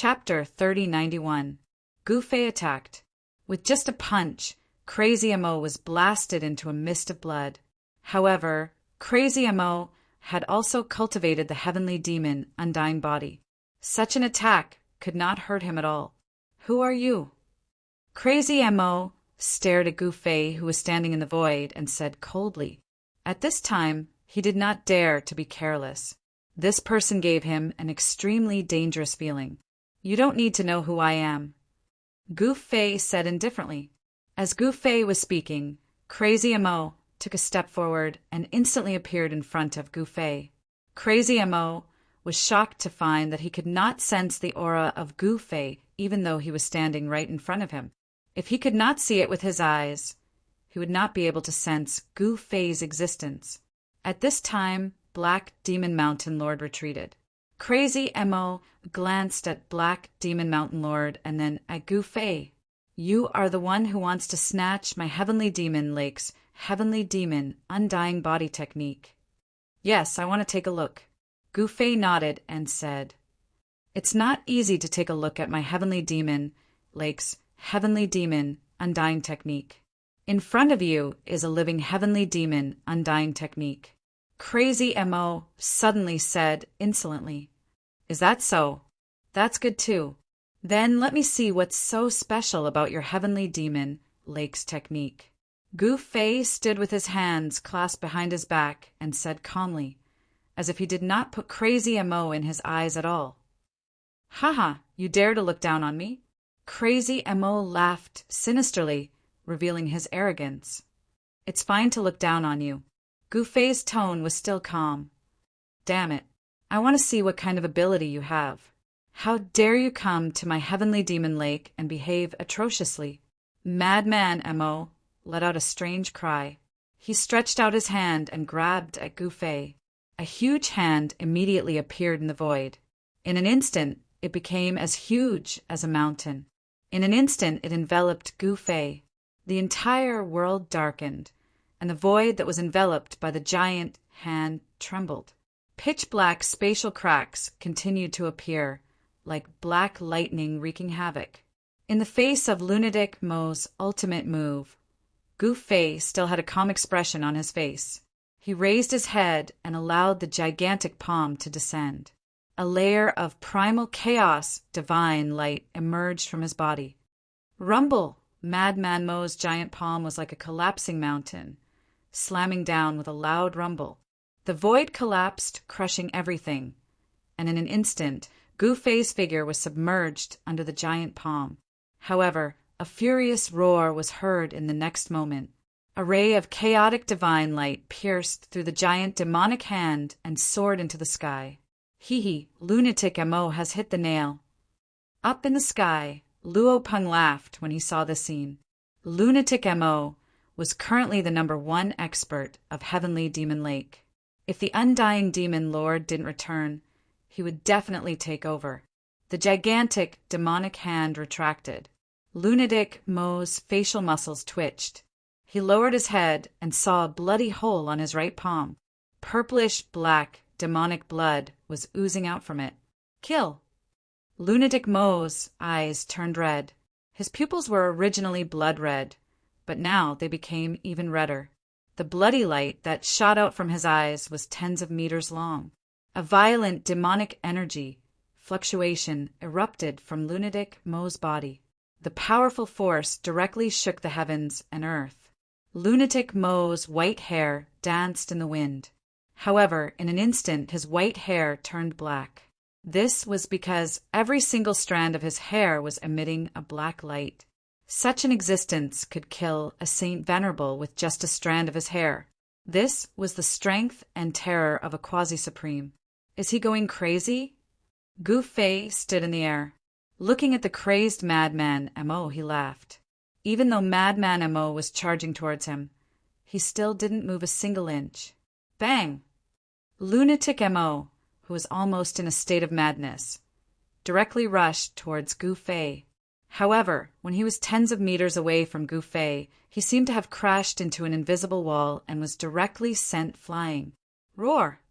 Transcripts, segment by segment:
Chapter 3091. Gufei attacked. With just a punch, Crazy Mo was blasted into a mist of blood. However, Crazy Mo had also cultivated the heavenly demon Undying Body. Such an attack could not hurt him at all. Who are you? Crazy Mo stared at Gufei, who was standing in the void, and said coldly. At this time, he did not dare to be careless. This person gave him an extremely dangerous feeling. You don't need to know who I am, Gufei said indifferently. As Gufei was speaking, Crazy Mo took a step forward and instantly appeared in front of Gufei. Crazy Mo was shocked to find that he could not sense the aura of Gufei even though he was standing right in front of him. If he could not see it with his eyes, he would not be able to sense Gufei's existence. At this time, Black Demon Mountain Lord retreated. Crazy Mo glanced at Black Demon Mountain Lord and then at Gufei. You are the one who wants to snatch my Heavenly Demon Lake's Heavenly Demon Undying Body technique. Yes, I want to take a look. Gufei nodded and said, It's not easy to take a look at my Heavenly Demon Lake's Heavenly Demon Undying technique. In front of you is a living Heavenly Demon Undying technique. Crazy Mo suddenly said insolently. Is that so? That's good too. Then let me see what's so special about your Heavenly Demon Lake's technique. Gufei stood with his hands clasped behind his back and said calmly, as if he did not put Crazy Mo in his eyes at all. Haha, you dare to look down on me? Crazy Mo laughed sinisterly, revealing his arrogance. It's fine to look down on you. Gufei's tone was still calm. Damn it. I want to see what kind of ability you have. How dare you come to my Heavenly Demon Lake and behave atrociously? Madman Mo let out a strange cry. He stretched out his hand and grabbed at Gufei. A huge hand immediately appeared in the void. In an instant, it became as huge as a mountain. In an instant, it enveloped Gufei. The entire world darkened, and the void that was enveloped by the giant hand trembled. Pitch-black spatial cracks continued to appear, like black lightning wreaking havoc. In the face of Lunatic Mo's ultimate move, Gufei still had a calm expression on his face. He raised his head and allowed the gigantic palm to descend. A layer of primal chaos, divine light emerged from his body. Rumble! Madman Mo's giant palm was like a collapsing mountain, slamming down with a loud rumble. The void collapsed, crushing everything, and in an instant, Gufei's figure was submerged under the giant palm. However, a furious roar was heard in the next moment. A ray of chaotic divine light pierced through the giant demonic hand and soared into the sky. Hee, Lunatic Mo has hit the nail. Up in the sky, Luo Peng laughed when he saw the scene. Lunatic Mo was currently the #1 expert of Heavenly Demon Lake. If the Undying Demon Lord didn't return, he would definitely take over. The gigantic demonic hand retracted. Lunatic Mo's facial muscles twitched. He lowered his head and saw a bloody hole on his right palm. Purplish-black demonic blood was oozing out from it. Kill! Lunatic Mo's eyes turned red. His pupils were originally blood red, but now they became even redder. The bloody light that shot out from his eyes was tens of meters long. A violent demonic energy fluctuation erupted from Lunatic Mo's body. The powerful force directly shook the heavens and earth. Lunatic Mo's white hair danced in the wind. However, in an instant his white hair turned black. This was because every single strand of his hair was emitting a black light. Such an existence could kill a Saint Venerable with just a strand of his hair. This was the strength and terror of a quasi-supreme. Is he going crazy? Gufei stood in the air. Looking at the crazed Madman Mo, he laughed. Even though Madman Mo was charging towards him, he still didn't move a single inch. Bang! Lunatic Mo, who was almost in a state of madness, directly rushed towards Gufei. However, when he was tens of meters away from Gufei, he seemed to have crashed into an invisible wall and was directly sent flying. Roar!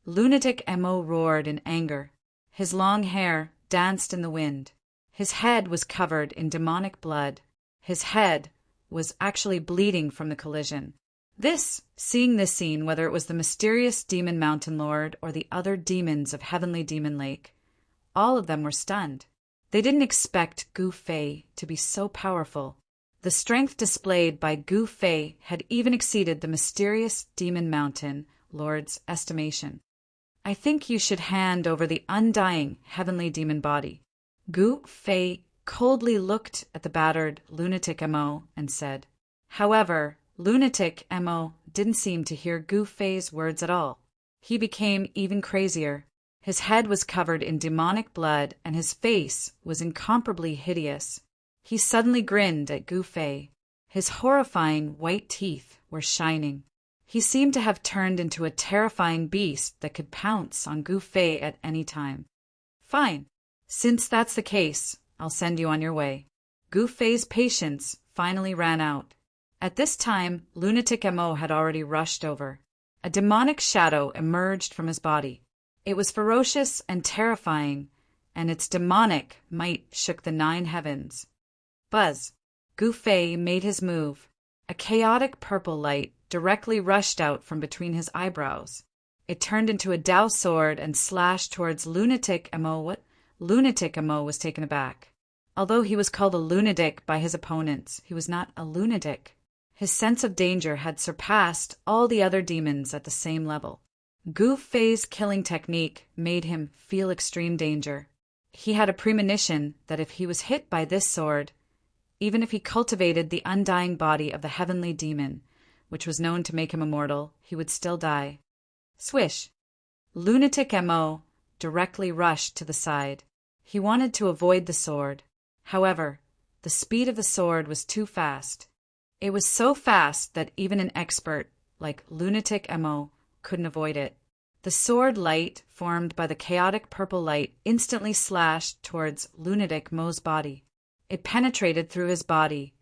Lunatic Mo roared in anger. His long hair danced in the wind. His head was covered in demonic blood. His head was actually bleeding from the collision. Seeing this scene, whether it was the mysterious demon mountain lord or the other demons of Heavenly Demon Lake, all of them were stunned. They didn't expect Gu Fei to be so powerful. The strength displayed by Gu Fei had even exceeded the mysterious demon mountain lord's estimation. I think you should hand over the undying heavenly demon body. Gu Fei coldly looked at the battered lunatic Mo and said. However, lunatic Mo didn't seem to hear Gu Fei's words at all. He became even crazier. His head was covered in demonic blood and his face was incomparably hideous. He suddenly grinned at Gu Fei. His horrifying white teeth were shining. He seemed to have turned into a terrifying beast that could pounce on Gu Fei at any time. Fine. Since that's the case, I'll send you on your way. Gu Fei's patience finally ran out. At this time, lunatic Mo had already rushed over. A demonic shadow emerged from his body. It was ferocious and terrifying, and its demonic might shook the 9 heavens. Buzz. Gu Fei made his move. A chaotic purple light directly rushed out from between his eyebrows. It turned into a Dao sword and slashed towards lunatic Mo. What? Lunatic Mo was taken aback. Although he was called a lunatic by his opponents, he was not a lunatic. His sense of danger had surpassed all the other demons at the same level. Gu Fei's killing technique made him feel extreme danger. He had a premonition that if he was hit by this sword, even if he cultivated the undying body of the heavenly demon, which was known to make him immortal, he would still die. Swish! Lunatic Mo directly rushed to the side. He wanted to avoid the sword. However, the speed of the sword was too fast. It was so fast that even an expert like lunatic Mo couldn't avoid it. The sword light formed by the chaotic purple light instantly slashed towards lunatic Mo's body. It penetrated through his body,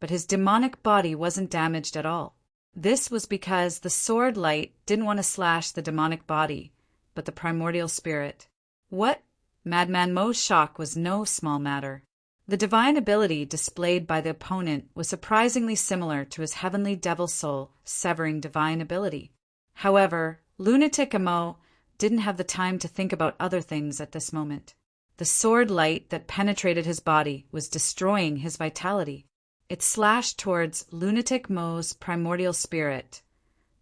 but his demonic body wasn't damaged at all. This was because the sword light didn't want to slash the demonic body, but the primordial spirit. What? Madman Mo's shock was no small matter. The divine ability displayed by the opponent was surprisingly similar to his heavenly devil soul severing divine ability. However, lunatic Mo didn't have the time to think about other things at this moment. The sword light that penetrated his body was destroying his vitality. It slashed towards lunatic Mo's primordial spirit,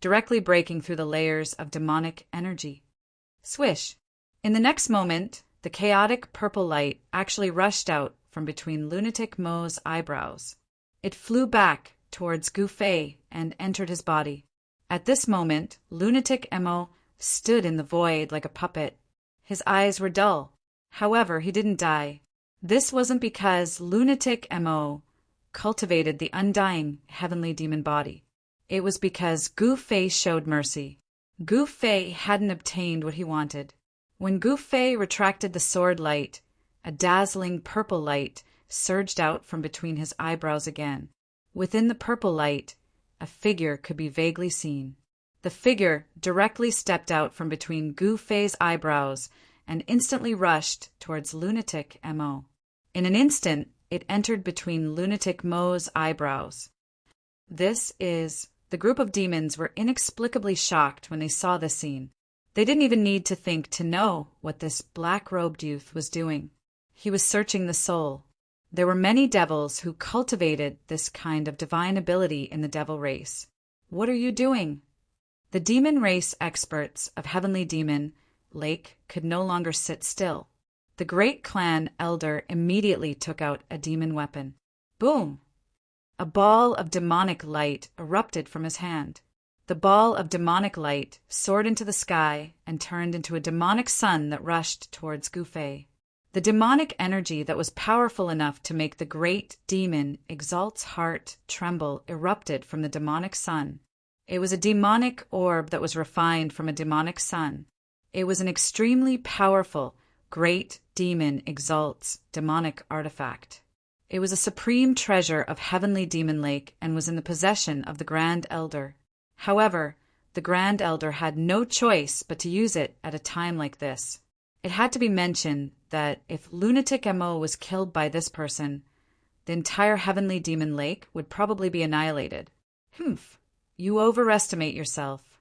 directly breaking through the layers of demonic energy. Swish! In the next moment, the chaotic purple light actually rushed out from between lunatic Mo's eyebrows. It flew back towards Gu Fei and entered his body. At this moment, lunatic Mo stood in the void like a puppet. His eyes were dull. However, he didn't die. This wasn't because lunatic Mo cultivated the undying heavenly demon body. It was because Gu Fei showed mercy. Gu Fei hadn't obtained what he wanted. When Gu Fei retracted the sword light, a dazzling purple light surged out from between his eyebrows again. Within the purple light, a figure could be vaguely seen. The figure directly stepped out from between Gu Fei's eyebrows and instantly rushed towards lunatic Mo. In an instant, it entered between lunatic Mo's eyebrows. The group of demons were inexplicably shocked when they saw this scene. They didn't even need to think to know what this black-robed youth was doing. He was searching the soul. There were many devils who cultivated this kind of divine ability in the devil race. What are you doing? The demon race experts of Heavenly Demon Lake could no longer sit still. The great clan elder immediately took out a demon weapon. Boom! A ball of demonic light erupted from his hand. The ball of demonic light soared into the sky and turned into a demonic sun that rushed towards Gu Fei. The demonic energy that was powerful enough to make the great demon Exalt's heart tremble erupted from the demonic sun. It was a demonic orb that was refined from a demonic sun. It was an extremely powerful, great demon Exalt's demonic artifact. It was a supreme treasure of Heavenly Demon Lake and was in the possession of the Grand Elder. However, the Grand Elder had no choice but to use it at a time like this. It had to be mentioned that if Lunatic MO was killed by this person, the entire Heavenly Demon Lake would probably be annihilated. Humph, you overestimate yourself.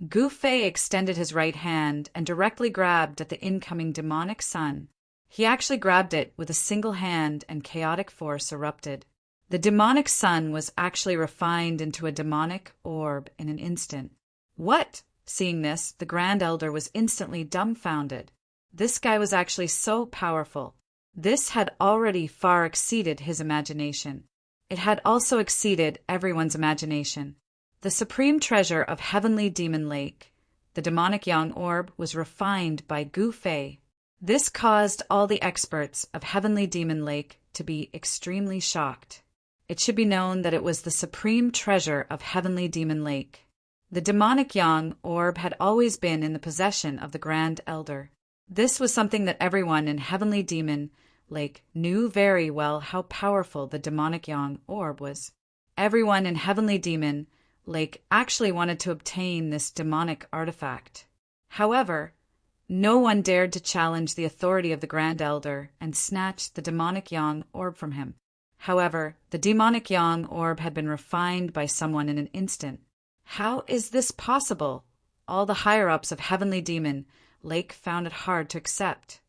Gu Fei extended his right hand and directly grabbed at the incoming demonic sun. He actually grabbed it with a single hand and chaotic force erupted. The demonic sun was actually refined into a demonic orb in an instant. What? Seeing this, the Grand Elder was instantly dumbfounded. This guy was actually so powerful. This had already far exceeded his imagination. It had also exceeded everyone's imagination. The supreme treasure of Heavenly Demon Lake, the demonic yang orb, was refined by Gu Fei. This caused all the experts of Heavenly Demon Lake to be extremely shocked. It should be known that it was the supreme treasure of Heavenly Demon Lake. The demonic yang orb had always been in the possession of the Grand Elder. This was something that everyone in Heavenly Demon Lake knew very well how powerful the demonic yang orb was. Everyone in Heavenly Demon Lake actually wanted to obtain this demonic artifact. However, no one dared to challenge the authority of the Grand Elder and snatch the demonic yang orb from him. However, the demonic yang orb had been refined by someone in an instant. How is this possible? All the higher-ups of Heavenly Demon Lake found it hard to accept.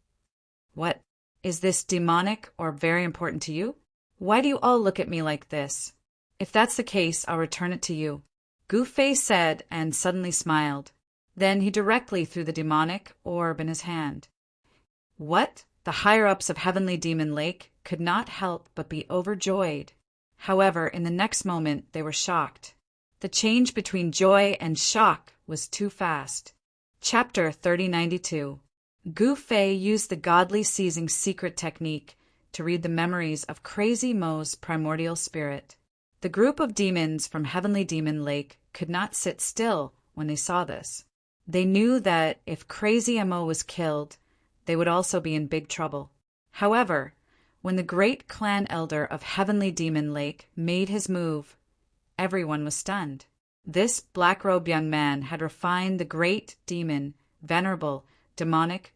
What? Is this demonic orb very important to you? Why do you all look at me like this? If that's the case, I'll return it to you, Gu Fei said and suddenly smiled. Then he directly threw the demonic orb in his hand. What? The higher-ups of Heavenly Demon Lake could not help but be overjoyed. However, in the next moment they were shocked. The change between joy and shock was too fast. Chapter 3092. Gu Fei used the godly seizing secret technique to read the memories of Crazy Mo's primordial spirit. The group of demons from Heavenly Demon Lake could not sit still when they saw this. They knew that if Crazy Mo was killed, they would also be in big trouble. However, when the great clan elder of Heavenly Demon Lake made his move, everyone was stunned. This black-robed young man had refined the great demon, Venerable, demonic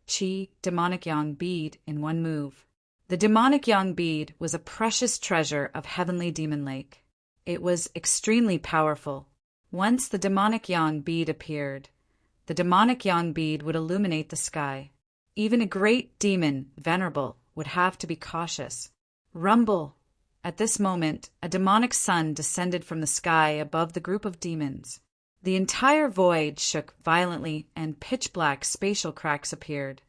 yang bead in one move. The demonic yang bead was a precious treasure of Heavenly Demon Lake. It was extremely powerful. Once the demonic yang bead appeared, the demonic yang bead would illuminate the sky. Even a great demon, Venerable, would have to be cautious. Rumble! At this moment, a demonic sun descended from the sky above the group of demons. The entire void shook violently and pitch-black spatial cracks appeared.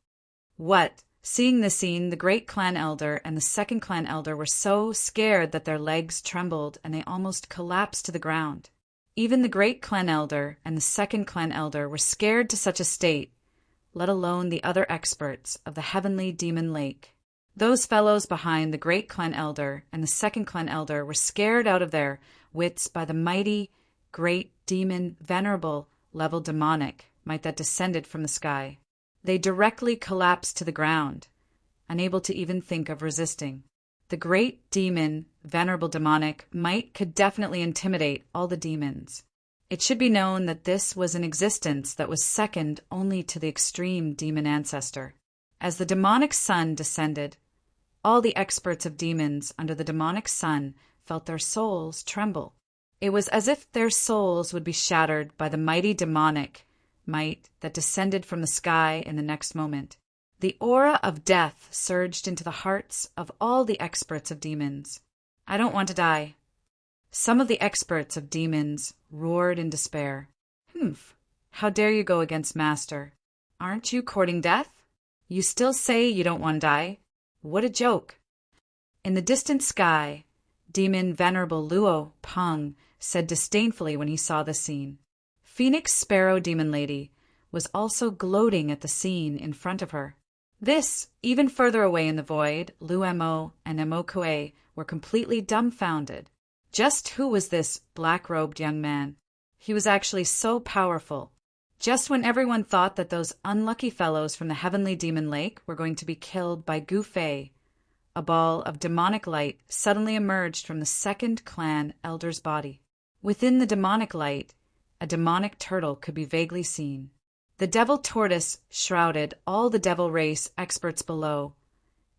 What? Seeing the scene, the great clan elder and the second clan elder were so scared that their legs trembled and they almost collapsed to the ground. Even the great clan elder and the second clan elder were scared to such a state, let alone the other experts of the Heavenly Demon Lake. Those fellows behind the great clan elder and the second clan elder were scared out of their wits by the mighty, great demon, Venerable level demonic might that descended from the sky. They directly collapsed to the ground, unable to even think of resisting. The great demon, Venerable demonic might could definitely intimidate all the demons. It should be known that this was an existence that was second only to the extreme demon ancestor. As the demonic sun descended, all the experts of demons under the demonic sun felt their souls tremble. It was as if their souls would be shattered by the mighty demonic might that descended from the sky in the next moment. The aura of death surged into the hearts of all the experts of demons. I don't want to die. Some of the experts of demons roared in despair. Humph! How dare you go against Master? Aren't you courting death? You still say you don't want to die? What a joke! In the distant sky, Demon Venerable Luo Peng said disdainfully when he saw the scene. Phoenix Sparrow Demon Lady was also gloating at the scene in front of her. This, even further away in the void, Lu Mo and Mo Kue were completely dumbfounded. Just who was this black-robed young man? He was actually so powerful. Just when everyone thought that those unlucky fellows from the Heavenly Demon Lake were going to be killed by Gu Fei, a ball of demonic light suddenly emerged from the second clan elder's body. Within the demonic light, a demonic turtle could be vaguely seen. The devil tortoise shrouded all the devil race experts below,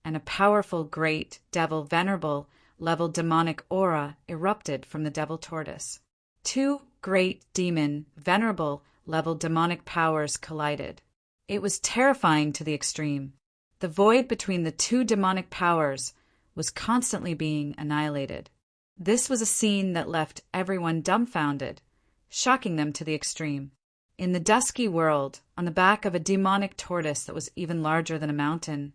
and a powerful great devil Venerable leveled demonic aura erupted from the devil tortoise. Two great demon Venerable leveled demonic powers collided. It was terrifying to the extreme. The void between the two demonic powers was constantly being annihilated. This was a scene that left everyone dumbfounded, shocking them to the extreme. In the dusky world, on the back of a demonic tortoise that was even larger than a mountain,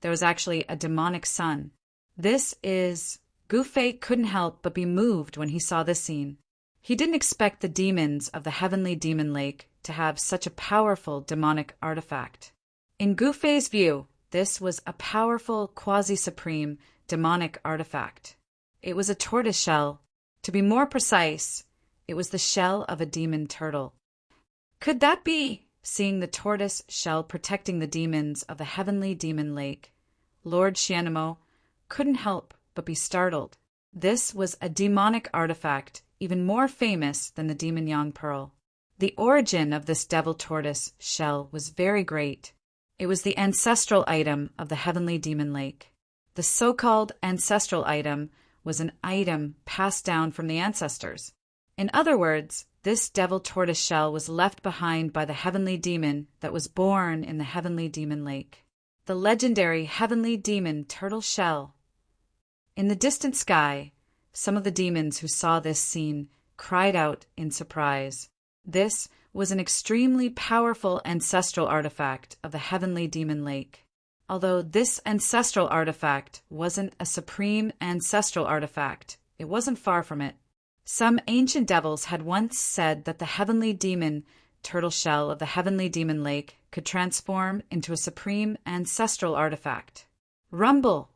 there was actually a demonic sun. Gufei couldn't help but be moved when he saw this scene. He didn't expect the demons of the heavenly demon lake to have such a powerful demonic artifact. In Gufei's view, this was a powerful quasi-supreme demonic artifact. It was a tortoise shell. To be more precise, it was the shell of a demon turtle. Could that be? Seeing the tortoise shell protecting the demons of the heavenly demon lake, Lord Xianmo couldn't help but be startled. This was a demonic artifact even more famous than the demon yang pearl. The origin of this devil tortoise shell was very great. It was the ancestral item of the heavenly demon lake. The so-called ancestral item was an item passed down from the ancestors. In other words, this devil tortoise shell was left behind by the heavenly demon that was born in the heavenly demon lake. The legendary heavenly demon turtle shell. In the distant sky, some of the demons who saw this scene cried out in surprise. This was an extremely powerful ancestral artifact of the heavenly demon lake. Although this ancestral artifact wasn't a supreme ancestral artifact, it wasn't far from it. Some ancient devils had once said that the heavenly demon turtle shell of the heavenly demon lake could transform into a supreme ancestral artifact. Rumble!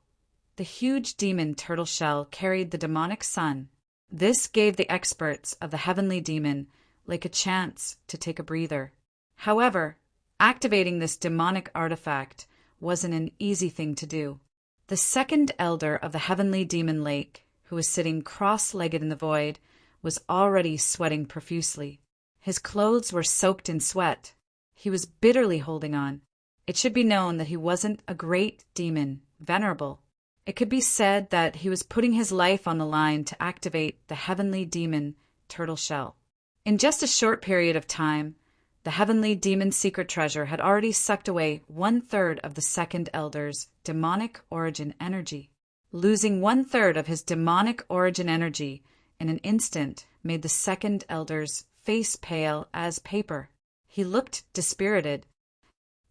The huge demon turtle shell carried the demonic sun. This gave the experts of the heavenly demon lake a chance to take a breather. However, activating this demonic artifact wasn't an easy thing to do. The second elder of the heavenly demon lake, who was sitting cross-legged in the void, was already sweating profusely. His clothes were soaked in sweat. He was bitterly holding on. It should be known that he wasn't a great demon, Venerable. It could be said that he was putting his life on the line to activate the heavenly demon turtle shell. In just a short period of time, the heavenly demon secret treasure had already sucked away 1/3 of the second elder's demonic origin energy. Losing 1/3 of his demonic origin energy in an instant made the second elder's face pale as paper. He looked dispirited.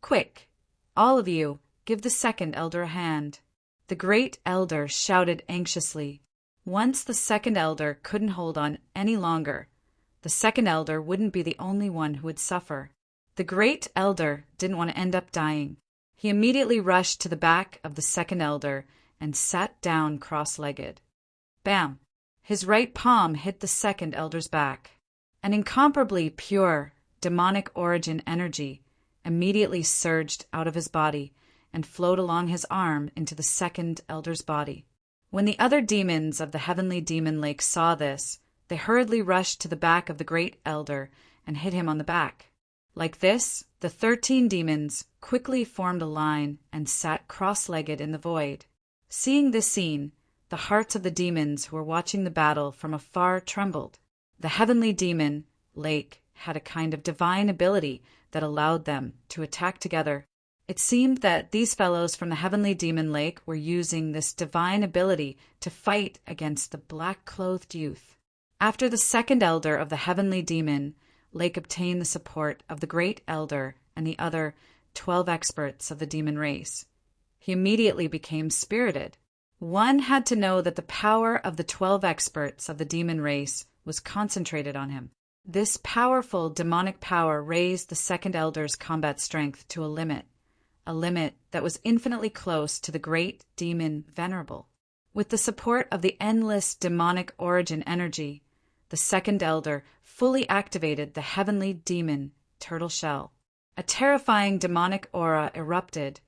"Quick, all of you, give the second elder a hand," the great elder shouted anxiously. Once the second elder couldn't hold on any longer, the second elder wouldn't be the only one who would suffer. The great elder didn't want to end up dying. He immediately rushed to the back of the second elder and sat down cross-legged. Bam! His right palm hit the second elder's back. An incomparably pure, demonic origin energy immediately surged out of his body and flowed along his arm into the second elder's body. When the other demons of the heavenly demon lake saw this, they hurriedly rushed to the back of the great elder and hit him on the back. Like this, the 13 demons quickly formed a line and sat cross-legged in the void. Seeing this scene, the hearts of the demons who were watching the battle from afar trembled. The heavenly demon lake had a kind of divine ability that allowed them to attack together. It seemed that these fellows from the heavenly demon lake were using this divine ability to fight against the black-clothed youth. After the second elder of the heavenly demon lake obtained the support of the great elder and the other 12 experts of the demon race, he immediately became spirited. One had to know that the power of the 12 experts of the demon race was concentrated on him. This powerful demonic power raised the second elder's combat strength to a limit that was infinitely close to the great demon Venerable. With the support of the endless demonic origin energy, the second elder fully activated the heavenly demon turtle shell. A terrifying demonic aura erupted,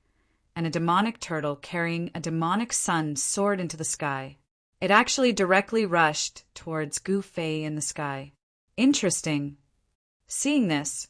and a demonic turtle carrying a demonic sun soared into the sky. It actually directly rushed towards Gufei in the sky. Interesting. Seeing this,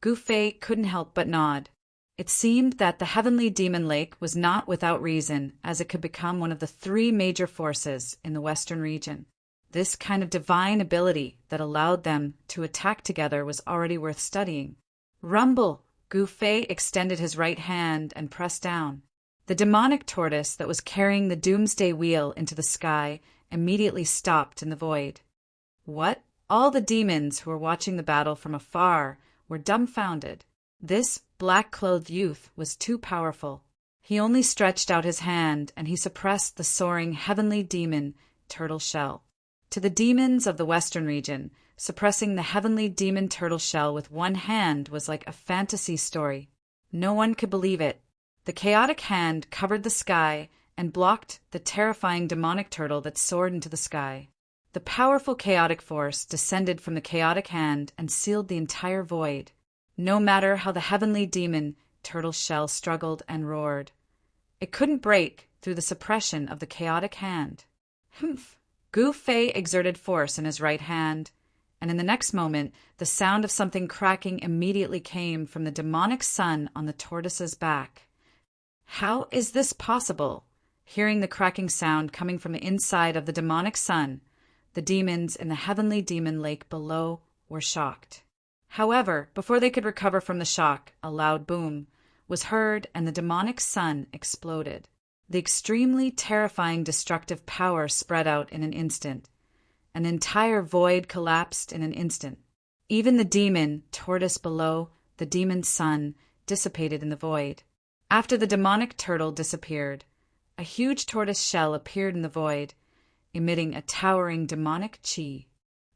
Gu Fei couldn't help but nod. It seemed that the heavenly demon lake was not without reason, as it could become one of the three major forces in the western region. This kind of divine ability that allowed them to attack together was already worth studying. Rumble! Gu Fei extended his right hand and pressed down. The demonic tortoise that was carrying the doomsday wheel into the sky immediately stopped in the void. What? All the demons who were watching the battle from afar were dumbfounded. This black-clothed youth was too powerful. He only stretched out his hand and he suppressed the soaring heavenly demon turtle shell. To the demons of the western region, suppressing the heavenly demon turtle shell with one hand was like a fantasy story. No one could believe it. The chaotic hand covered the sky and blocked the terrifying demonic turtle that soared into the sky. The powerful chaotic force descended from the chaotic hand and sealed the entire void. No matter how the heavenly demon turtle shell struggled and roared, it couldn't break through the suppression of the chaotic hand. Humph! Gu Fei exerted force in his right hand, and in the next moment the sound of something cracking immediately came from the demonic sun on the tortoise's back. How is this possible? Hearing the cracking sound coming from the inside of the demonic sun, the demons in the heavenly demon lake below were shocked. However, before they could recover from the shock, a loud boom was heard and the demonic sun exploded. The extremely terrifying destructive power spread out in an instant. An entire void collapsed in an instant. Even the demon tortoise below the demon sun dissipated in the void. After the demonic turtle disappeared, a huge tortoise shell appeared in the void, emitting a towering demonic chi.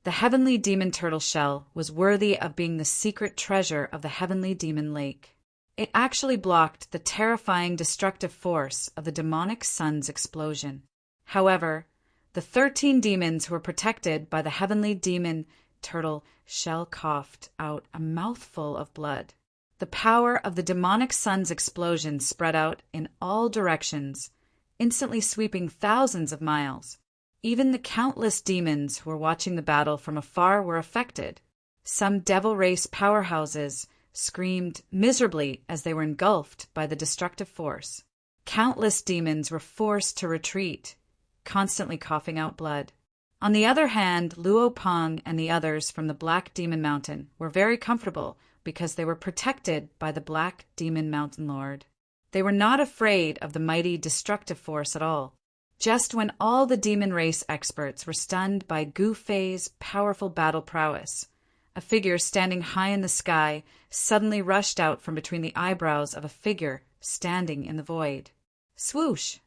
The heavenly demon turtle shell was worthy of being the secret treasure of the heavenly demon lake. It actually blocked the terrifying destructive force of the demonic sun's explosion. However, the 13 demons who were protected by the heavenly demon turtle shell coughed out a mouthful of blood. The power of the demonic sun's explosion spread out in all directions, instantly sweeping thousands of miles. Even the countless demons who were watching the battle from afar were affected. Some devil race powerhouses screamed miserably as they were engulfed by the destructive force. Countless demons were forced to retreat, constantly coughing out blood. On the other hand, Luo Peng and the others from the Black Demon Mountain were very comfortable because they were protected by the Black Demon Mountain Lord. They were not afraid of the mighty destructive force at all. Just when all the demon race experts were stunned by Gu Fei's powerful battle prowess, a figure standing high in the sky suddenly rushed out from between the eyebrows of a figure standing in the void. Swoosh!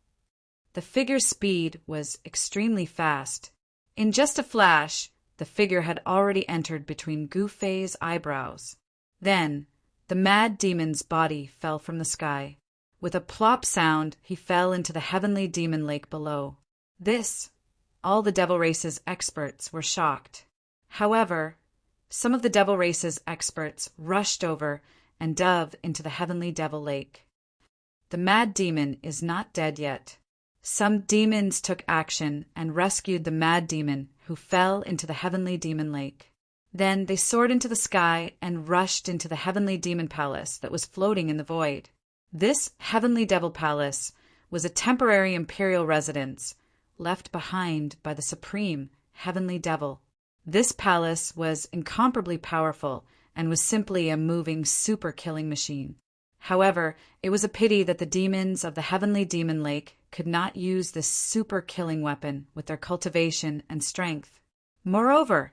The figure's speed was extremely fast. In just a flash, the figure had already entered between Gu Fei's eyebrows. Then, the mad demon's body fell from the sky. With a plop sound, he fell into the heavenly demon lake below. All the devil race's experts were shocked. However, some of the devil race's experts rushed over and dove into the heavenly devil lake. The mad demon is not dead yet. Some demons took action and rescued the mad demon who fell into the heavenly demon lake. Then they soared into the sky and rushed into the heavenly demon palace that was floating in the void. This heavenly devil palace was a temporary imperial residence left behind by the supreme heavenly devil. This palace was incomparably powerful and was simply a moving super-killing machine. However, it was a pity that the demons of the heavenly demon lake could not use this super-killing weapon with their cultivation and strength. Moreover,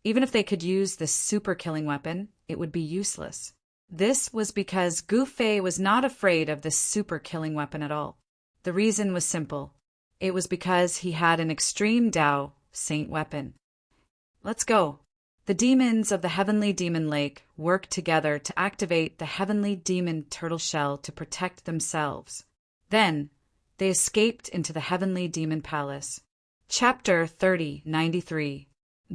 even if they could use this super-killing weapon, it would be useless. This was because Gu Fei was not afraid of this super-killing weapon at all. The reason was simple. It was because he had an extreme Dao saint weapon. Let's go. The demons of the heavenly demon lake worked together to activate the heavenly demon turtle shell to protect themselves. Then, they escaped into the heavenly demon palace. Chapter 3093.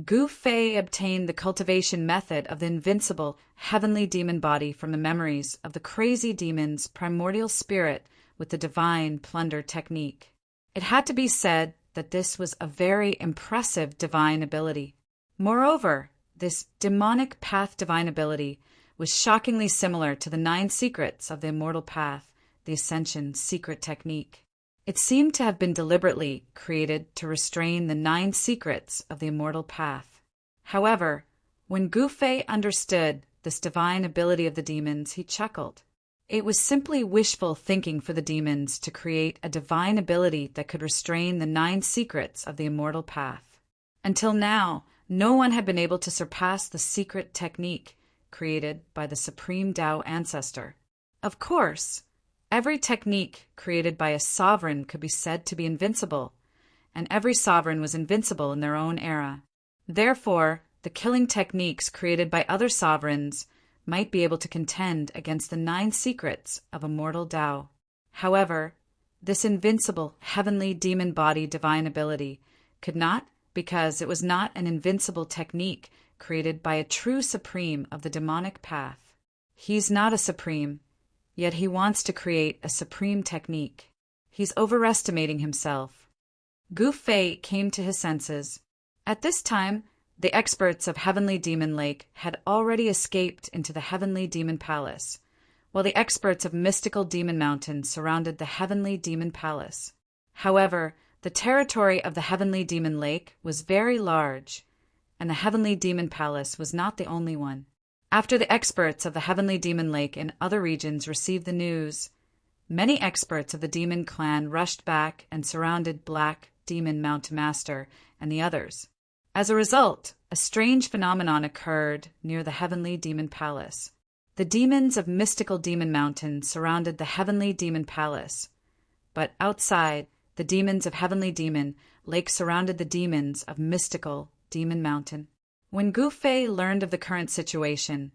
Gu Fei obtained the cultivation method of the invincible heavenly demon body from the memories of the crazy demon's primordial spirit with the divine plunder technique. It had to be said that this was a very impressive divine ability. Moreover, this demonic path divine ability was shockingly similar to the 9 secrets of the Immortal Path, the Ascension secret technique. It seemed to have been deliberately created to restrain the 9 secrets of the Immortal Path. However, when Gu Fei understood this divine ability of the demons, he chuckled. It was simply wishful thinking for the demons to create a divine ability that could restrain the 9 secrets of the Immortal Path. Until now, no one had been able to surpass the secret technique created by the Supreme Tao Ancestor. Of course, every technique created by a sovereign could be said to be invincible, and every sovereign was invincible in their own era. Therefore, the killing techniques created by other sovereigns might be able to contend against the 9 secrets of immortal Tao. However, this invincible heavenly demon body divine ability could not, because it was not an invincible technique created by a true supreme of the demonic path. He's not a supreme, yet he wants to create a supreme technique. He's overestimating himself. Gu Fei came to his senses. At this time, the experts of Heavenly Demon Lake had already escaped into the Heavenly Demon Palace, while the experts of Mystical Demon Mountain surrounded the Heavenly Demon Palace. However, the territory of the Heavenly Demon Lake was very large, and the Heavenly Demon Palace was not the only one. After the experts of the Heavenly Demon Lake in other regions received the news, many experts of the Demon Clan rushed back and surrounded Black Demon Mountain Master and the others. As a result, a strange phenomenon occurred near the Heavenly Demon Palace. The demons of Mystical Demon Mountain surrounded the Heavenly Demon Palace, but outside, the demons of Heavenly Demon Lake surrounded the demons of Mystical Demon Mountain. When Gu Fei learned of the current situation,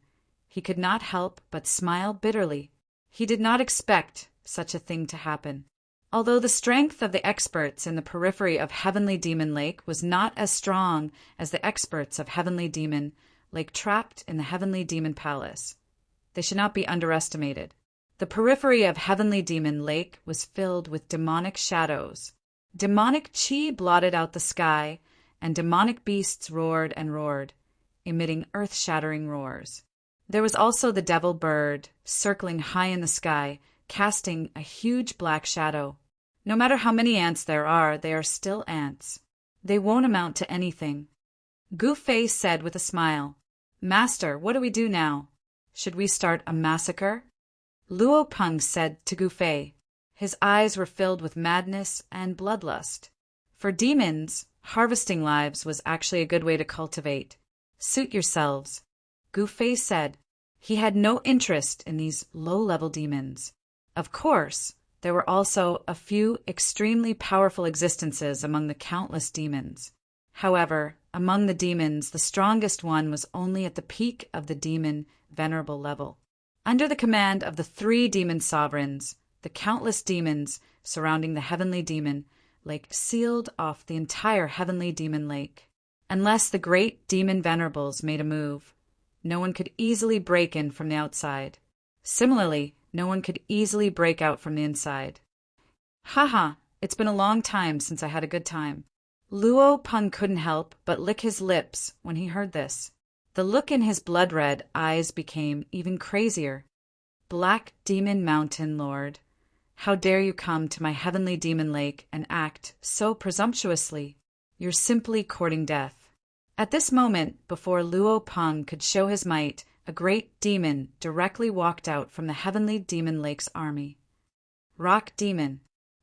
he could not help but smile bitterly. He did not expect such a thing to happen. Although the strength of the experts in the periphery of Heavenly Demon Lake was not as strong as the experts of Heavenly Demon Lake trapped in the Heavenly Demon Palace, they should not be underestimated. The periphery of Heavenly Demon Lake was filled with demonic shadows. Demonic chi blotted out the sky, and demonic beasts roared and roared, emitting earth-shattering roars. There was also the devil bird, circling high in the sky, casting a huge black shadow. No matter how many ants there are, they are still ants. They won't amount to anything. Gu Fei said with a smile, "Master, what do we do now? Should we start a massacre?" Luo Peng said to Gu Fei. His eyes were filled with madness and bloodlust. For demons, harvesting lives was actually a good way to cultivate. Suit yourselves, Gu Fei said. He had no interest in these low-level demons. Of course, there were also a few extremely powerful existences among the countless demons. However, among the demons, the strongest one was only at the peak of the demon Venerable level. Under the command of the 3 demon sovereigns, the countless demons surrounding the Heavenly Demon Lake sealed off the entire Heavenly Demon Lake. Unless the great demon Venerables made a move, no one could easily break in from the outside. Similarly, no one could easily break out from the inside. Haha, it's been a long time since I had a good time. Luo Peng couldn't help but lick his lips when he heard this. The look in his blood-red eyes became even crazier. Black Demon Mountain Lord, how dare you come to my Heavenly Demon Lake and act so presumptuously? You're simply courting death. At this moment, before Luo Peng could show his might, a great demon directly walked out from the Heavenly Demon Lake's army. Rock Demon.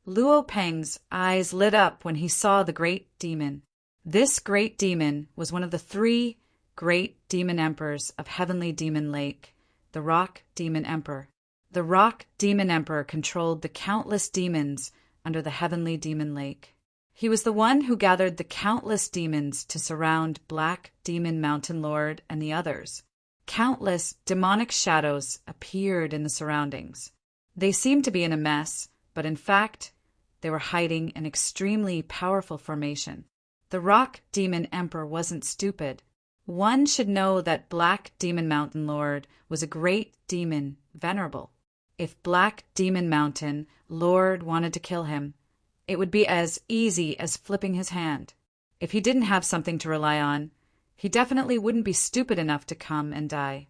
Luo Peng's eyes lit up when he saw the great demon. This great demon was one of the 3 great demon emperors of Heavenly Demon Lake, the Rock Demon Emperor. The Rock Demon Emperor controlled the countless demons under the Heavenly Demon Lake. He was the one who gathered the countless demons to surround Black Demon Mountain Lord and the others. Countless demonic shadows appeared in the surroundings. They seemed to be in a mess, but in fact, they were hiding an extremely powerful formation. The Rock Demon Emperor wasn't stupid. One should know that Black Demon Mountain Lord was a great demon, Venerable. If Black Demon Mountain Lord wanted to kill him, it would be as easy as flipping his hand. If he didn't have something to rely on, he definitely wouldn't be stupid enough to come and die.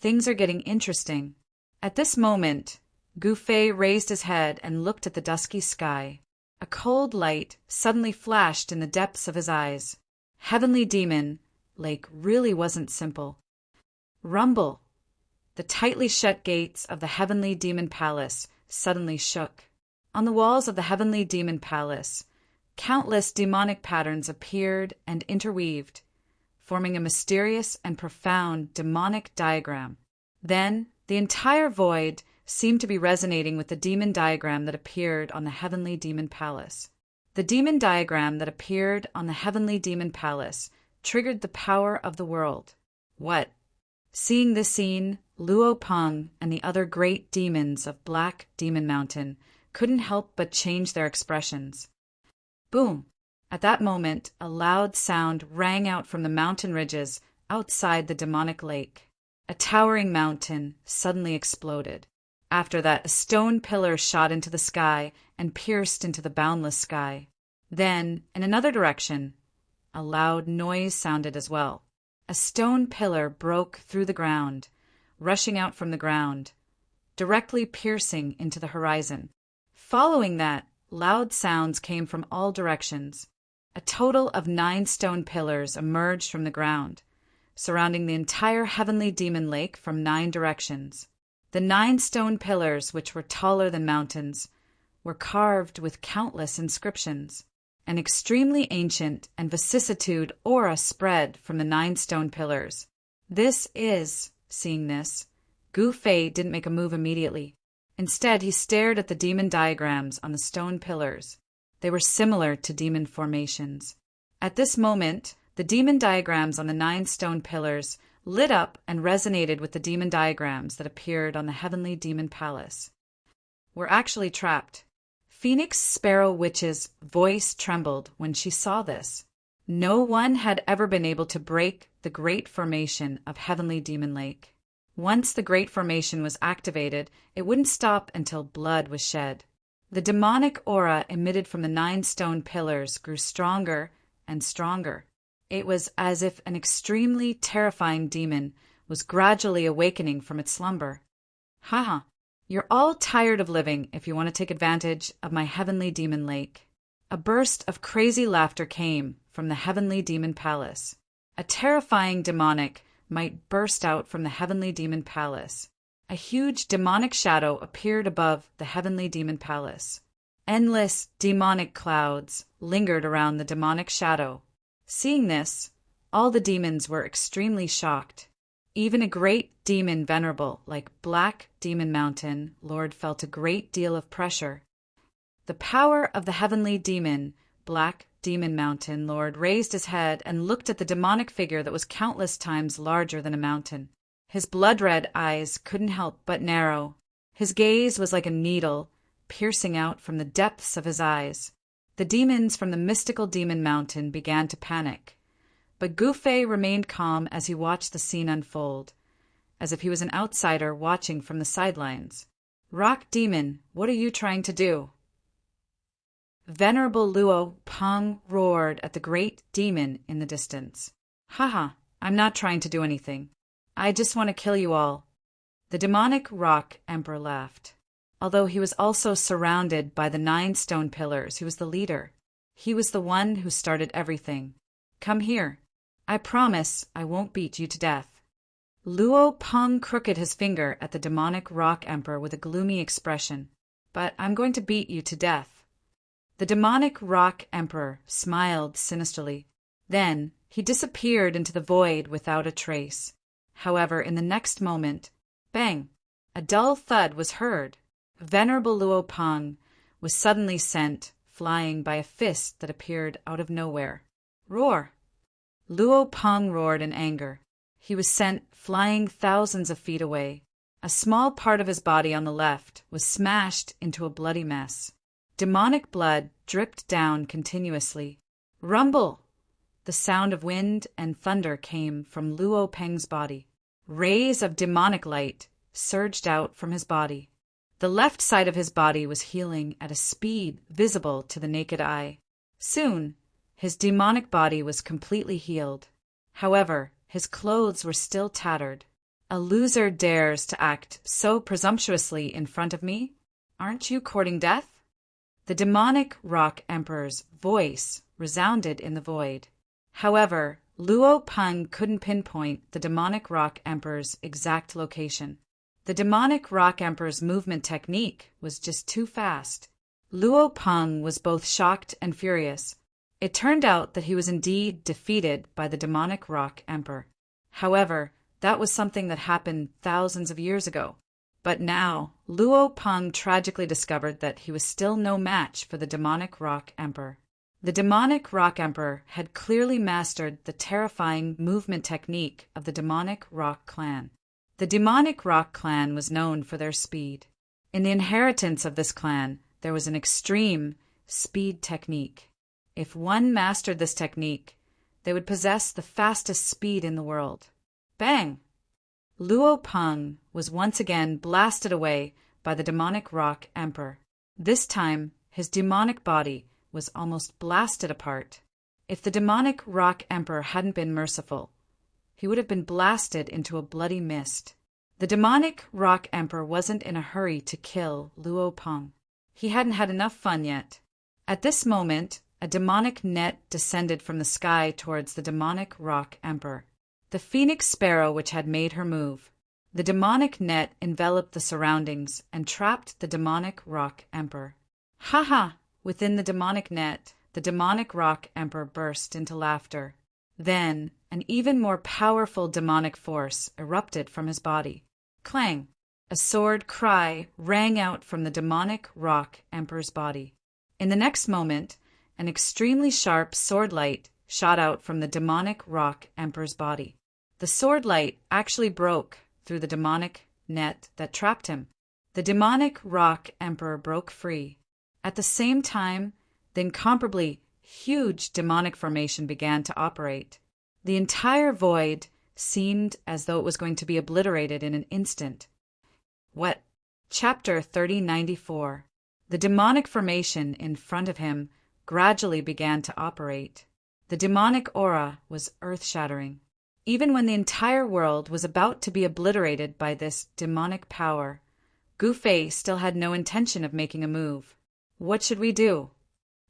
Things are getting interesting. At this moment, Gu Fei raised his head and looked at the dusky sky. A cold light suddenly flashed in the depths of his eyes. Heavenly Demon Lake really wasn't simple. Rumble! The tightly shut gates of the Heavenly Demon Palace suddenly shook. On the walls of the Heavenly Demon Palace, countless demonic patterns appeared and interweaved, forming a mysterious and profound demonic diagram. Then, the entire void seemed to be resonating with the demon diagram that appeared on the Heavenly Demon Palace. The demon diagram that appeared on the Heavenly Demon Palace triggered the power of the world. What? Seeing this scene, Luo Peng and the other great demons of Black Demon Mountain couldn't help but change their expressions. Boom! At that moment, a loud sound rang out from the mountain ridges outside the demonic lake. A towering mountain suddenly exploded. After that, a stone pillar shot into the sky and pierced into the boundless sky. Then, in another direction, a loud noise sounded as well. A stone pillar broke through the ground, rushing out from the ground, directly piercing into the horizon. Following that, loud sounds came from all directions. A total of 9 stone pillars emerged from the ground, surrounding the entire Heavenly Demon Lake from 9 directions. The 9 stone pillars, which were taller than mountains, were carved with countless inscriptions. An extremely ancient and vicissitude aura spread from the 9 stone pillars. Seeing this, Gu Fei didn't make a move immediately. Instead, he stared at the demon diagrams on the stone pillars. They were similar to demon formations. At this moment, the demon diagrams on the 9 stone pillars lit up and resonated with the demon diagrams that appeared on the Heavenly Demon Palace. We're actually trapped. Phoenix Sparrow Witch's voice trembled when she saw this. No one had ever been able to break the Great Formation of Heavenly Demon Lake. Once the Great Formation was activated, it wouldn't stop until blood was shed. The demonic aura emitted from the 9 stone pillars grew stronger and stronger. It was as if an extremely terrifying demon was gradually awakening from its slumber. Haha, you're all tired of living if you want to take advantage of my Heavenly Demon Lake. A burst of crazy laughter came from the Heavenly Demon Palace. A terrifying demonic might burst out from the Heavenly Demon Palace. A huge demonic shadow appeared above the Heavenly Demon Palace. Endless demonic clouds lingered around the demonic shadow. Seeing this, all the demons were extremely shocked. Even a great demon Venerable like Black Demon Mountain Lord felt a great deal of pressure. The power of the Heavenly Demon, Black Demon Mountain Lord raised his head and looked at the demonic figure that was countless times larger than a mountain. His blood-red eyes couldn't help but narrow. His gaze was like a needle, piercing out from the depths of his eyes. The demons from the mystical demon mountain began to panic. But Gu Fei remained calm as he watched the scene unfold, as if he was an outsider watching from the sidelines. Rock Demon, what are you trying to do? Venerable Luo Peng roared at the great demon in the distance. Haha, I'm not trying to do anything. I just want to kill you all. The demonic rock emperor laughed. Although he was also surrounded by the 9 stone pillars, he was the leader. He was the one who started everything. Come here. I promise I won't beat you to death. Luo Peng crooked his finger at the demonic rock emperor with a gloomy expression. But I'm going to beat you to death. The demonic rock emperor smiled sinisterly. Then he disappeared into the void without a trace. However, in the next moment, bang, a dull thud was heard. Venerable Luo Peng was suddenly sent flying by a fist that appeared out of nowhere. Roar! Luo Peng roared in anger. He was sent flying thousands of feet away. A small part of his body on the left was smashed into a bloody mess. Demonic blood dripped down continuously. Rumble! The sound of wind and thunder came from Luo Peng's body. Rays of demonic light surged out from his body. The left side of his body was healing at a speed visible to the naked eye. Soon, his demonic body was completely healed. However, his clothes were still tattered. A loser dares to act so presumptuously in front of me? Aren't you courting death? The demonic rock emperor's voice resounded in the void. However, Luo Peng couldn't pinpoint the demonic rock emperor's exact location. The demonic rock emperor's movement technique was just too fast. Luo Peng was both shocked and furious. It turned out that he was indeed defeated by the demonic rock emperor. However, that was something that happened thousands of years ago. But now, Luo Peng tragically discovered that he was still no match for the demonic rock emperor. The demonic rock emperor had clearly mastered the terrifying movement technique of the demonic rock clan. The demonic rock clan was known for their speed. In the inheritance of this clan, there was an extreme speed technique. If one mastered this technique, they would possess the fastest speed in the world. Bang! Luo Peng was once again blasted away by the demonic rock emperor. This time, his demonic body was almost blasted apart. If the demonic rock emperor hadn't been merciful, he would have been blasted into a bloody mist. The demonic rock emperor wasn't in a hurry to kill Luo Peng. He hadn't had enough fun yet. At this moment, a demonic net descended from the sky towards the demonic rock emperor. The phoenix sparrow which had made her move. The demonic net enveloped the surroundings and trapped the demonic rock emperor. Ha ha! Within the demonic net, the demonic rock emperor burst into laughter. Then, an even more powerful demonic force erupted from his body. Clang! A sword cry rang out from the demonic rock emperor's body. In the next moment, an extremely sharp sword light shot out from the demonic rock emperor's body. The sword light actually broke through the demonic net that trapped him. The demonic rock emperor broke free. At the same time, the incomparably huge demonic formation began to operate. The entire void seemed as though it was going to be obliterated in an instant. What? Chapter 3094. The demonic formation in front of him gradually began to operate. The demonic aura was earth-shattering. Even when the entire world was about to be obliterated by this demonic power, Gu Fei still had no intention of making a move. What should we do?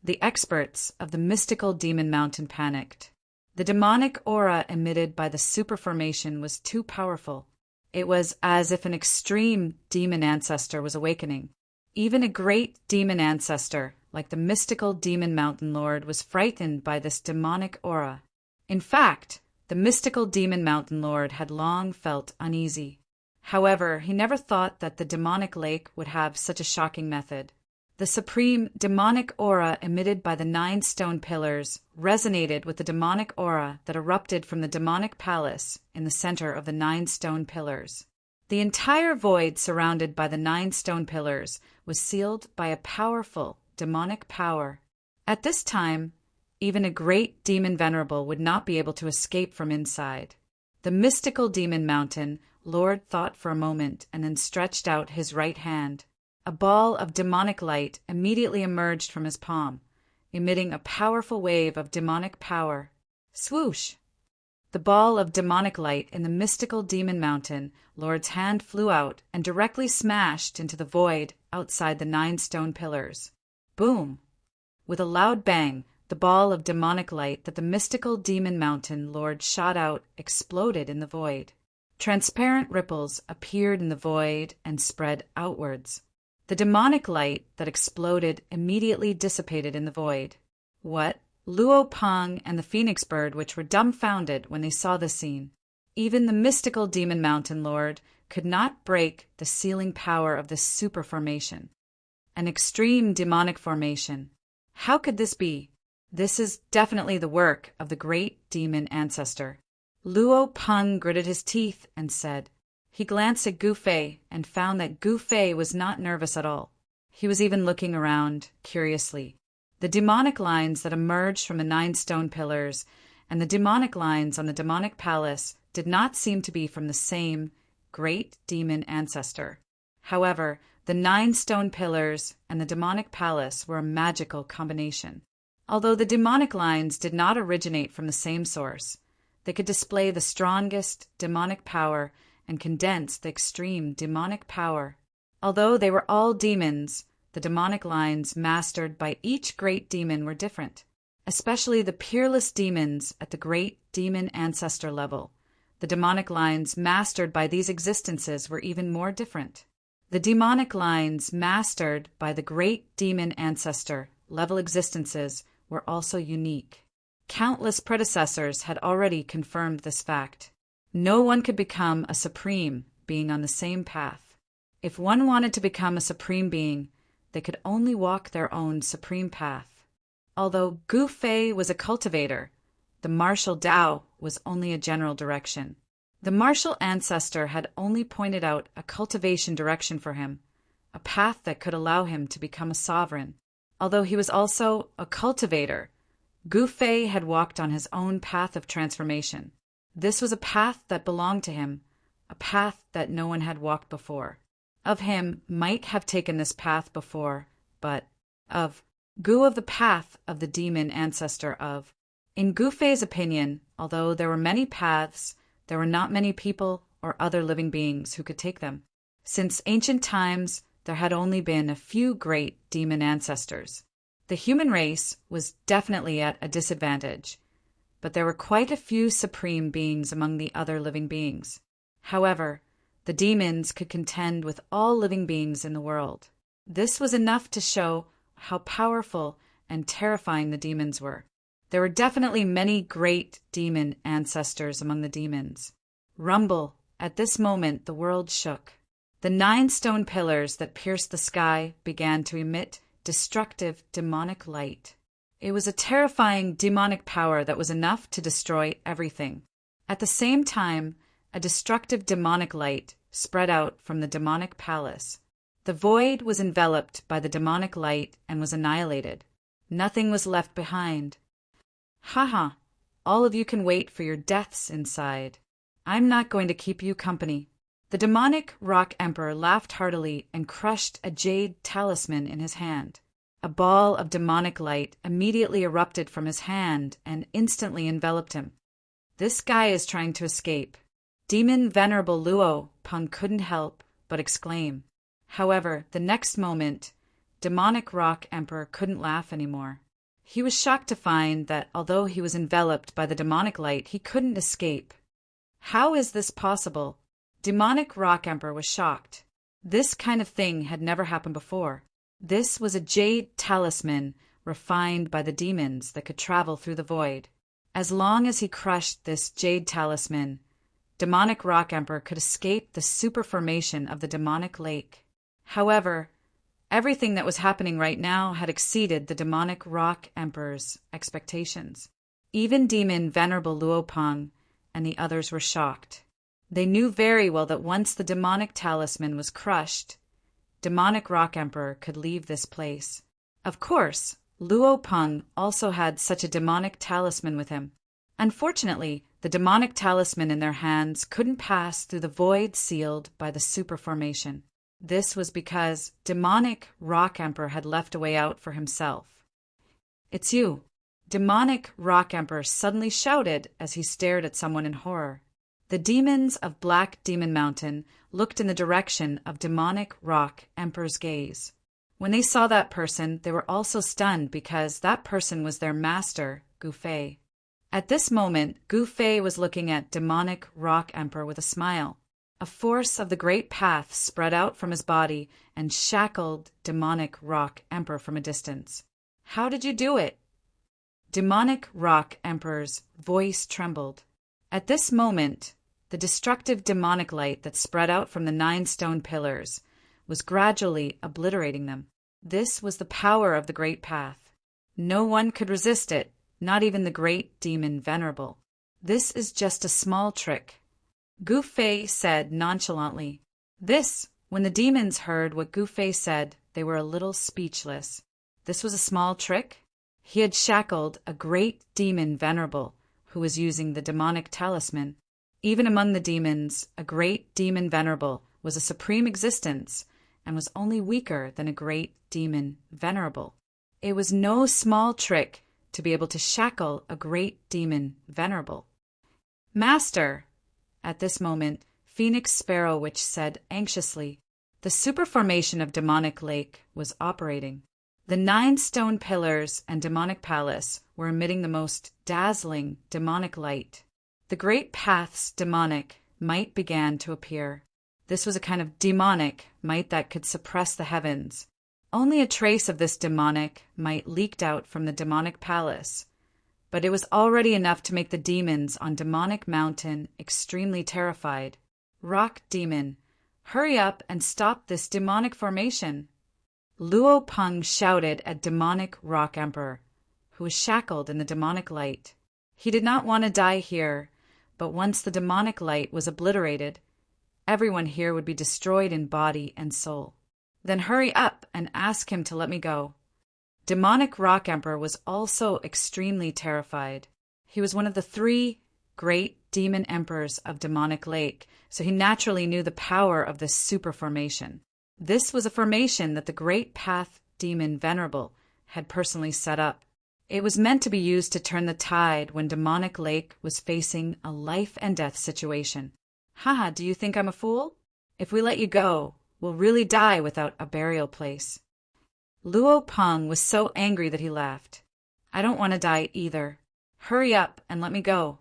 The experts of the mystical demon mountain panicked. The demonic aura emitted by the super formation was too powerful. It was as if an extreme demon ancestor was awakening. Even a great demon ancestor, like the mystical demon mountain lord, was frightened by this demonic aura. In fact, the mystical demon mountain lord had long felt uneasy. However, he never thought that the demonic lake would have such a shocking method. The supreme demonic aura emitted by the 9 stone pillars resonated with the demonic aura that erupted from the demonic palace in the center of the 9 stone pillars. The entire void surrounded by the 9 stone pillars was sealed by a powerful demonic power. At this time, even a great demon Venerable would not be able to escape from inside. The mystical demon mountain lord thought for a moment and then stretched out his right hand. A ball of demonic light immediately emerged from his palm, emitting a powerful wave of demonic power. Swoosh! The ball of demonic light in the mystical demon mountain lord's hand flew out and directly smashed into the void outside the 9 stone pillars. Boom! With a loud bang, the ball of demonic light that the mystical demon mountain lord shot out exploded in the void. Transparent ripples appeared in the void and spread outwards. The demonic light that exploded immediately dissipated in the void. What? Luo Peng and the phoenix bird, which were dumbfounded when they saw the scene. Even the mystical demon mountain lord could not break the sealing power of this super formation. An extreme demonic formation. How could this be? This is definitely the work of the great demon ancestor. Luo Peng gritted his teeth and said. He glanced at Gu Fei and found that Gu Fei was not nervous at all. He was even looking around curiously. The demonic lines that emerged from the 9 stone pillars and the demonic lines on the demonic palace did not seem to be from the same great demon ancestor. However, the 9 stone pillars and the demonic palace were a magical combination. Although the demonic lines did not originate from the same source, they could display the strongest demonic power and condense the extreme demonic power. Although they were all demons, the demonic lines mastered by each great demon were different, especially the peerless demons at the great demon ancestor level. The demonic lines mastered by these existences were even more different. The demonic lines mastered by the great demon ancestor level existences were also unique. Countless predecessors had already confirmed this fact. No one could become a supreme being on the same path. If one wanted to become a supreme being, they could only walk their own supreme path. Although Gu Fei was a cultivator, the martial Tao was only a general direction. The martial ancestor had only pointed out a cultivation direction for him, a path that could allow him to become a sovereign. Although he was also a cultivator, Gu Fei had walked on his own path of transformation. This was a path that belonged to him, a path that no one had walked before. Of him might have taken this path before, but of Gu of the path of the demon ancestor of. In Gu Fei's opinion, although there were many paths, there were not many people or other living beings who could take them. Since ancient times, there had only been a few great demon ancestors. The human race was definitely at a disadvantage, but there were quite a few supreme beings among the other living beings. However, the demons could contend with all living beings in the world. This was enough to show how powerful and terrifying the demons were. There were definitely many great demon ancestors among the demons. Rumble! At this moment the world shook. The 9 stone pillars that pierced the sky began to emit destructive demonic light. It was a terrifying demonic power that was enough to destroy everything. At the same time, a destructive demonic light spread out from the demonic palace. The void was enveloped by the demonic light and was annihilated. Nothing was left behind. Haha, all of you can wait for your deaths inside. I'm not going to keep you company. The demonic rock emperor laughed heartily and crushed a jade talisman in his hand. A ball of demonic light immediately erupted from his hand and instantly enveloped him. This guy is trying to escape. Demon Venerable Luo Peng couldn't help but exclaim. However, the next moment, demonic rock emperor couldn't laugh anymore. He was shocked to find that although he was enveloped by the demonic light, he couldn't escape. How is this possible? Demonic rock emperor was shocked. This kind of thing had never happened before. This was a jade talisman refined by the demons that could travel through the void. As long as he crushed this jade talisman, demonic rock emperor could escape the superformation of the demonic lake. However, everything that was happening right now had exceeded the demonic rock emperor's expectations. Even demon Venerable Luo Peng and the others were shocked. They knew very well that once the demonic talisman was crushed, demonic rock emperor could leave this place. Of course, Luo Peng also had such a demonic talisman with him. Unfortunately, the demonic talisman in their hands couldn't pass through the void sealed by the superformation. This was because demonic rock emperor had left a way out for himself. "It's you!" Demonic rock emperor suddenly shouted as he stared at someone in horror. The demons of Black Demon Mountain looked in the direction of demonic rock emperor's gaze. When they saw that person, they were also stunned because that person was their master, Gu Fei. At this moment, Gu Fei was looking at demonic rock emperor with a smile. A force of the great path spread out from his body and shackled demonic rock emperor from a distance. "How did you do it?" Demonic rock emperor's voice trembled. At this moment, the destructive demonic light that spread out from the 9 stone pillars was gradually obliterating them. This was the power of the great path. No one could resist it, not even the great demon Venerable. "This is just a small trick," Gu Fei said nonchalantly. When the demons heard what Gu Fei said, they were a little speechless. This was a small trick? He had shackled a great demon Venerable who was using the demonic talisman. Even among the demons, a great demon Venerable was a supreme existence and was only weaker than a great demon Venerable. It was no small trick to be able to shackle a great demon Venerable. "Master!" At this moment, phoenix sparrow which said anxiously. The superformation of demonic lake was operating. The 9 stone pillars and demonic palace were emitting the most dazzling demonic light. The great path's demonic might began to appear. This was a kind of demonic might that could suppress the heavens. Only a trace of this demonic might leaked out from the demonic palace, but it was already enough to make the demons on Demonic Mountain extremely terrified. Rock demon, hurry up and stop this demonic formation. Luo Peng shouted at Demonic Rock Emperor, who was shackled in the demonic light. He did not want to die here, but once the demonic light was obliterated, everyone here would be destroyed in body and soul. Then hurry up and ask him to let me go. Demonic Rock Emperor was also extremely terrified. He was one of the 3 great demon emperors of Demonic Lake, so he naturally knew the power of this super formation. This was a formation that the Great Path demon Venerable had personally set up. It was meant to be used to turn the tide when Demonic Lake was facing a life-and-death situation. Haha, do you think I'm a fool? If we let you go, we'll really die without a burial place. Luo Peng was so angry that he laughed. I don't want to die either. Hurry up and let me go.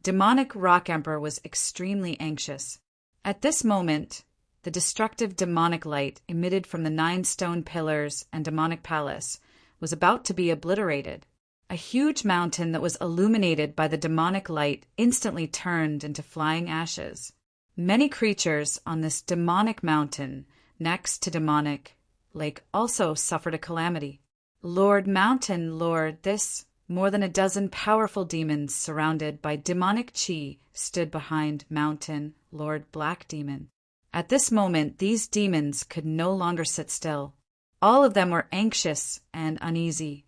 Demonic Rock Emperor was extremely anxious. At this moment, the destructive demonic light emitted from the 9 stone pillars and demonic palace was about to be obliterated. A huge mountain that was illuminated by the demonic light instantly turned into flying ashes. Many creatures on this demonic mountain next to Demonic Lake also suffered a calamity. Lord Mountain Lord, this more than a dozen powerful demons surrounded by demonic chi stood behind Mountain Lord Black Demon. At this moment, these demons could no longer sit still. All of them were anxious and uneasy.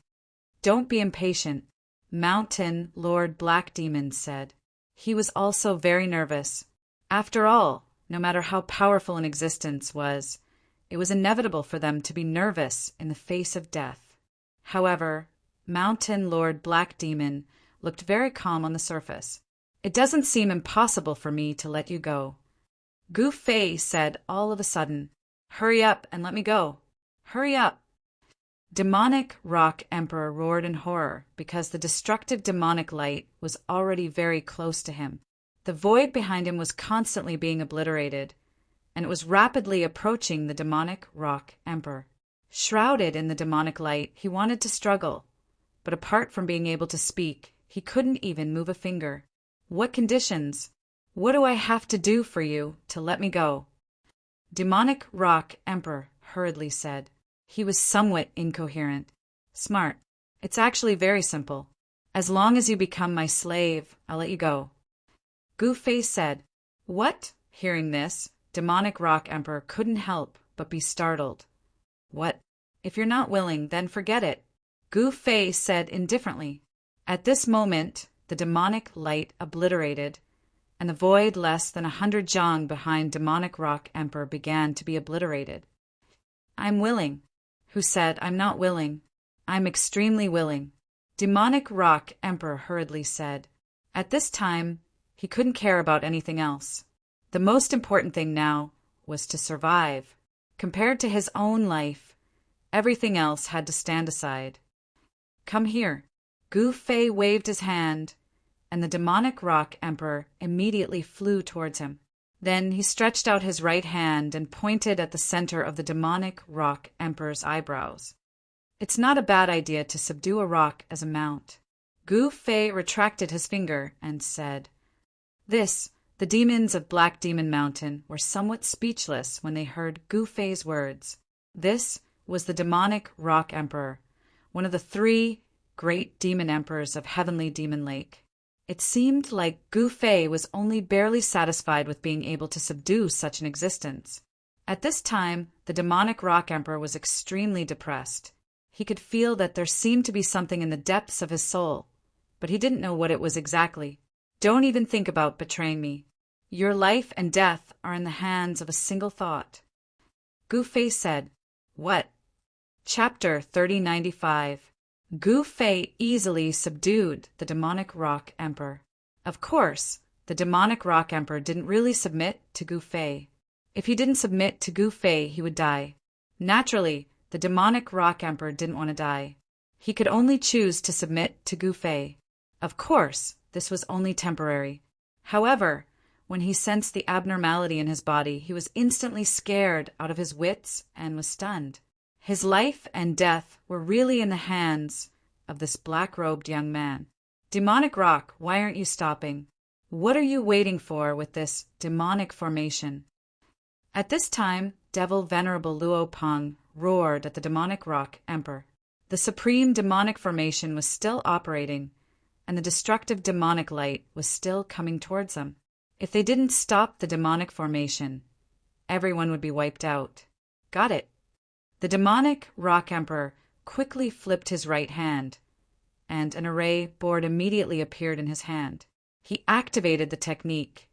Don't be impatient, Mountain Lord Black Demon said. He was also very nervous. After all, no matter how powerful an existence was, it was inevitable for them to be nervous in the face of death. However, Mountain Lord Black Demon looked very calm on the surface. It doesn't seem impossible for me to let you go. Gu Fei said all of a sudden, hurry up and let me go. Hurry up. Demonic Rock Emperor roared in horror because the destructive demonic light was already very close to him. The void behind him was constantly being obliterated, and it was rapidly approaching the Demonic Rock Emperor. Shrouded in the demonic light, he wanted to struggle, but apart from being able to speak, he couldn't even move a finger. What conditions? What do I have to do for you to let me go? Demonic Rock Emperor hurriedly said. He was somewhat incoherent. Smart. It's actually very simple. As long as you become my slave, I'll let you go. Gu Fei said. What? Hearing this, Demonic Rock Emperor couldn't help but be startled. What? If you're not willing, then forget it, Gu Fei said indifferently. At this moment, the demonic light obliterated, and the void less than 100 zhang behind Demonic Rock Emperor began to be obliterated. I'm willing. Who said I'm not willing? I'm extremely willing, Demonic Rock Emperor hurriedly said. At this time, he couldn't care about anything else. The most important thing now was to survive. Compared to his own life, everything else had to stand aside. Come here. Gu Fei waved his hand, and the Demonic Rock Emperor immediately flew towards him. Then he stretched out his right hand and pointed at the center of the Demonic Rock Emperor's eyebrows. It's not a bad idea to subdue a rock as a mount. Gu Fei retracted his finger and said, The demons of Black Demon Mountain were somewhat speechless when they heard Gu Fei's words. This was the Demonic Rock Emperor, one of the 3 great demon emperors of Heavenly Demon Lake. It seemed like Gu Fei was only barely satisfied with being able to subdue such an existence. At this time, the Demonic Rock Emperor was extremely depressed. He could feel that there seemed to be something in the depths of his soul, but he didn't know what it was exactly. Don't even think about betraying me. Your life and death are in the hands of a single thought. Gu Fei said, What? Chapter 3095. Gu Fei easily subdued the Demonic Rock Emperor. Of course, the demonic rock emperor didn't really submit to Gu Fei. If he didn't submit to Gu Fei, he would die. Naturally, the demonic rock emperor didn't want to die. He could only choose to submit to Gu Fei. Of course, this was only temporary. However, when he sensed the abnormality in his body, he was instantly scared out of his wits and was stunned. His life and death were really in the hands of this black-robed young man. Demonic rock, why aren't you stopping? What are you waiting for with this demonic formation? At this time, Devil Venerable Luo Peng roared at the demonic rock emperor. The supreme demonic formation was still operating, and the destructive demonic light was still coming towards them. If they didn't stop the demonic formation, everyone would be wiped out. Got it. The demonic rock emperor quickly flipped his right hand, and an array board immediately appeared in his hand. He activated the technique,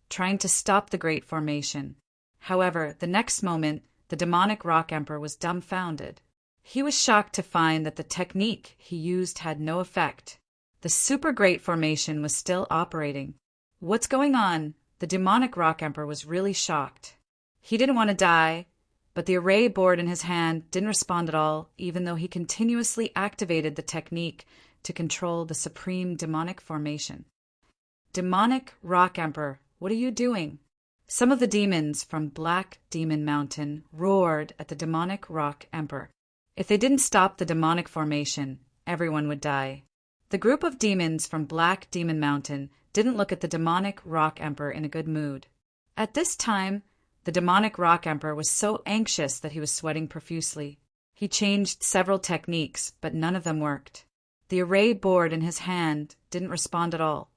trying to stop the great formation. However, the next moment, the demonic rock emperor was dumbfounded. He was shocked to find that the technique he used had no effect. The super great formation was still operating. What's going on? The demonic rock emperor was really shocked. He didn't want to die, but the array board in his hand didn't respond at all, even though he continuously activated the technique to control the supreme demonic formation. Demonic rock emperor, what are you doing? Some of the demons from Black Demon Mountain roared at the demonic rock emperor. If they didn't stop the demonic formation, everyone would die. The group of demons from Black Demon Mountain didn't look at the demonic rock emperor in a good mood. At this time, the demonic rock emperor was so anxious that he was sweating profusely. He changed several techniques, but none of them worked. The array board in his hand didn't respond at all.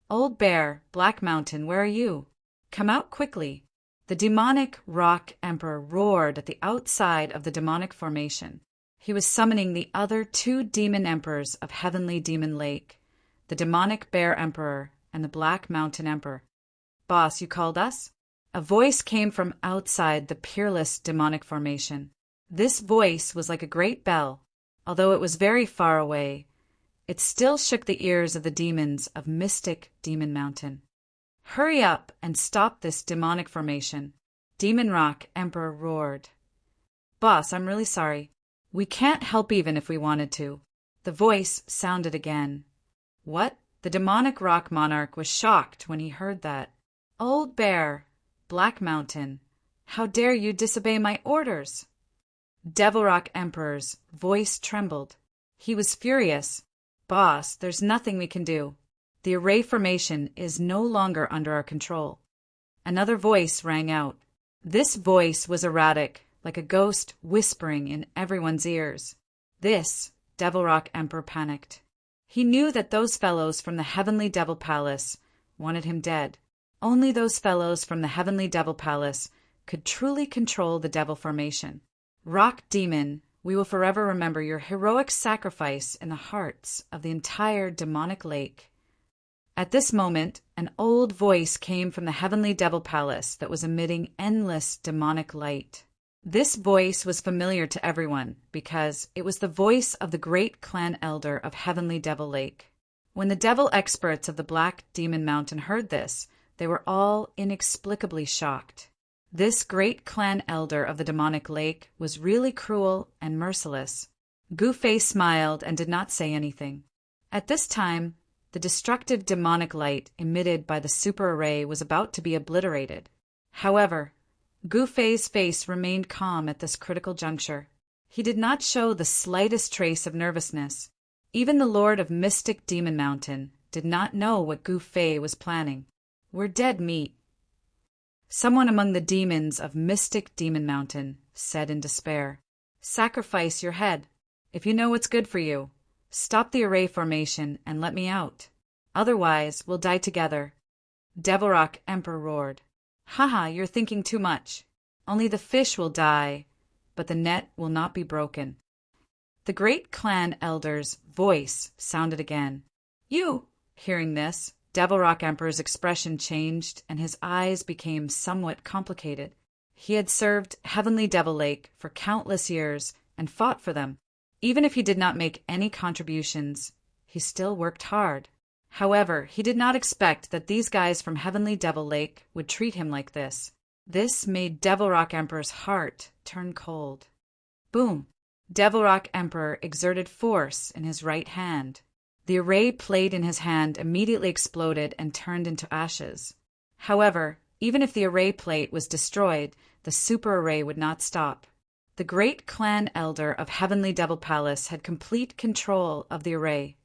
Old Bear, Black Mountain, where are you? Come out quickly. The demonic rock emperor roared at the outside of the demonic formation. He was summoning the other two demon emperors of Heavenly Demon Lake, the demonic bear emperor and the Black Mountain emperor. Boss, you called us? A voice came from outside the peerless demonic formation. This voice was like a great bell. Although it was very far away, it still shook the ears of the demons of Mystic Demon Mountain. Hurry up and stop this demonic formation. Demon Rock Emperor roared. Boss, I'm really sorry. We can't help even if we wanted to. The voice sounded again. What? The demonic rock monarch was shocked when he heard that. Old Bear, Black Mountain, how dare you disobey my orders? Devil Rock Emperor's voice trembled. He was furious. Boss, there's nothing we can do. The array formation is no longer under our control. Another voice rang out. This voice was erratic, like a ghost whispering in everyone's ears. This Devil Rock Emperor panicked. He knew that those fellows from the Heavenly Devil Palace wanted him dead. Only those fellows from the Heavenly Devil Palace could truly control the devil formation. Rock Demon, we will forever remember your heroic sacrifice in the hearts of the entire demonic lake. At this moment, an old voice came from the Heavenly Devil Palace that was emitting endless demonic light. This voice was familiar to everyone because it was the voice of the great clan elder of Heavenly Devil Lake. When the devil experts of the Black Demon Mountain heard this, they were all inexplicably shocked. This great clan elder of the demonic lake was really cruel and merciless. Gu Fei smiled and did not say anything. At this time, the destructive demonic light emitted by the super array was about to be obliterated. However, Gu Fei's face remained calm at this critical juncture. He did not show the slightest trace of nervousness. Even the Lord of Mystic Demon Mountain did not know what Gu Fei was planning. We're dead meat. Someone among the demons of Mystic Demon Mountain said in despair, Sacrifice your head. If you know what's good for you, stop the array formation and let me out. Otherwise, we'll die together. Devil Rock Emperor roared. Haha, you're thinking too much. Only the fish will die, but the net will not be broken. The great clan elder's voice sounded again. You! Hearing this, Devil Rock Emperor's expression changed and his eyes became somewhat complicated. He had served Heavenly Devil Lake for countless years and fought for them. Even if he did not make any contributions, he still worked hard. However, he did not expect that these guys from Heavenly Devil Lake would treat him like this. This made Devil Rock Emperor's heart turn cold. Boom! Devil Rock Emperor exerted force in his right hand. The array plate in his hand immediately exploded and turned into ashes. However, even if the array plate was destroyed, the super array would not stop. The great clan elder of Heavenly Devil Palace had complete control of the array.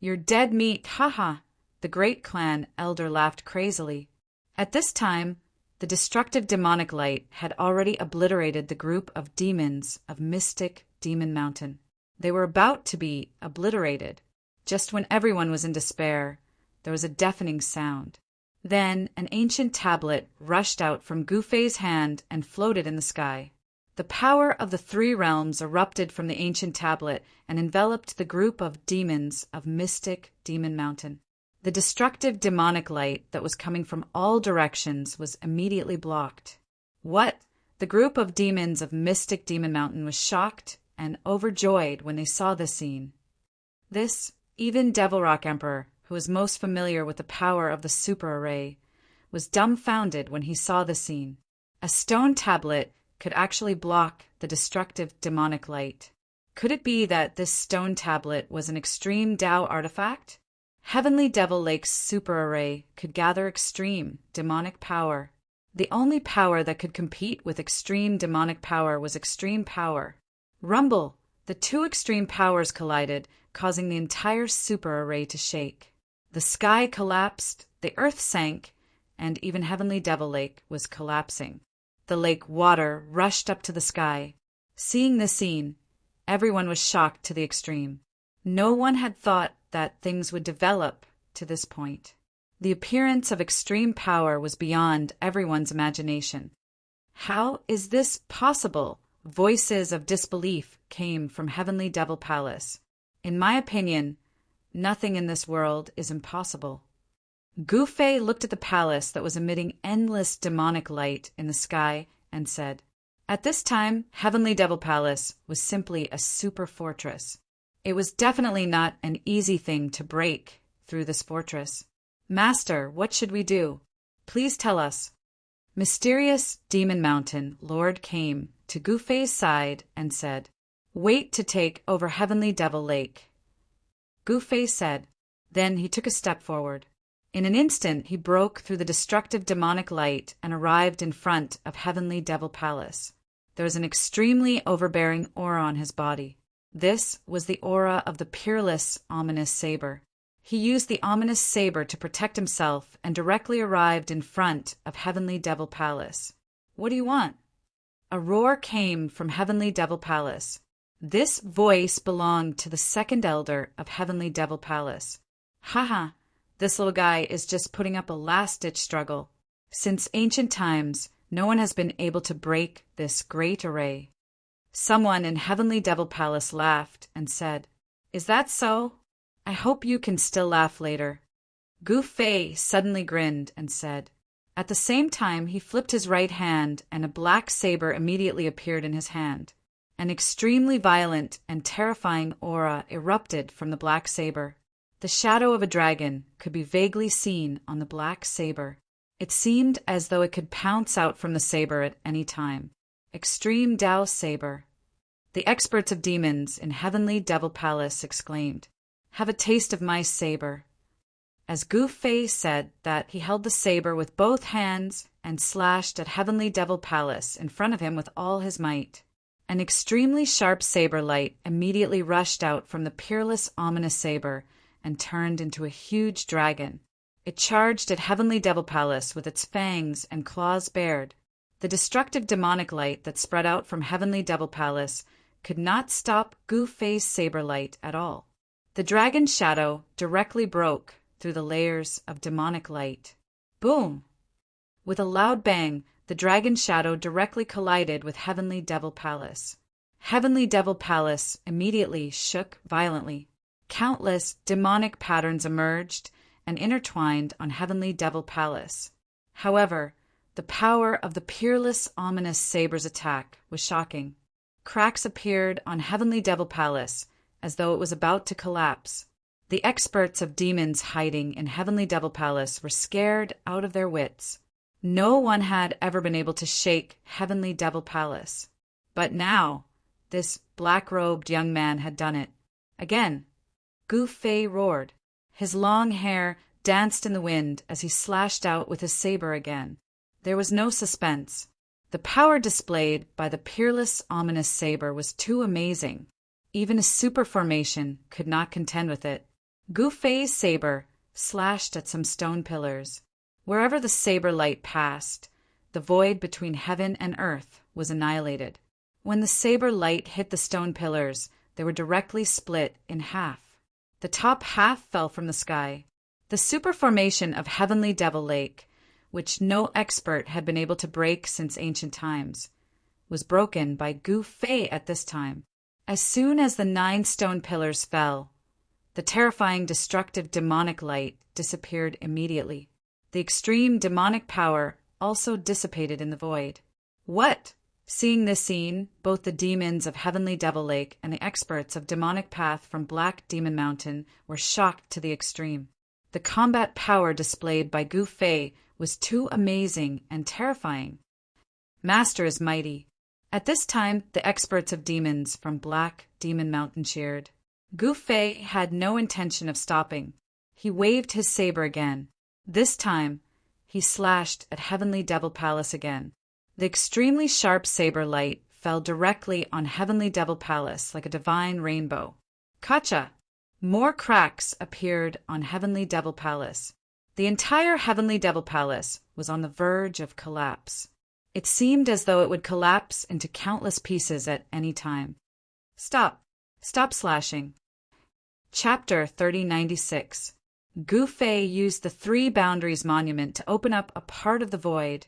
"You're dead meat, haha!" The great clan elder laughed crazily. At this time, the destructive demonic light had already obliterated the group of demons of Mystic Demon Mountain. They were about to be obliterated. Just when everyone was in despair, there was a deafening sound. Then an ancient tablet rushed out from Gufei's hand and floated in the sky. The power of the three realms erupted from the ancient tablet and enveloped the group of demons of Mystic Demon Mountain. The destructive demonic light that was coming from all directions was immediately blocked. What? The group of demons of Mystic Demon Mountain was shocked and overjoyed when they saw this scene. Even Devil Rock Emperor, who was most familiar with the power of the super array, was dumbfounded when he saw the scene. A stone tablet could actually block the destructive demonic light. Could it be that this stone tablet was an extreme Tao artifact? Heavenly Devil Lake's super array could gather extreme demonic power. The only power that could compete with extreme demonic power was extreme power. Rumble! The two extreme powers collided, causing the entire super array to shake. The sky collapsed, the earth sank, and even Heavenly Devil Lake was collapsing. The lake water rushed up to the sky. Seeing this scene, everyone was shocked to the extreme. No one had thought that things would develop to this point. The appearance of extreme power was beyond everyone's imagination. How is this possible? Voices of disbelief came from Heavenly Devil Palace. In my opinion, nothing in this world is impossible. Gufei looked at the palace that was emitting endless demonic light in the sky and said, "At this time, Heavenly Devil Palace was simply a super fortress. It was definitely not an easy thing to break through this fortress. Master, what should we do? Please tell us." Mysterious Demon Mountain Lord came to Gufei's side and said, "Wait to take over Heavenly Devil Lake." Gufei said. Then he took a step forward. In an instant, he broke through the destructive demonic light and arrived in front of Heavenly Devil Palace. There was an extremely overbearing aura on his body. This was the aura of the peerless, ominous saber. He used the ominous saber to protect himself and directly arrived in front of Heavenly Devil Palace. "What do you want?" A roar came from Heavenly Devil Palace. This voice belonged to the second elder of Heavenly Devil Palace. "Haha, this little guy is just putting up a last-ditch struggle. Since ancient times, no one has been able to break this great array." Someone in Heavenly Devil Palace laughed and said, "Is that so? I hope you can still laugh later." Gufei suddenly grinned and said. At the same time, he flipped his right hand and a black saber immediately appeared in his hand. An extremely violent and terrifying aura erupted from the black saber. The shadow of a dragon could be vaguely seen on the black saber. It seemed as though it could pounce out from the saber at any time. Extreme Tao Saber. The experts of demons in Heavenly Devil Palace exclaimed, "Have a taste of my saber." As Gufei said that, he held the saber with both hands and slashed at Heavenly Devil Palace in front of him with all his might. An extremely sharp saber light immediately rushed out from the peerless, ominous saber and turned into a huge dragon. It charged at Heavenly Devil Palace with its fangs and claws bared. The destructive demonic light that spread out from Heavenly Devil Palace could not stop Gufei's saber light at all. The dragon's shadow directly broke through the layers of demonic light. Boom! With a loud bang, the dragon's shadow directly collided with Heavenly Devil Palace. Heavenly Devil Palace immediately shook violently. Countless demonic patterns emerged and intertwined on Heavenly Devil Palace. However, the power of the peerless, ominous saber's attack was shocking. Cracks appeared on Heavenly Devil Palace as though it was about to collapse. The experts of demons hiding in Heavenly Devil Palace were scared out of their wits. No one had ever been able to shake Heavenly Devil Palace. But now, this black-robed young man had done it. Again, Gu Fei roared. His long hair danced in the wind as he slashed out with his saber again. There was no suspense. The power displayed by the peerless, ominous saber was too amazing. Even a super formation could not contend with it. Gu Fei's saber slashed at some stone pillars. Wherever the saber light passed, the void between heaven and earth was annihilated. When the saber light hit the stone pillars, they were directly split in half. The top half fell from the sky. The super formation of Heavenly Devil Lake, which no expert had been able to break since ancient times, was broken by Gu Fei at this time. As soon as the 9 stone pillars fell, the terrifying destructive demonic light disappeared immediately. The extreme demonic power also dissipated in the void. What? Seeing this scene, both the demons of Heavenly Devil Lake and the experts of Demonic Path from Black Demon Mountain were shocked to the extreme. The combat power displayed by Gu Fei was too amazing and terrifying. Master is mighty. At this time, the experts of demons from Black Demon Mountain cheered. Gu Fei had no intention of stopping. He waved his saber again. This time, he slashed at Heavenly Devil Palace again. The extremely sharp saber light fell directly on Heavenly Devil Palace like a divine rainbow. Kacha! More cracks appeared on Heavenly Devil Palace. The entire Heavenly Devil Palace was on the verge of collapse. It seemed as though it would collapse into countless pieces at any time. Stop! Stop slashing. Chapter 3096. Gu Fei used the 3 Boundaries Monument to open up a part of the void,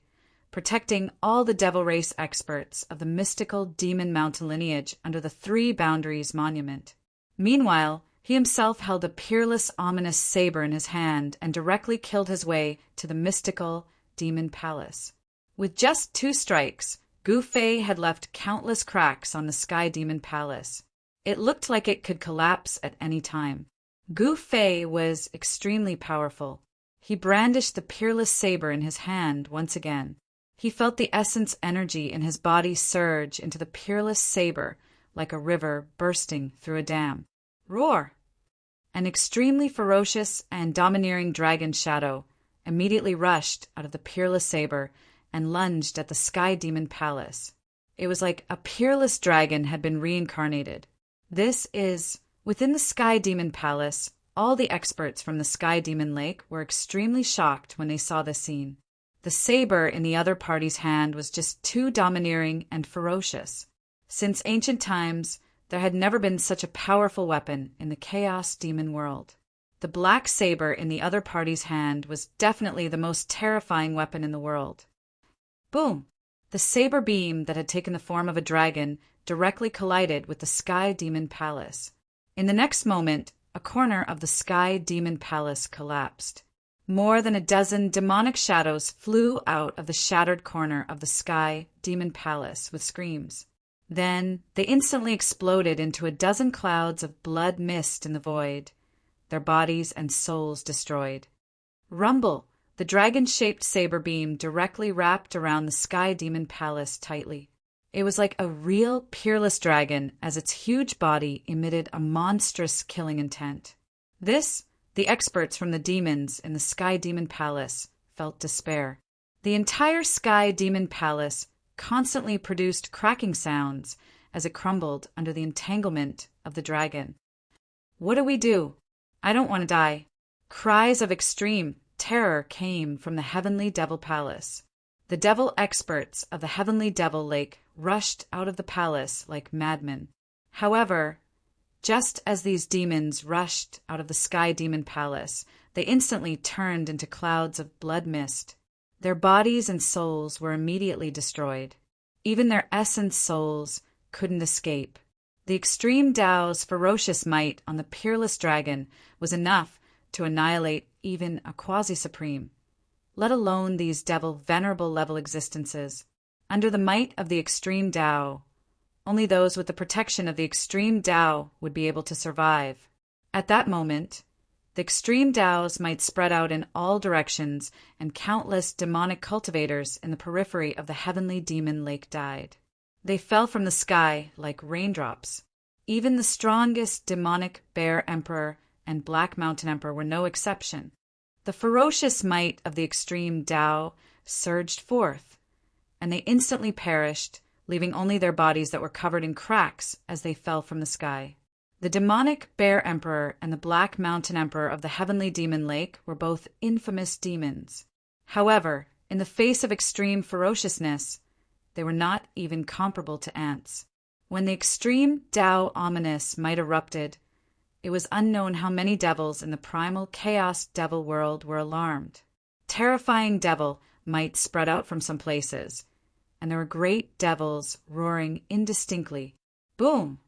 protecting all the Devil Race experts of the mystical Demon Mountain lineage under the 3 Boundaries Monument. Meanwhile, he himself held a peerless, ominous saber in his hand and directly killed his way to the mystical Demon Palace. With just 2 strikes, Gu Fei had left countless cracks on the Sky Demon Palace. It looked like it could collapse at any time. Gu Fei was extremely powerful. He brandished the peerless saber in his hand once again. He felt the essence energy in his body surge into the peerless saber like a river bursting through a dam. Roar! An extremely ferocious and domineering dragon shadow immediately rushed out of the peerless saber and lunged at the Sky Demon Palace. It was like a peerless dragon had been reincarnated. Within the Sky Demon Palace, all the experts from the Sky Demon Lake were extremely shocked when they saw this scene. The saber in the other party's hand was just too domineering and ferocious. Since ancient times, there had never been such a powerful weapon in the Chaos Demon world. The black saber in the other party's hand was definitely the most terrifying weapon in the world. Boom! The saber beam that had taken the form of a dragon directly collided with the Sky Demon Palace. In the next moment, a corner of the Sky Demon Palace collapsed. More than a dozen demonic shadows flew out of the shattered corner of the Sky Demon Palace with screams. Then they instantly exploded into a dozen clouds of blood mist in the void, their bodies and souls destroyed. Rumble! The dragon-shaped saber beam directly wrapped around the Sky Demon Palace tightly. It was like a real peerless dragon as its huge body emitted a monstrous killing intent. The experts from the demons in the Sky Demon Palace felt despair. The entire Sky Demon Palace constantly produced cracking sounds as it crumbled under the entanglement of the dragon. What do we do? I don't want to die. Cries of extreme terror came from the Heavenly Devil Palace. The devil experts of the Heavenly Devil Lake rushed out of the palace like madmen. However, just as these demons rushed out of the Sky Demon Palace, they instantly turned into clouds of blood mist. Their bodies and souls were immediately destroyed. Even their essence souls couldn't escape. The extreme Tao's ferocious might on the peerless dragon was enough to annihilate even a quasi-supreme, let alone these devil venerable level existences. Under the might of the extreme Tao, only those with the protection of the extreme Tao would be able to survive. At that moment, The extreme Taos might spread out in all directions, and countless demonic cultivators in the periphery of the heavenly demon lake died. They fell from the sky like raindrops. Even the strongest demonic Bear Emperor and Black Mountain Emperor were no exception. The ferocious might of the extreme Tao surged forth, and they instantly perished, leaving only their bodies that were covered in cracks as they fell from the sky. The demonic Bear Emperor and the Black Mountain Emperor of the heavenly demon lake were both infamous demons. However, in the face of extreme ferociousness, they were not even comparable to ants. When the extreme Tao ominous might erupted, it was unknown how many devils in the primal chaos devil world were alarmed. Terrifying devil might spread out from some places, and there were great devils roaring indistinctly. Boom!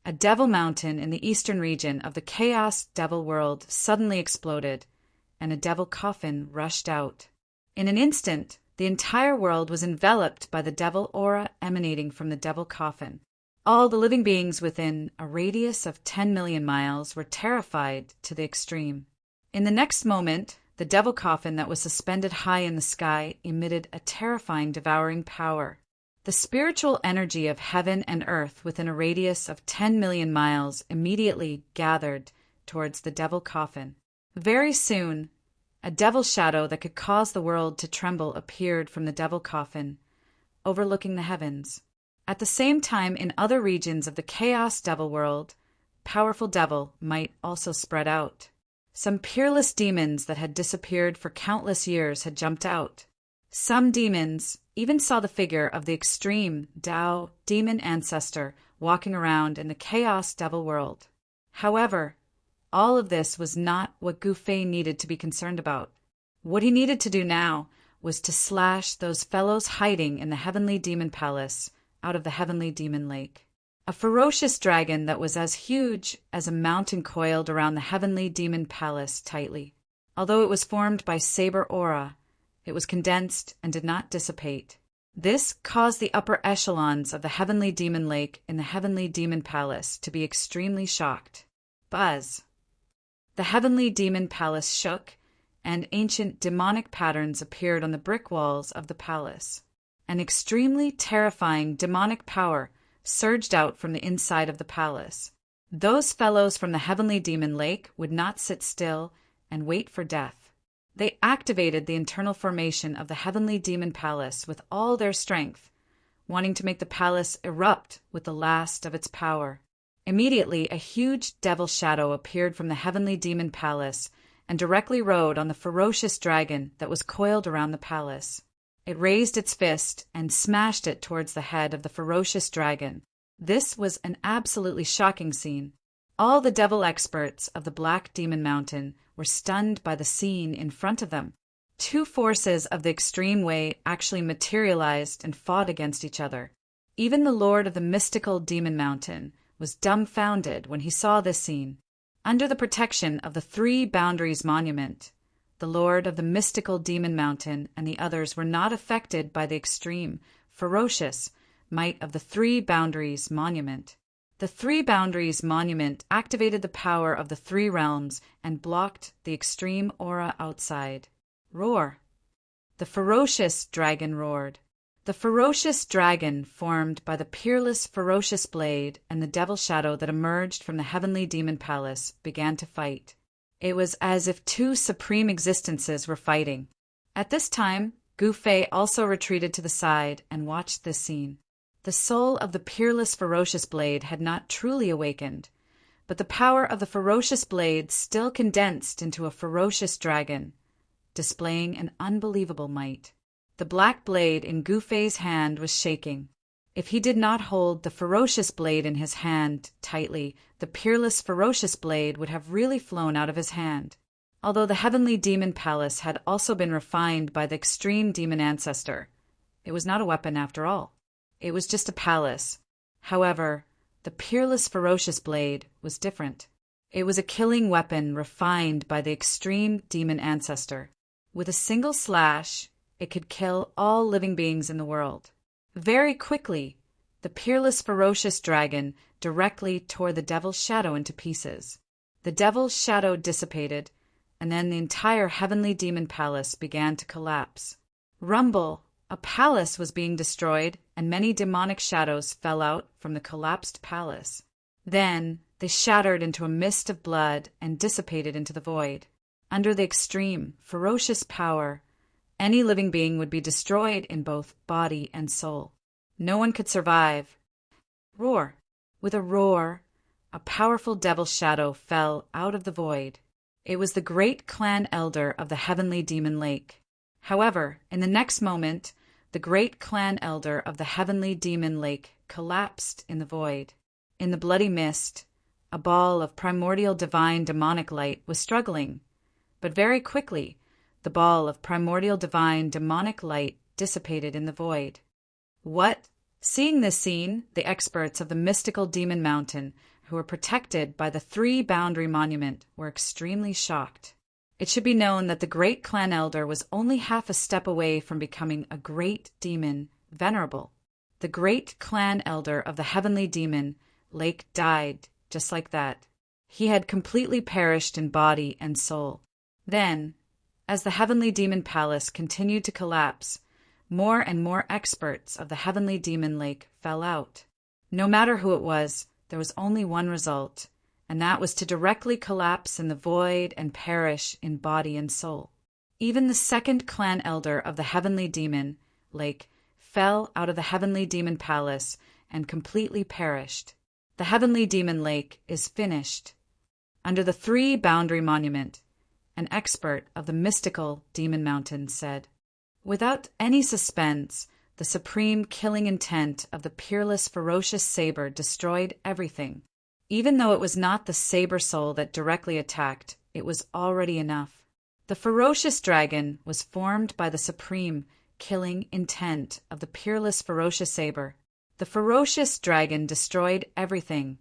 A devil mountain in the eastern region of the chaos devil world suddenly exploded, and a devil coffin rushed out. In an instant, the entire world was enveloped by the devil aura emanating from the devil coffin. All the living beings within a radius of 10 million miles were terrified to the extreme. In the next moment, the devil coffin that was suspended high in the sky emitted a terrifying devouring power. The spiritual energy of heaven and earth within a radius of 10 million miles immediately gathered towards the devil coffin. Very soon, a devil shadow that could cause the world to tremble appeared from the devil coffin, overlooking the heavens. At the same time, in other regions of the chaos devil world, powerful devil might also spread out. Some peerless demons that had disappeared for countless years had jumped out. Some demons even saw the figure of the extreme Tao demon ancestor walking around in the chaos devil world. However, all of this was not what Gu Fei needed to be concerned about. What he needed to do now was to slash those fellows hiding in the heavenly demon palace out of the heavenly demon lake. A ferocious dragon that was as huge as a mountain coiled around the heavenly demon palace tightly. Although it was formed by saber aura, it was condensed and did not dissipate. This caused the upper echelons of the heavenly demon lake in the heavenly demon palace to be extremely shocked. Buzz! The heavenly demon palace shook, and ancient demonic patterns appeared on the brick walls of the palace. An extremely terrifying demonic power surged out from the inside of the palace. Those fellows from the heavenly demon lake would not sit still and wait for death. They activated the internal formation of the heavenly demon palace with all their strength, wanting to make the palace erupt with the last of its power. Immediately, a huge devil shadow appeared from the heavenly demon palace and directly rode on the ferocious dragon that was coiled around the palace. It raised its fist and smashed it towards the head of the ferocious dragon. This was an absolutely shocking scene. All the devil experts of the Black Demon Mountain were stunned by the scene in front of them. Two forces of the extreme way actually materialized and fought against each other. Even the Lord of the mystical Demon Mountain was dumbfounded when he saw this scene. Under the protection of the Three Boundaries Monument, the Lord of the mystical Demon Mountain and the others were not affected by the extreme, ferocious might of the Three Boundaries Monument. The Three Boundaries Monument activated the power of the three realms and blocked the extreme aura outside. Roar! The ferocious dragon roared. The ferocious dragon formed by the peerless ferocious blade and the devil shadow that emerged from the heavenly demon palace began to fight. It was as if two supreme existences were fighting. At this time, Gu Fei also retreated to the side and watched this scene. The soul of the peerless ferocious blade had not truly awakened, but the power of the ferocious blade still condensed into a ferocious dragon, displaying an unbelievable might. The black blade in Gu Fei's hand was shaking. If he did not hold the ferocious blade in his hand tightly, the peerless ferocious blade would have really flown out of his hand. Although the heavenly demon palace had also been refined by the extreme demon ancestor, it was not a weapon after all. It was just a palace. However, the peerless ferocious blade was different. It was a killing weapon refined by the extreme demon ancestor. With a single slash, it could kill all living beings in the world. Very quickly, the peerless ferocious dragon directly tore the devil's shadow into pieces. The the devil's shadow dissipated, and then the entire heavenly demon palace began to collapse. Rumble! A palace was being destroyed, and many demonic shadows fell out from the collapsed palace. Then they shattered into a mist of blood and dissipated into the void. Under the extreme, ferocious power, any living being would be destroyed in both body and soul. No one could survive. Roar! With a roar, a powerful devil's shadow fell out of the void. It was the great clan elder of the heavenly demon lake. However, in the next moment, the great clan elder of the heavenly demon lake collapsed in the void. In the bloody mist, a ball of primordial divine demonic light was struggling, but very quickly, the ball of primordial divine demonic light dissipated in the void. What? Seeing this scene, the experts of the mystical demon mountain, who were protected by the 3-boundary monument, were extremely shocked. It should be known that the great clan elder was only half a step away from becoming a great demon, Venerable. The great clan elder of the heavenly demon lake died just like that. He had completely perished in body and soul. Then, as the heavenly demon palace continued to collapse, more and more experts of the heavenly demon lake fell out. No matter who it was, there was only one result, and that was to directly collapse in the void and perish in body and soul. Even the second clan elder of the heavenly demon lake fell out of the heavenly demon palace and completely perished. The heavenly demon lake is finished. Under the 3-boundary monument, an expert of the mystical demon mountain said, "Without any suspense, the supreme killing intent of the peerless ferocious saber destroyed everything. Even though it was not the saber soul that directly attacked, it was already enough. The ferocious dragon was formed by the supreme killing intent of the peerless ferocious saber. The ferocious dragon destroyed everything,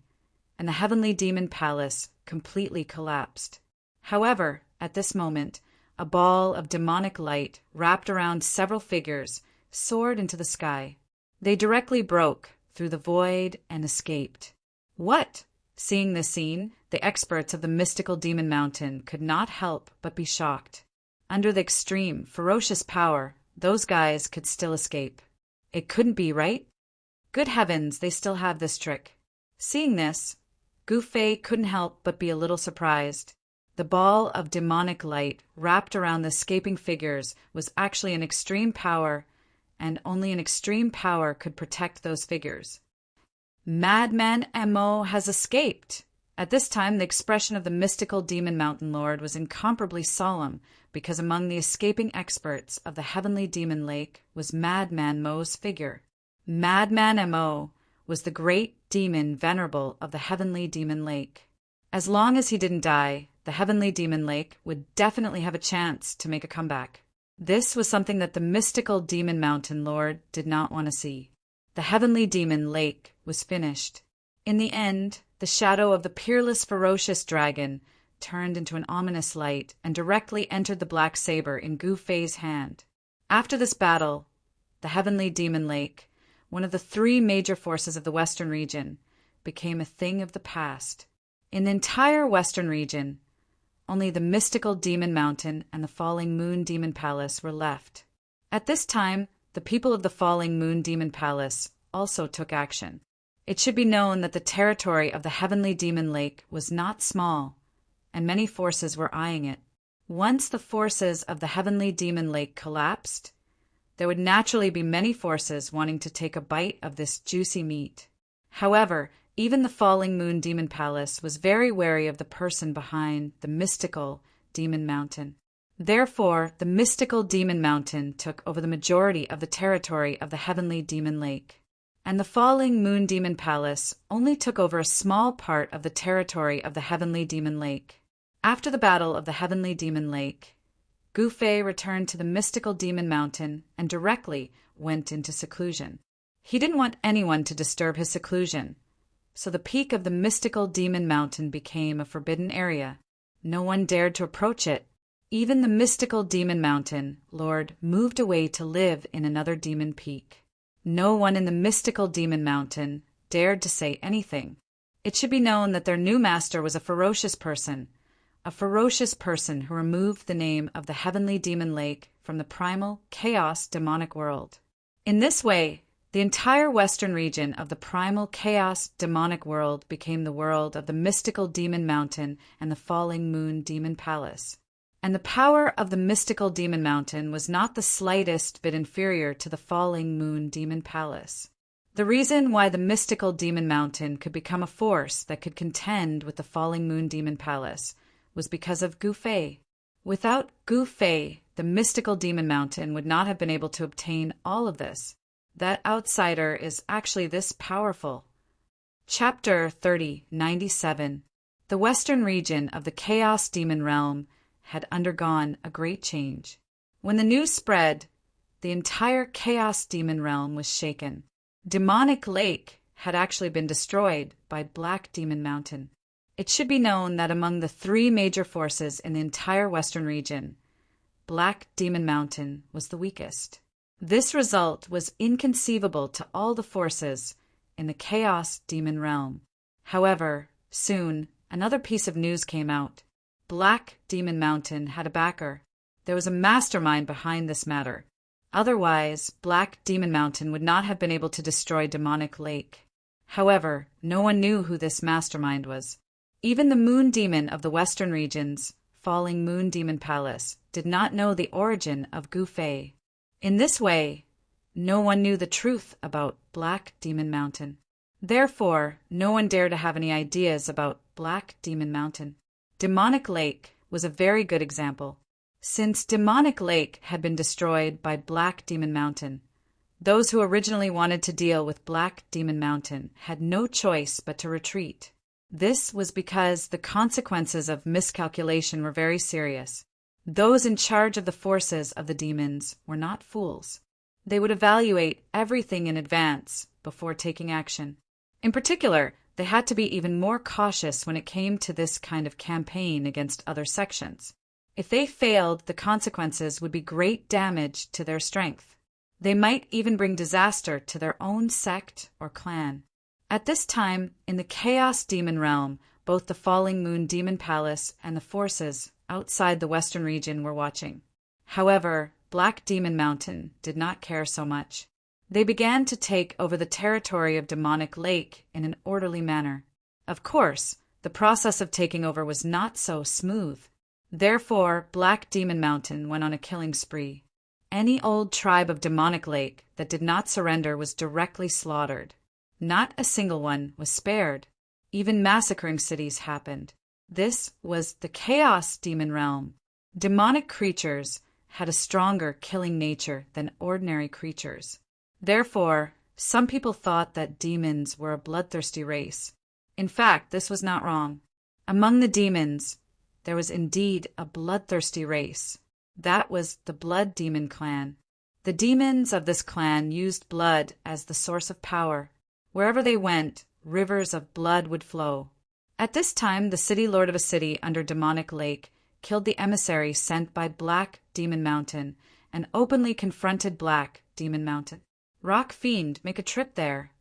and the heavenly demon palace completely collapsed. However, at this moment, a ball of demonic light wrapped around several figures soared into the sky. They directly broke through the void and escaped. What? Seeing this scene, the experts of the mystical demon mountain could not help but be shocked. Under the extreme, ferocious power, those guys could still escape. It couldn't be, right? Good heavens, they still have this trick. Seeing this, Gufei couldn't help but be a little surprised. The ball of demonic light wrapped around the escaping figures was actually an extreme power, and only an extreme power could protect those figures. Madman Mo has escaped! At this time, the expression of the mystical demon mountain lord was incomparably solemn, because among the escaping experts of the heavenly demon lake was Madman Mo's figure. Madman Mo was the great demon Venerable of the heavenly demon lake. As long as he didn't die, the heavenly demon lake would definitely have a chance to make a comeback. This was something that the mystical demon mountain lord did not want to see. The heavenly demon lake was finished. In the end, the shadow of the peerless ferocious dragon turned into an ominous light and directly entered the black saber in Gufei's hand. After this battle, the heavenly demon lake, one of the 3 major forces of the western region, became a thing of the past. In the entire western region, only the mystical demon mountain and the falling moon demon palace were left. At this time, the people of the falling moon demon palace also took action. It should be known that the territory of the heavenly demon lake was not small, and many forces were eyeing it. Once the forces of the heavenly demon lake collapsed, there would naturally be many forces wanting to take a bite of this juicy meat. However, even the falling moon demon palace was very wary of the person behind the mystical demon mountain. Therefore, the mystical demon mountain took over the majority of the territory of the heavenly demon lake, and the falling moon demon palace only took over a small part of the territory of the heavenly demon lake. After the battle of the heavenly demon lake, Gufei returned to the mystical demon mountain and directly went into seclusion. He didn't want anyone to disturb his seclusion, so the peak of the mystical demon mountain became a forbidden area. No one dared to approach it. Even the mystical demon mountain lord moved away to live in another demon peak. No one in the mystical demon mountain dared to say anything. It should be known that their new master was a ferocious person who removed the name of the heavenly demon lake from the primal, chaos, demonic world. In this way, the entire western region of the primal, chaos, demonic world became the world of the mystical demon mountain and the falling moon demon palace. And the power of the mystical demon mountain was not the slightest bit inferior to the falling moon demon palace. The reason why the mystical demon mountain could become a force that could contend with the falling moon demon palace was because of Gu Fei. Without Gu Fei, the mystical demon mountain would not have been able to obtain all of this. That outsider is actually this powerful. Chapter 30:97. The western region of the Chaos Demon Realm had undergone a great change. When the news spread, the entire Chaos Demon Realm was shaken. Demonic Lake had actually been destroyed by Black Demon Mountain. It should be known that among the three major forces in the entire western region, Black Demon Mountain was the weakest. This result was inconceivable to all the forces in the Chaos Demon Realm. However, soon, another piece of news came out. Black Demon Mountain had a backer. There was a mastermind behind this matter. Otherwise, Black Demon Mountain would not have been able to destroy Demonic Lake. However, no one knew who this mastermind was. Even the Moon Demon of the Western regions, Falling Moon Demon Palace, did not know the origin of Gu Fei. In this way, no one knew the truth about Black Demon Mountain. Therefore, no one dared to have any ideas about Black Demon Mountain. Demonic Lake was a very good example. Since Demonic Lake had been destroyed by Black Demon Mountain, those who originally wanted to deal with Black Demon Mountain had no choice but to retreat. This was because the consequences of miscalculation were very serious. Those in charge of the forces of the demons were not fools. They would evaluate everything in advance before taking action. In particular, they had to be even more cautious when it came to this kind of campaign against other sections. If they failed, the consequences would be great damage to their strength. They might even bring disaster to their own sect or clan. At this time, in the Chaos Demon Realm, both the Falling Moon Demon Palace and the forces outside the western region were watching. However, Black Demon Mountain did not care so much. They began to take over the territory of Demonic Lake in an orderly manner. Of course, the process of taking over was not so smooth. Therefore, Black Demon Mountain went on a killing spree. Any old tribe of Demonic Lake that did not surrender was directly slaughtered. Not a single one was spared. Even massacring cities happened. This was the Chaos Demon Realm. Demonic creatures had a stronger killing nature than ordinary creatures. Therefore, some people thought that demons were a bloodthirsty race. In fact, this was not wrong. Among the demons, there was indeed a bloodthirsty race. That was the Blood Demon Clan. The demons of this clan used blood as the source of power. Wherever they went, rivers of blood would flow. At this time, the city lord of a city under Demonic Lake killed the emissary sent by Black Demon Mountain and openly confronted Black Demon Mountain. Rock Fiend, make a trip there.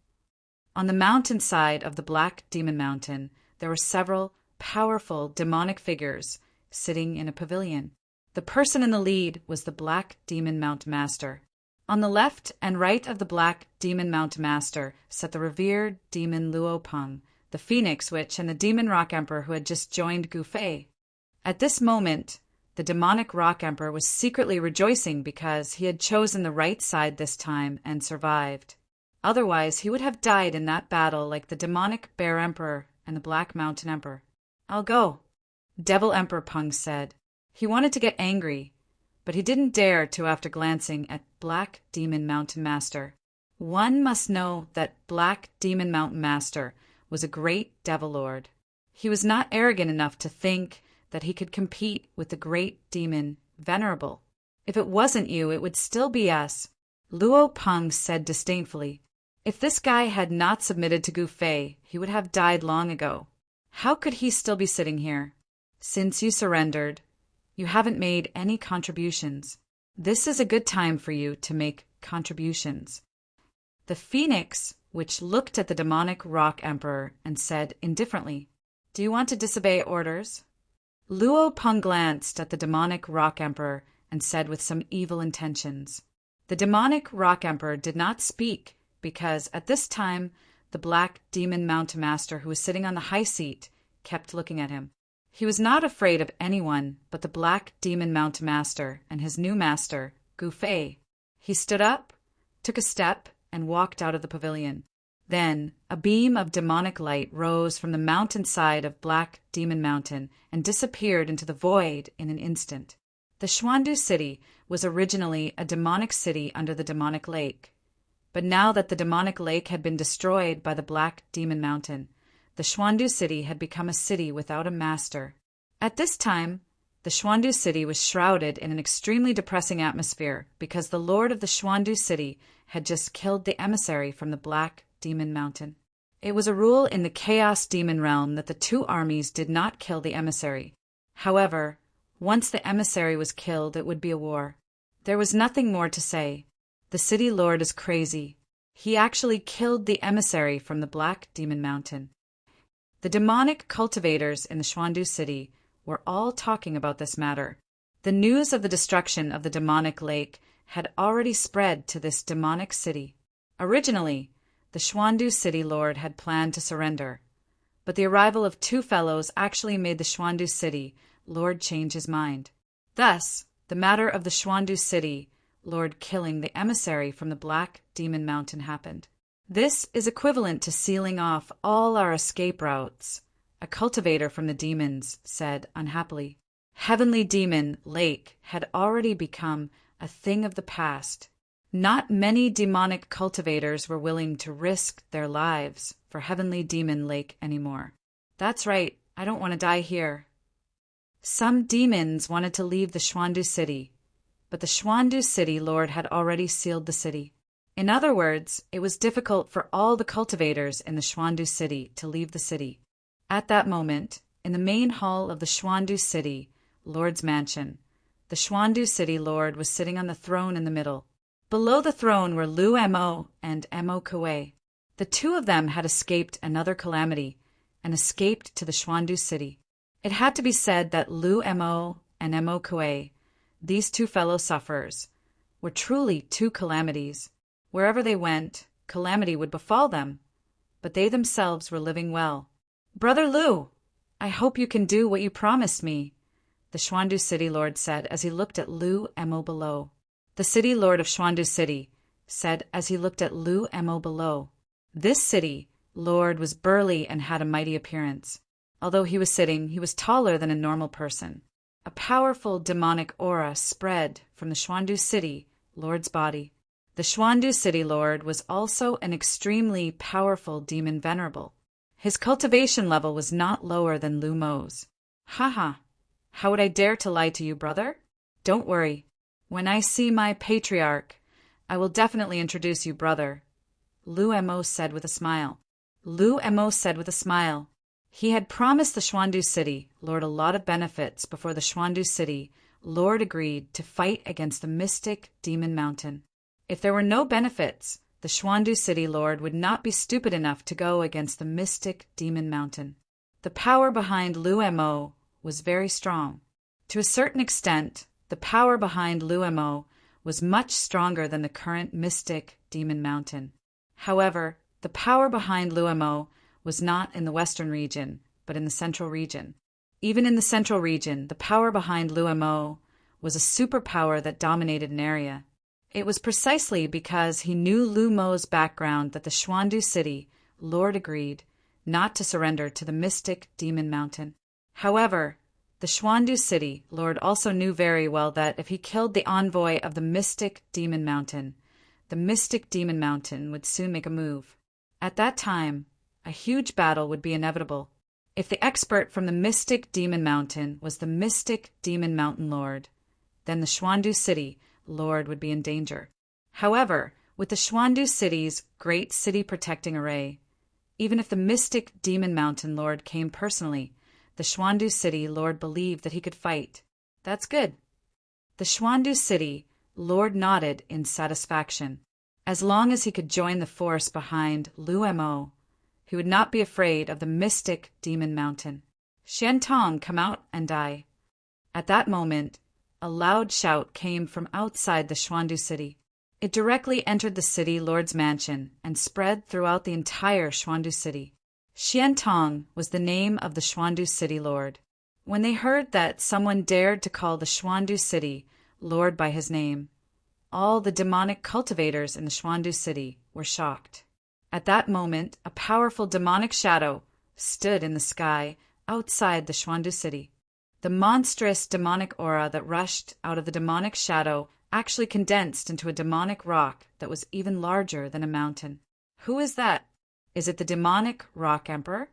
On the mountainside of the Black Demon Mountain, there were several powerful demonic figures sitting in a pavilion. The person in the lead was the Black Demon Mount Master. On the left and right of the Black Demon Mount Master sat the revered demon Luo Peng, the Phoenix Witch, and the demon Rock Emperor who had just joined Gu Fei. At this moment, the demonic Rock Emperor was secretly rejoicing because he had chosen the right side this time and survived. Otherwise, he would have died in that battle like the demonic Bear Emperor and the Black Mountain Emperor. "I'll go," Devil Emperor Peng said. He wanted to get angry, but he didn't dare to after glancing at Black Demon Mountain Master. One must know that Black Demon Mountain Master was a great devil lord. He was not arrogant enough to think that he could compete with the great demon Venerable. "If it wasn't you, it would still be us," Luo Peng said disdainfully. "If this guy had not submitted to Gu Fei, he would have died long ago. How could he still be sitting here? Since you surrendered, you haven't made any contributions. This is a good time for you to make contributions." The phoenix, which looked at the demonic rock emperor and said indifferently, "Do you want to disobey orders?" Luo Peng glanced at the demonic rock emperor and said with some evil intentions. The demonic rock emperor did not speak because, at this time, the black demon mountain master who was sitting on the high seat kept looking at him. He was not afraid of anyone but the black demon mountain master and his new master, Gu Fei. He stood up, took a step, and walked out of the pavilion. Then a beam of demonic light rose from the mountainside of Black Demon Mountain and disappeared into the void in an instant. The Xuandu city was originally a demonic city under the demonic lake. But now that the demonic lake had been destroyed by the Black Demon Mountain, the Xuandu city had become a city without a master. At this time, the Xuandu city was shrouded in an extremely depressing atmosphere because the lord of the Xuandu city had just killed the emissary from the Black Demon Mountain. It was a rule in the Chaos Demon realm that the two armies did not kill the emissary. However, once the emissary was killed, it would be a war. There was nothing more to say. The city lord is crazy. He actually killed the emissary from the Black Demon Mountain. The demonic cultivators in the Xuandu city were all talking about this matter. The news of the destruction of the demonic lake had already spread to this demonic city. Originally, the Xuandu city lord had planned to surrender, but the arrival of two fellows actually made the Xuandu city lord change his mind. Thus, the matter of the Xuandu city lord killing the emissary from the Black Demon Mountain happened. This is equivalent to sealing off all our escape routes, a cultivator from the demons said unhappily. Heavenly Demon Lake had already become a thing of the past. Not many demonic cultivators were willing to risk their lives for Heavenly Demon Lake anymore. That's right, I don't want to die here. Some demons wanted to leave the Xuandu city, but the Xuandu city lord had already sealed the city. In other words, it was difficult for all the cultivators in the Xuandu city to leave the city. At that moment, in the main hall of the Xuandu city lord's mansion, the Xuandu city lord was sitting on the throne in the middle. Below the throne were Lu Mo and Mo Kuei. The two of them had escaped another calamity and escaped to the Xuandu city. It had to be said that Lu Mo and Mo Kuei, these two fellow sufferers, were truly two calamities. Wherever they went, calamity would befall them, but they themselves were living well. "Brother Lu, I hope you can do what you promised me," the Xuandu city lord said as he looked at Lu Mo below. The city lord of Xuandu city said as he looked at Lu Mo below. This city lord was burly and had a mighty appearance. Although he was sitting, he was taller than a normal person. A powerful demonic aura spread from the Xuandu city lord's body. The Xuandu city lord was also an extremely powerful demon venerable. His cultivation level was not lower than Lu Mo's. Haha, how would I dare to lie to you, brother? Don't worry. When I see my patriarch, I will definitely introduce you, brother, Lu Mo said with a smile. Lu Mo said with a smile. He had promised the Xuandu city lord a lot of benefits before the Xuandu city lord agreed to fight against the mystic demon mountain. If there were no benefits, the Xuandu city lord would not be stupid enough to go against the mystic demon mountain. The power behind Lu Mo was very strong. To a certain extent, the power behind Lu Mo was much stronger than the current mystic demon mountain. However, the power behind Lu Mo was not in the western region, but in the central region. Even in the central region, the power behind Lu Mo was a superpower that dominated an area. It was precisely because he knew Lu Mo's background that the Xuandu city lord agreed not to surrender to the mystic demon mountain. However, the Xuandu city lord also knew very well that if he killed the envoy of the mystic demon mountain, the mystic demon mountain would soon make a move. At that time, a huge battle would be inevitable. If the expert from the mystic demon mountain was the mystic demon mountain lord, then the Xuandu city lord would be in danger. However, with the Xuandu city's great city protecting array, even if the mystic demon mountain lord came personally, the Xuandu city lord believed that he could fight. That's good. The Xuandu city lord nodded in satisfaction. As long as he could join the force behind Luo, he would not be afraid of the mystic demon mountain. Xian Tong, come out and die. At that moment, a loud shout came from outside the Xuandu city. It directly entered the city lord's mansion and spread throughout the entire Xuandu city. Xian Tong was the name of the Xuandu city lord. When they heard that someone dared to call the Xuandu city lord by his name, all the demonic cultivators in the Xuandu city were shocked. At that moment, a powerful demonic shadow stood in the sky outside the Xuandu city. The monstrous demonic aura that rushed out of the demonic shadow actually condensed into a demonic rock that was even larger than a mountain. Who is that? Is it the demonic rock emperor?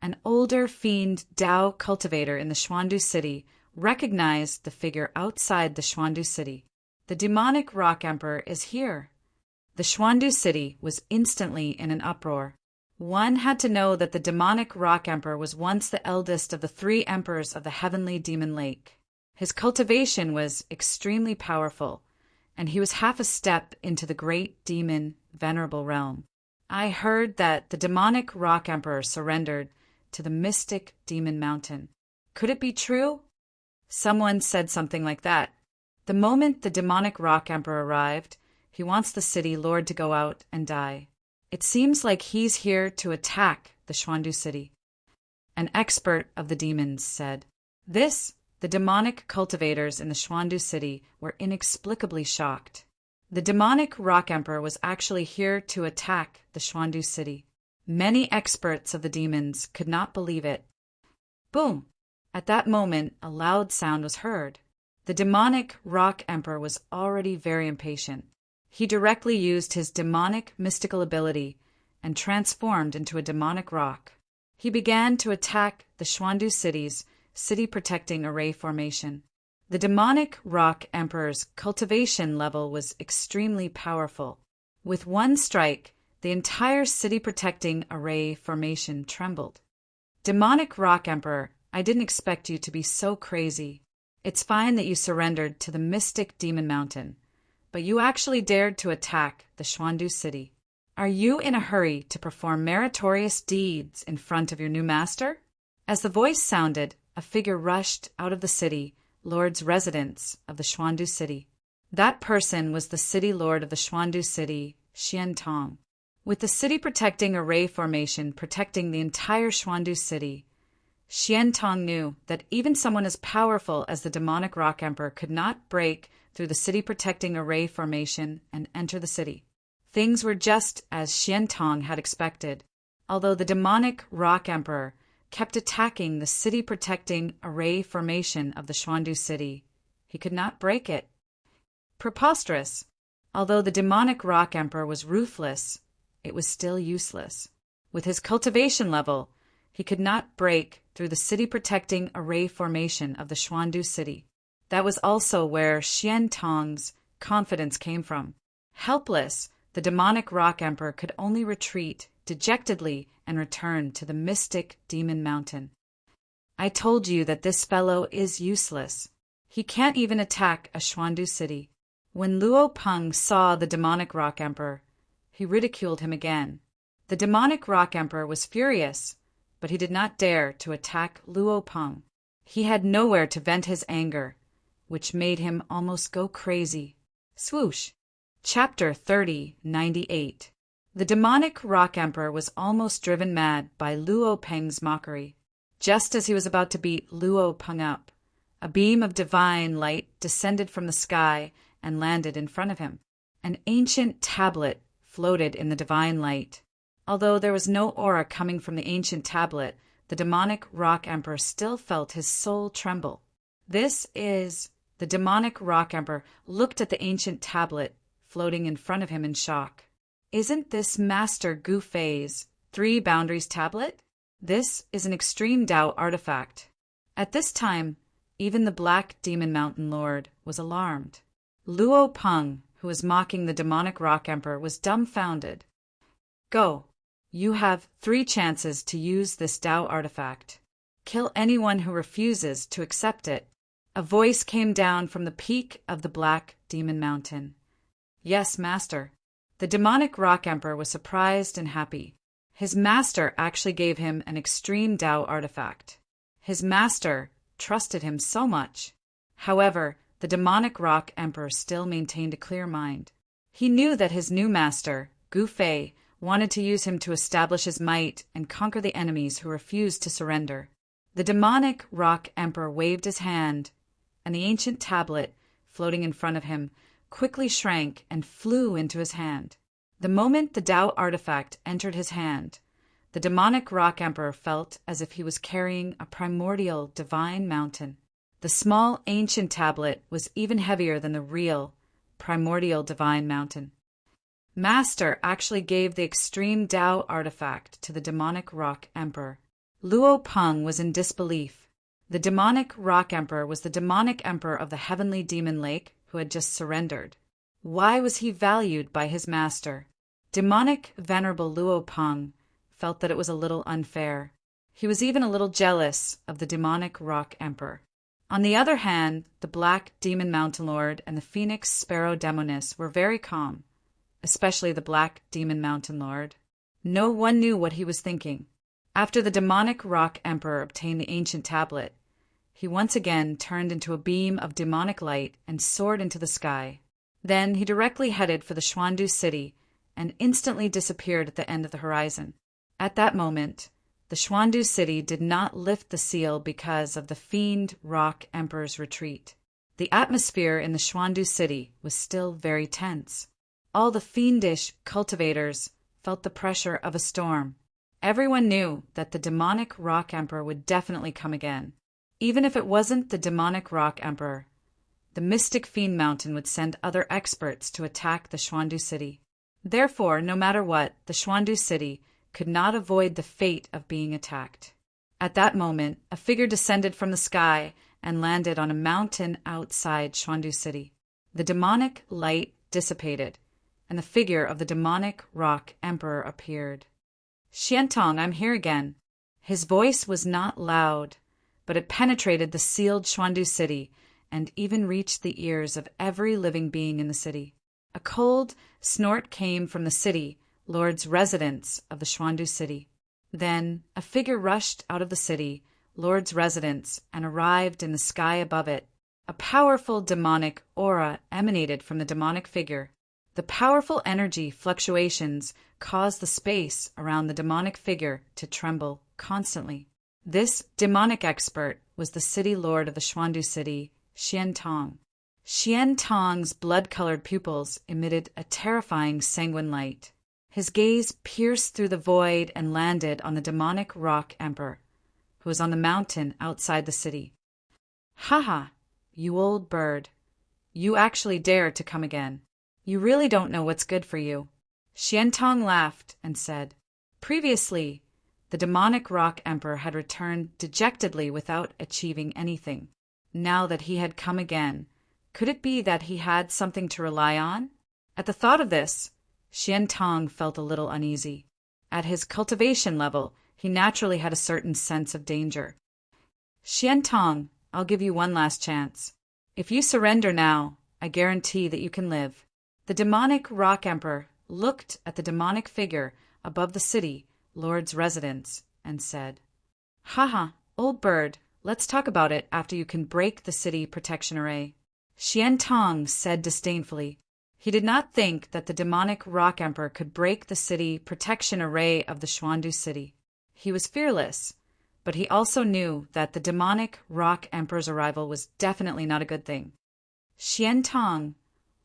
An older fiend Dao cultivator in the Xuandu city recognized the figure outside the Xuandu city. The demonic rock emperor is here. The Xuandu city was instantly in an uproar. One had to know that the demonic rock emperor was once the eldest of the 3 emperors of the heavenly demon lake. His cultivation was extremely powerful, and he was half a step into the great demon Venerable realm. I heard that the demonic rock emperor surrendered to the mystic demon mountain. Could it be true? Someone said something like that. The moment the demonic rock emperor arrived, he wants the city lord to go out and die. It seems like he's here to attack the Xuandu city. An expert of the demons said. The demonic cultivators in the Xuandu city were inexplicably shocked. The demonic rock emperor was actually here to attack the Xuandu city. Many experts of the demons could not believe it. Boom! At that moment, a loud sound was heard. The demonic rock emperor was already very impatient. He directly used his demonic mystical ability and transformed into a demonic rock. He began to attack the Xuandu city's city-protecting array formation. The demonic rock emperor's cultivation level was extremely powerful. With one strike, the entire city-protecting array formation trembled. Demonic rock emperor, I didn't expect you to be so crazy. It's fine that you surrendered to the mystic demon mountain, but you actually dared to attack the Xuandu city. Are you in a hurry to perform meritorious deeds in front of your new master? As the voice sounded, a figure rushed out of the city lord's residence of the Xuandu city. That person was the city lord of the Xuandu city, Xian Tong. With the city-protecting array formation protecting the entire Xuandu city, Xian Tong knew that even someone as powerful as the demonic rock emperor could not break through the city-protecting array formation and enter the city. Things were just as Xian Tong had expected. Although the demonic rock emperor kept attacking the city-protecting array formation of the Xuandu city, he could not break it. Preposterous! Although the demonic rock emperor was ruthless, it was still useless. With his cultivation level, he could not break through the city-protecting array formation of the Xuandu city. That was also where Xian Tong's confidence came from. Helpless, the demonic rock emperor could only retreat dejectedly and return to the mystic demon mountain. I told you that this fellow is useless. He can't even attack a Xuandu city. When Luo Peng saw the demonic rock emperor, he ridiculed him again. The demonic rock emperor was furious, but he did not dare to attack Luo Peng. He had nowhere to vent his anger, which made him almost go crazy. Swoosh! Chapter 3098. The demonic rock emperor was almost driven mad by Luo Peng's mockery. Just as he was about to beat Luo Peng up, a beam of divine light descended from the sky and landed in front of him. An ancient tablet floated in the divine light. Although there was no aura coming from the ancient tablet, the demonic rock emperor still felt his soul tremble. The demonic rock emperor looked at the ancient tablet floating in front of him in shock. Isn't this Master Gu Fei's 3 boundaries tablet? This is an extreme Dao artifact. At this time, even the Black Demon Mountain Lord was alarmed. Luo Peng, who was mocking the demonic rock emperor, was dumbfounded. Go. You have 3 chances to use this Dao artifact. Kill anyone who refuses to accept it. A voice came down from the peak of the Black Demon Mountain. Yes, Master. The demonic rock emperor was surprised and happy. His master actually gave him an extreme Tao artifact. His master trusted him so much. However, the demonic rock emperor still maintained a clear mind. He knew that his new master, Gu Fei, wanted to use him to establish his might and conquer the enemies who refused to surrender. The demonic rock emperor waved his hand, and the ancient tablet, floating in front of him, quickly shrank and flew into his hand. The moment the Tao artifact entered his hand, the demonic rock emperor felt as if he was carrying a primordial divine mountain. The small ancient tablet was even heavier than the real, primordial divine mountain. Master actually gave the extreme Tao artifact to the demonic rock emperor. Luo Peng was in disbelief. The demonic rock emperor was the demonic emperor of the heavenly demon lake who had just surrendered. Why was he valued by his master? Demonic Venerable Luo Peng felt that it was a little unfair. He was even a little jealous of the demonic rock emperor. On the other hand, the Black Demon Mountain Lord and the Phoenix Sparrow Demoness were very calm, especially the Black Demon Mountain Lord. No one knew what he was thinking. After the demonic rock emperor obtained the ancient tablet, he once again turned into a beam of demonic light and soared into the sky. Then he directly headed for the Xuandu city and instantly disappeared at the end of the horizon. At that moment, the Xuandu city did not lift the seal because of the Fiend Rock Emperor's retreat. The atmosphere in the Xuandu city was still very tense. All the fiendish cultivators felt the pressure of a storm. Everyone knew that the demonic rock emperor would definitely come again. Even if it wasn't the demonic rock emperor, the mystic fiend mountain would send other experts to attack the Xuandu city. Therefore, no matter what, the Xuandu city could not avoid the fate of being attacked. At that moment, a figure descended from the sky and landed on a mountain outside Xuandu city. The demonic light dissipated, and the figure of the demonic rock emperor appeared. "Xiantong, I'm here again." His voice was not loud, but it penetrated the sealed Xuandu city and even reached the ears of every living being in the city. A cold snort came from the city lord's residence of the Xuandu city. Then a figure rushed out of the city lord's residence and arrived in the sky above it. A powerful demonic aura emanated from the demonic figure. The powerful energy fluctuations caused the space around the demonic figure to tremble constantly. This demonic expert was the city lord of the Xuandu city, Xiantong. Xiantong's blood-colored pupils emitted a terrifying sanguine light. His gaze pierced through the void and landed on the demonic rock emperor, who was on the mountain outside the city. "Haha, you old bird. You actually dare to come again. You really don't know what's good for you." Xiantong laughed and said, previously, the demonic rock emperor had returned dejectedly without achieving anything. Now that he had come again, could it be that he had something to rely on? At the thought of this, Xiantong felt a little uneasy. At his cultivation level, he naturally had a certain sense of danger. "Xiantong, I'll give you one last chance. If you surrender now, I guarantee that you can live." The demonic rock emperor looked at the demonic figure above the city lord's residence and said, "Haha, old bird, let's talk about it after you can break the city protection array." Xiantong said disdainfully. He did not think that the demonic rock emperor could break the city protection array of the Xuandu city. He was fearless, but he also knew that the demonic rock emperor's arrival was definitely not a good thing. "Xiantong,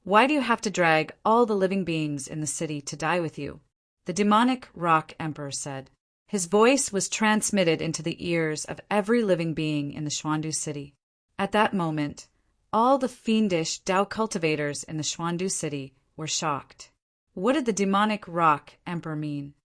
why do you have to drag all the living beings in the city to die with you?" the demonic rock emperor said. His voice was transmitted into the ears of every living being in the Xuandu city. At that moment, all the fiendish Tao cultivators in the Xuandu city were shocked. What did the demonic rock emperor mean?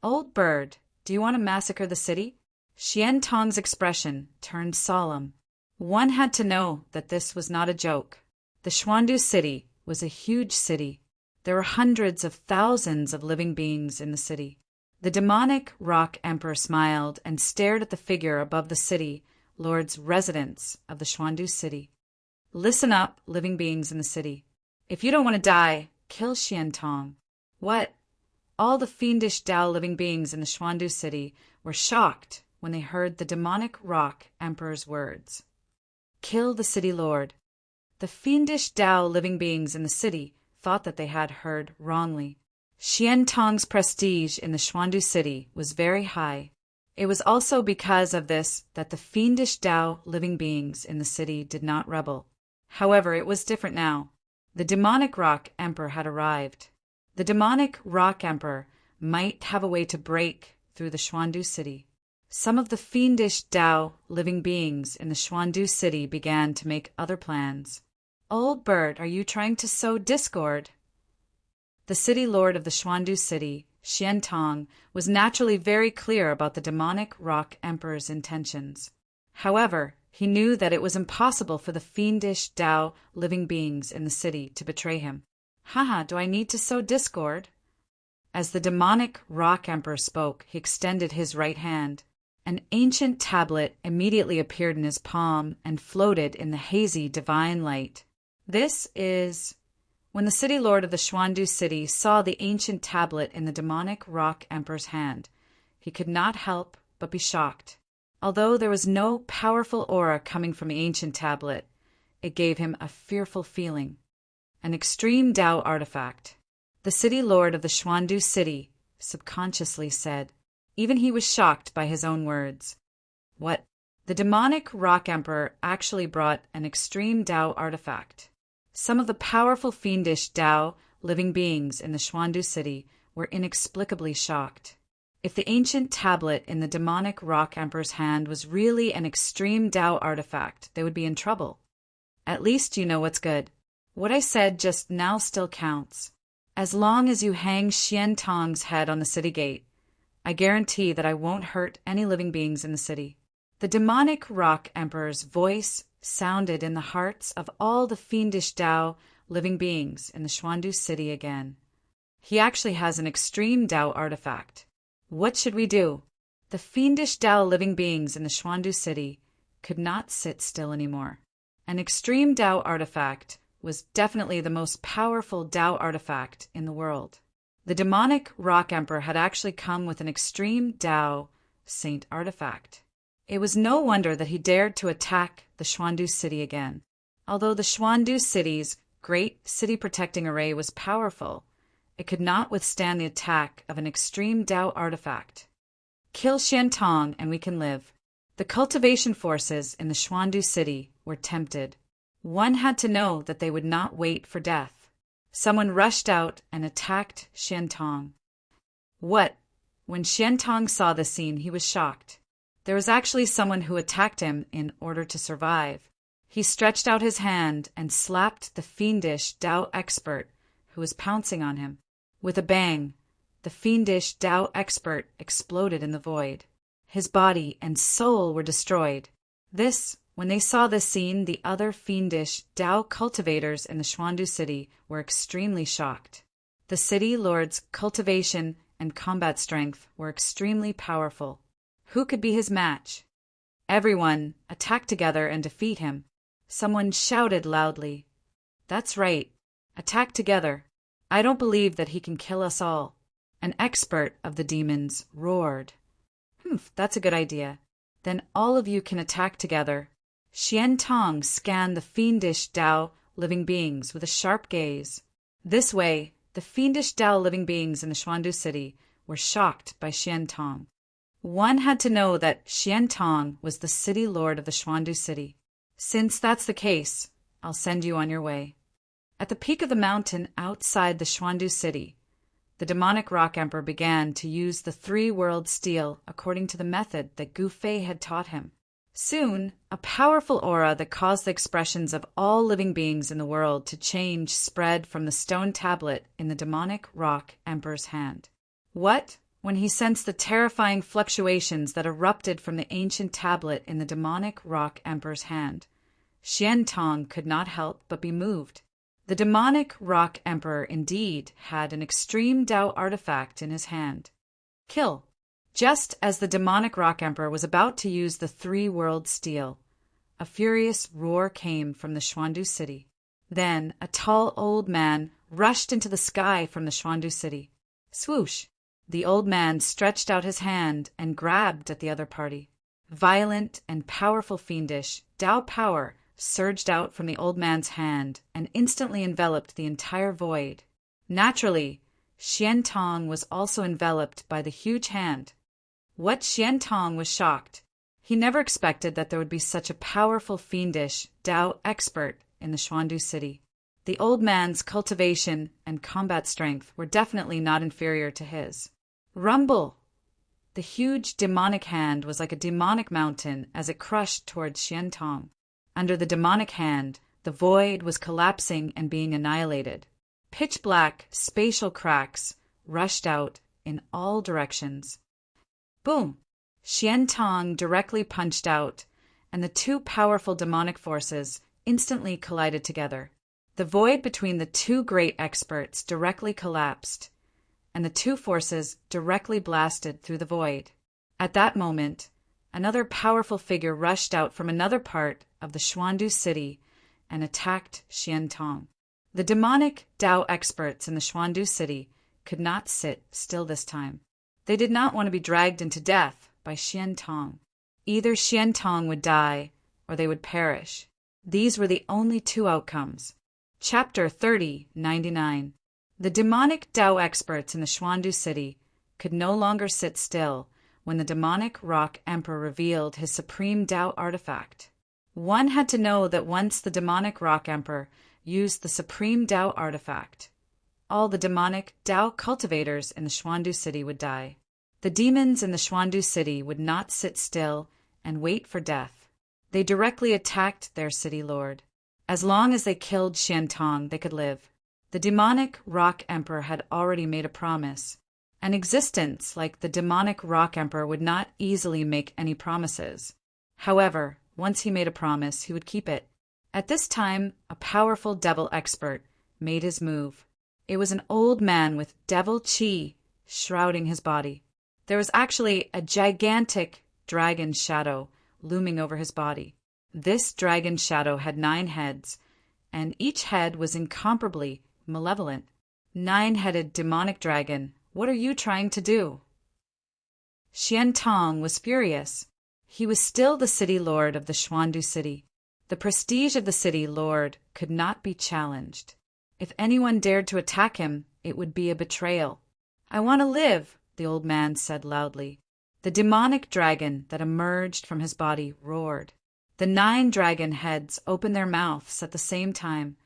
"Old bird, do you want to massacre the city?" Xiantong's expression turned solemn. One had to know that this was not a joke. The Xuandu city was a huge city. There were hundreds of thousands of living beings in the city. The demonic rock emperor smiled and stared at the figure above the city lord's residence of the Xuandu city. "Listen up, living beings in the city. If you don't want to die, kill Xiantong. What? All the fiendish Tao living beings in the Xuandu city were shocked when they heard the demonic rock emperor's words. Kill the city lord. The fiendish Tao living beings in the city thought that they had heard wrongly. Xian Tong's prestige in the Xuandu city was very high. It was also because of this that the fiendish Tao living beings in the city did not rebel. However, it was different now. The demonic rock emperor had arrived. The demonic rock emperor might have a way to break through the Xuandu city. Some of the fiendish Tao living beings in the Xuandu city began to make other plans. Old bird, are you trying to sow discord? The city lord of the Xuandu city, Xian Tong, was naturally very clear about the demonic rock emperor's intentions. However, he knew that it was impossible for the fiendish Tao living beings in the city to betray him. Haha, do I need to sow discord? As the demonic rock emperor spoke, he extended his right hand. An ancient tablet immediately appeared in his palm and floated in the hazy divine light. This is... When the city lord of the Xuandu city saw the ancient tablet in the demonic rock emperor's hand, he could not help but be shocked. Although there was no powerful aura coming from the ancient tablet, it gave him a fearful feeling. An extreme Tao artifact. The city lord of the Xuandu city subconsciously said. Even he was shocked by his own words. What? The demonic rock emperor actually brought an extreme Tao artifact. Some of the powerful fiendish Tao living beings in the Xuandu city were inexplicably shocked. If the ancient tablet in the demonic rock emperor's hand was really an extreme Tao artifact, they would be in trouble. At least you know what's good. What I said just now still counts. As long as you hang Xian Tong's head on the city gate, I guarantee that I won't hurt any living beings in the city. The demonic rock emperor's voice sounded in the hearts of all the fiendish Tao living beings in the Xuandu city again. He actually has an extreme Tao artifact. What should we do? The fiendish Tao living beings in the Xuandu city could not sit still anymore. An extreme Tao artifact was definitely the most powerful Tao artifact in the world. The demonic rock emperor had actually come with an extreme Tao saint artifact. It was no wonder that he dared to attack the Xuandu city again. Although the Xuandu city's great city-protecting array was powerful, it could not withstand the attack of an extreme Tao artifact. Kill Xian Tong and we can live. The cultivation forces in the Xuandu city were tempted. One had to know that they would not wait for death. Someone rushed out and attacked Xian Tong. What? When Xian Tong saw the scene, he was shocked. There was actually someone who attacked him in order to survive. He stretched out his hand and slapped the fiendish Tao expert who was pouncing on him. With a bang, the fiendish Tao expert exploded in the void. His body and soul were destroyed. When they saw this scene, the other fiendish Tao cultivators in the Xuandu city were extremely shocked. The city lord's cultivation and combat strength were extremely powerful. Who could be his match? Everyone attack together and defeat him. Someone shouted loudly. That's right. Attack together. I don't believe that he can kill us all. An expert of the demons roared. That's a good idea. Then all of you can attack together. Xian Tong scanned the fiendish Tao living beings with a sharp gaze. This way, the fiendish Tao living beings in the Xuandu city were shocked by Xian Tong. One had to know that Xian Tong was the city lord of the Xuandu city. Since that's the case, I'll send you on your way. At the peak of the mountain outside the Xuandu city, the demonic rock emperor began to use the three-world steel according to the method that Gu Fei had taught him. Soon, a powerful aura that caused the expressions of all living beings in the world to change spread from the stone tablet in the demonic rock emperor's hand. What? When he sensed the terrifying fluctuations that erupted from the ancient tablet in the demonic rock emperor's hand, Xian Tong could not help but be moved. The demonic rock emperor indeed had an extreme Tao artifact in his hand. Kill. Just as the demonic rock emperor was about to use the three-world steel, a furious roar came from the Xuandu city. Then a tall old man rushed into the sky from the Xuandu city. Swoosh! The old man stretched out his hand and grabbed at the other party. Violent and powerful fiendish Tao power surged out from the old man's hand and instantly enveloped the entire void. Naturally, Xian Tong was also enveloped by the huge hand. What Xian Tong was shocked. He never expected that there would be such a powerful fiendish Tao expert in the Xuandu city. The old man's cultivation and combat strength were definitely not inferior to his. Rumble! The huge demonic hand was like a demonic mountain as it crushed towards Xian Tong. Under the demonic hand, the void was collapsing and being annihilated. Pitch-black spatial cracks rushed out in all directions. Boom! Xian Tong directly punched out, and the two powerful demonic forces instantly collided together. The void between the two great experts directly collapsed, and the two forces directly blasted through the void. At that moment, another powerful figure rushed out from another part of the Xuandu city and attacked Xian Tong. The demonic Tao experts in the Xuandu city could not sit still this time. They did not want to be dragged into death by Xian Tong. Either Xian Tong would die or they would perish. These were the only two outcomes. Chapter 3099. The demonic Tao experts in the Xuandu city could no longer sit still when the demonic rock emperor revealed his supreme Tao artifact. One had to know that once the demonic rock emperor used the supreme Tao artifact, all the demonic Tao cultivators in the Xuandu city would die. The demons in the Xuandu city would not sit still and wait for death. They directly attacked their city lord. As long as they killed Xian Tong, they could live. The demonic rock emperor had already made a promise. An existence like the demonic rock emperor would not easily make any promises. However, once he made a promise, he would keep it. At this time, a powerful devil expert made his move. It was an old man with devil qi shrouding his body. There was actually a gigantic dragon shadow looming over his body. This dragon shadow had 9 heads, and each head was incomparably malevolent. 9-headed demonic dragon, what are you trying to do? Xian Tong was furious. He was still the city lord of the Xuandu city. The prestige of the city lord could not be challenged. If anyone dared to attack him, it would be a betrayal. I want to live, the old man said loudly. The demonic dragon that emerged from his body roared. The 9 dragon heads opened their mouths at the same time,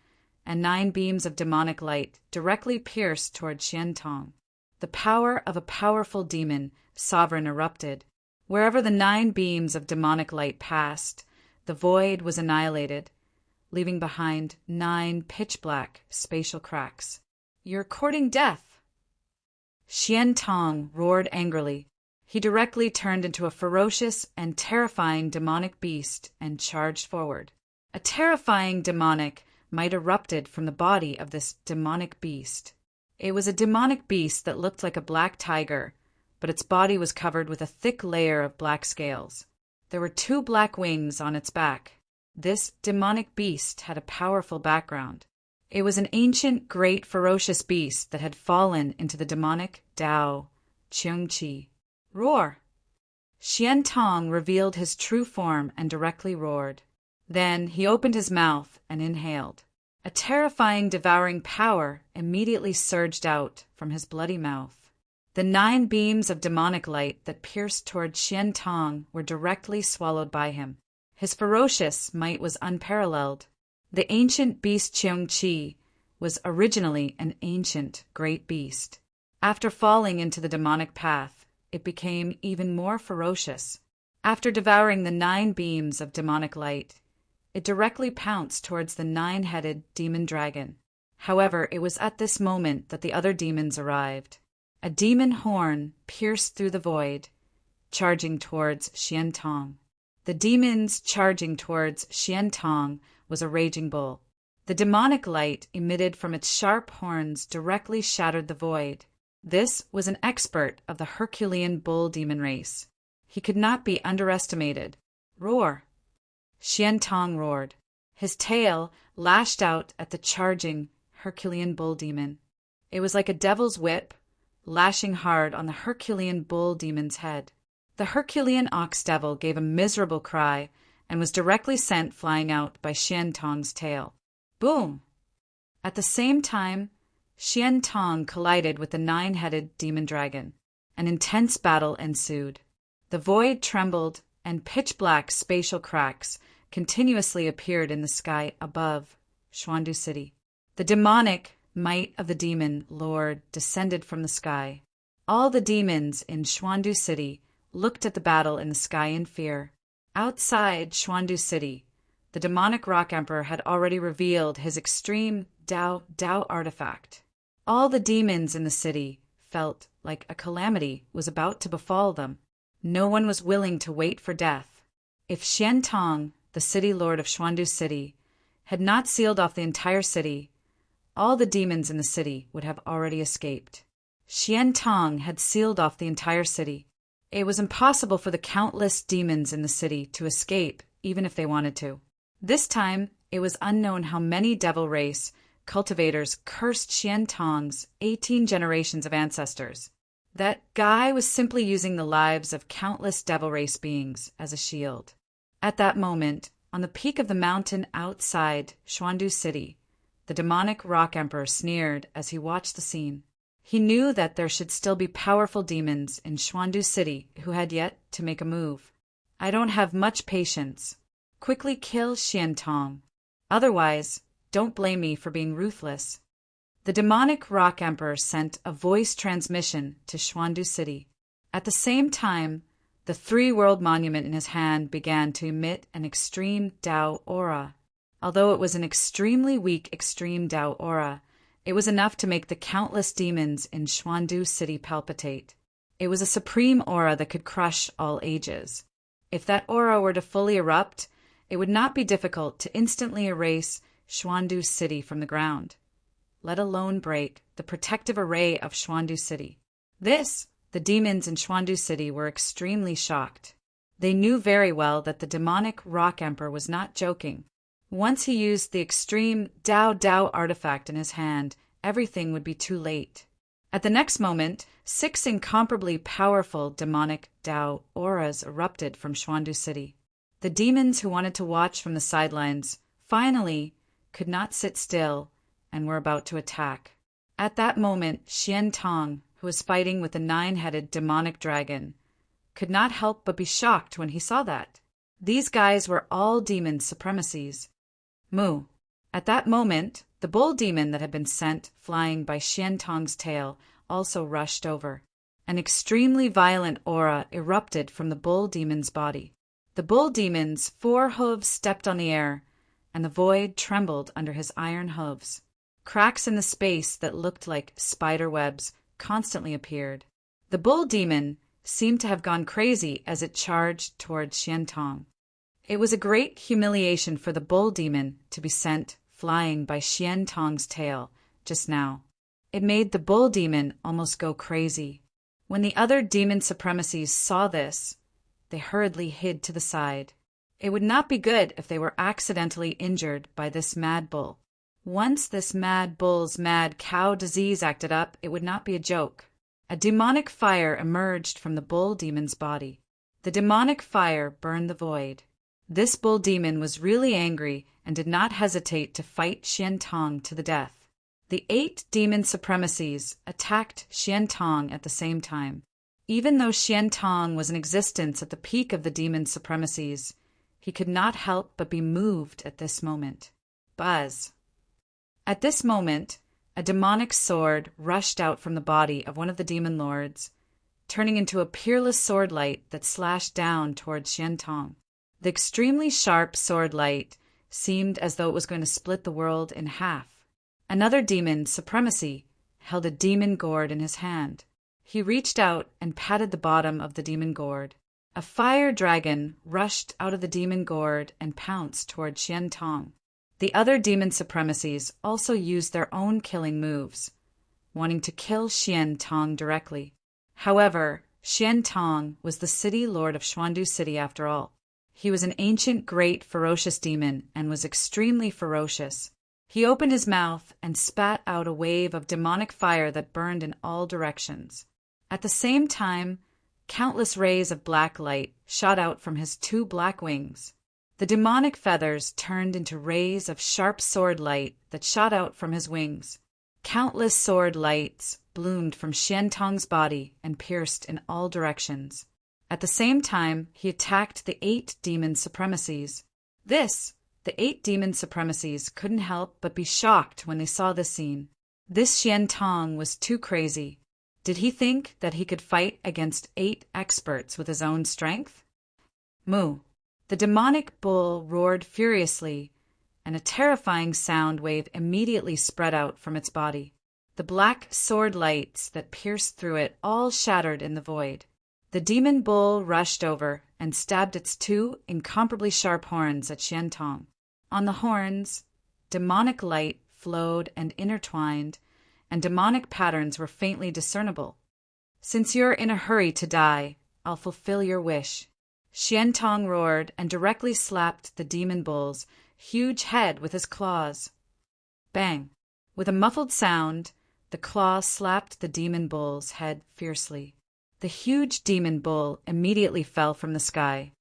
and 9 beams of demonic light directly pierced toward Xian Tong. The power of a powerful demon sovereign erupted. Wherever the 9 beams of demonic light passed, the void was annihilated, leaving behind 9 pitch-black spatial cracks. You're courting death! Xian Tong roared angrily. He directly turned into a ferocious and terrifying demonic beast and charged forward. A terrifying demonic might erupted from the body of this demonic beast. It was a demonic beast that looked like a black tiger, but its body was covered with a thick layer of black scales. There were 2 black wings on its back. This demonic beast had a powerful background. It was an ancient, great, ferocious beast that had fallen into the demonic Tao, Qi. Roar! Xian Tong revealed his true form and directly roared. Then he opened his mouth and inhaled. A terrifying, devouring power immediately surged out from his bloody mouth. The 9 beams of demonic light that pierced toward Xian Tong were directly swallowed by him. His ferocious might was unparalleled. The ancient beast Qi was originally an ancient great beast. After falling into the demonic path, it became even more ferocious. After devouring the 9 beams of demonic light, it directly pounced towards the 9-headed demon dragon. However, it was at this moment that the other demons arrived. A demon horn pierced through the void, charging towards Xian Tong. The demons charging towards Xian Tong was a raging bull. The demonic light emitted from its sharp horns directly shattered the void. This was an expert of the Herculean bull demon race. He could not be underestimated. Roar! Xian Tong roared. His tail lashed out at the charging Herculean bull demon. It was like a devil's whip, lashing hard on the Herculean bull demon's head. The Herculean ox devil gave a miserable cry and was directly sent flying out by Xian Tong's tail. Boom! At the same time, Xian Tong collided with the nine-headed demon dragon. An intense battle ensued. The void trembled, and pitch-black spatial cracks continuously appeared in the sky above Xuandu City. The demonic might of the demon lord descended from the sky. All the demons in Xuandu City looked at the battle in the sky in fear. Outside Xuandu City, the demonic rock emperor had already revealed his extreme Dao artifact. All the demons in the city felt like a calamity was about to befall them. No one was willing to wait for death. If Xian Tong, the city lord of Xuandu City, had not sealed off the entire city, all the demons in the city would have already escaped. Xian Tong had sealed off the entire city. It was impossible for the countless demons in the city to escape, even if they wanted to. This time, it was unknown how many devil race cultivators cursed Xian Tong's 18 generations of ancestors. That guy was simply using the lives of countless devil race beings as a shield. At that moment, on the peak of the mountain outside Xuandu City, the demonic rock emperor sneered as he watched the scene. He knew that there should still be powerful demons in Xuandu City who had yet to make a move. I don't have much patience. Quickly kill Xian Tong. Otherwise, don't blame me for being ruthless. The demonic rock emperor sent a voice transmission to Xuandu City. At the same time, the three-world monument in his hand began to emit an extreme Dao aura. Although it was an extremely weak extreme Dao aura, it was enough to make the countless demons in Xuandu City palpitate. It was a supreme aura that could crush all ages. If that aura were to fully erupt, it would not be difficult to instantly erase Xuandu City from the ground, let alone break the protective array of Xuandu City. The demons in Xuandu City were extremely shocked. They knew very well that the demonic rock emperor was not joking. Once he used the extreme Dao artifact in his hand, everything would be too late. At the next moment, 6 incomparably powerful demonic Dao auras erupted from Xuandu City. The demons who wanted to watch from the sidelines finally could not sit still and were about to attack. At that moment, Xian Tong, who was fighting with the 9-headed demonic dragon, could not help but be shocked when he saw that. These guys were all demon supremacies. Moo. At that moment, the bull demon that had been sent flying by Xian Tong's tail also rushed over. An extremely violent aura erupted from the bull demon's body. The bull demon's 4 hooves stepped on the air, and the void trembled under his iron hooves. Cracks in the space that looked like spider webs constantly appeared. The bull demon seemed to have gone crazy as it charged toward Xian Tong. It was a great humiliation for the bull demon to be sent flying by Xian Tong's tail just now. It made the bull demon almost go crazy. When the other demon supremacies saw this, they hurriedly hid to the side. It would not be good if they were accidentally injured by this mad bull. Once this mad bull's mad cow disease acted up, it would not be a joke. A demonic fire emerged from the bull demon's body. The demonic fire burned the void. This bull demon was really angry and did not hesitate to fight Xian Tong to the death. The 8 demon supremacies attacked Xian Tong at the same time. Even though Xian Tong was in existence at the peak of the demon supremacies, he could not help but be moved at this moment. Buzz. At this moment, a demonic sword rushed out from the body of one of the demon lords, turning into a peerless sword light that slashed down towards Xian Tong. The extremely sharp sword light seemed as though it was going to split the world in half. Another demon supremacy held a demon gourd in his hand. He reached out and patted the bottom of the demon gourd. A fire dragon rushed out of the demon gourd and pounced toward Xian Tong. The other demon supremacies also used their own killing moves, wanting to kill Xian Tong directly. However, Xian Tong was the city lord of Xuandu City after all. He was an ancient, great, ferocious demon and was extremely ferocious. He opened his mouth and spat out a wave of demonic fire that burned in all directions. At the same time, countless rays of black light shot out from his 2 black wings. The demonic feathers turned into rays of sharp sword light that shot out from his wings. Countless sword lights bloomed from Xian Tong's body and pierced in all directions. At the same time, he attacked the 8 demon supremacies. The 8 demon supremacies couldn't help but be shocked when they saw this scene. This Xian Tong was too crazy. Did he think that he could fight against 8 experts with his own strength? Moo! The demonic bull roared furiously, and a terrifying sound wave immediately spread out from its body. The black sword lights that pierced through it all shattered in the void. The demon bull rushed over and stabbed its 2 incomparably sharp horns at Xian Tong. On the horns, demonic light flowed and intertwined, and demonic patterns were faintly discernible. "Since you're in a hurry to die, I'll fulfill your wish." Xian Tong roared and directly slapped the demon bull's huge head with his claws. Bang! With a muffled sound, the claw slapped the demon bull's head fiercely. The huge demon bull immediately fell from the sky.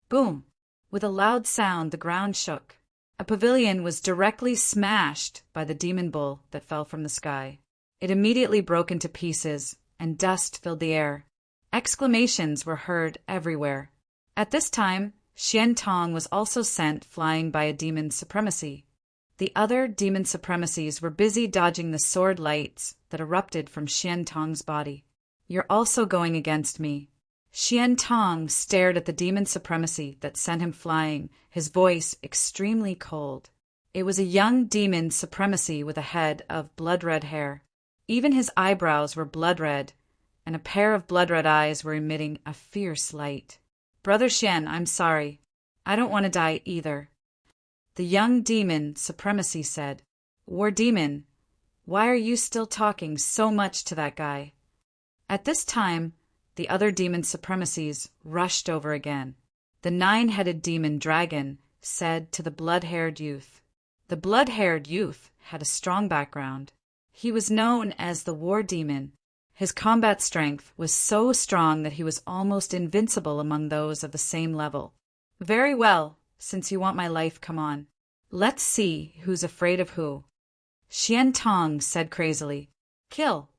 Boom! With a loud sound, the ground shook. A pavilion was directly smashed by the demon bull that fell from the sky. It immediately broke into pieces, and dust filled the air. Exclamations were heard everywhere. At this time, Xian Tong was also sent flying by a demon supremacy. The other demon supremacies were busy dodging the sword lights that erupted from Xian Tong's body. "You're also going against me." Xian Tong stared at the demon supremacy that sent him flying, his voice extremely cold. It was a young demon supremacy with a head of blood-red hair. Even his eyebrows were blood-red, and a pair of blood-red eyes were emitting a fierce light. "Brother Xian, I'm sorry. I don't want to die either." The young demon supremacy said, "War demon, why are you still talking so much to that guy?" At this time, the other demon supremacies rushed over again. The 9-headed demon dragon said to the blood-haired youth. The blood-haired youth had a strong background. He was known as the war demon. His combat strength was so strong that he was almost invincible among those of the same level. "Very well, since you want my life, come on. Let's see who's afraid of who." Xian Tong said crazily, "Kill."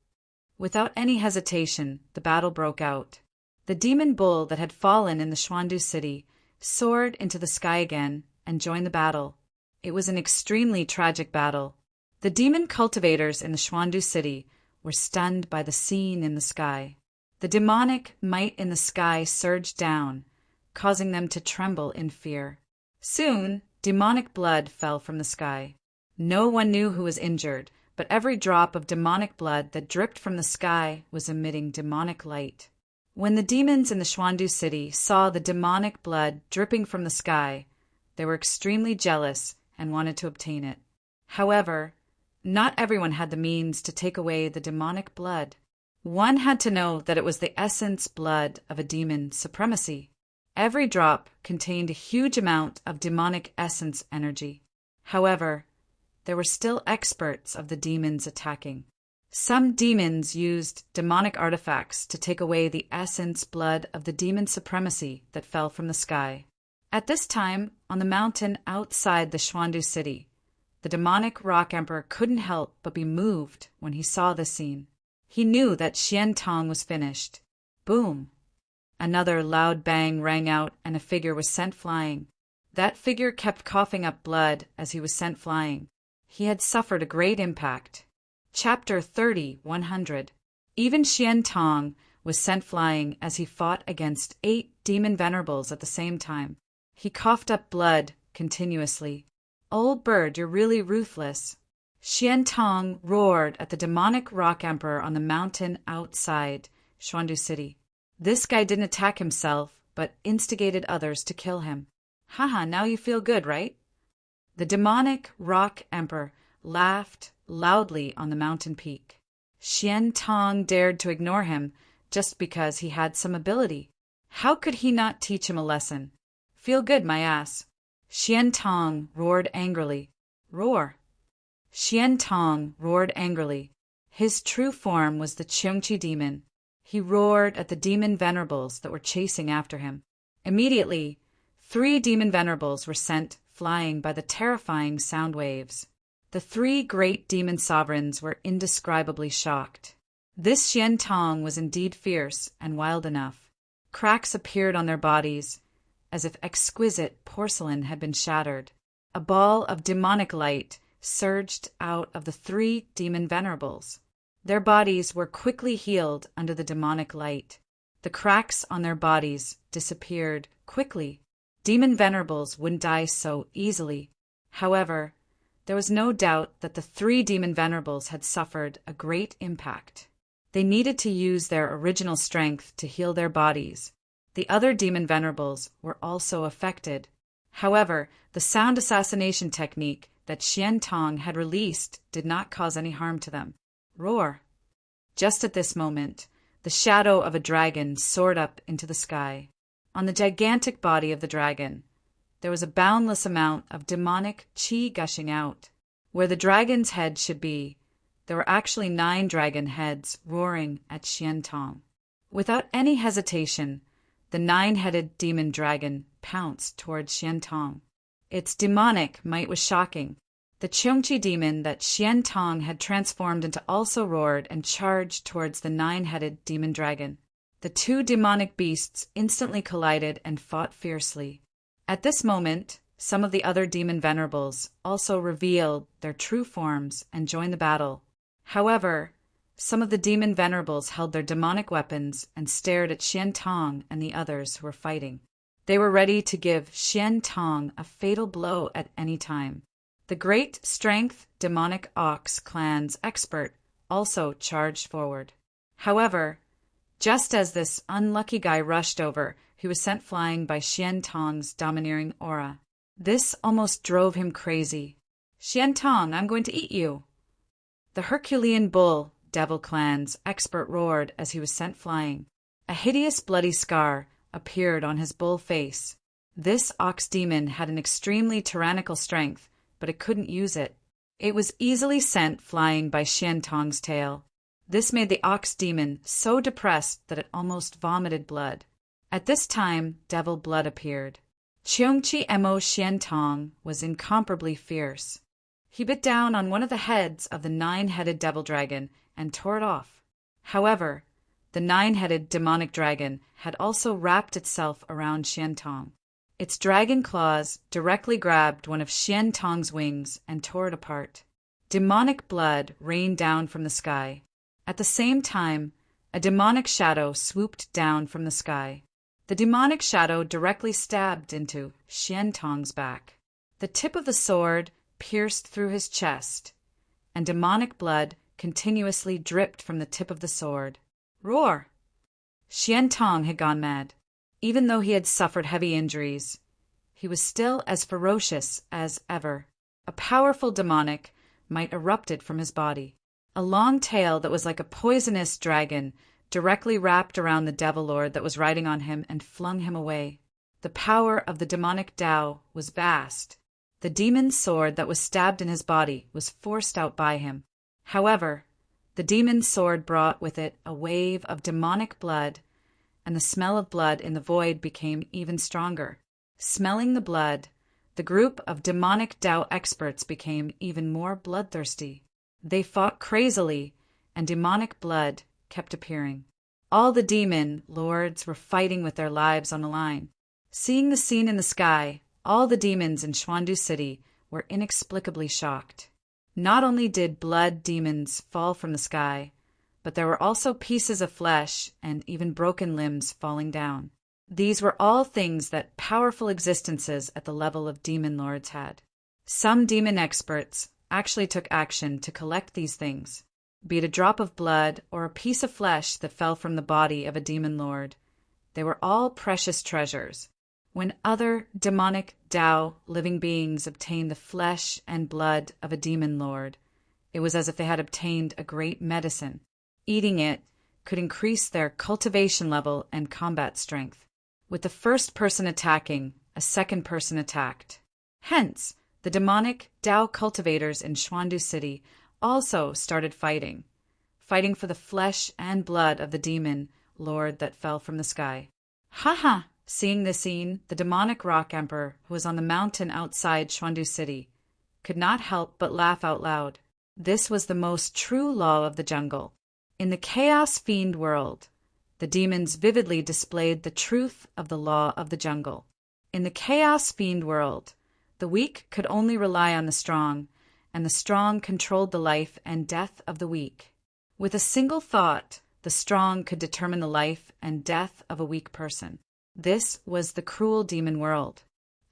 Without any hesitation, the battle broke out. The demon bull that had fallen in the Xuandu city soared into the sky again and joined the battle. It was an extremely tragic battle. The demon cultivators in the Xuandu city were stunned by the scene in the sky. The demonic might in the sky surged down, causing them to tremble in fear. Soon, demonic blood fell from the sky. No one knew who was injured, but every drop of demonic blood that dripped from the sky was emitting demonic light. When the demons in the Xuandu city saw the demonic blood dripping from the sky, they were extremely jealous and wanted to obtain it. However, not everyone had the means to take away the demonic blood. One had to know that it was the essence blood of a demon supremacy. Every drop contained a huge amount of demonic essence energy. However, there were still experts of the demons attacking. Some demons used demonic artifacts to take away the essence blood of the demon supremacy that fell from the sky. At this time, on the mountain outside the Xuandu city, the demonic rock emperor couldn't help but be moved when he saw this scene. He knew that Xian Tong was finished. Boom! Another loud bang rang out and a figure was sent flying. That figure kept coughing up blood as he was sent flying. He had suffered a great impact. Chapter 30-100. Even Xian Tong was sent flying as he fought against 8 demon venerables at the same time. He coughed up blood continuously. "Old bird, you're really ruthless." Xian Tong roared at the demonic rock emperor on the mountain outside Xuandu city. This guy didn't attack himself, but instigated others to kill him. "Haha, now you feel good, right?" The demonic rock emperor laughed loudly on the mountain peak. Xian Tong dared to ignore him just because he had some ability. How could he not teach him a lesson? "Feel good, my ass." Xian Tong roared angrily. "Roar." Xian Tong roared angrily. His true form was the Cheongqi demon. He roared at the demon venerables that were chasing after him. Immediately, 3 demon venerables were sent flying by the terrifying sound waves. The 3 great demon sovereigns were indescribably shocked. This Xian Tong was indeed fierce and wild enough. Cracks appeared on their bodies, as if exquisite porcelain had been shattered. A ball of demonic light surged out of the 3 demon venerables. Their bodies were quickly healed under the demonic light. The cracks on their bodies disappeared quickly. Demon venerables wouldn't die so easily. However, there was no doubt that the 3 demon venerables had suffered a great impact. They needed to use their original strength to heal their bodies. The other demon venerables were also affected. However, the sound assassination technique that Xian Tong had released did not cause any harm to them. Roar! Just at this moment, the shadow of a dragon soared up into the sky. On the gigantic body of the dragon, there was a boundless amount of demonic qi gushing out. Where the dragon's head should be, there were actually 9 dragon heads roaring at Xian Tong. Without any hesitation, the 9-headed demon dragon pounced towards Xian Tong. Its demonic might was shocking. The Cheongqi demon that Xian Tong had transformed into also roared and charged towards the 9-headed demon dragon. The 2 demonic beasts instantly collided and fought fiercely. At this moment, some of the other demon venerables also revealed their true forms and joined the battle. However, some of the demon venerables held their demonic weapons and stared at Xian Tong and the others who were fighting. They were ready to give Xian Tong a fatal blow at any time. The Great Strength Demonic Ox clan's expert also charged forward. However, just as this unlucky guy rushed over, he was sent flying by Xian Tong's domineering aura. This almost drove him crazy. "Xian Tong, I'm going to eat you!" The Herculean Bull Devil clan's expert roared as he was sent flying. A hideous bloody scar appeared on his bull face. This ox demon had an extremely tyrannical strength, but it couldn't use it. It was easily sent flying by Xian Tong's tail. This made the ox demon so depressed that it almost vomited blood. At this time, devil blood appeared. Cheongqi Mo Xian Tong was incomparably fierce. He bit down on one of the heads of the 9-headed devil dragon and tore it off. However, the 9-headed demonic dragon had also wrapped itself around Xian Tong. Its dragon claws directly grabbed one of Xian Tong's wings and tore it apart. Demonic blood rained down from the sky. At the same time, a demonic shadow swooped down from the sky. The demonic shadow directly stabbed into Xian Tong's back. The tip of the sword pierced through his chest, and demonic blood continuously dripped from the tip of the sword. Roar! Xian Tong had gone mad. Even though he had suffered heavy injuries, he was still as ferocious as ever. A powerful demonic might erupted from his body. A long tail that was like a poisonous dragon directly wrapped around the devil lord that was riding on him and flung him away. The power of the demonic Tao was vast. The demon's sword that was stabbed in his body was forced out by him. However, the demon's sword brought with it a wave of demonic blood, and the smell of blood in the void became even stronger. Smelling the blood, the group of demonic Tao experts became even more bloodthirsty. They fought crazily, and demonic blood kept appearing. All the demon lords were fighting with their lives on the line. Seeing the scene in the sky, all the demons in Xuandu City were inexplicably shocked. Not only did blood demons fall from the sky, but there were also pieces of flesh and even broken limbs falling down. These were all things that powerful existences at the level of demon lords had. Some demon experts actually took action to collect these things, be it a drop of blood or a piece of flesh that fell from the body of a demon lord. They were all precious treasures. When other demonic Tao living beings obtained the flesh and blood of a demon lord, it was as if they had obtained a great medicine. Eating it could increase their cultivation level and combat strength. With the first person attacking, a second person attacked. Hence, the demonic Tao cultivators in Xuandu City also started fighting for the flesh and blood of the demon lord that fell from the sky. Ha! Seeing this scene, the demonic rock emperor, who was on the mountain outside Xuandu City, could not help but laugh out loud. This was the most true law of the jungle. In the chaos fiend world, the demons vividly displayed the truth of the law of the jungle. In the chaos fiend world, the weak could only rely on the strong, and the strong controlled the life and death of the weak. With a single thought, the strong could determine the life and death of a weak person. This was the cruel demon world.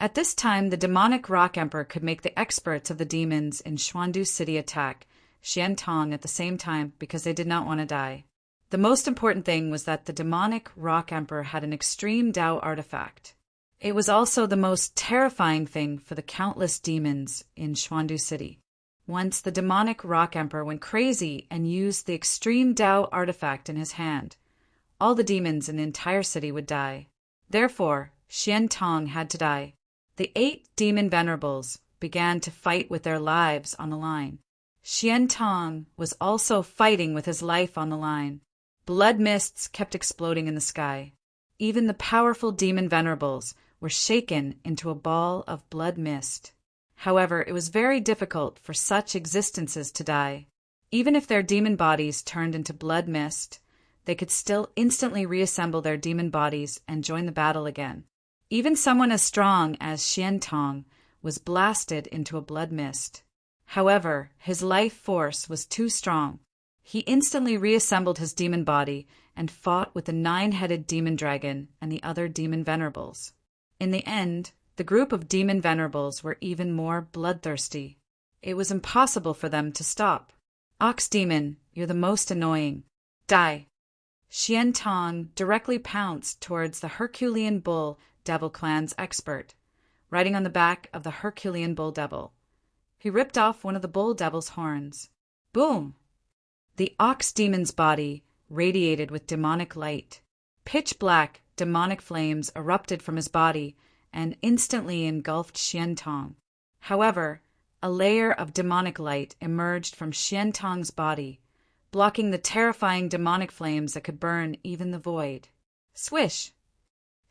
At this time, the demonic rock emperor could make the experts of the demons in Xuandu City attack Xiantong at the same time because they did not want to die. The most important thing was that the demonic rock emperor had an extreme Tao artifact. It was also the most terrifying thing for the countless demons in Xuandu City. Once the demonic rock emperor went crazy and used the extreme Tao artifact in his hand, all the demons in the entire city would die. Therefore, Xiantong had to die. The 8 demon venerables began to fight with their lives on the line. Xiantong was also fighting with his life on the line. Blood mists kept exploding in the sky. Even the powerful demon venerables were shaken into a ball of blood mist. However, it was very difficult for such existences to die. Even if their demon bodies turned into blood mist, they could still instantly reassemble their demon bodies and join the battle again. Even someone as strong as Xiantong was blasted into a blood mist. However, his life force was too strong. He instantly reassembled his demon body and fought with the 9-headed demon dragon and the other demon venerables. In the end, the group of demon venerables were even more bloodthirsty. It was impossible for them to stop. Ox demon, you're the most annoying. Die! Xiantong directly pounced towards the Herculean Bull Devil Clan's expert, riding on the back of the Herculean Bull Devil. He ripped off one of the Bull Devil's horns. Boom! The ox demon's body radiated with demonic light. Pitch black, demonic flames erupted from his body and instantly engulfed Xiantong. However, a layer of demonic light emerged from Xiantong's body, blocking the terrifying demonic flames that could burn even the void. Swish!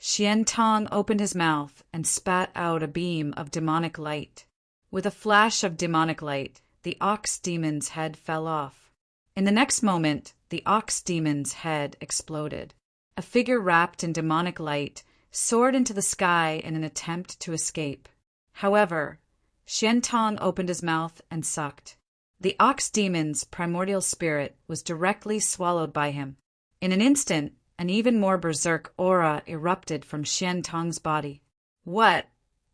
Xiantong opened his mouth and spat out a beam of demonic light. With a flash of demonic light, the ox demon's head fell off. In the next moment, the ox demon's head exploded. A figure wrapped in demonic light soared into the sky in an attempt to escape. However, Xiantong opened his mouth and sucked. The ox demon's primordial spirit was directly swallowed by him. In an instant, an even more berserk aura erupted from Xiantong's body. What?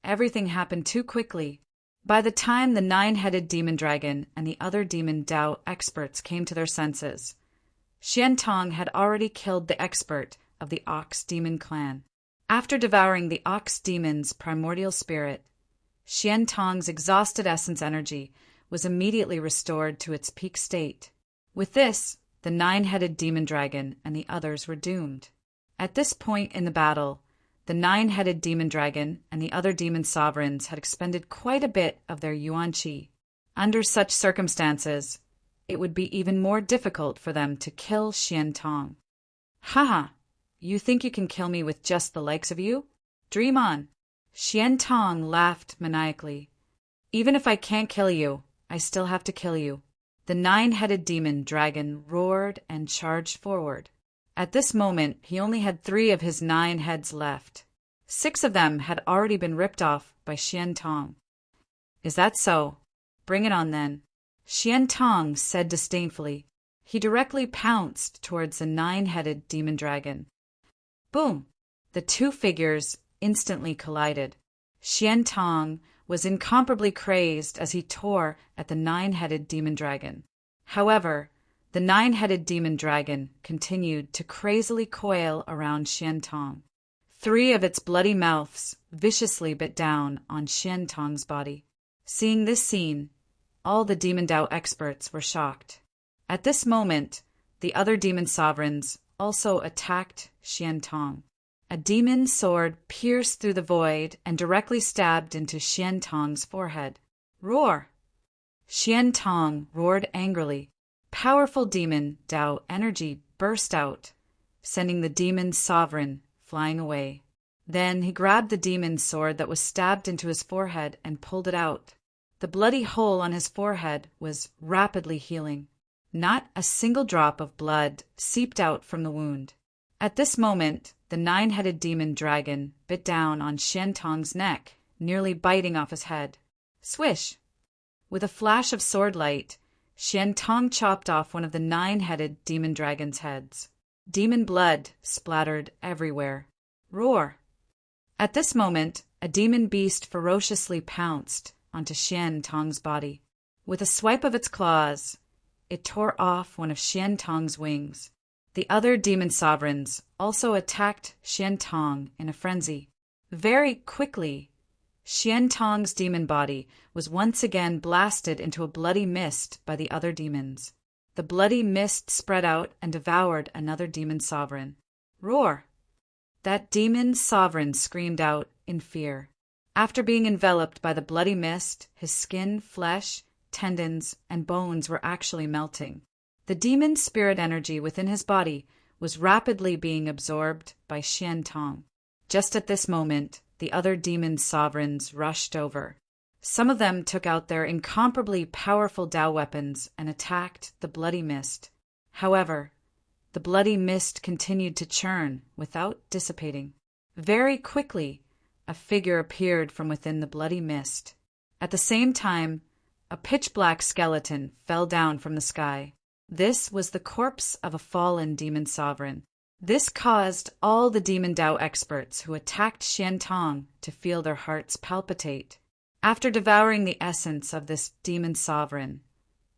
Everything happened too quickly. By the time the 9-headed demon dragon and the other demon Tao experts came to their senses, Xiantong had already killed the expert of the Ox Demon clan. After devouring the Ox Demon's primordial spirit, Xiantong's exhausted essence energy was immediately restored to its peak state. With this, the 9-headed demon dragon and the others were doomed. At this point in the battle, the 9-headed demon dragon and the other demon sovereigns had expended quite a bit of their yuan qi. Under such circumstances, it would be even more difficult for them to kill Xiantong. Haha, you think you can kill me with just the likes of you? Dream on. Xiantong laughed maniacally. Even if I can't kill you, I still have to kill you. The 9-headed demon dragon roared and charged forward. At this moment, he only had 3 of his 9 heads left. 6 of them had already been ripped off by Xiantong. Is that so? Bring it on then. Xiantong said disdainfully. He directly pounced towards the 9-headed demon dragon. Boom! The 2 figures instantly collided. Xiantong was incomparably crazed as he tore at the 9-headed demon dragon. However, the 9-headed demon dragon continued to crazily coil around Xiantong. 3 of its bloody mouths viciously bit down on Xiantong's body. Seeing this scene, all the demon Tao experts were shocked. At this moment, the other demon sovereigns also attacked Xiantong. a demon sword pierced through the void and directly stabbed into Xian Tong's forehead. Roar! Xian Tong roared angrily. Powerful demon Dao energy burst out, sending the demon sovereign flying away. Then he grabbed the demon's sword that was stabbed into his forehead and pulled it out. The bloody hole on his forehead was rapidly healing. Not a single drop of blood seeped out from the wound. At this moment, the 9-headed demon dragon bit down on Xian Tong's neck, nearly biting off his head. Swish! With a flash of sword light, Xian Tong chopped off one of the 9-headed demon dragon's heads. Demon blood splattered everywhere. Roar! At this moment, a demon beast ferociously pounced onto Xian Tong's body. With a swipe of its claws, it tore off one of Xian Tong's wings. The other demon sovereigns also attacked Xian Tong in a frenzy. Very quickly, Xian Tong's demon body was once again blasted into a bloody mist by the other demons. The bloody mist spread out and devoured another demon sovereign. Roar! That demon sovereign screamed out in fear. After being enveloped by the bloody mist, his skin, flesh, tendons, and bones were actually melting. The demon spirit energy within his body was rapidly being absorbed by Xian Tong. Just at this moment, the other demon sovereigns rushed over. Some of them took out their incomparably powerful Dao weapons and attacked the bloody mist. However, the bloody mist continued to churn without dissipating. Very quickly, a figure appeared from within the bloody mist. At the same time, a pitch-black skeleton fell down from the sky. This was the corpse of a fallen demon sovereign. This caused all the demon Dao experts who attacked Xian Tong to feel their hearts palpitate. After devouring the essence of this demon sovereign,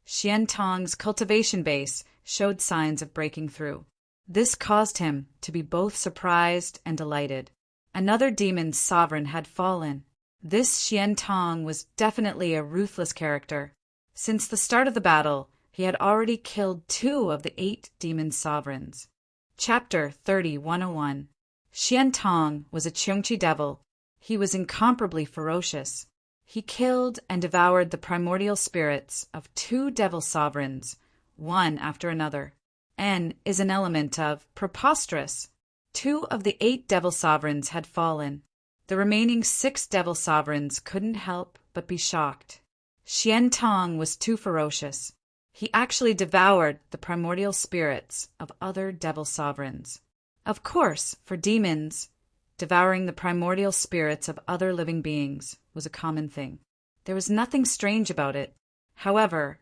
Xian Tong's cultivation base showed signs of breaking through. This caused him to be both surprised and delighted. Another demon sovereign had fallen. This Xian Tong was definitely a ruthless character. Since the start of the battle, he had already killed 2 of the 8 demon sovereigns. Chapter 30-101. Xian Tong was a Cheongqi devil. He was incomparably ferocious. He killed and devoured the primordial spirits of 2 devil sovereigns, one after another. N is an element of preposterous. 2 of the 8 devil sovereigns had fallen. The remaining 6 devil sovereigns couldn't help but be shocked. Xian Tong was too ferocious. He actually devoured the primordial spirits of other devil sovereigns. Of course, for demons, devouring the primordial spirits of other living beings was a common thing. There was nothing strange about it. However,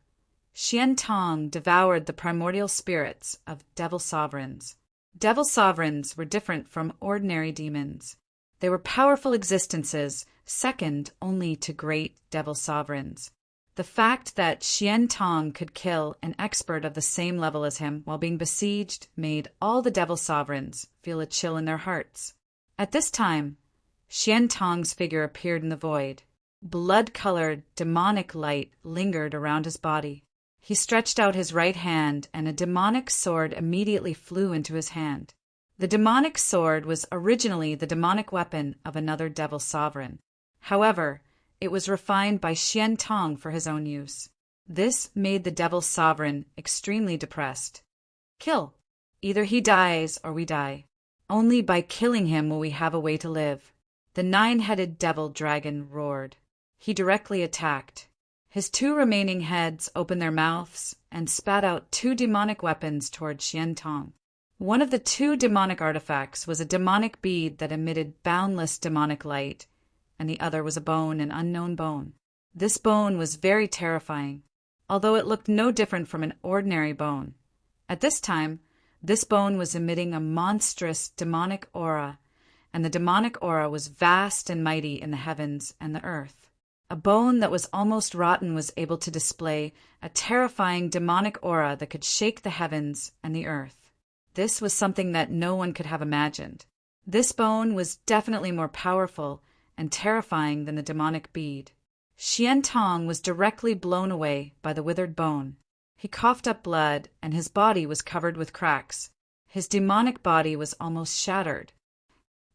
Xian Tong devoured the primordial spirits of devil sovereigns. Devil sovereigns were different from ordinary demons. They were powerful existences, second only to great devil sovereigns. The fact that Xian Tong could kill an expert of the same level as him while being besieged made all the devil sovereigns feel a chill in their hearts. At this time, Xian Tong's figure appeared in the void. Blood-colored, demonic light lingered around his body. He stretched out his right hand, and a demonic sword immediately flew into his hand. The demonic sword was originally the demonic weapon of another devil sovereign. However, it was refined by Xian Tong for his own use. This made the devil sovereign extremely depressed. Kill. Either he dies or we die. Only by killing him will we have a way to live. The 9-headed devil dragon roared. He directly attacked. His 2 remaining heads opened their mouths and spat out 2 demonic weapons toward Xian Tong. One of the 2 demonic artifacts was a demonic bead that emitted boundless demonic light, and the other was a bone, an unknown bone. This bone was very terrifying, although it looked no different from an ordinary bone. At this time, this bone was emitting a monstrous demonic aura, and the demonic aura was vast and mighty in the heavens and the earth. A bone that was almost rotten was able to display a terrifying demonic aura that could shake the heavens and the earth. This was something that no one could have imagined. This bone was definitely more powerful and terrifying than the demonic bead. Xian Tong was directly blown away by the withered bone. He coughed up blood, and his body was covered with cracks. His demonic body was almost shattered.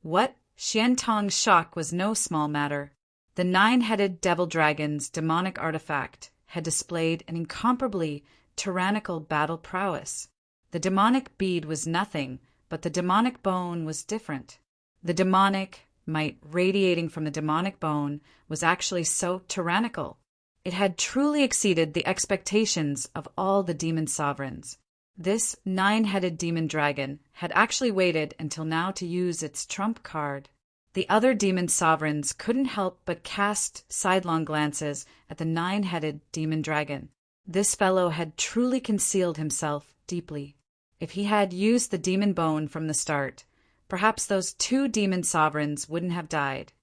What? Xiantong's shock was no small matter. The nine-headed devil dragon's demonic artifact had displayed an incomparably tyrannical battle prowess. The demonic bead was nothing, but the demonic bone was different. The demonic might radiating from the demonic bone was actually so tyrannical. It had truly exceeded the expectations of all the demon sovereigns. This nine-headed demon dragon had actually waited until now to use its trump card. The other demon sovereigns couldn't help but cast sidelong glances at the nine-headed demon dragon. This fellow had truly concealed himself deeply. If he had used the demon bone from the start, perhaps those two demon sovereigns wouldn't have died.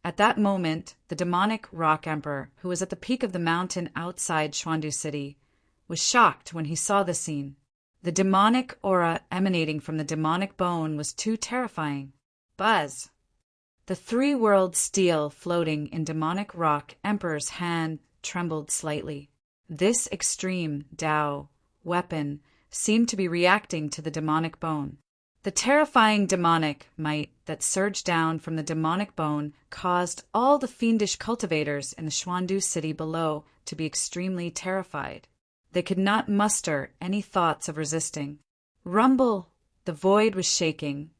At that moment, the demonic rock emperor, who was at the peak of the mountain outside Xuandu City, was shocked when he saw the scene. The demonic aura emanating from the demonic bone was too terrifying. Buzz! The three-world steel floating in demonic rock emperor's hand trembled slightly. This extreme Tao weapon seemed to be reacting to the demonic bone. The terrifying demonic might that surged down from the demonic bone caused all the fiendish cultivators in the Xuandu City below to be extremely terrified. They could not muster any thoughts of resisting. Rumble! The void was shaking,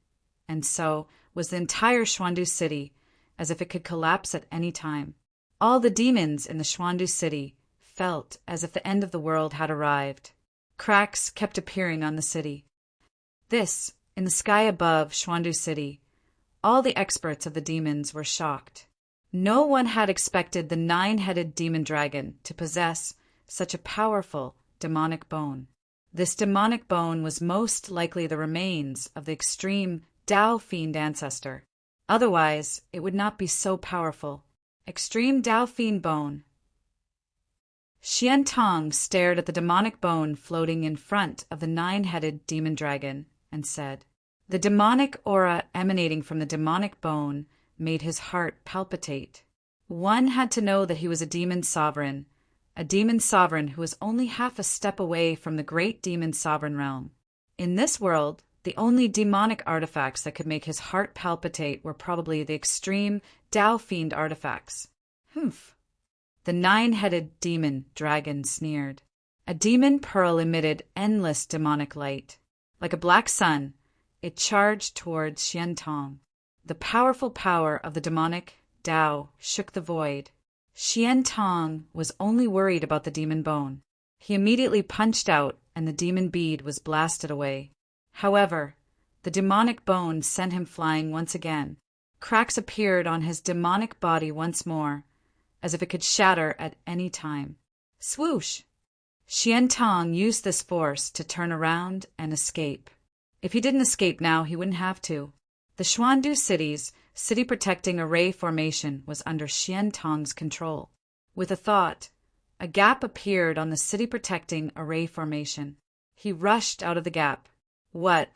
and so was the entire Xuandu City, as if it could collapse at any time. All the demons in the Xuandu City felt as if the end of the world had arrived. Cracks kept appearing on the city. This, in the sky above Xuandu City, all the experts of the demons were shocked. No one had expected the nine-headed demon dragon to possess such a powerful demonic bone. This demonic bone was most likely the remains of the extreme Tao Fiend ancestor. Otherwise, it would not be so powerful. Extreme Tao Fiend bone. Xiantong stared at the demonic bone floating in front of the nine-headed demon dragon and said, "The demonic aura emanating from the demonic bone made his heart palpitate. One had to know that he was a demon sovereign who was only half a step away from the great demon sovereign realm. In this world, the only demonic artifacts that could make his heart palpitate were probably the extreme Tao Fiend artifacts." Humph! The nine-headed demon dragon sneered. A demon pearl emitted endless demonic light. Like a black sun, it charged towards Xiantong. The powerful power of the demonic Tao shook the void. Xiantong was only worried about the demon bone. He immediately punched out, and the demon bead was blasted away. However, the demonic bone sent him flying once again. Cracks appeared on his demonic body once more, as if it could shatter at any time. Swoosh! Xiantong used this force to turn around and escape. If he didn't escape now, he wouldn't have to. The Xuandu City's city-protecting array formation was under Xiantong's control. With a thought, a gap appeared on the city-protecting array formation. He rushed out of the gap. What?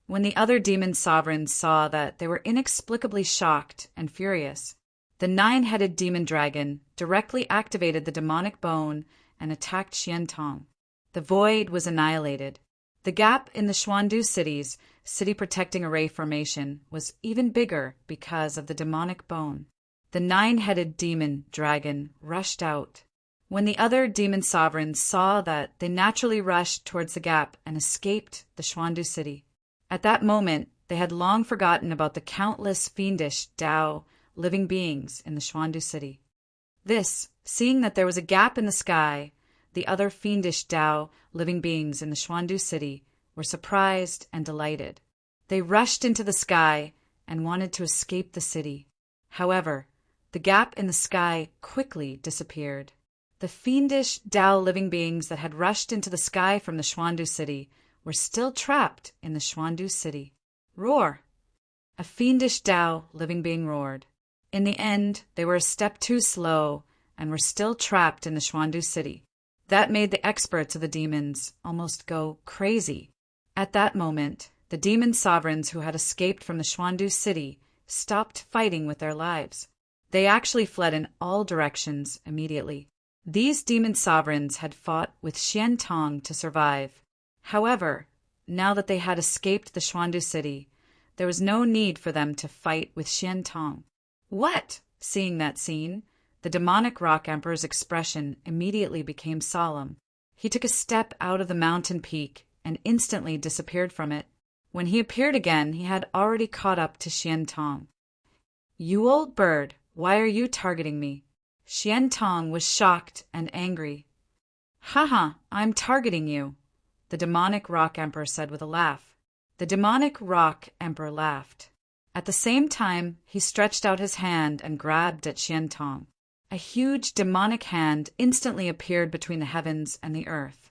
When the other demon sovereigns saw that, they were inexplicably shocked and furious. The nine-headed demon dragon directly activated the demonic bone and attacked Xiantong. The void was annihilated. The gap in the Xuandu City's city-protecting array formation was even bigger because of the demonic bone. The nine-headed demon dragon rushed out. When the other demon sovereigns saw that, they naturally rushed towards the gap and escaped the Xuandu City. At that moment, they had long forgotten about the countless fiendish Tao living beings in the Xuandu City. Seeing that there was a gap in the sky, the other fiendish Tao living beings in the Xuandu City were surprised and delighted. They rushed into the sky and wanted to escape the city. However, the gap in the sky quickly disappeared. The fiendish Tao living beings that had rushed into the sky from the Xuandu City were still trapped in the Xuandu City. Roar! A fiendish Tao living being roared. In the end, they were a step too slow and were still trapped in the Xuandu City. That made the experts of the demons almost go crazy. At that moment, the demon sovereigns who had escaped from the Xuandu City stopped fighting with their lives. They actually fled in all directions immediately. These demon sovereigns had fought with Xiantong to survive. However, now that they had escaped the Xuandu City, There was no need for them to fight with Xian Tong. What? Seeing that scene, the demonic rock emperor's expression immediately became solemn. He took a step out of the mountain peak and instantly disappeared from it. When he appeared again, he had already caught up to Xian Tong. "You old bird, why are you targeting me?" Xian Tong was shocked and angry. "Haha, I'm targeting you," the demonic rock emperor said with a laugh. The demonic rock emperor laughed. At the same time, he stretched out his hand and grabbed at Xian Tong. A huge demonic hand instantly appeared between the heavens and the earth,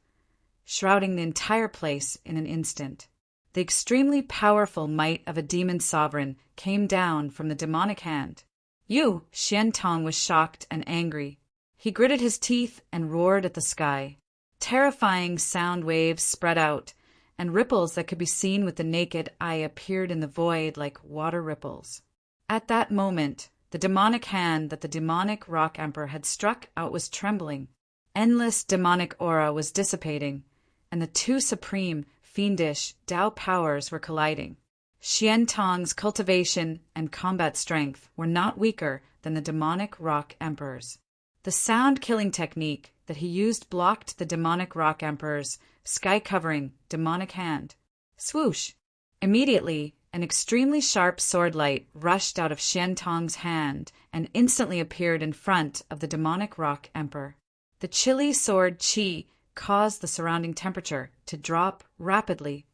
shrouding the entire place in an instant. The extremely powerful might of a demon sovereign came down from the demonic hand. "You!" Xian Tong was shocked and angry. He gritted his teeth and roared at the sky. Terrifying sound waves spread out, and ripples that could be seen with the naked eye appeared in the void like water ripples. At that moment, the demonic hand that the demonic rock emperor had struck out was trembling. Endless demonic aura was dissipating, and the two supreme, fiendish Tao powers were colliding. Xian Tong's cultivation and combat strength were not weaker than the demonic rock emperor's. The sound-killing technique that he used blocked the demonic rock emperor's sky-covering demonic hand. Swoosh! Immediately, an extremely sharp sword light rushed out of Xian Tong's hand and instantly appeared in front of the demonic rock emperor. The chilly sword chi caused the surrounding temperature to drop rapidly.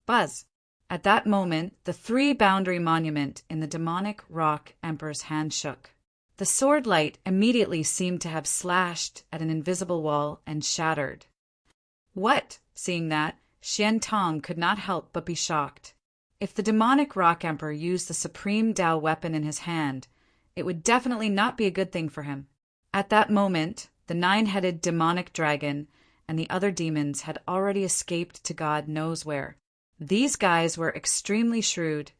Buzz! At that moment, the three-boundary monument in the demonic rock emperor's hand shook. The sword light immediately seemed to have slashed at an invisible wall and shattered. What? Seeing that, Xian Tong could not help but be shocked. If the demonic rock emperor used the supreme Tao weapon in his hand, it would definitely not be a good thing for him. At that moment, the nine-headed demonic dragon and the other demons had already escaped to God knows where. These guys were extremely shrewd,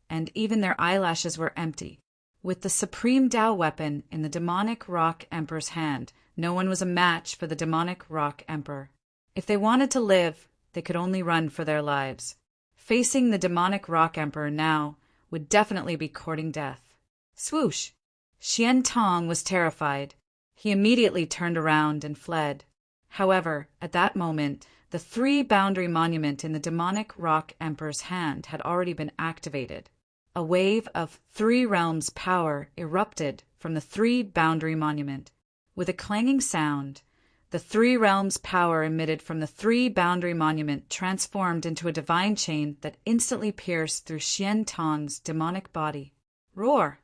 and even their eyelashes were empty. With the supreme Tao weapon in the demonic rock emperor's hand, no one was a match for the demonic rock emperor. If they wanted to live, they could only run for their lives. Facing the demonic rock emperor now would definitely be courting death. Swoosh! Xian Tong was terrified. He immediately turned around and fled. However, at that moment, the three-boundary monument in the demonic rock emperor's hand had already been activated. A wave of three realms power erupted from the three-boundary monument. With a clanging sound, the three realms power emitted from the three-boundary monument transformed into a divine chain that instantly pierced through Xian Tong's demonic body. Roar!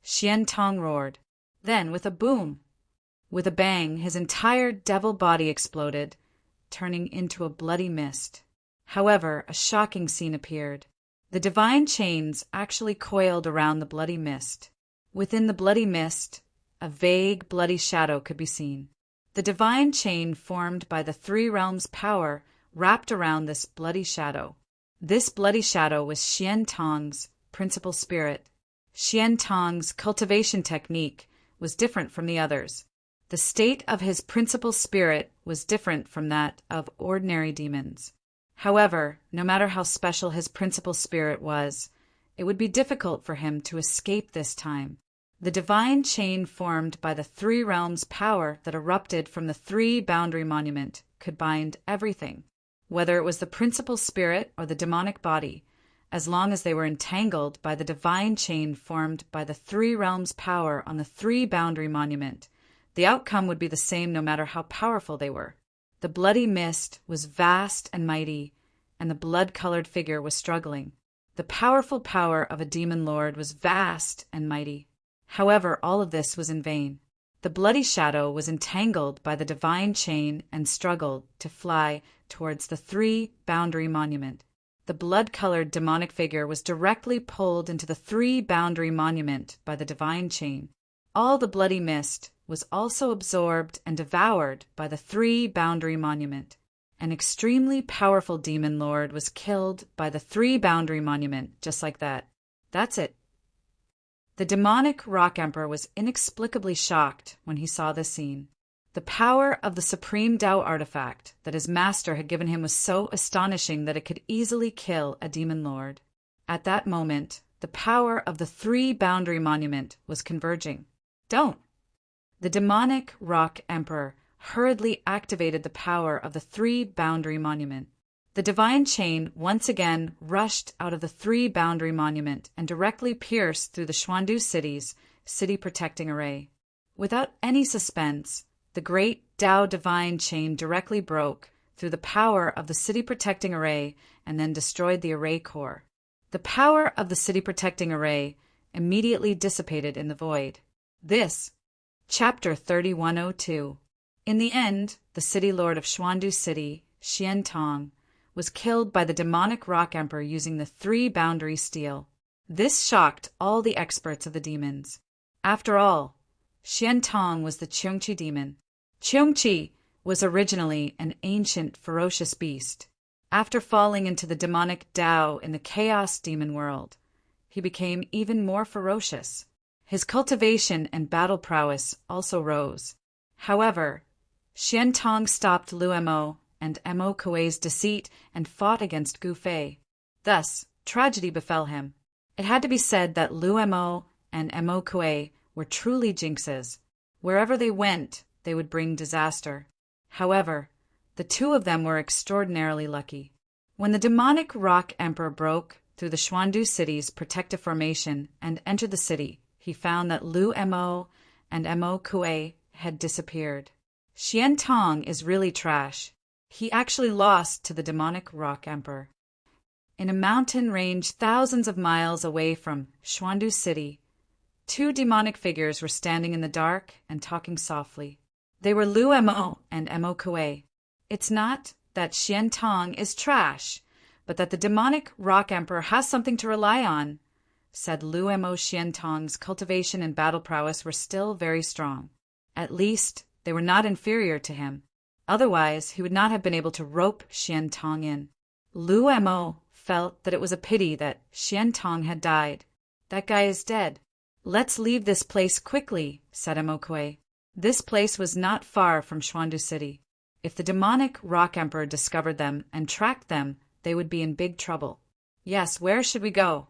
Xian Tong roared. Then, with a boom, with a bang, his entire devil body exploded, turning into a bloody mist. However, a shocking scene appeared. The divine chains actually coiled around the bloody mist. Within the bloody mist, a vague bloody shadow could be seen. The divine chain formed by the three realms' power wrapped around this bloody shadow. This bloody shadow was Xian Tong's principal spirit. Xian Tong's cultivation technique was different from the others. The state of his principal spirit was different from that of ordinary demons. However, no matter how special his principal spirit was, it would be difficult for him to escape this time. The divine chain formed by the three realms' power that erupted from the three-boundary monument could bind everything, whether it was the principal spirit or the demonic body, as long as they were entangled by the divine chain formed by the three realms' power on the three-boundary monument. The outcome would be the same no matter how powerful they were. The bloody mist was vast and mighty, and the blood-colored figure was struggling. The powerful power of a demon lord was vast and mighty. However, all of this was in vain. The bloody shadow was entangled by the divine chain and struggled to fly towards the three-boundary monument. The blood-colored demonic figure was directly pulled into the three-boundary monument by the divine chain. All the bloody mist was also absorbed and devoured by the three-boundary monument. An extremely powerful demon lord was killed by the three-boundary monument just like that. That's it. The demonic rock emperor was inexplicably shocked when he saw this scene. The power of the supreme Tao artifact that his master had given him was so astonishing that it could easily kill a demon lord. At that moment, the power of the three-boundary monument was converging. Don't! The demonic rock emperor hurriedly activated the power of the three-boundary monument. The divine chain once again rushed out of the three-boundary monument and directly pierced through the Xuandu city's city-protecting array. Without any suspense, the great Tao divine chain directly broke through the power of the city-protecting array and then destroyed the array core. The power of the city-protecting array immediately dissipated in the void. This, Chapter 3102. In the end, the city lord of Xuandu City, Xian Tong, was killed by the demonic rock emperor using the three-boundary steel. This shocked all the experts of the demons. After all, Xian Tong was the Cheongqi demon. Cheongqi was originally an ancient, ferocious beast. After falling into the demonic Tao in the chaos demon world, he became even more ferocious. His cultivation and battle prowess also rose. However, Xian Tong stopped Lu Mo and Mo Kuei's deceit and fought against Gu Fei. Thus, tragedy befell him. It had to be said that Lu Mo and Mo Kuei were truly jinxes. Wherever they went, they would bring disaster. However, the two of them were extraordinarily lucky. When the demonic rock emperor broke through the Xuandu city's protective formation and entered the city, he found that Lu Mo and Mo Kuei had disappeared. Xian Tong is really trash. He actually lost to the demonic rock emperor. In a mountain range thousands of miles away from Xuandu City, two demonic figures were standing in the dark and talking softly. They were Lu Mo and Mo Kuei. It's not that Xian Tong is trash, but that the demonic rock emperor has something to rely on, said Lu Mo. Xian Tong's cultivation and battle prowess were still very strong. At least, they were not inferior to him. Otherwise, he would not have been able to rope Xian Tong in. Lu Mo felt that it was a pity that Xian Tong had died. That guy is dead. Let's leave this place quickly, said Mo Kuei. This place was not far from Xuandu City. If the demonic rock emperor discovered them and tracked them, they would be in big trouble. Yes, where should we go?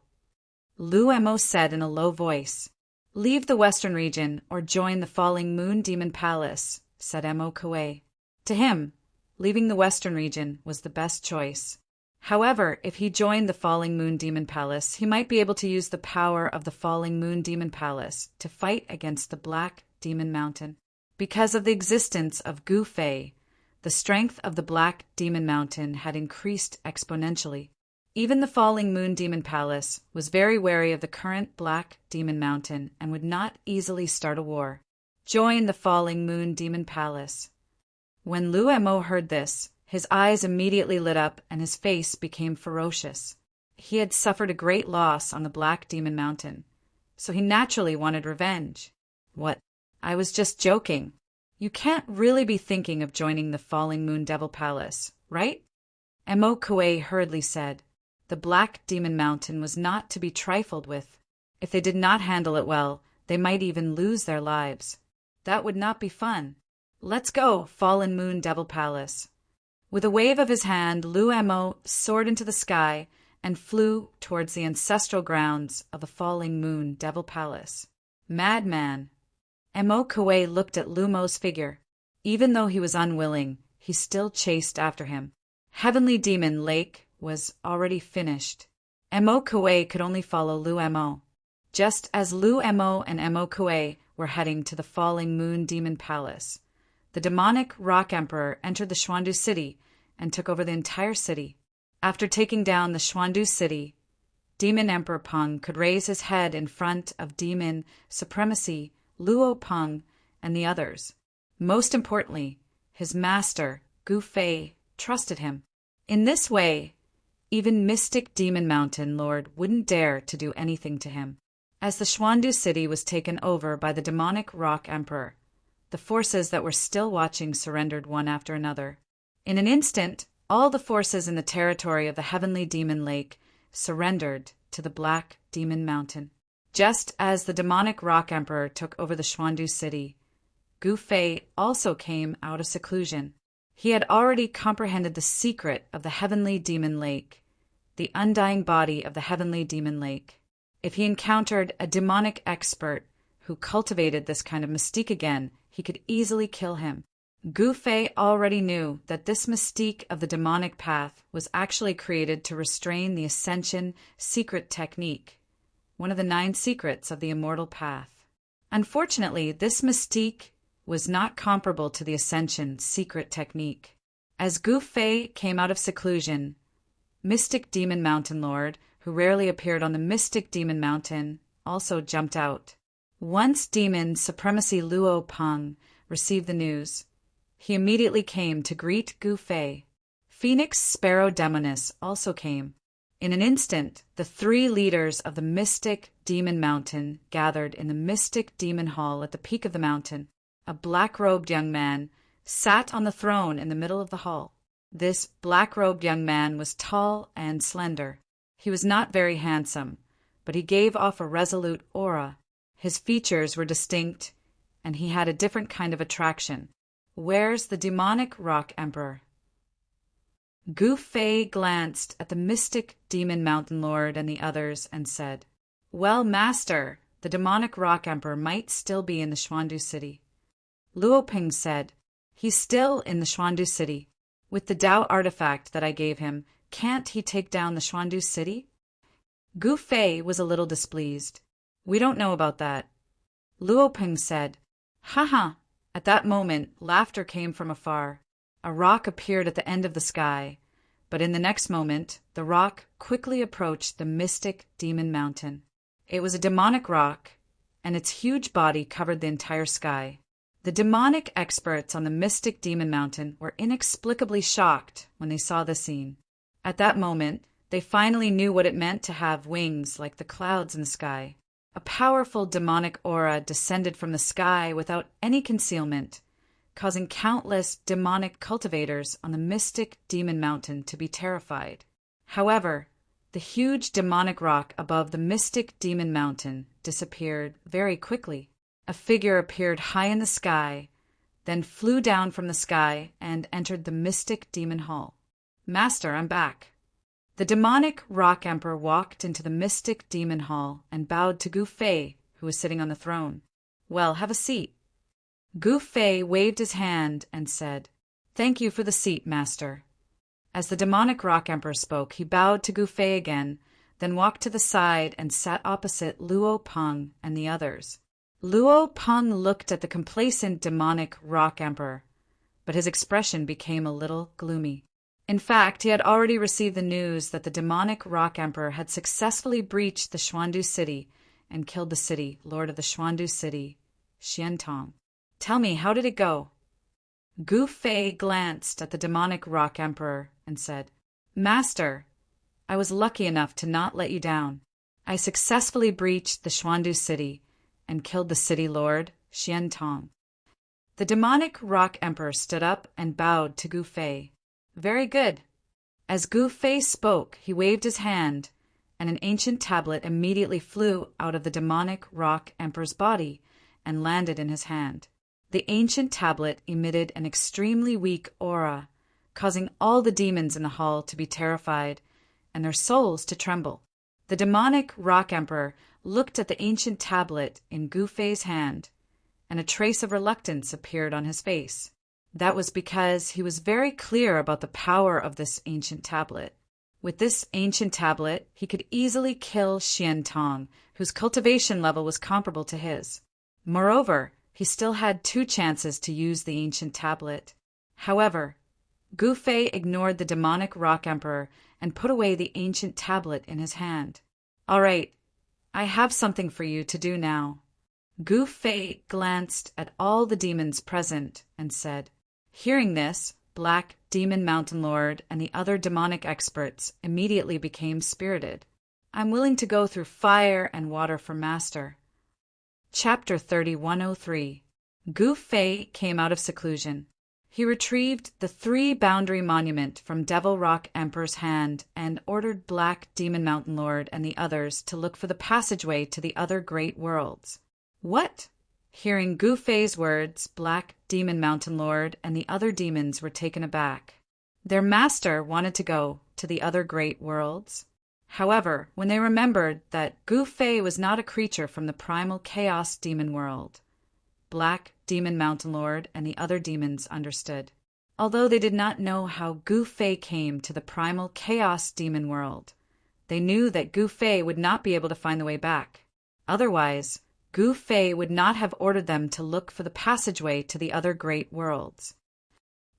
Lu Mo said in a low voice. Leave the western region or join the falling moon demon palace, said Mo Kuei. To him, leaving the western region was the best choice. However, if he joined the falling moon demon palace, he might be able to use the power of the falling moon demon palace to fight against the black demon mountain. Because of the existence of Gu Fei, the strength of the black demon mountain had increased exponentially. Even the falling moon demon palace was very wary of the current black demon mountain and would not easily start a war. Join the falling moon demon palace. When Lu Mo heard this, his eyes immediately lit up and his face became ferocious. He had suffered a great loss on the Black Demon Mountain, so he naturally wanted revenge. What? I was just joking. You can't really be thinking of joining the Falling Moon Devil Palace, right? Mo Kuei hurriedly said. The Black Demon Mountain was not to be trifled with. If they did not handle it well, they might even lose their lives. That would not be fun. Let's go, Fallen Moon Devil Palace. With a wave of his hand, Lu Mo soared into the sky and flew towards the ancestral grounds of the Falling Moon Devil Palace. Madman! Mo Kuei looked at Lu Mo's figure. Even though he was unwilling, he still chased after him. Heavenly Demon Lake was already finished. Mo Kuei could only follow Lu Mo. Just as Lu Mo and Mo Kuei were heading to the Falling Moon Demon Palace, the demonic rock emperor entered the Xuandu City and took over the entire city. After taking down the Xuandu City, Demon Emperor Peng could raise his head in front of Demon Supremacy, Luo Peng, and the others. Most importantly, his master, Gu Fei, trusted him. In this way, even Mystic Demon Mountain Lord wouldn't dare to do anything to him. As the Xuandu City was taken over by the demonic rock emperor, the forces that were still watching surrendered one after another. In an instant, all the forces in the territory of the Heavenly Demon Lake surrendered to the Black Demon Mountain. Just as the demonic rock emperor took over the Xuandu City, Gu Fei also came out of seclusion. He had already comprehended the secret of the Heavenly Demon Lake. the undying body of the heavenly demon lake. If he encountered a demonic expert who cultivated this kind of mystique again, he could easily kill him. Gu Fei already knew that this mystique of the demonic path was actually created to restrain the Ascension secret technique, one of the 9 secrets of the immortal path. Unfortunately, this mystique was not comparable to the Ascension secret technique. As Gu Fei came out of seclusion, Mystic Demon Mountain Lord, who rarely appeared on the Mystic Demon Mountain, also jumped out. Once Demon Supremacy Luo Peng received the news, he immediately came to greet Gu Fei. Phoenix Sparrow Demoness also came. In an instant, the 3 leaders of the Mystic Demon Mountain gathered in the Mystic Demon Hall at the peak of the mountain. A black-robed young man sat on the throne in the middle of the hall. This black-robed young man was tall and slender. He was not very handsome, but he gave off a resolute aura. His features were distinct, and he had a different kind of attraction. "Where's the demonic rock emperor?" Gu Fei glanced at the Mystic Demon Mountain Lord and the others and said, "Well, Master, the demonic rock emperor might still be in the Xuandu city." Luo Peng said, "He's still in the Xuandu city. With the Tao artifact that I gave him, can't he take down the Xuandu city?" Gu Fei was a little displeased. "We don't know about that." Luo Peng said, "Haha." At that moment, laughter came from afar. A rock appeared at the end of the sky, but in the next moment, the rock quickly approached the Mystic Demon Mountain. It was a demonic rock, and its huge body covered the entire sky. The demonic experts on the Mystic Demon Mountain were inexplicably shocked when they saw the scene. At that moment, they finally knew what it meant to have wings like the clouds in the sky. A powerful demonic aura descended from the sky without any concealment, causing countless demonic cultivators on the Mystic Demon Mountain to be terrified. However, the huge demonic rock above the Mystic Demon Mountain disappeared very quickly. A figure appeared high in the sky, then flew down from the sky and entered the Mystic Demon Hall. "Master, I'm back." The demonic rock emperor walked into the Mystic Demon Hall and bowed to Gu Fei, who was sitting on the throne. "Well, have a seat." Gu Fei waved his hand and said, "Thank you for the seat, Master." As the demonic rock emperor spoke, he bowed to Gu Fei again, then walked to the side and sat opposite Luo Peng and the others. Luo Peng looked at the complacent demonic rock emperor, but his expression became a little gloomy. In fact, he had already received the news that the demonic rock emperor had successfully breached the Xuandu city and killed the city, lord of the Xuandu city, Xiantong. "Tell me, how did it go?" Gu Fei glanced at the demonic rock emperor and said, "Master, I was lucky enough to not let you down. I successfully breached the Xuandu city and killed the city lord, Xiantong." The demonic rock emperor stood up and bowed to Gu Fei. "Very good." As Gu Fei spoke, he waved his hand, and an ancient tablet immediately flew out of the demonic rock emperor's body and landed in his hand. The ancient tablet emitted an extremely weak aura, causing all the demons in the hall to be terrified and their souls to tremble. The demonic rock emperor looked at the ancient tablet in Gu Fei's hand, and a trace of reluctance appeared on his face. That was because he was very clear about the power of this ancient tablet. With this ancient tablet, he could easily kill Xiantong, whose cultivation level was comparable to his. Moreover, he still had 2 chances to use the ancient tablet. However, Gu Fei ignored the demonic rock emperor and put away the ancient tablet in his hand. "All right, I have something for you to do now." Gu Fei glanced at all the demons present and said. Hearing this, Black Demon Mountain Lord and the other demonic experts immediately became spirited. "I'm willing to go through fire and water for Master." Chapter 3103. Gu Fei came out of seclusion. He retrieved the 3 boundary monument from Devil Rock Emperor's hand and ordered Black Demon Mountain Lord and the others to look for the passageway to the other great worlds. "What?" Hearing Gu Fei's words, Black Demon Mountain Lord and the other demons were taken aback. Their master wanted to go to the other great worlds. However, when they remembered that Gu Fei was not a creature from the primal chaos demon world, Black Demon Mountain Lord and the other demons understood. Although they did not know how Gu Fei came to the primal chaos demon world, they knew that Gu Fei would not be able to find the way back. Otherwise, Gu Fei would not have ordered them to look for the passageway to the other great worlds.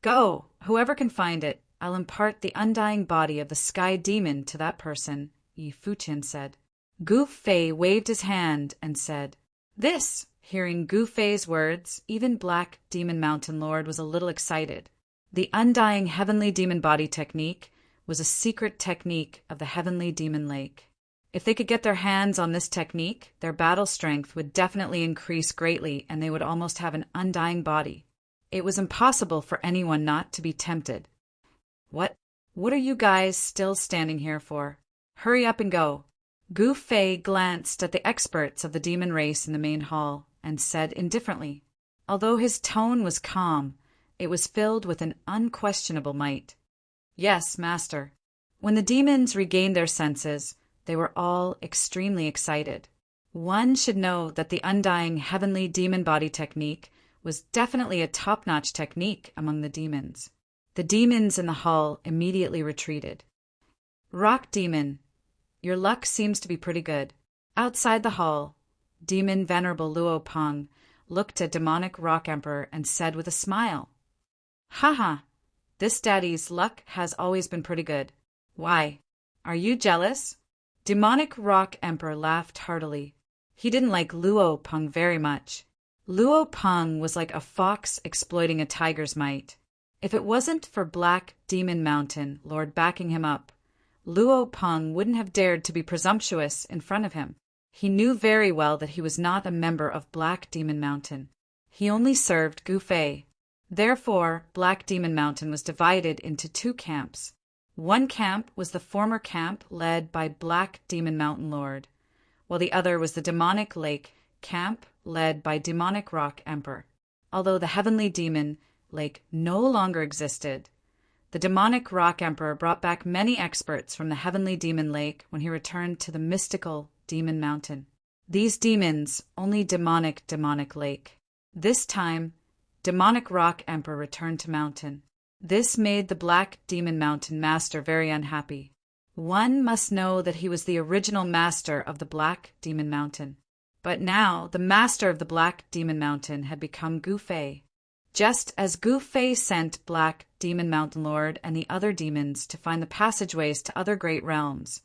Go, whoever can find it. I'll impart the undying body of the sky demon to that person, Yi Fuqian said. Gu Fei waved his hand and said, This! Hearing Gu Fei's words, even Black Demon Mountain Lord was a little excited. The undying heavenly demon body technique was a secret technique of the heavenly demon lake. If they could get their hands on this technique, their battle strength would definitely increase greatly and they would almost have an undying body. It was impossible for anyone not to be tempted. What are you guys still standing here for? Hurry up and go. Gu Fei glanced at the experts of the demon race in the main hall and said indifferently. Although his tone was calm, it was filled with an unquestionable might. Yes, master. When the demons regained their senses, they were all extremely excited. One should know that the undying heavenly demon body technique was definitely a top-notch technique among the demons. The demons in the hall immediately retreated. Rock Demon, your luck seems to be pretty good. Outside the hall, Demon Venerable Luo Peng looked at Demonic Rock Emperor and said with a smile, Haha, this daddy's luck has always been pretty good. Why? Are you jealous? Demonic Rock Emperor laughed heartily. He didn't like Luo Peng very much. Luo Peng was like a fox exploiting a tiger's might. If it wasn't for Black Demon Mountain Lord backing him up, Luo Peng wouldn't have dared to be presumptuous in front of him. He knew very well that he was not a member of Black Demon Mountain. He only served Gu Fei. Therefore, Black Demon Mountain was divided into two camps. One camp was the former camp led by Black Demon Mountain Lord, while the other was the Demonic Lake camp led by Demonic Rock Emperor. Although the Heavenly Demon Lake no longer existed, the Demonic Rock Emperor brought back many experts from the Heavenly Demon Lake when he returned to the mystical Demon Mountain. These demons only Demonic Lake. This time, Demonic Rock Emperor returned to Mountain. This made the Black Demon Mountain Master very unhappy. One must know that he was the original master of the Black Demon Mountain. But now, the master of the Black Demon Mountain had become Gu Fei. Just as Gu Fei sent Black Demon Mountain Lord and the other demons to find the passageways to other great realms,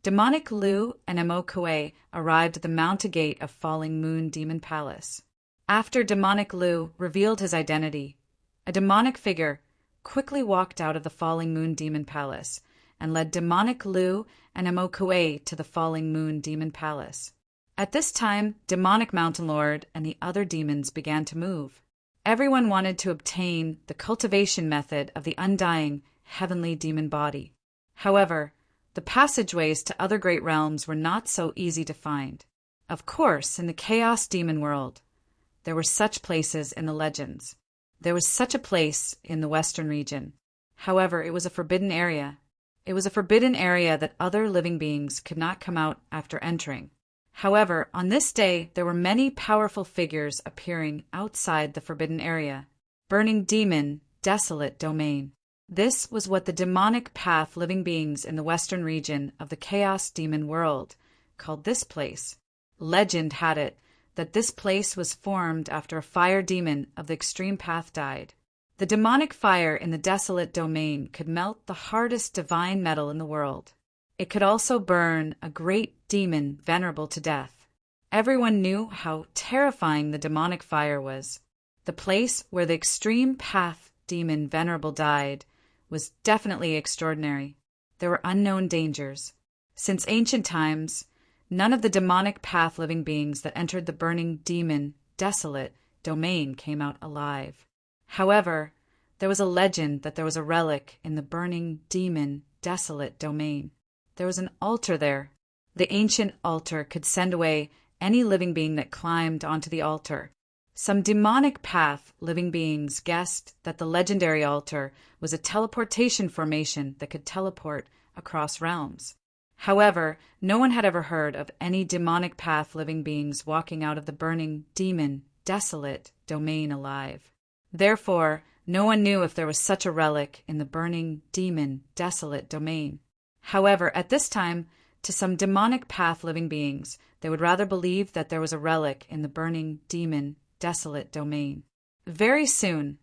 Demonic Lu and Mo Kuei arrived at the mountain gate of Falling Moon Demon Palace. After Demonic Lu revealed his identity, a demonic figure quickly walked out of the Falling Moon Demon Palace and led Demonic Lu and Mo Kuei to the Falling Moon Demon Palace. At this time, Demonic Mountain Lord and the other demons began to move. Everyone wanted to obtain the cultivation method of the undying heavenly demon body. However, the passageways to other great realms were not so easy to find. Of course, in the chaos demon world, there were such places in the legends. There was such a place in the western region. However, it was a forbidden area. It was a forbidden area that other living beings could not come out after entering. However, on this day, there were many powerful figures appearing outside the forbidden area. Burning Demon, Desolate Domain. This was what the demonic path living beings in the western region of the chaos demon world called this place. Legend had it that this place was formed after a fire demon of the extreme path died. The demonic fire in the desolate domain could melt the hardest divine metal in the world. It could also burn a great demon venerable to death. Everyone knew how terrifying the demonic fire was. The place where the extreme path demon venerable died was definitely extraordinary. There were unknown dangers. Since ancient times, none of the demonic path living beings that entered the burning demon, desolate domain came out alive. However, there was a legend that there was a relic in the burning demon, desolate domain. There was an altar there. The ancient altar could send away any living being that climbed onto the altar. Some demonic path living beings guessed that the legendary altar was a teleportation formation that could teleport across realms. However, no one had ever heard of any demonic path living beings walking out of the burning, demon, desolate domain alive. Therefore, no one knew if there was such a relic in the burning, demon, desolate domain. However, at this time, to some demonic path living beings, they would rather believe that there was a relic in the burning, demon, desolate domain. Very soon,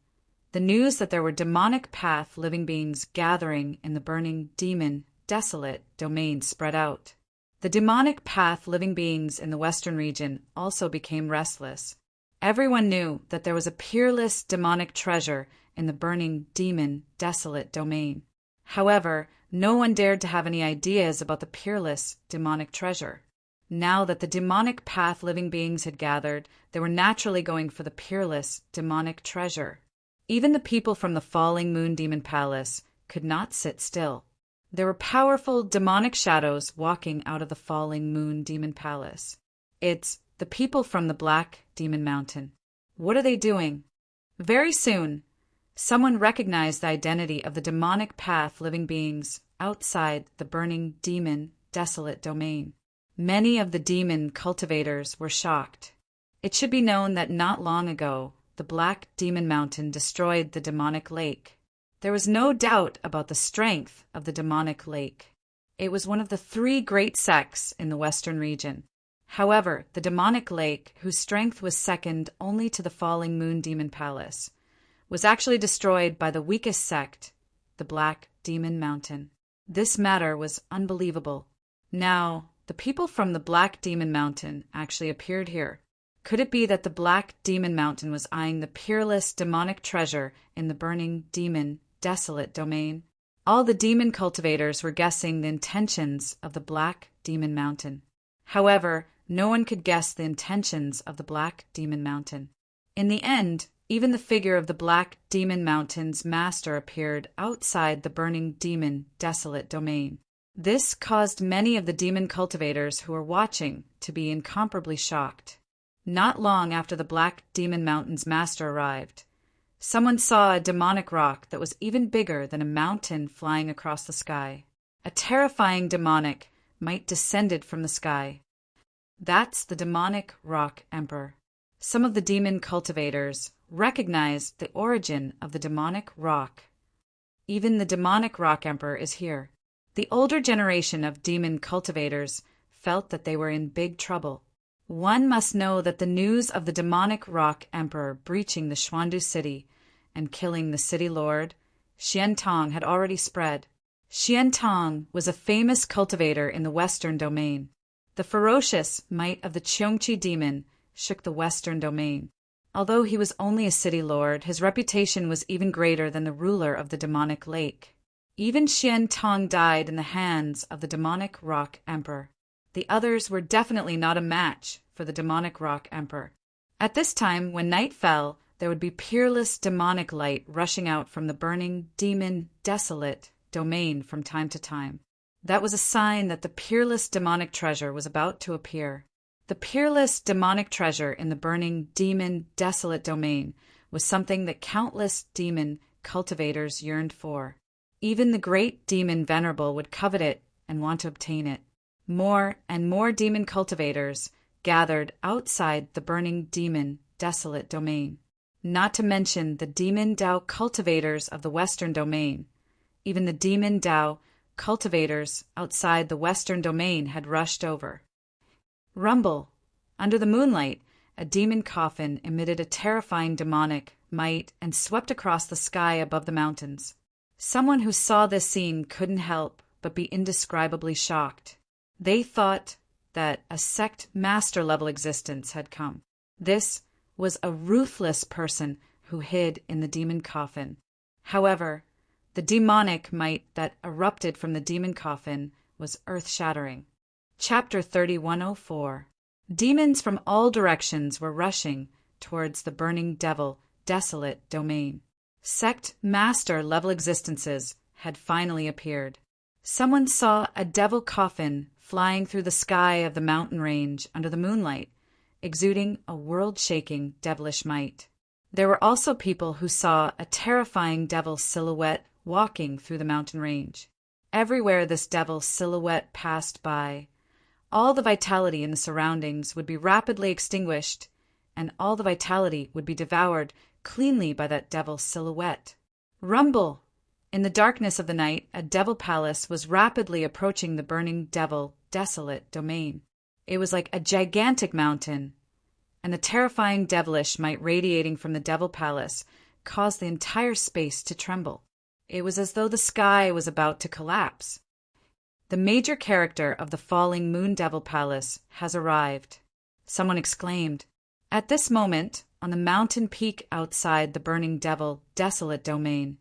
the news that there were demonic path living beings gathering in the burning, demon, desolate domain spread out. The demonic path living beings in the western region also became restless. Everyone knew that there was a peerless demonic treasure in the burning, demon, desolate domain. However, no one dared to have any ideas about the peerless demonic treasure. Now that the demonic path living beings had gathered, they were naturally going for the peerless demonic treasure. Even the people from the Falling Moon Demon Palace could not sit still. There were powerful demonic shadows walking out of the Falling Moon Demon Palace. It's the people from the Black Demon Mountain. What are they doing? Very soon, someone recognized the identity of the demonic path living beings outside the burning demon desolate domain. Many of the demon cultivators were shocked. It should be known that not long ago, the Black Demon Mountain destroyed the demonic lake. There was no doubt about the strength of the demonic lake. It was one of the 3 great sects in the western region. However, the demonic lake, whose strength was second only to the Falling Moon Demon Palace, was actually destroyed by the weakest sect, the Black Demon Mountain. This matter was unbelievable. Now, the people from the Black Demon Mountain actually appeared here. Could it be that the Black Demon Mountain was eyeing the peerless demonic treasure in the burning demon desolate domain? All the demon cultivators were guessing the intentions of the Black Demon Mountain. However, no one could guess the intentions of the Black Demon Mountain. In the end, even the figure of the Black Demon Mountain's master appeared outside the burning demon desolate domain. This caused many of the demon cultivators who were watching to be incomparably shocked. Not long after the Black Demon Mountain's master arrived, someone saw a demonic rock that was even bigger than a mountain flying across the sky. A terrifying demonic might descended from the sky. That's the demonic rock emperor. Some of the demon cultivators recognized the origin of the demonic rock. Even the demonic rock emperor is here. The older generation of demon cultivators felt that they were in big trouble. One must know that the news of the demonic rock emperor breaching the Xuandu city and killing the city lord, Xian Tong, had already spread. Xian Tong was a famous cultivator in the western domain. The ferocious might of the Qiongqi demon shook the western domain. Although he was only a city lord, his reputation was even greater than the ruler of the demonic lake. Even Xian Tong died in the hands of the demonic rock emperor. The others were definitely not a match for the demonic rock emperor. At this time, when night fell, there would be peerless demonic light rushing out from the burning demon desolate domain from time to time. That was a sign that the peerless demonic treasure was about to appear. The peerless demonic treasure in the burning demon desolate domain was something that countless demon cultivators yearned for. Even the great demon Venerable would covet it and want to obtain it. More and more demon cultivators gathered outside the burning demon desolate domain. Not to mention the demon Dao cultivators of the western domain. Even the demon Dao cultivators outside the western domain had rushed over. Rumble! Under the moonlight, a demon coffin emitted a terrifying demonic might and swept across the sky above the mountains. Someone who saw this scene couldn't help but be indescribably shocked. They thought that a sect master-level existence had come. This was a ruthless person who hid in the demon coffin. However, the demonic might that erupted from the demon coffin was earth-shattering. Chapter 3104. Demons from all directions were rushing towards the burning devil, desolate domain. Sect master-level existences had finally appeared. Someone saw a devil coffin flying through the sky of the mountain range under the moonlight, exuding a world-shaking devilish might. There were also people who saw a terrifying devil silhouette walking through the mountain range. Everywhere this devil silhouette passed by, all the vitality in the surroundings would be rapidly extinguished, and all the vitality would be devoured cleanly by that devil silhouette. Rumble! In the darkness of the night, a devil palace was rapidly approaching the burning devil desolate domain. It was like a gigantic mountain, and the terrifying devilish might radiating from the devil palace caused the entire space to tremble. It was as though the sky was about to collapse. The major character of the falling Moon Devil Palace has arrived, someone exclaimed. At this moment, on the mountain peak outside the burning devil desolate domain,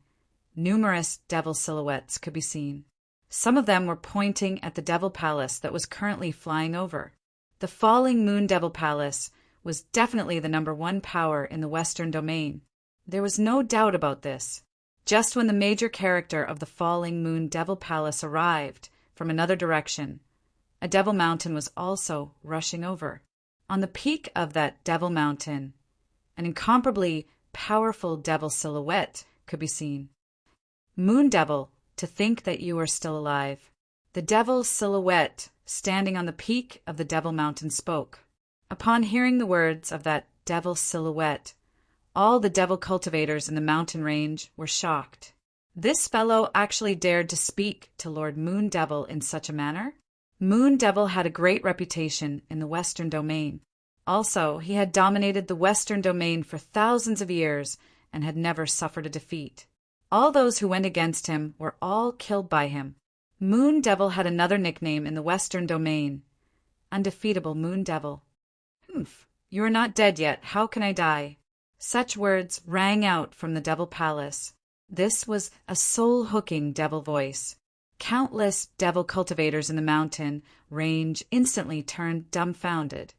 numerous devil silhouettes could be seen. Some of them were pointing at the devil palace that was currently flying over. The falling Moon Devil Palace was definitely the #1 power in the Western domain. There was no doubt about this. Just when the major character of the falling Moon Devil Palace arrived from another direction, a devil mountain was also rushing over. On the peak of that devil mountain, an incomparably powerful devil silhouette could be seen. Moon Devil, to think that you are still alive. The devil silhouette standing on the peak of the devil mountain spoke. Upon hearing the words of that devil silhouette, all the devil cultivators in the mountain range were shocked. This fellow actually dared to speak to Lord Moon Devil in such a manner? Moon Devil had a great reputation in the Western domain. Also, he had dominated the Western domain for thousands of years and had never suffered a defeat. All those who went against him were all killed by him. Moon Devil had another nickname in the Western domain, Undefeatable Moon Devil. "Humph, you are not dead yet. How can I die?" Such words rang out from the devil palace. This was a soul-hooking devil voice. Countless devil cultivators in the mountain range instantly turned dumbfounded,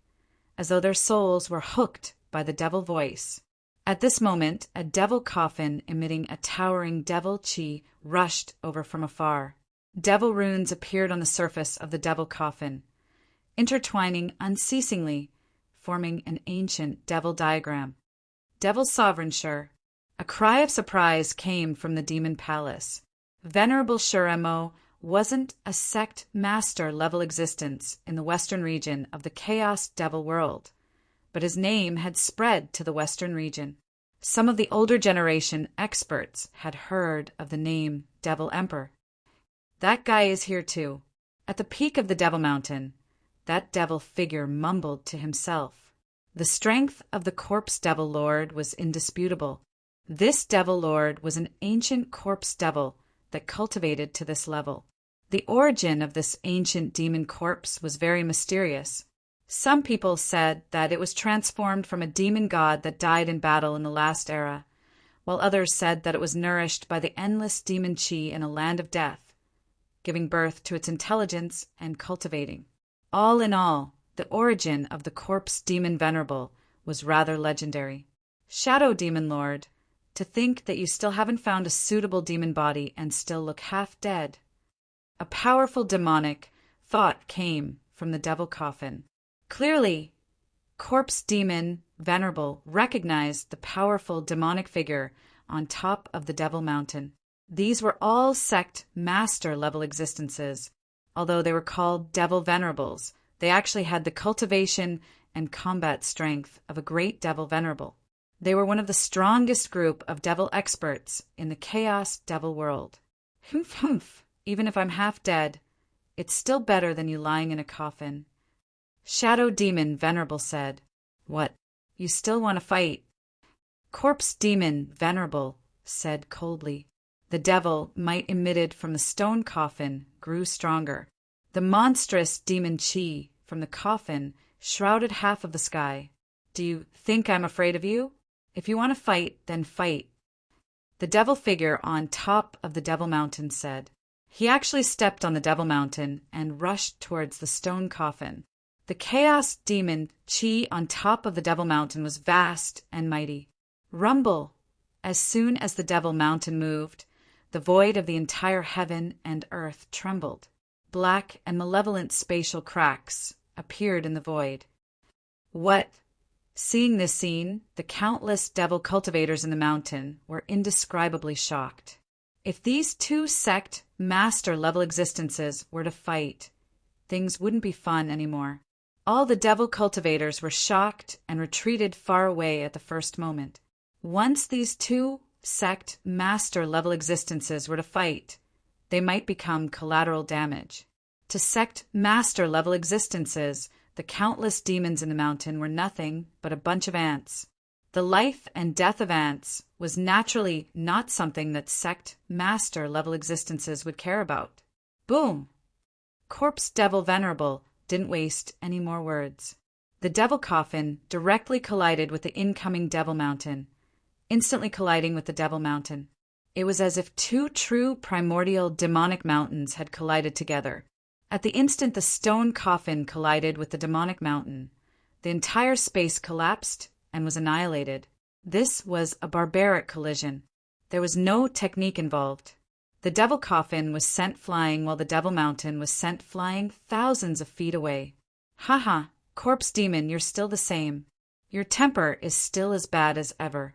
as though their souls were hooked by the devil voice. At this moment, a devil coffin emitting a towering devil chi rushed over from afar. Devil runes appeared on the surface of the devil coffin, intertwining unceasingly, forming an ancient devil diagram. Devil sovereign sure. A cry of surprise came from the demon palace. Venerable Shuremo wasn't a sect master level existence in the western region of the chaos devil world, but his name had spread to the western region. Some of the older generation experts had heard of the name Devil Emperor. That guy is here too. At the peak of the Devil Mountain, that devil figure mumbled to himself. The strength of the corpse devil lord was indisputable. This devil lord was an ancient corpse devil that cultivated to this level. The origin of this ancient demon corpse was very mysterious. Some people said that it was transformed from a demon god that died in battle in the last era, while others said that it was nourished by the endless demon chi in a land of death, giving birth to its intelligence and cultivating. All in all, the origin of the corpse demon Venerable was rather legendary. Shadow Demon Lord, to think that you still haven't found a suitable demon body and still look half dead. A powerful demonic thought came from the devil coffin. Clearly, corpse demon Venerable recognized the powerful demonic figure on top of the devil mountain. These were all sect master level existences. Although they were called devil venerables, they actually had the cultivation and combat strength of a great devil venerable. They were one of the strongest group of devil experts in the chaos devil world. Humph, humph, even if I'm half dead, it's still better than you lying in a coffin. Shadow Demon Venerable said, "What, you still want to fight?" Corpse Demon Venerable said coldly. The devil might emitted from the stone coffin grew stronger. The monstrous demon chi from the coffin shrouded half of the sky. "Do you think I'm afraid of you? If you want to fight, then fight." The devil figure on top of the devil mountain said. He actually stepped on the devil mountain and rushed towards the stone coffin. The chaos demon chi on top of the devil mountain was vast and mighty. Rumble! As soon as the devil mountain moved, the void of the entire heaven and earth trembled. Black and malevolent spatial cracks appeared in the void. What? Seeing this scene, the countless devil cultivators in the mountain were indescribably shocked. If these two sect master-level existences were to fight, things wouldn't be fun anymore. All the devil cultivators were shocked and retreated far away at the first moment. Once these two sect master-level existences were to fight, they might become collateral damage. To sect master-level existences, the countless demons in the mountain were nothing but a bunch of ants. The life and death of ants was naturally not something that sect master-level existences would care about. Boom! Corpse Devil Venerable didn't waste any more words. The devil coffin directly collided with the incoming devil mountain, instantly colliding with the devil mountain. It was as if two true primordial demonic mountains had collided together. At the instant the stone coffin collided with the demonic mountain, the entire space collapsed and was annihilated. This was a barbaric collision. There was no technique involved. The devil coffin was sent flying while the devil mountain was sent flying thousands of feet away. Haha, corpse demon, you're still the same. Your temper is still as bad as ever.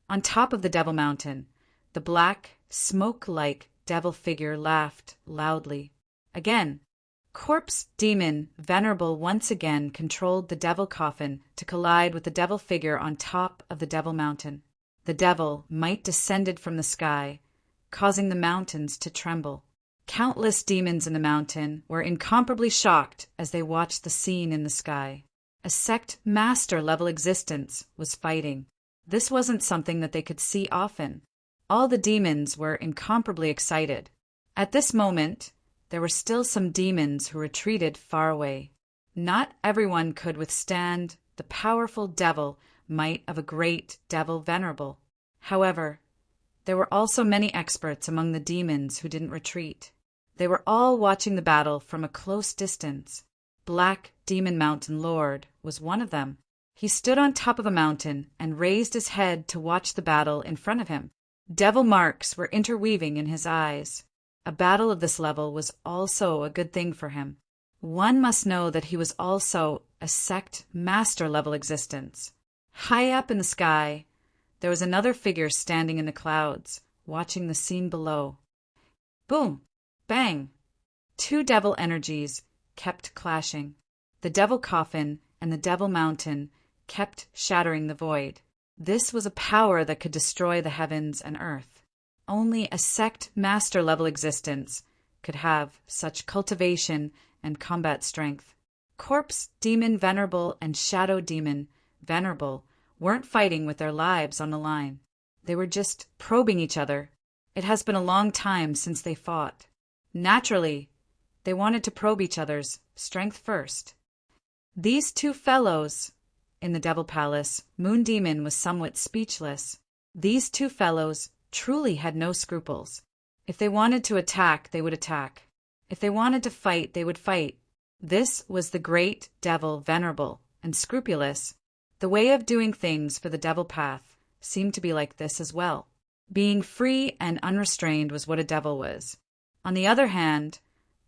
On top of the devil mountain, the black, smoke-like devil figure laughed loudly. Again, corpse demon Venerable once again controlled the devil coffin to collide with the devil figure on top of the devil mountain. The devil might descended from the sky, causing the mountains to tremble. Countless demons in the mountain were incomparably shocked as they watched the scene in the sky. A sect master-level existence was fighting. This wasn't something that they could see often. All the demons were incomparably excited. At this moment, there were still some demons who retreated far away. Not everyone could withstand the powerful devil might of a great devil Venerable. However, there were also many experts among the demons who didn't retreat. They were all watching the battle from a close distance. Black Demon Mountain Lord was one of them. He stood on top of a mountain and raised his head to watch the battle in front of him. Devil marks were interweaving in his eyes. A battle of this level was also a good thing for him. One must know that he was also a sect master-level existence. High up in the sky, there was another figure standing in the clouds, watching the scene below. Boom! Bang! Two devil energies kept clashing. The devil coffin and the devil mountain kept shattering the void. This was a power that could destroy the heavens and earth. Only a sect master-level existence could have such cultivation and combat strength. Corpse Demon Venerable and Shadow Demon Venerable weren't fighting with their lives on the line. They were just probing each other. It has been a long time since they fought. Naturally, they wanted to probe each other's strength first. These two fellows in the Devil Palace, Moon Demon was somewhat speechless. These two fellows truly had no scruples. If they wanted to attack, they would attack. If they wanted to fight, they would fight. This was the great devil Venerable and scrupulous. The way of doing things for the devil path seemed to be like this as well. Being free and unrestrained was what a devil was. On the other hand,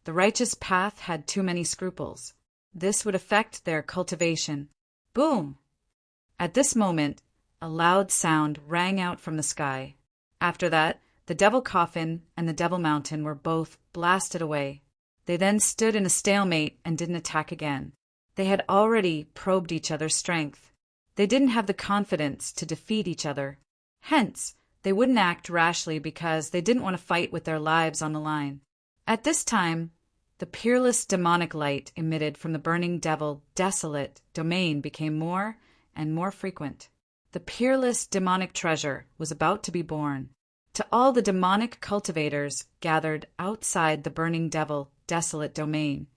the righteous path had too many scruples. This would affect their cultivation. Boom! At this moment, a loud sound rang out from the sky. After that, the devil coffin and the devil mountain were both blasted away. They then stood in a stalemate and didn't attack again. They had already probed each other's strength. They didn't have the confidence to defeat each other. Hence, they wouldn't act rashly because they didn't want to fight with their lives on the line. At this time, the peerless demonic light emitted from the burning devil desolate domain became more and more frequent. The peerless demonic treasure was about to be born. To all the demonic cultivators gathered outside the burning devil desolate domain,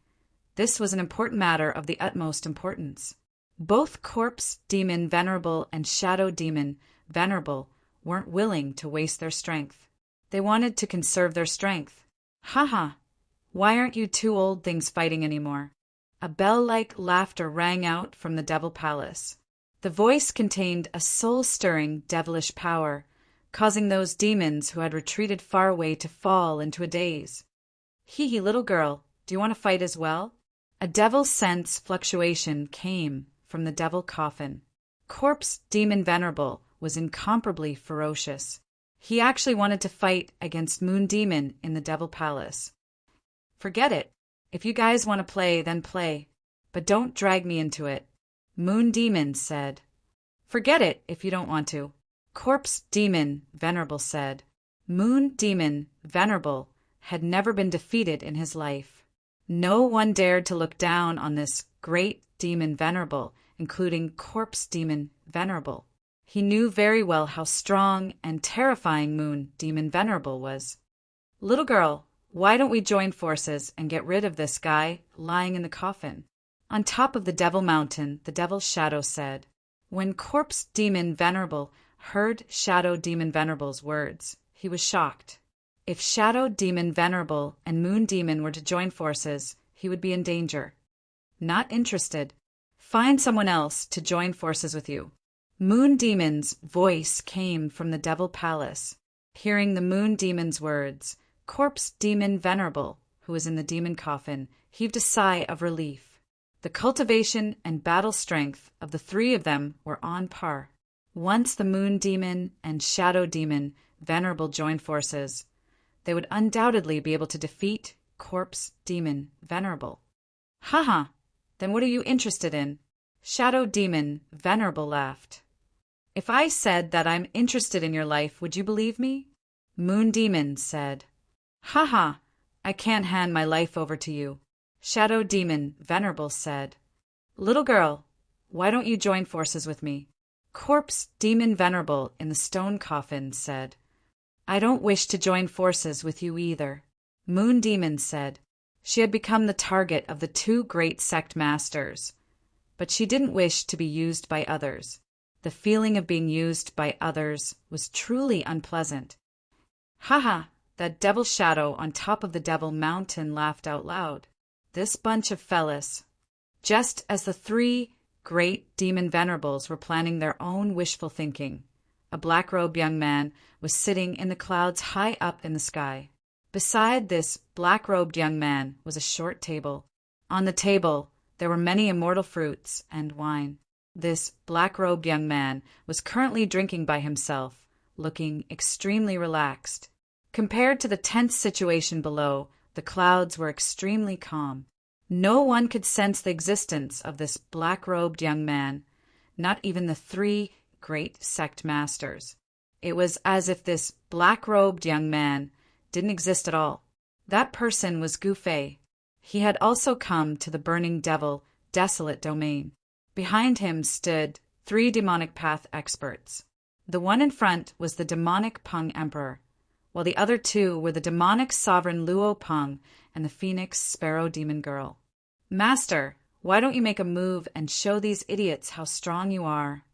this was an important matter of the utmost importance. Both Corpse Demon Venerable and Shadow Demon Venerable weren't willing to waste their strength. They wanted to conserve their strength. Haha! Why aren't you two old things fighting anymore? A bell-like laughter rang out from the Devil Palace. The voice contained a soul-stirring devilish power, causing those demons who had retreated far away to fall into a daze. Hee hee, little girl, do you want to fight as well? A devil sense fluctuation came from the devil coffin. Corpse Demon Venerable was incomparably ferocious. He actually wanted to fight against Moon Demon in the Devil Palace. Forget it. If you guys want to play, then play. But don't drag me into it, Moon Demon said. Forget it if you don't want to, Corpse Demon Venerable said. Moon Demon Venerable had never been defeated in his life. No one dared to look down on this great demon Venerable, including Corpse Demon Venerable. He knew very well how strong and terrifying Moon Demon Venerable was. Little girl, why don't we join forces and get rid of this guy lying in the coffin? On top of the Devil Mountain, the Devil's Shadow said. When Corpse Demon Venerable heard Shadow Demon Venerable's words, he was shocked. If Shadow Demon Venerable and Moon Demon were to join forces, he would be in danger. Not interested. Find someone else to join forces with you. Moon Demon's voice came from the Devil Palace. Hearing the Moon Demon's words, Corpse Demon Venerable, who was in the demon coffin, heaved a sigh of relief. The cultivation and battle strength of the three of them were on par. Once the Moon Demon and Shadow Demon Venerable joined forces, they would undoubtedly be able to defeat Corpse Demon Venerable. Haha, then what are you interested in? Shadow Demon Venerable laughed. If I said that I'm interested in your life, would you believe me? Moon Demon said. Haha, I can't hand my life over to you, Shadow Demon Venerable said. Little girl, why don't you join forces with me? Corpse Demon Venerable in the stone coffin said. I don't wish to join forces with you either, Moon Demon said. She had become the target of the two great sect masters, but she didn't wish to be used by others. The feeling of being used by others was truly unpleasant. Haha, that Devil Shadow on top of the Devil Mountain laughed out loud. This bunch of fellas. Just as the three great demon venerables were planning their own wishful thinking, a black-robed young man was sitting in the clouds high up in the sky. Beside this black-robed young man was a short table. On the table there were many immortal fruits and wine. This black-robed young man was currently drinking by himself, looking extremely relaxed. Compared to the tense situation below, the clouds were extremely calm. No one could sense the existence of this black-robed young man, not even the three great sect masters. It was as if this black-robed young man didn't exist at all. That person was Gu Fei. He had also come to the burning devil, desolate domain. Behind him stood three demonic path experts. The one in front was the demonic Peng Emperor, while the other two were the demonic sovereign Luo Peng and the phoenix sparrow demon girl. Master, why don't you make a move and show these idiots how strong you are?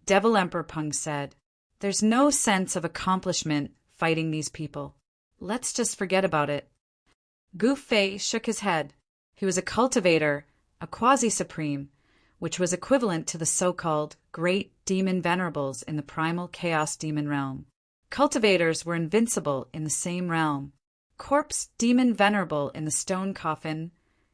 Devil Emperor Peng said, There's no sense of accomplishment fighting these people. Let's just forget about it. Gu Fei shook his head. He was a cultivator, a quasi-supreme, which was equivalent to the so-called great demon venerables in the primal chaos demon realm. Cultivators were invincible in the same realm. Corpse Demon Venerable in the stone coffin,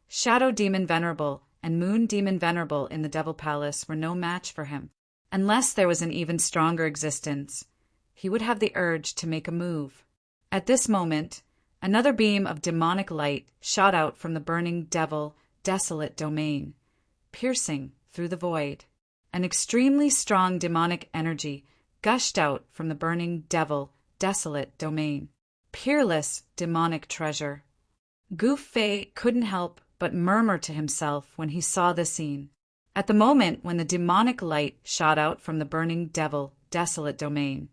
Shadow Demon Venerable, and Moon Demon Venerable in the Devil Palace were no match for him. Unless there was an even stronger existence, he would have the urge to make a move. At this moment, another beam of demonic light shot out from the burning devil, desolate domain, piercing through the void. An extremely strong demonic energy gushed out from the burning devil, desolate domain. Peerless demonic treasure. Gu Fei couldn't help but murmur to himself when he saw the scene. At the moment when the demonic light shot out from the burning devil, desolate domain,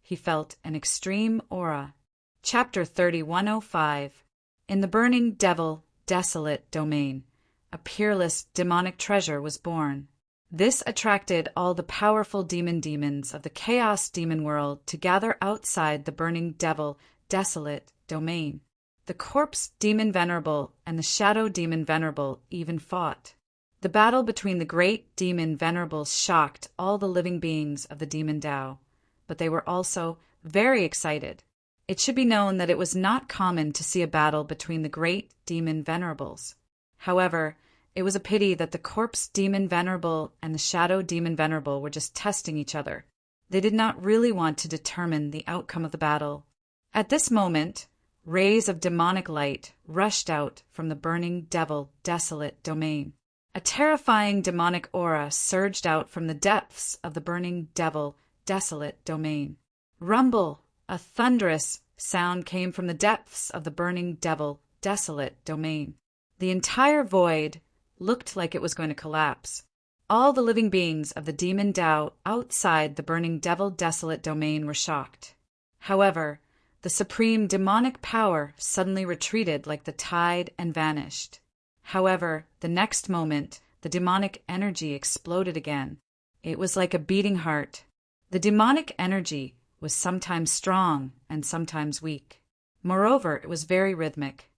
he felt an extreme aura. Chapter 3105. In the burning devil, desolate domain, a peerless demonic treasure was born. This attracted all the powerful demons of the chaos demon world to gather outside the burning devil, desolate domain. The corpse demon venerable and the shadow demon venerable even fought. The battle between the great demon venerables shocked all the living beings of the demon Tao, but they were also very excited. It should be known that it was not common to see a battle between the great demon venerables. However, it was a pity that the corpse demon venerable and the shadow demon venerable were just testing each other. They did not really want to determine the outcome of the battle. At this moment, rays of demonic light rushed out from the burning devil desolate domain. A terrifying demonic aura surged out from the depths of the burning devil desolate domain. Rumble! A thunderous sound came from the depths of the burning devil desolate domain. The entire void looked like it was going to collapse. All the living beings of the demon Tao outside the burning devil desolate domain were shocked. However, the supreme demonic power suddenly retreated like the tide and vanished. However, the next moment, the demonic energy exploded again. It was like a beating heart. The demonic energy was sometimes strong and sometimes weak. Moreover, it was very rhythmic.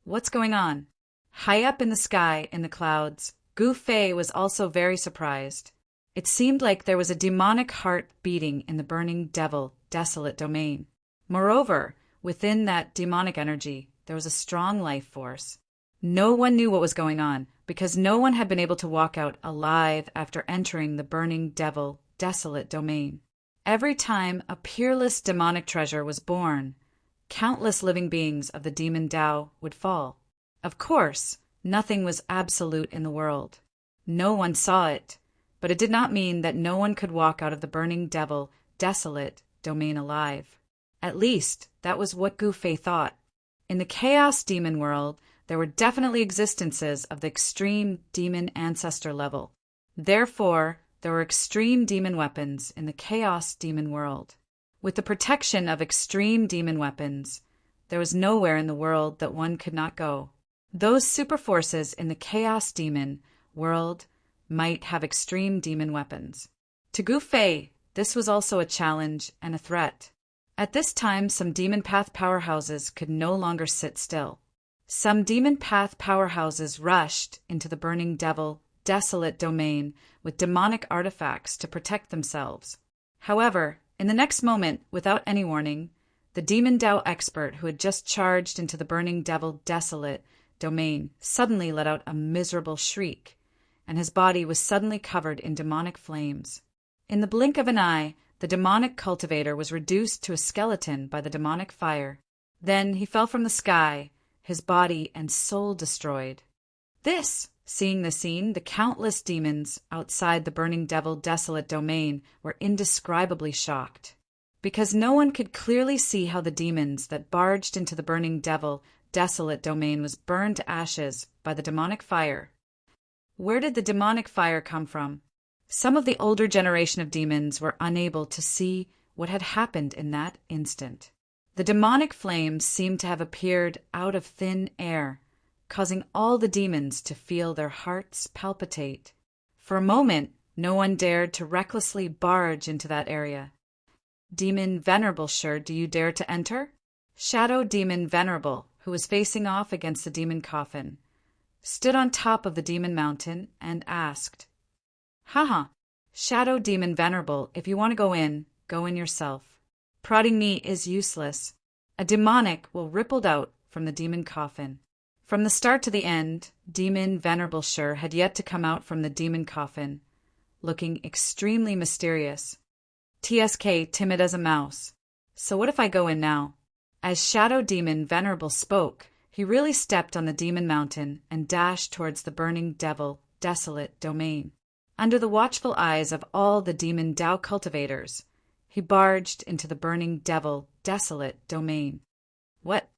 What's going on? High up in the sky, in the clouds, Gu Fei was also very surprised. It seemed like there was a demonic heart beating in the burning devil desolate domain. Moreover, within that demonic energy, there was a strong life force. No one knew what was going on, because no one had been able to walk out alive after entering the burning devil desolate domain. Every time a peerless demonic treasure was born, countless living beings of the demon Tao would fall. Of course, nothing was absolute in the world. No one saw it, but it did not mean that no one could walk out of the burning devil desolate domain alive. At least, that was what Gu Fei thought. In the chaos demon world, there were definitely existences of the extreme demon ancestor level. Therefore, there were extreme demon weapons in the chaos demon world. With the protection of extreme demon weapons, there was nowhere in the world that one could not go. Those super forces in the chaos demon world might have extreme demon weapons. To Gu Fei, this was also a challenge and a threat. At this time, some demon path powerhouses could no longer sit still. Some demon path powerhouses rushed into the burning devil desolate domain with demonic artifacts to protect themselves. However, in the next moment, without any warning, the demon Tao expert who had just charged into the burning devil desolate domain suddenly let out a miserable shriek, and his body was suddenly covered in demonic flames. In the blink of an eye, the demonic cultivator was reduced to a skeleton by the demonic fire. Then he fell from the sky, his body and soul destroyed. Seeing the scene, the countless demons outside the burning devil desolate domain were indescribably shocked. Because no one could clearly see how the demons that barged into the burning devil desolate domain was burned to ashes by the demonic fire. Where did the demonic fire come from? Some of the older generation of demons were unable to see what had happened in that instant. The demonic flames seemed to have appeared out of thin air, causing all the demons to feel their hearts palpitate. For a moment, no one dared to recklessly barge into that area. Demon Venerable, sure, do you dare to enter? Shadow Demon Venerable, who was facing off against the demon coffin, stood on top of the demon mountain and asked, Haha, Shadow Demon Venerable, if you want to go in yourself. Prodding me is useless. A demonic will rippled out from the demon coffin. From the start to the end, Demon Venerable Sure had yet to come out from the demon coffin, looking extremely mysterious. TSK, timid as a mouse. So what if I go in now? As Shadow Demon Venerable spoke, he really stepped on the demon mountain and dashed towards the burning devil desolate domain. Under the watchful eyes of all the demon Tao cultivators, he barged into the burning devil desolate domain. What?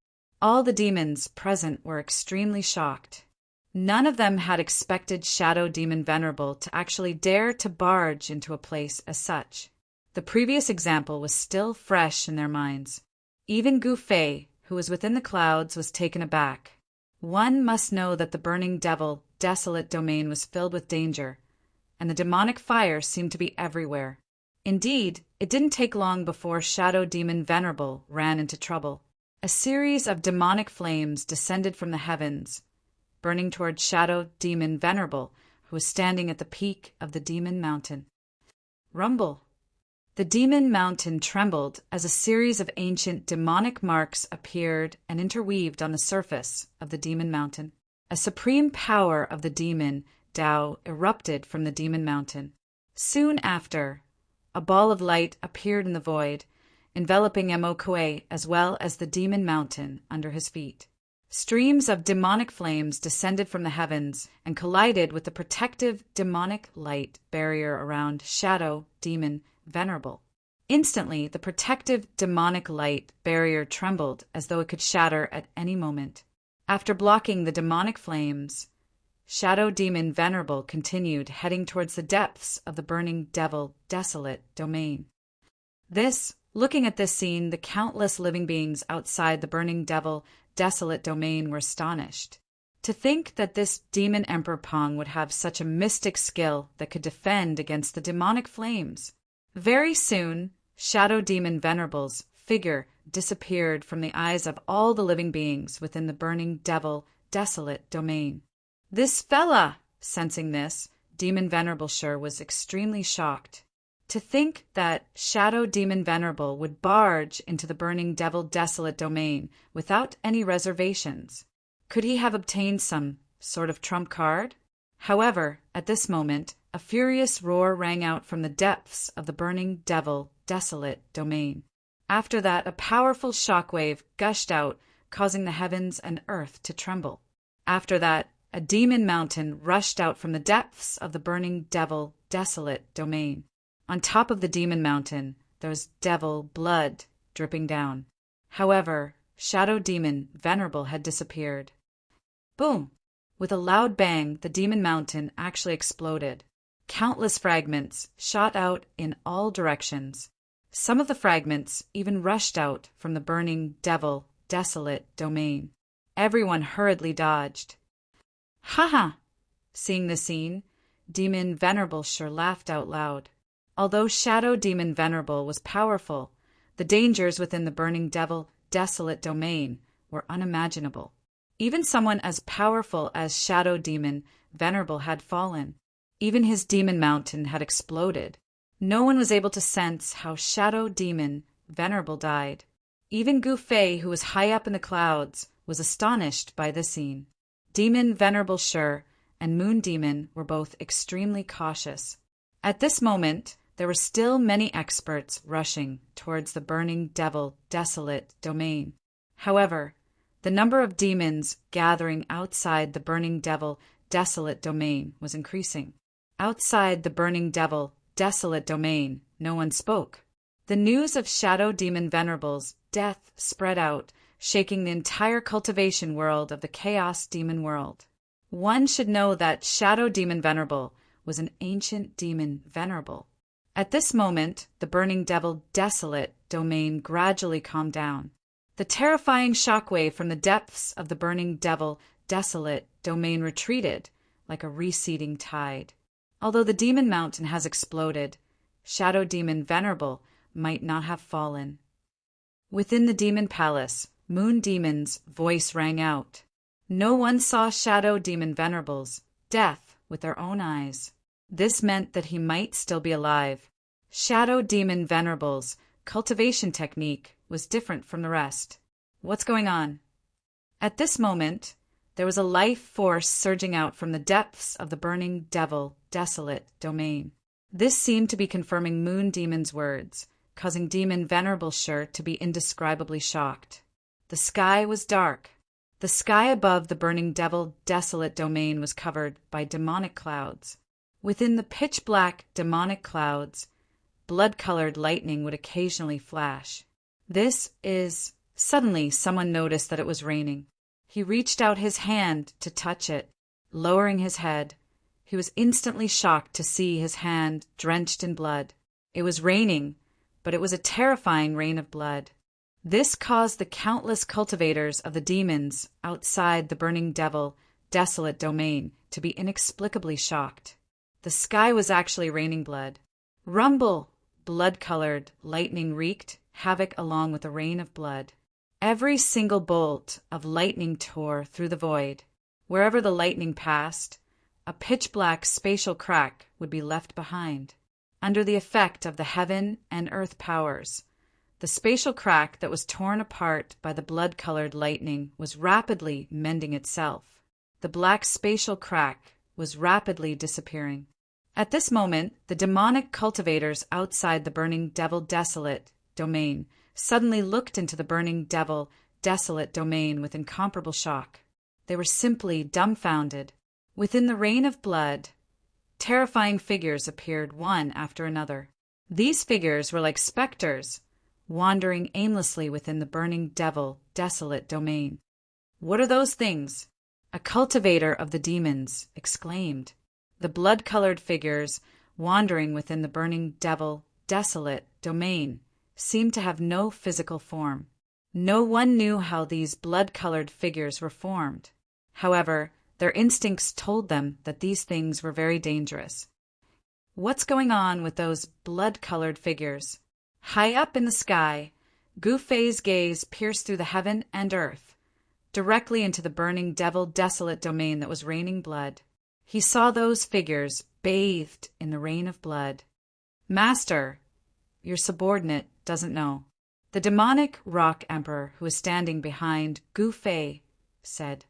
All the demons present were extremely shocked. None of them had expected Shadow Demon Venerable to actually dare to barge into a place as such. The previous example was still fresh in their minds. Even Gu Fei, who was within the clouds, was taken aback. One must know that the burning devil desolate domain was filled with danger, and the demonic fire seemed to be everywhere. Indeed, it didn't take long before Shadow Demon Venerable ran into trouble. A series of demonic flames descended from the heavens, burning toward Shadow Demon Venerable, who was standing at the peak of the demon mountain. Rumble! The demon mountain trembled as a series of ancient demonic marks appeared and interweaved on the surface of the demon mountain. A supreme power of the demon Tao erupted from the demon mountain. Soon after, a ball of light appeared in the void, enveloping Emokoe as well as the demon mountain under his feet. Streams of demonic flames descended from the heavens and collided with the protective demonic light barrier around Shadow Demon Venerable. Instantly, the protective demonic light barrier trembled as though it could shatter at any moment. After blocking the demonic flames, Shadow Demon Venerable continued heading towards the depths of the burning devil desolate domain. Looking at this scene, the countless living beings outside the burning devil desolate domain were astonished. To think that this demon Emperor Pong would have such a mystic skill that could defend against the demonic flames. Very soon, Shadow Demon Venerable's figure disappeared from the eyes of all the living beings within the burning devil desolate domain. This fella! Sensing this, Demon Venerable sure was extremely shocked. To think that Shadow Demon Venerable would barge into the burning devil desolate domain without any reservations. Could he have obtained some sort of trump card? However, at this moment, a furious roar rang out from the depths of the burning devil desolate domain. After that, a powerful shockwave gushed out, causing the heavens and earth to tremble. After that, a demon mountain rushed out from the depths of the burning devil desolate domain. On top of the demon mountain, there was devil blood dripping down. However, Shadow Demon Venerable had disappeared. Boom! With a loud bang, the demon mountain actually exploded. Countless fragments shot out in all directions. Some of the fragments even rushed out from the burning devil desolate domain. Everyone hurriedly dodged. Ha! Seeing the scene, Demon Venerable sure laughed out loud. Although Shadow Demon Venerable was powerful, the dangers within the burning devil desolate domain were unimaginable. Even someone as powerful as Shadow Demon Venerable had fallen. Even his demon mountain had exploded. No one was able to sense how Shadow Demon Venerable died. Even Gu Fei, who was high up in the clouds, was astonished by this scene. Demon Venerable Sure and Moon Demon were both extremely cautious. At this moment, there were still many experts rushing towards the burning devil desolate domain. However, the number of demons gathering outside the burning devil desolate domain was increasing. Outside the burning devil desolate domain, no one spoke. The news of Shadow Demon Venerable's death spread out, shaking the entire cultivation world of the Chaos Demon world. One should know that Shadow Demon Venerable was an ancient demon venerable. At this moment, the burning devil desolate domain gradually calmed down. The terrifying shockwave from the depths of the burning devil desolate domain retreated like a receding tide. Although the demon mountain has exploded, Shadow Demon Venerable might not have fallen. Within the demon palace, Moon Demon's voice rang out. No one saw Shadow Demon Venerable's death with their own eyes. This meant that he might still be alive. Shadow Demon Venerable's cultivation technique was different from the rest. What's going on? At this moment, there was a life force surging out from the depths of the burning devil desolate domain. This seemed to be confirming Moon Demon's words, causing Demon Venerable Sure to be indescribably shocked. The sky was dark. The sky above the burning devil desolate domain was covered by demonic clouds. Within the pitch-black demonic clouds, blood-colored lightning would occasionally flash. Suddenly someone noticed that it was raining. He reached out his hand to touch it, lowering his head. He was instantly shocked to see his hand drenched in blood. It was raining, but it was a terrifying rain of blood. This caused the countless cultivators of the demons outside the burning devil desolate domain to be inexplicably shocked. The sky was actually raining blood. Rumble! Blood-colored lightning wreaked havoc along with a rain of blood. Every single bolt of lightning tore through the void. Wherever the lightning passed, a pitch-black spatial crack would be left behind. Under the effect of the heaven and earth powers, the spatial crack that was torn apart by the blood-colored lightning was rapidly mending itself. The black spatial crack was rapidly disappearing. At this moment, the demonic cultivators outside the burning devil desolate domain suddenly looked into the burning devil desolate domain with incomparable shock. They were simply dumbfounded. Within the rain of blood, terrifying figures appeared one after another. These figures were like specters, wandering aimlessly within the burning devil desolate domain. "What are those things?" a cultivator of the demons exclaimed. The blood-colored figures, wandering within the burning devil desolate domain, seemed to have no physical form. No one knew how these blood-colored figures were formed. However, their instincts told them that these things were very dangerous. What's going on with those blood-colored figures? High up in the sky, Gu Fei's gaze pierced through the heaven and earth, directly into the burning devil desolate domain that was raining blood. He saw those figures bathed in the rain of blood. "Master, your subordinate doesn't know." The demonic rock emperor who was standing behind Gu Fei said,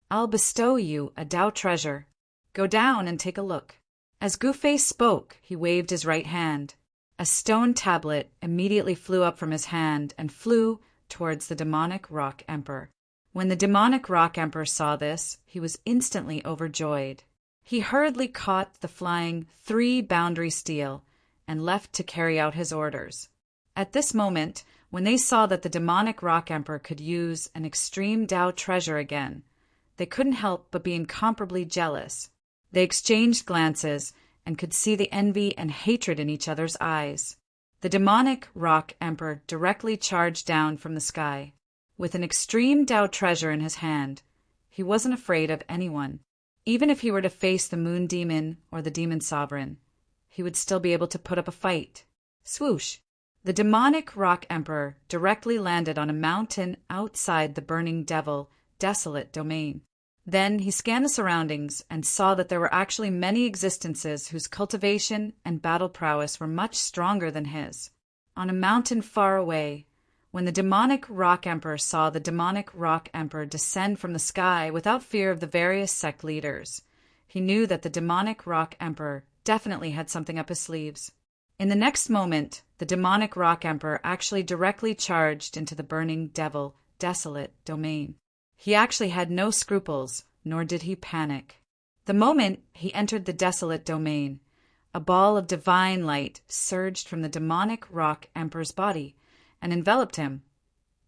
"I'll bestow you a Tao treasure. Go down and take a look." As Gu Fei spoke, he waved his right hand. A stone tablet immediately flew up from his hand and flew towards the demonic rock emperor. When the demonic rock emperor saw this, he was instantly overjoyed. He hurriedly caught the flying 3-boundary steel and left to carry out his orders. At this moment, when they saw that the demonic rock emperor could use an extreme Tao treasure again, they couldn't help but be incomparably jealous. They exchanged glances and could see the envy and hatred in each other's eyes. The demonic rock emperor directly charged down from the sky. With an extreme Tao treasure in his hand, he wasn't afraid of anyone. Even if he were to face the moon demon or the demon sovereign, he would still be able to put up a fight. Swoosh! The demonic rock emperor directly landed on a mountain outside the burning devil desolate domain. Then he scanned the surroundings and saw that there were actually many existences whose cultivation and battle prowess were much stronger than his. On a mountain far away, when the demonic rock emperor saw the demonic rock emperor descend from the sky without fear of the various sect leaders, he knew that the demonic rock emperor definitely had something up his sleeves. In the next moment, the demonic rock emperor actually directly charged into the burning devil desolate domain. He actually had no scruples, nor did he panic. The moment he entered the desolate domain, a ball of divine light surged from the demonic rock emperor's body and enveloped him,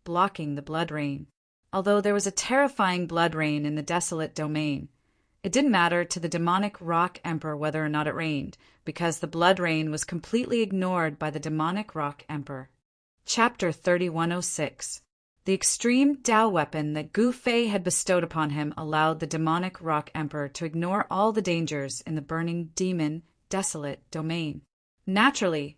blocking the blood rain. Although there was a terrifying blood rain in the desolate domain, it didn't matter to the demonic rock emperor whether or not it rained, because the blood rain was completely ignored by the demonic rock emperor. Chapter 3106. The extreme Tao weapon that Gu Fei had bestowed upon him allowed the demonic rock emperor to ignore all the dangers in the burning demon desolate domain. Naturally,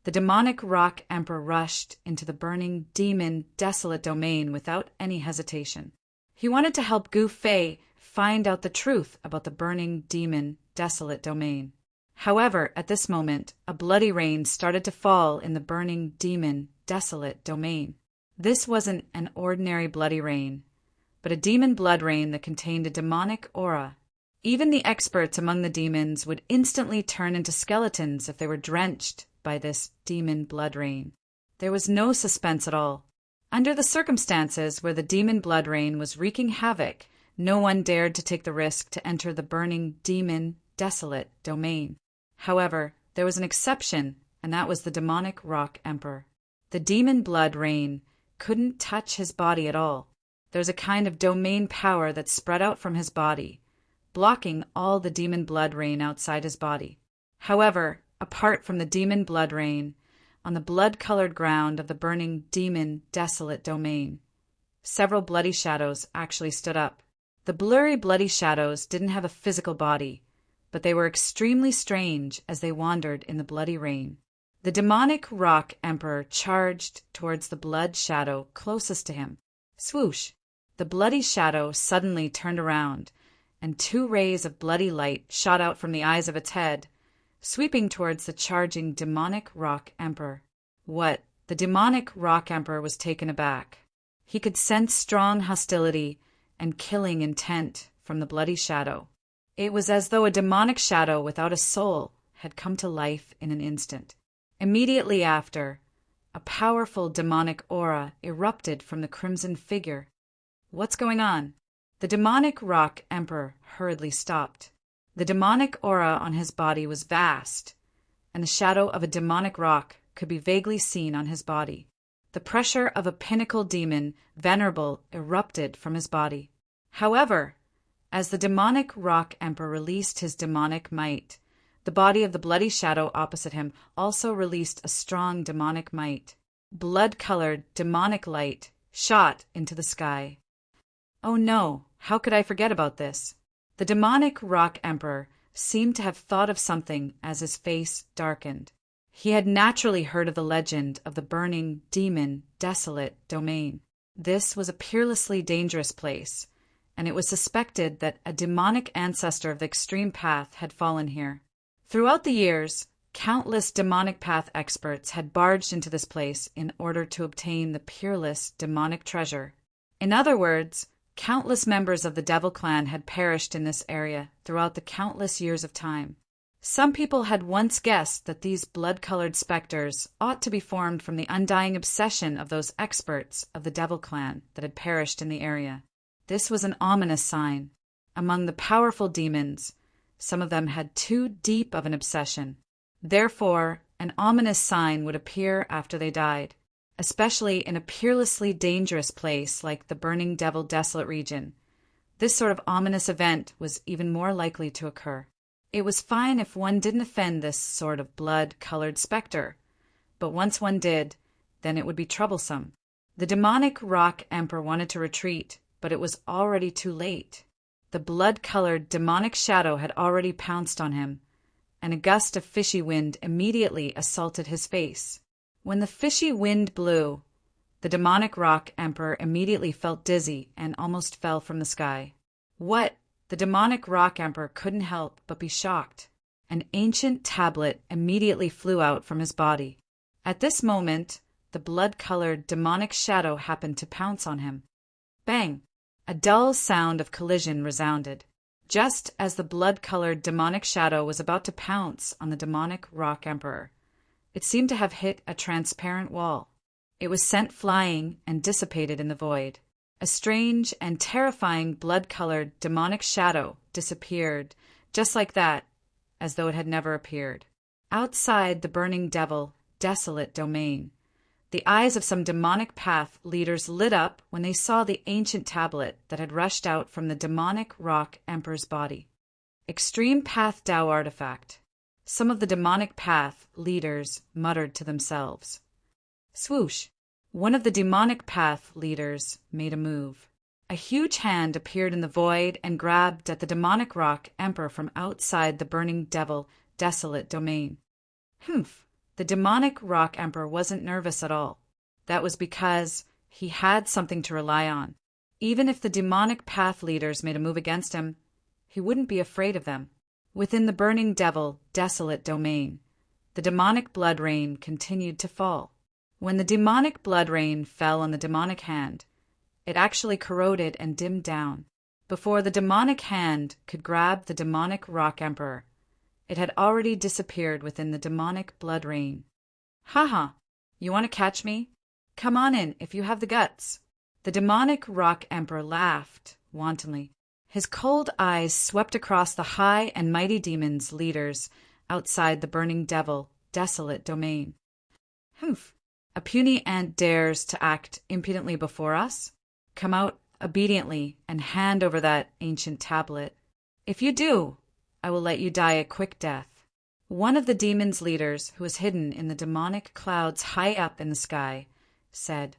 the demonic rock emperor rushed into the burning demon desolate domain without any hesitation. He wanted to help Gu Fei find out the truth about the burning demon desolate domain. However, at this moment, a bloody rain started to fall in the burning demon desolate domain. This wasn't an ordinary bloody rain, but a demon blood rain that contained a demonic aura. Even the experts among the demons would instantly turn into skeletons if they were drenched by this demon blood rain. There was no suspense at all. Under the circumstances where the demon blood rain was wreaking havoc, no one dared to take the risk to enter the burning demon desolate domain. However, there was an exception, and that was the demonic rock emperor. The demon blood rain couldn't touch his body at all. There's a kind of domain power that spread out from his body, blocking all the demon blood rain outside his body. However, apart from the demon blood rain, on the blood-colored ground of the burning demon desolate domain, several bloody shadows actually stood up. The blurry bloody shadows didn't have a physical body, but they were extremely strange as they wandered in the bloody rain. The demonic rock emperor charged towards the blood shadow closest to him. Swoosh! The bloody shadow suddenly turned around, and 2 rays of bloody light shot out from the eyes of its head, sweeping towards the charging demonic rock emperor. What? The demonic rock emperor was taken aback. He could sense strong hostility and killing intent from the bloody shadow. It was as though a demonic shadow without a soul had come to life in an instant. Immediately after, a powerful demonic aura erupted from the crimson figure. What's going on? The demonic rock emperor hurriedly stopped. The demonic aura on his body was vast, and the shadow of a demonic rock could be vaguely seen on his body. The pressure of a pinnacle demon, Venerable, erupted from his body. However, as the demonic rock emperor released his demonic might, the body of the bloody shadow opposite him also released a strong demonic might. Blood-colored demonic light shot into the sky. Oh no, how could I forget about this? The demonic rock emperor seemed to have thought of something as his face darkened. He had naturally heard of the legend of the burning, demon, desolate domain. This was a peerlessly dangerous place, and it was suspected that a demonic ancestor of the extreme path had fallen here. Throughout the years, countless demonic path experts had barged into this place in order to obtain the peerless demonic treasure. In other words, countless members of the Devil Clan had perished in this area throughout the countless years of time. Some people had once guessed that these blood-colored specters ought to be formed from the undying obsession of those experts of the Devil Clan that had perished in the area. This was an ominous sign. Among the powerful demons, some of them had too deep of an obsession. Therefore, an ominous sign would appear after they died, especially in a peerlessly dangerous place like the Burning Devil Desolate region. This sort of ominous event was even more likely to occur. It was fine if one didn't offend this sort of blood-colored specter, but once one did, then it would be troublesome. The demonic rock emperor wanted to retreat, but it was already too late. The blood-colored demonic shadow had already pounced on him, and a gust of fishy wind immediately assaulted his face. When the fishy wind blew, the demonic rock emperor immediately felt dizzy and almost fell from the sky. What? The demonic rock emperor couldn't help but be shocked. An ancient tablet immediately flew out from his body. At this moment, the blood-colored demonic shadow happened to pounce on him. Bang! A dull sound of collision resounded. Just as the blood-colored demonic shadow was about to pounce on the demonic rock emperor, it seemed to have hit a transparent wall. It was sent flying and dissipated in the void. A strange and terrifying blood-colored demonic shadow disappeared just like that, as though it had never appeared. Outside the Burning Devil Desolate domain, the eyes of some demonic path leaders lit up when they saw the ancient tablet that had rushed out from the demonic rock emperor's body. Extreme Path Tao artifact. Some of the demonic path leaders muttered to themselves. Swoosh! One of the demonic path leaders made a move. A huge hand appeared in the void and grabbed at the demonic rock emperor from outside the Burning Devil Desolate domain. Humph! The demonic rock emperor wasn't nervous at all. That was because he had something to rely on. Even if the demonic path leaders made a move against him, he wouldn't be afraid of them. Within the Burning Devil Desolate domain, the demonic blood rain continued to fall. When the demonic blood rain fell on the demonic hand, it actually corroded and dimmed down. Before the demonic hand could grab the demonic rock emperor, it had already disappeared within the demonic blood rain. Haha, you want to catch me? Come on in if you have the guts. The demonic rock emperor laughed wantonly. His cold eyes swept across the high and mighty demons leaders outside the Burning Devil Desolate domain. Humph! A puny ant dares to act impudently before us? Come out obediently and hand over that ancient tablet. If you do, I will let you die a quick death. One of the demons' leaders, who was hidden in the demonic clouds high up in the sky, said.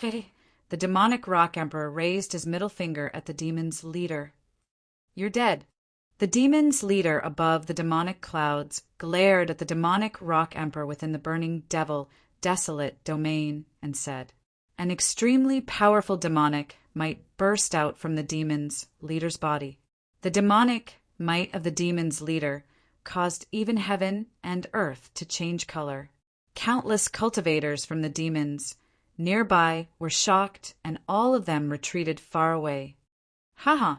The demonic rock emperor raised his middle finger at the demon's leader. You're dead. The demon's leader above the demonic clouds glared at the demonic rock emperor within the Burning Devil Desolate domain and said, an extremely powerful demonic might burst out from the demon's leader's body. The demonic might of the demon's leader caused even heaven and earth to change color. Countless cultivators from the demons nearby were shocked, and all of them retreated far away. Haha,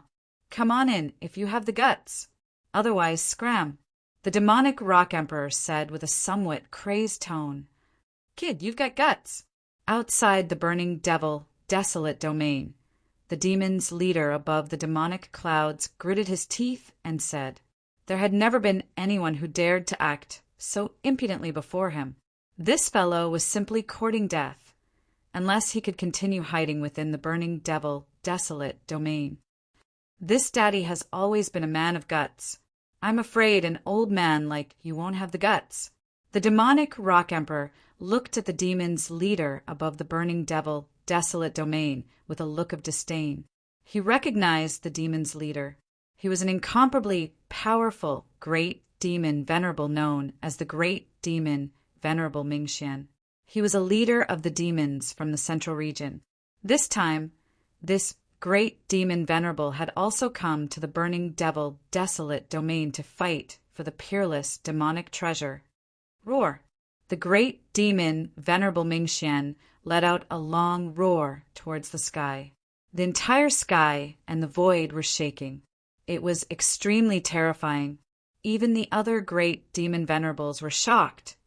Come on in if you have the guts. Otherwise, scram. The demonic rock emperor said with a somewhat crazed tone. Kid, you've got guts. Outside the burning devil, desolate domain, the demon's leader above the demonic clouds gritted his teeth and said, there had never been anyone who dared to act so impudently before him. This fellow was simply courting death, unless he could continue hiding within the burning devil, desolate domain. This daddy has always been a man of guts. I'm afraid an old man like you won't have the guts. The demonic rock emperor looked at the demon's leader above the burning devil, desolate domain, with a look of disdain. He recognized the demon's leader. He was an incomparably powerful, great demon Venerable known as the Great Demon Venerable Mingxian. He was a leader of the demons from the central region. This time, this great demon Venerable had also come to the burning devil, desolate domain to fight for the peerless demonic treasure. Roar! The great demon Venerable Mingxian let out a long roar towards the sky. The entire sky and the void were shaking. It was extremely terrifying. Even the other great demon venerables were shocked,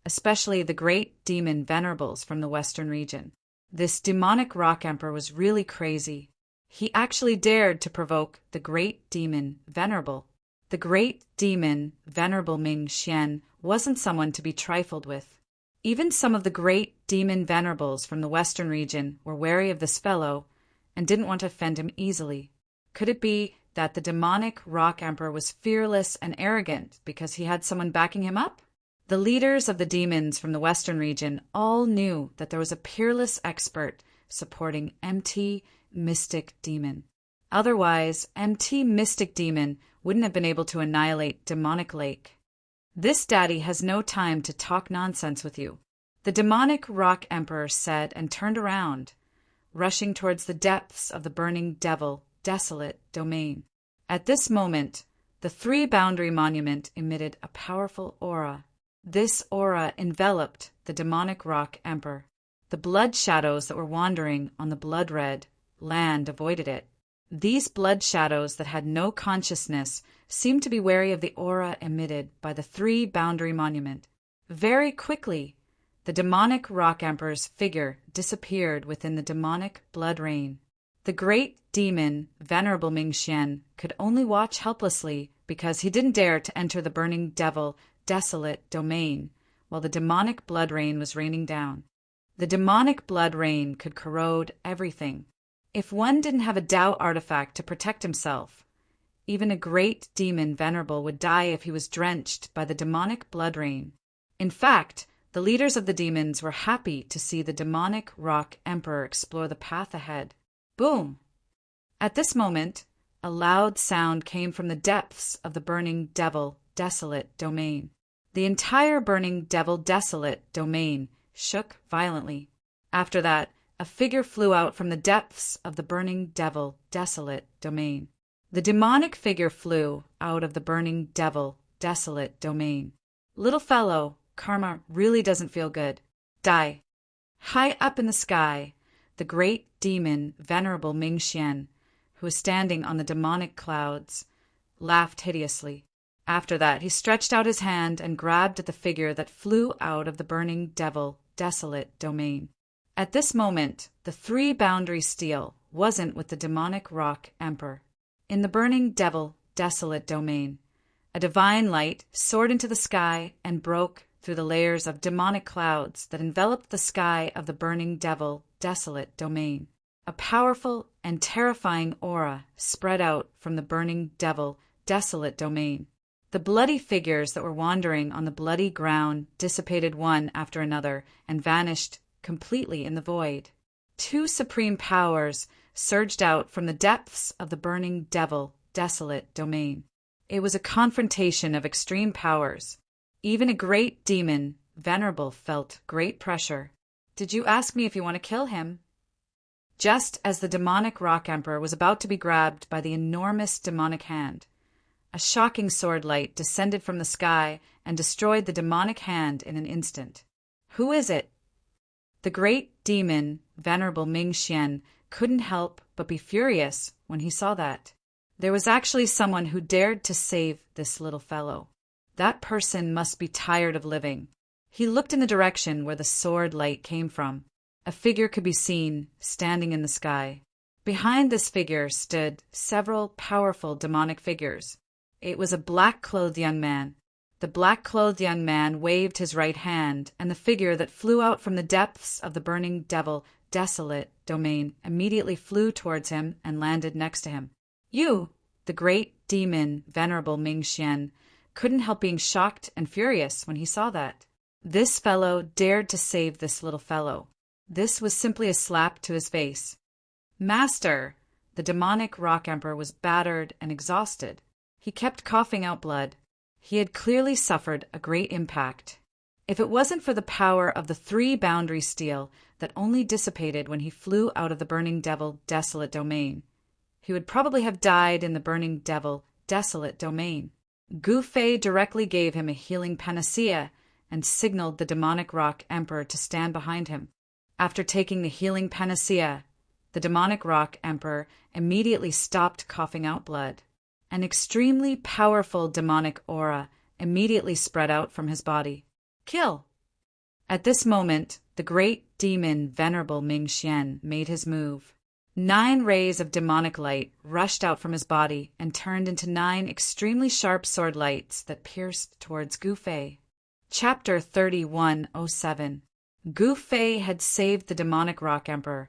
especially the great demon venerables from the western region. This demonic rock emperor was really crazy. He actually dared to provoke the great demon Venerable. The great demon Venerable Mingxian wasn't someone to be trifled with. Even some of the great demon venerables from the western region were wary of this fellow and didn't want to offend him easily. Could it be that the demonic rock emperor was fearless and arrogant because he had someone backing him up? The leaders of the demons from the western region all knew that there was a peerless expert supporting MT Mystic Demon. Otherwise, MT Mystic Demon wouldn't have been able to annihilate Demonic Lake. This daddy has no time to talk nonsense with you, the demonic rock emperor said and turned around, rushing towards the depths of the burning devil, desolate domain. At this moment, the three-boundary monument emitted a powerful aura. This aura enveloped the demonic rock emperor. The blood shadows that were wandering on the blood-red land avoided it. These blood shadows that had no consciousness seemed to be wary of the aura emitted by the three-boundary monument. Very quickly, the demonic rock emperor's figure disappeared within the demonic blood rain. The great demon, Venerable Mingxian, could only watch helplessly because he didn't dare to enter the burning devil, desolate domain, while the demonic blood rain was raining down. The demonic blood rain could corrode everything. If one didn't have a Tao artifact to protect himself, even a great demon Venerable would die if he was drenched by the demonic blood rain. In fact, the leaders of the demons were happy to see the demonic rock emperor explore the path ahead. Boom! At this moment, a loud sound came from the depths of the burning devil, desolate domain. The entire burning devil, desolate domain shook violently. After that, a figure flew out from the depths of the burning devil, desolate domain. The demonic figure flew out of the burning devil, desolate domain. Little fellow, karma really doesn't feel good. Die. High up in the sky, the great demon, Venerable Mingxian, who was standing on the demonic clouds, laughed hideously. After that, he stretched out his hand and grabbed at the figure that flew out of the burning devil, desolate domain. At this moment, the three-boundary steel wasn't with the demonic rock emperor. In the burning devil, desolate domain, a divine light soared into the sky and broke through the layers of demonic clouds that enveloped the sky of the burning devil, desolate domain. A powerful and terrifying aura spread out from the burning devil, desolate domain. The bloody figures that were wandering on the bloody ground dissipated one after another and vanished completely in the void. Two supreme powers surged out from the depths of the burning devil, desolate domain. It was a confrontation of extreme powers. Even a great demon, Venerable, felt great pressure. Did you ask me if you want to kill him? Just as the demonic rock emperor was about to be grabbed by the enormous demonic hand, a shocking sword light descended from the sky and destroyed the demonic hand in an instant. Who is it? The great demon, Venerable Mingxian, couldn't help but be furious when he saw that. There was actually someone who dared to save this little fellow. That person must be tired of living. He looked in the direction where the sword light came from. A figure could be seen, standing in the sky. Behind this figure stood several powerful demonic figures. It was a black-clothed young man. The black-clothed young man waved his right hand, and the figure that flew out from the depths of the burning devil desolate domain immediately flew towards him and landed next to him. You, the great demon Venerable Ming Xian, couldn't help being shocked and furious when he saw that. This fellow dared to save this little fellow. This was simply a slap to his face. Master! The demonic rock emperor was battered and exhausted. He kept coughing out blood. He had clearly suffered a great impact. If it wasn't for the power of the 3-boundary steel that only dissipated when he flew out of the burning devil desolate domain, he would probably have died in the burning devil desolate domain. Gu Fei directly gave him a healing panacea and signaled the demonic rock emperor to stand behind him. After taking the healing panacea, the demonic rock emperor immediately stopped coughing out blood. An extremely powerful demonic aura immediately spread out from his body. Kill! At this moment, the great demon Venerable Ming Xian made his move. 9 rays of demonic light rushed out from his body and turned into 9 extremely sharp sword lights that pierced towards Gu Fei. Chapter 3107. Gu Fei had saved the demonic rock emperor,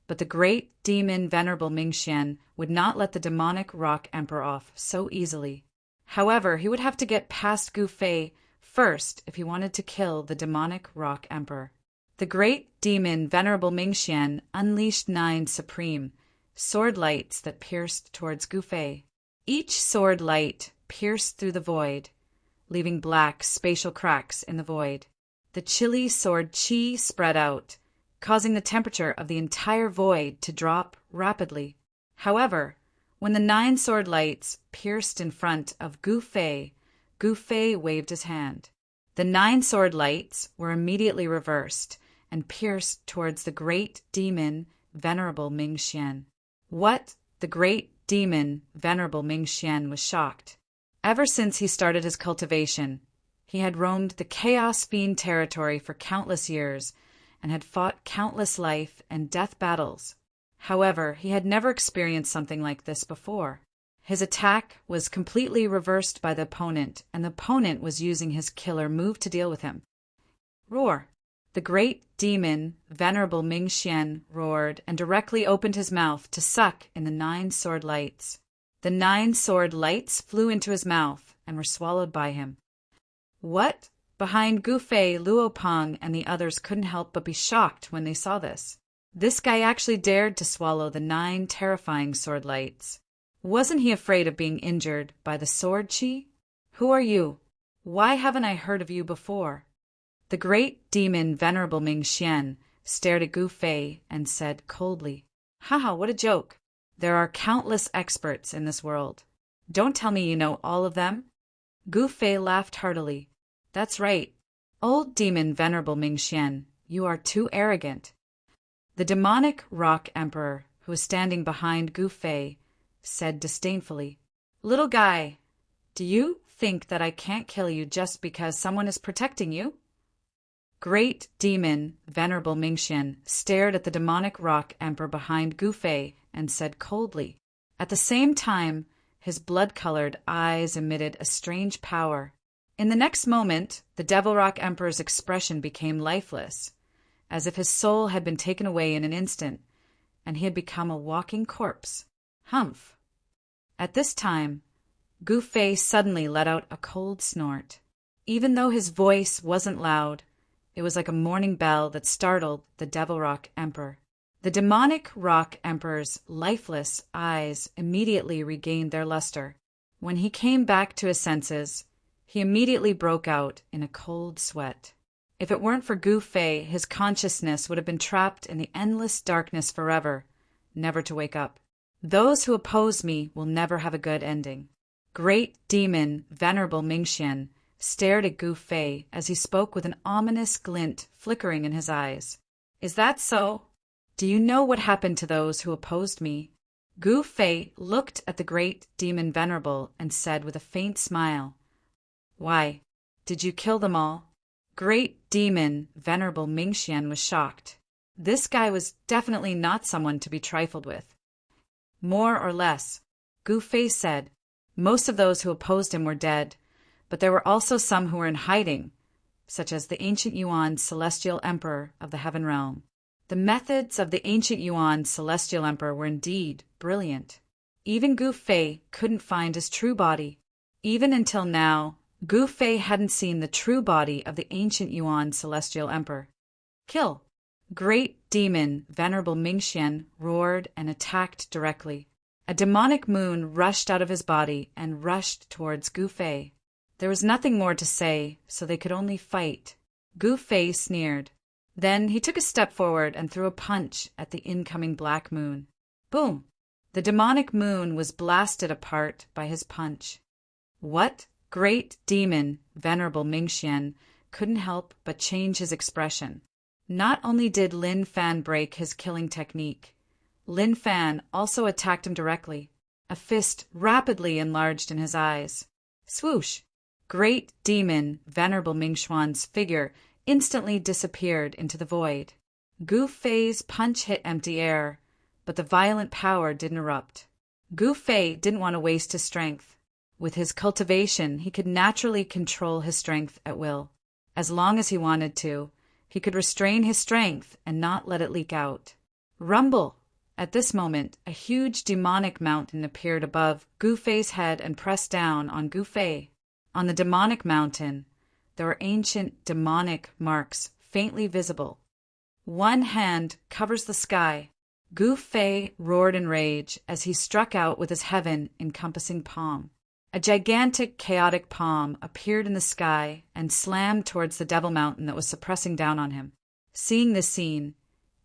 but the great demon Venerable Ming Xian would not let the demonic rock emperor off so easily. However, he would have to get past Gu Fei first if he wanted to kill the demonic rock emperor. The great demon Venerable Ming Xian unleashed 9 supreme sword lights that pierced towards Gu Fei. Each sword light pierced through the void, leaving black spatial cracks in the void. The chilly sword chi spread out, causing the temperature of the entire void to drop rapidly. However, when the 9 sword lights pierced in front of Gu Fei waved his hand. The 9 sword lights were immediately reversed and pierced towards the great demon Venerable Ming Xian. What? The great demon Venerable Ming Xian was shocked. Ever since he started his cultivation, he had roamed the Chaos Fiend territory for countless years and had fought countless life and death battles. However, he had never experienced something like this before. His attack was completely reversed by the opponent, and the opponent was using his killer move to deal with him. Roar! The great demon, Venerable Ming Xian, roared and directly opened his mouth to suck in the 9 sword lights. The 9 sword lights flew into his mouth and were swallowed by him. What? Behind Gu Fei, Luo Peng, and the others couldn't help but be shocked when they saw this. This guy actually dared to swallow the 9 terrifying sword lights. Wasn't he afraid of being injured by the sword chi? Who are you? Why haven't I heard of you before? The great demon Venerable Ming Xian stared at Gu Fei and said coldly, Haha, what a joke. There are countless experts in this world. Don't tell me you know all of them. Gu Fei laughed heartily. That's right. Old demon Venerable Ming Xian, you are too arrogant. The demonic rock emperor, who was standing behind Gu Fei, said disdainfully, Little guy, do you think that I can't kill you just because someone is protecting you? Great demon Venerable Ming Xian stared at the demonic rock emperor behind Gu Fei and said coldly. At the same time, his blood-colored eyes emitted a strange power. In the next moment, the Devil Rock Emperor's expression became lifeless, as if his soul had been taken away in an instant, and he had become a walking corpse. Humph! At this time, Gu Fei suddenly let out a cold snort. Even though his voice wasn't loud, it was like a morning bell that startled the Devil Rock Emperor. The demonic rock emperor's lifeless eyes immediately regained their luster. When he came back to his senses, he immediately broke out in a cold sweat. If it weren't for Gu Fei, his consciousness would have been trapped in the endless darkness forever, never to wake up. Those who oppose me will never have a good ending. Great demon Venerable Ming Xian stared at Gu Fei as he spoke with an ominous glint flickering in his eyes. Is that so? Do you know what happened to those who opposed me? Gu Fei looked at the great demon Venerable and said with a faint smile, "Why, did you kill them all?" Great demon Venerable Mingxian was shocked. This guy was definitely not someone to be trifled with. More or less, Gu Fei said, most of those who opposed him were dead, but there were also some who were in hiding, such as the ancient Yuan Celestial Emperor of the Heaven Realm. The methods of the ancient Yuan Celestial Emperor were indeed brilliant. Even Gu Fei couldn't find his true body. Even until now, Gu Fei hadn't seen the true body of the ancient Yuan Celestial Emperor. Kill! Great demon Venerable Mingxian roared and attacked directly. A demonic moon rushed out of his body and rushed towards Gu Fei. There was nothing more to say, so they could only fight. Gu Fei sneered. Then he took a step forward and threw a punch at the incoming black moon. Boom! The demonic moon was blasted apart by his punch. What? Great demon Venerable Mingxian couldn't help but change his expression. Not only did Lin Fan break his killing technique, Lin Fan also attacked him directly. A fist rapidly enlarged in his eyes. Swoosh! Great demon Venerable Mingxuan's figure instantly disappeared into the void. Gu Fei's punch hit empty air, but the violent power didn't erupt. Gu Fei didn't want to waste his strength. With his cultivation, he could naturally control his strength at will. As long as he wanted to, he could restrain his strength and not let it leak out. Rumble! At this moment, a huge demonic mountain appeared above Gu Fei's head and pressed down on Gu Fei. On the demonic mountain, there were ancient demonic marks faintly visible. One hand covers the sky. Gu Fei roared in rage as he struck out with his heaven-encompassing palm. A gigantic, chaotic palm appeared in the sky and slammed towards the Devil Mountain that was suppressing down on him. Seeing this scene,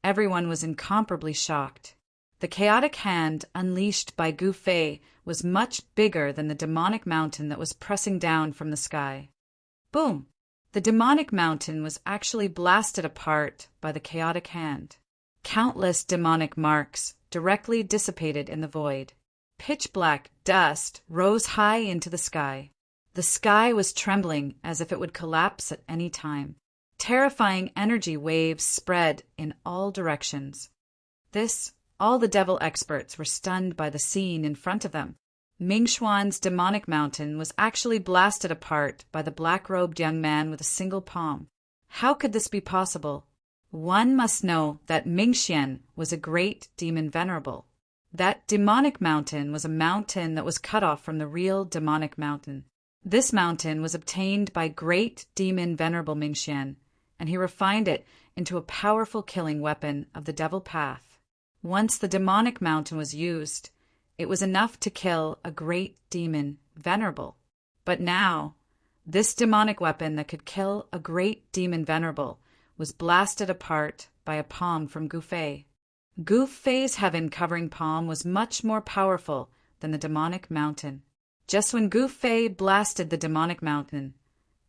everyone was incomparably shocked. The chaotic hand unleashed by Gu Fei was much bigger than the demonic mountain that was pressing down from the sky. Boom! The demonic mountain was actually blasted apart by the chaotic hand. Countless demonic marks directly dissipated in the void. Pitch-black dust rose high into the sky. The sky was trembling as if it would collapse at any time. Terrifying energy waves spread in all directions. All the devil experts were stunned by the scene in front of them. Mingxuan's demonic mountain was actually blasted apart by the black-robed young man with a single palm. How could this be possible? One must know that Mingxian was a great demon venerable. That demonic mountain was a mountain that was cut off from the real demonic mountain. This mountain was obtained by great demon Venerable Mingxian, and he refined it into a powerful killing weapon of the devil path. Once the demonic mountain was used, it was enough to kill a great demon Venerable. But now, this demonic weapon that could kill a great demon Venerable was blasted apart by a palm from Gu Fei. Gu Fei's heaven-covering palm was much more powerful than the demonic mountain. Just when Gu Fei blasted the demonic mountain,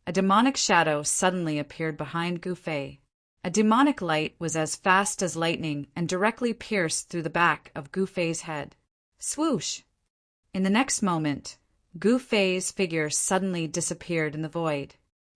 a demonic shadow suddenly appeared behind Gu Fei. A demonic light was as fast as lightning and directly pierced through the back of Gu Fei's head. Swoosh! In the next moment, Gu Fei's figure suddenly disappeared in the void.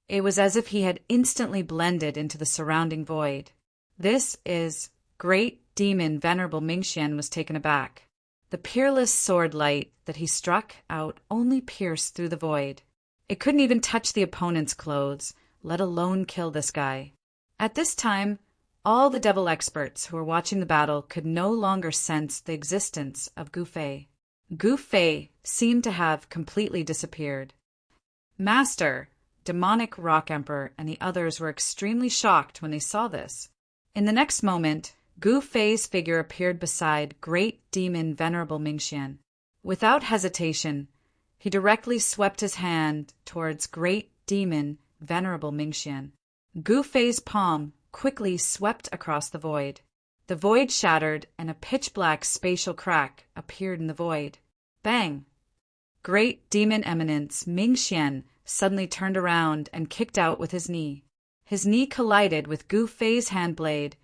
It was as if he had instantly blended into the surrounding void. This is great demon Venerable Mingxian was taken aback. The peerless sword light that he struck out only pierced through the void. It couldn't even touch the opponent's clothes, let alone kill this guy. At this time, all the devil experts who were watching the battle could no longer sense the existence of Gu Fei. Gu Fei seemed to have completely disappeared. Master, Demonic Rock Emperor, and the others were extremely shocked when they saw this. In the next moment, Gu Fei's figure appeared beside great demon Venerable Mingxian. Without hesitation, he directly swept his hand towards great demon Venerable Mingxian. Gu Fei's palm quickly swept across the void. The void shattered and a pitch-black spatial crack appeared in the void. Bang! Great demon eminence Mingxian suddenly turned around and kicked out with his knee. His knee collided with Gu Fei's hand blade,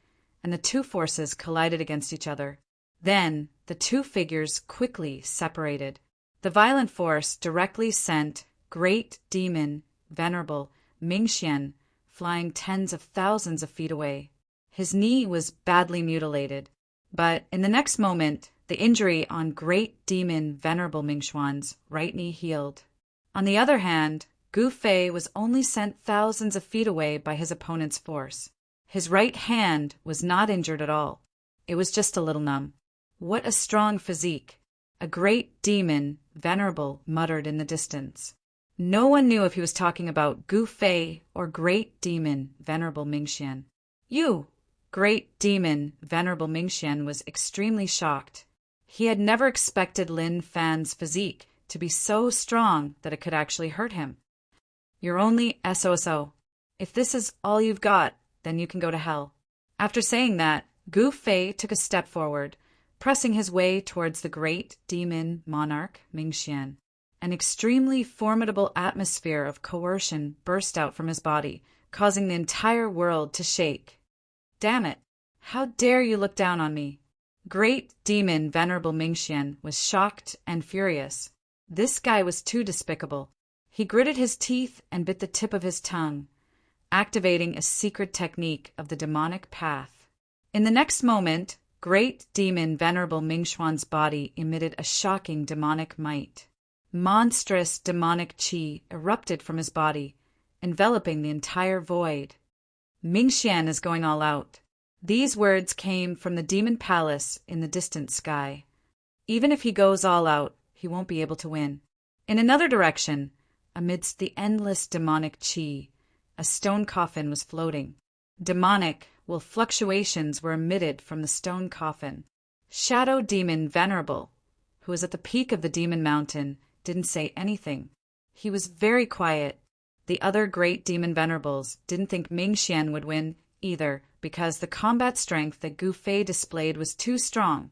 and the two forces collided against each other. Then the two figures quickly separated. The violent force directly sent Great Demon Venerable Mingxian flying tens of thousands of feet away. His knee was badly mutilated, but in the next moment, the injury on Great Demon Venerable Mingxuan's right knee healed. On the other hand, Gu Fei was only sent thousands of feet away by his opponent's force. His right hand was not injured at all. It was just a little numb. What a strong physique! A Great Demon Venerable muttered in the distance. No one knew if he was talking about Gu Fei or Great Demon Venerable Mingxian. You! Great Demon Venerable Mingxian was extremely shocked. He had never expected Lin Fan's physique to be so strong that it could actually hurt him. You're only SOSO. If this is all you've got, then you can go to hell. After saying that, Gu Fei took a step forward, pressing his way towards the Great Demon Monarch Mingxian. An extremely formidable atmosphere of coercion burst out from his body, causing the entire world to shake. Damn it! How dare you look down on me? Great Demon Venerable Mingxian was shocked and furious. This guy was too despicable. He gritted his teeth and bit the tip of his tongue, activating a secret technique of the demonic path. In the next moment, Great Demon Venerable Mingxuan's body emitted a shocking demonic might. Monstrous demonic qi erupted from his body, enveloping the entire void. Mingxian is going all out. These words came from the demon palace in the distant sky. Even if he goes all out, he won't be able to win. In another direction, amidst the endless demonic qi, a stone coffin was floating. Demonic, fluctuations were emitted from the stone coffin. Shadow Demon Venerable, who was at the peak of the demon mountain, didn't say anything. He was very quiet. The other Great Demon Venerables didn't think Mingxian would win either, because the combat strength that Gu Fei displayed was too strong,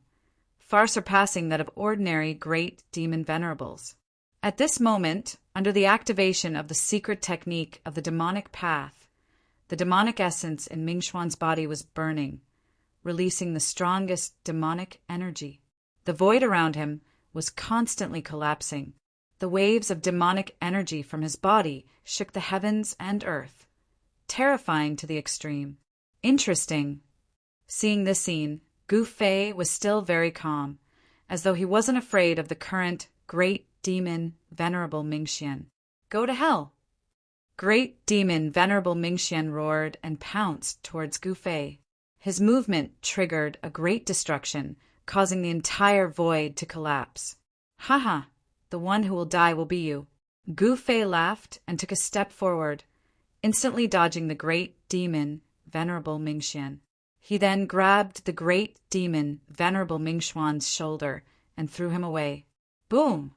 far surpassing that of ordinary Great Demon Venerables. At this moment, under the activation of the secret technique of the demonic path, the demonic essence in Mingxuan's body was burning, releasing the strongest demonic energy. The void around him was constantly collapsing. The waves of demonic energy from his body shook the heavens and earth, terrifying to the extreme. Interesting. Seeing this scene, Gu Fei was still very calm, as though he wasn't afraid of the current Great Demon Venerable Mingxian. Go to hell! Great Demon Venerable Mingxian roared and pounced towards Gu Fei. His movement triggered a great destruction, causing the entire void to collapse. Haha! The one who will die will be you. Gu Fei laughed and took a step forward, instantly dodging the Great Demon Venerable Mingxian. He then grabbed the Great Demon Venerable Mingxuan's shoulder and threw him away. Boom!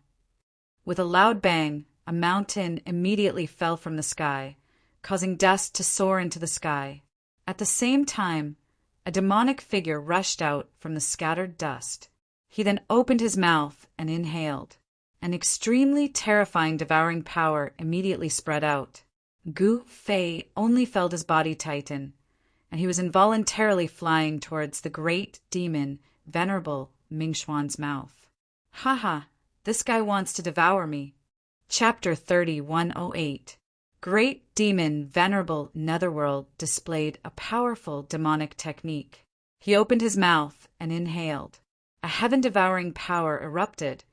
With a loud bang, a mountain immediately fell from the sky, causing dust to soar into the sky. At the same time, a demonic figure rushed out from the scattered dust. He then opened his mouth and inhaled. An extremely terrifying devouring power immediately spread out. Gu Fei only felt his body tighten, and he was involuntarily flying towards the Great Demon Venerable Mingxuan's mouth. Haha, this guy wants to devour me. Chapter 3108. Great Demon Venerable Netherworld displayed a powerful demonic technique. He opened his mouth and inhaled. A heaven-devouring power erupted,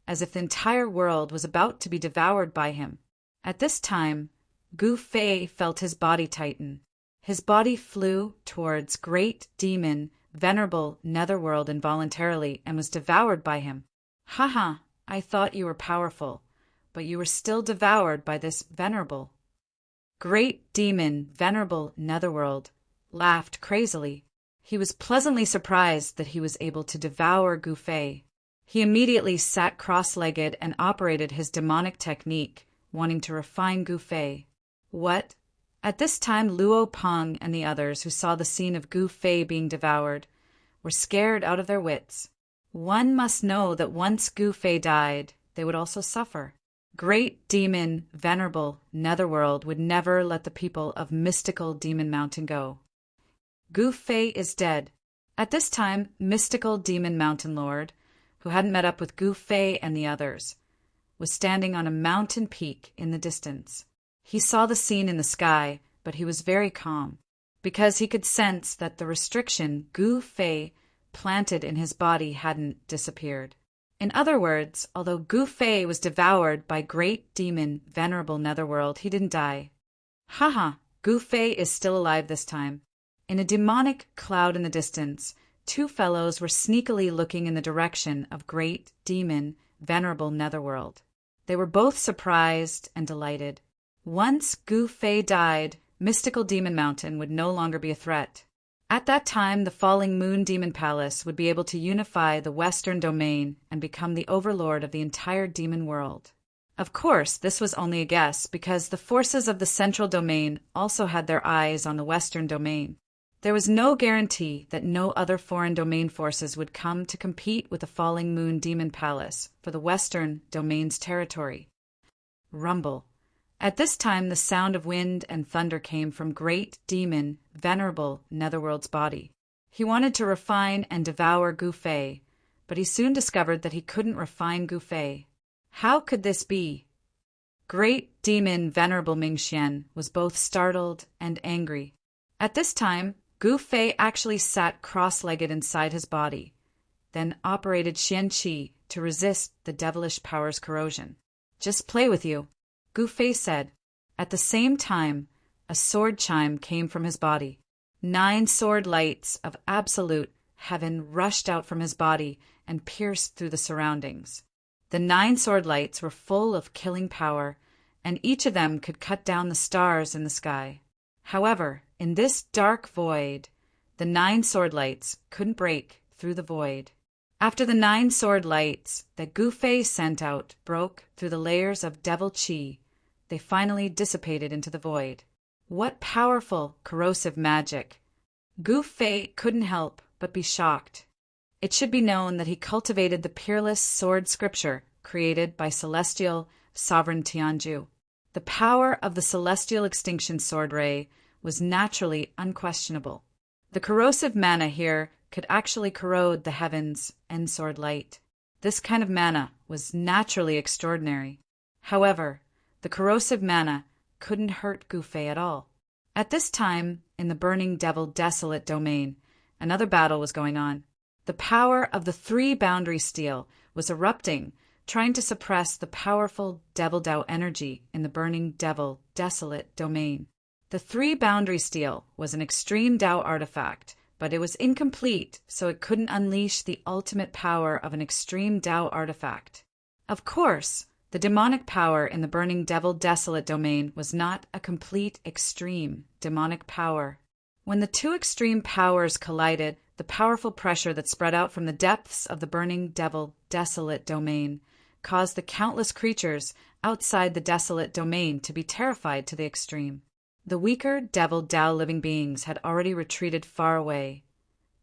as if the entire world was about to be devoured by him. At this time, Gu Fei felt his body tighten. His body flew towards Great Demon Venerable Netherworld involuntarily and was devoured by him. Haha, I thought you were powerful, but you were still devoured by this Venerable. Great Demon Venerable Netherworld laughed crazily. He was pleasantly surprised that he was able to devour Gu Fei. He immediately sat cross-legged and operated his demonic technique, wanting to refine Gu Fei. What? At this time, Luo Peng and the others who saw the scene of Gu Fei being devoured were scared out of their wits. One must know that once Gu Fei died, they would also suffer. Great Demon Venerable Netherworld would never let the people of mystical Demon Mountain go. Gu Fei is dead. At this time, mystical demon mountain lord, who hadn't met up with Gu Fei and the others, was standing on a mountain peak in the distance. He saw the scene in the sky, but he was very calm, because he could sense that the restriction Gu Fei planted in his body hadn't disappeared. In other words, although Gu Fei was devoured by great demon Venerable Netherworld, he didn't die. Haha, Gu Fei is still alive this time. In a demonic cloud in the distance, two fellows were sneakily looking in the direction of great demon Venerable Netherworld. They were both surprised and delighted. Once Gu Fei died, mystical Demon Mountain would no longer be a threat. At that time, the falling Moon Demon Palace would be able to unify the Western domain and become the overlord of the entire demon world. Of course, this was only a guess, because the forces of the Central Domain also had their eyes on the Western domain. There was no guarantee that no other foreign domain forces would come to compete with the falling Moon Demon Palace for the Western domain's territory. Rumble. At this time, the sound of wind and thunder came from great demon Venerable Netherworld's body. He wanted to refine and devour Gu Fei, but he soon discovered that he couldn't refine Gu Fei. How could this be? Great demon Venerable Mingxian was both startled and angry. At this time, Gu Fei actually sat cross-legged inside his body, then operated Xian Qi to resist the devilish power's corrosion. Just play with you, Gu Fei said. At the same time, a sword chime came from his body. 9 sword lights of absolute heaven rushed out from his body and pierced through the surroundings. The 9 sword lights were full of killing power, and each of them could cut down the stars in the sky. However, in this dark void, the 9 sword lights couldn't break through the void. After the 9 sword lights that Gu Fei sent out broke through the layers of devil qi, they finally dissipated into the void. What powerful, corrosive magic! Gu Fei couldn't help but be shocked. It should be known that he cultivated the peerless sword scripture created by celestial sovereign Tianju. The power of the celestial extinction sword ray was naturally unquestionable. The corrosive mana here could actually corrode the heavens and sword light. This kind of mana was naturally extraordinary. However, the corrosive mana couldn't hurt Gu Fei at all. At this time, in the burning devil desolate domain, another battle was going on. The power of the 3 boundary steel was erupting, trying to suppress the powerful devil Dao energy in the burning devil desolate domain. The 3 boundary steel was an extreme Dao artifact, but it was incomplete, so it couldn't unleash the ultimate power of an extreme Dao artifact. Of course, the demonic power in the burning devil desolate domain was not a complete extreme demonic power. When the 2 extreme powers collided, the powerful pressure that spread out from the depths of the burning devil desolate domain caused the countless creatures outside the desolate domain to be terrified to the extreme. The weaker devil Dao living beings had already retreated far away,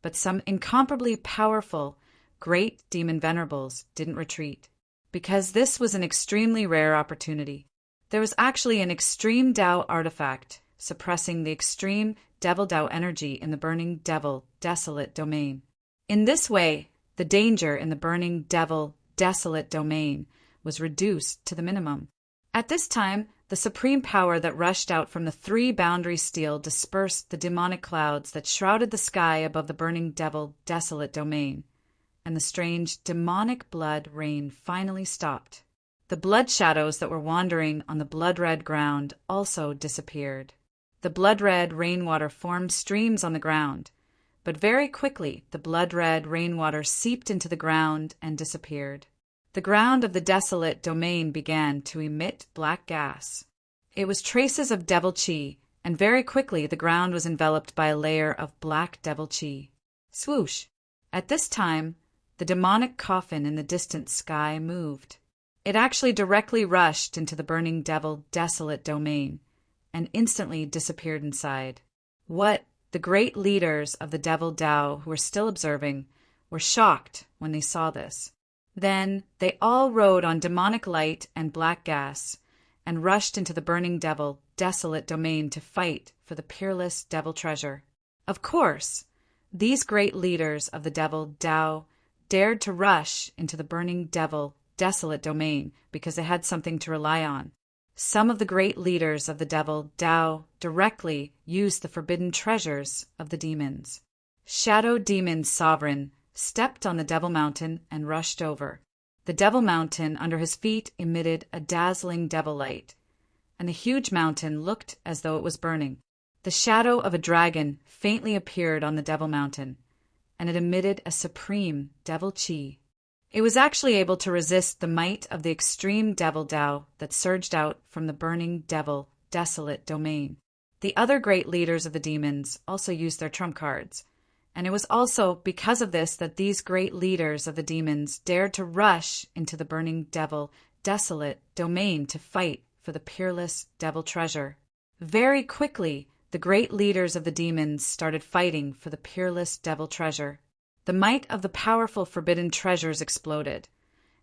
but some incomparably powerful great demon venerables didn't retreat, because this was an extremely rare opportunity. There was actually an extreme Dao artifact suppressing the extreme devil Dao energy in the burning devil desolate domain. In this way, the danger in the burning devil desolate domain was reduced to the minimum. At this time, the supreme power that rushed out from the 3 boundary steel dispersed the demonic clouds that shrouded the sky above the burning devil desolate domain, and the strange demonic blood rain finally stopped. The blood shadows that were wandering on the blood-red ground also disappeared. The blood-red rainwater formed streams on the ground, but very quickly the blood-red rainwater seeped into the ground and disappeared. The ground of the desolate domain began to emit black gas. It was traces of devil qi, and very quickly the ground was enveloped by a layer of black devil qi. Swoosh! At this time, the demonic coffin in the distant sky moved. It actually directly rushed into the burning devil desolate domain, and instantly disappeared inside. What the great leaders of the devil Dao who were still observing were shocked when they saw this. Then they all rode on demonic light and black gas and rushed into the burning devil desolate domain to fight for the peerless devil treasure. Of course, These great leaders of the devil Tao dared to rush into the burning devil desolate domain because they had something to rely on. Some of the great leaders of the devil Tao directly used the forbidden treasures of the demons. Shadow Demon Sovereign stepped on the Devil Mountain and rushed over. The Devil Mountain under his feet emitted a dazzling devil light, and the huge mountain looked as though it was burning. The shadow of a dragon faintly appeared on the Devil Mountain, and it emitted a supreme devil chi. It was actually able to resist the might of the extreme devil Tao that surged out from the burning devil desolate domain. The other great leaders of the demons also used their trump cards, and it was also because of this that these great leaders of the demons dared to rush into the burning devil desolate domain to fight for the peerless devil treasure. Very quickly, the great leaders of the demons started fighting for the peerless devil treasure. The might of the powerful forbidden treasures exploded,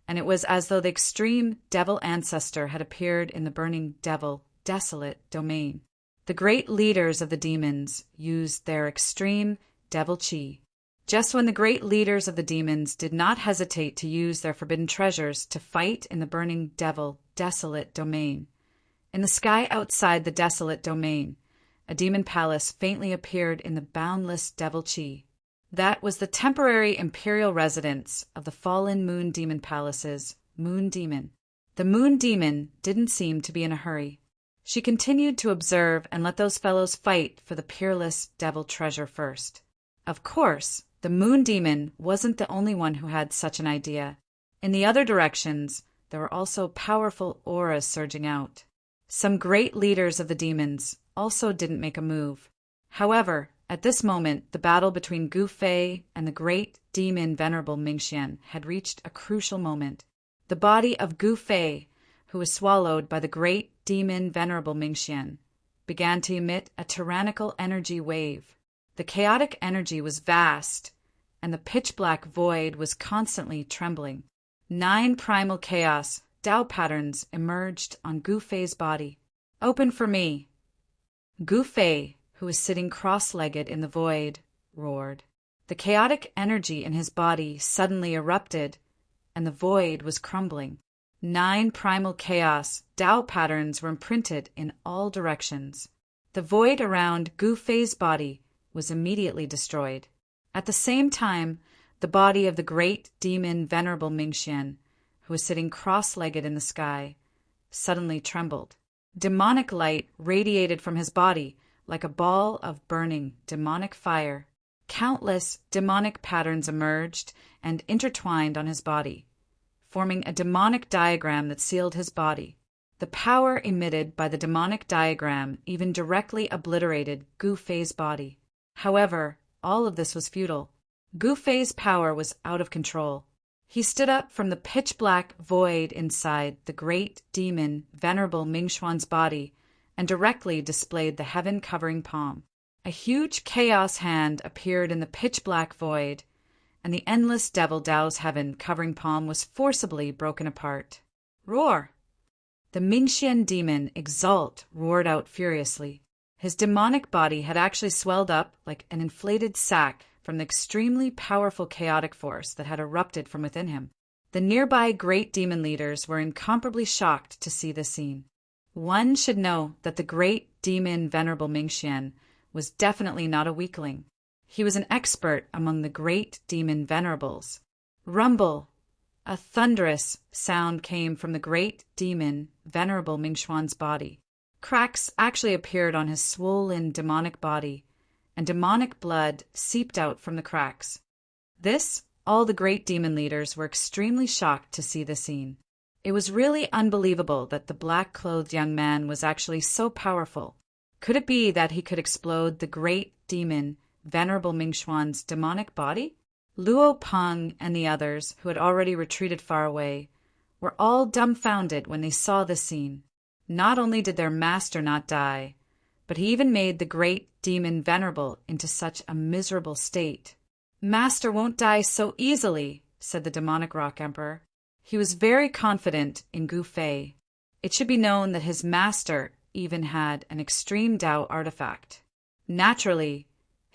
and it was as though the extreme devil ancestor had appeared in the burning devil desolate domain. The great leaders of the demons used their extreme devil chi. Just when the great leaders of the demons did not hesitate to use their forbidden treasures to fight in the burning devil desolate domain, in the sky outside the desolate domain, a demon palace faintly appeared in the boundless devil chi. That was the temporary imperial residence of the fallen moon demon palace's moon demon. The moon demon didn't seem to be in a hurry. She continued to observe and let those fellows fight for the peerless devil treasure first. Of course, the moon demon wasn't the only one who had such an idea. In the other directions, there were also powerful auras surging out. Some great leaders of the demons also didn't make a move. However, at this moment, the battle between Gu Fei and the great demon Venerable Mingxian had reached a crucial moment. The body of Gu Fei, who was swallowed by the great demon Venerable Mingxian, began to emit a tyrannical energy wave. The chaotic energy was vast, and the pitch-black void was constantly trembling. 9 primal chaos Tao patterns emerged on Gu Fei's body. "Open for me!" Gu Fei, who was sitting cross-legged in the void, roared. The chaotic energy in his body suddenly erupted, and the void was crumbling. 9 primal chaos Tao patterns were imprinted in all directions. The void around Gu Fei's body was immediately destroyed. At the same time, the body of the great demon Venerable Mingxian, who was sitting cross-legged in the sky, suddenly trembled. Demonic light radiated from his body like a ball of burning demonic fire. Countless demonic patterns emerged and intertwined on his body, forming a demonic diagram that sealed his body. The power emitted by the demonic diagram even directly obliterated Gu Fei's body. However, all of this was futile. Gu Fei's power was out of control. He stood up from the pitch-black void inside the great demon Venerable Mingxuan's body and directly displayed the heaven-covering palm. A huge chaos hand appeared in the pitch-black void, and the endless devil Tao's heaven-covering palm was forcibly broken apart. "Roar!" The Mingxian demon Exalt roared out furiously. His demonic body had actually swelled up like an inflated sack from the extremely powerful chaotic force that had erupted from within him. The nearby great demon leaders were incomparably shocked to see this scene. One should know that the great demon Venerable Mingxian was definitely not a weakling. He was an expert among the great demon venerables. Rumble! A thunderous sound came from the great demon Venerable Mingxuan's body. Cracks actually appeared on his swollen demonic body, and demonic blood seeped out from the cracks. All the great demon leaders were extremely shocked to see the scene. It was really unbelievable that the black-clothed young man was actually so powerful. Could it be that he could explode the great demon Venerable Mingxuan's demonic body? Luo Peng and the others, who had already retreated far away, were all dumbfounded when they saw this scene. Not only did their master not die, but he even made the great demon Venerable into such a miserable state. "Master won't die so easily," said the demonic rock emperor. He was very confident in Gu Fei. It should be known that his master even had an extreme Tao artifact. Naturally,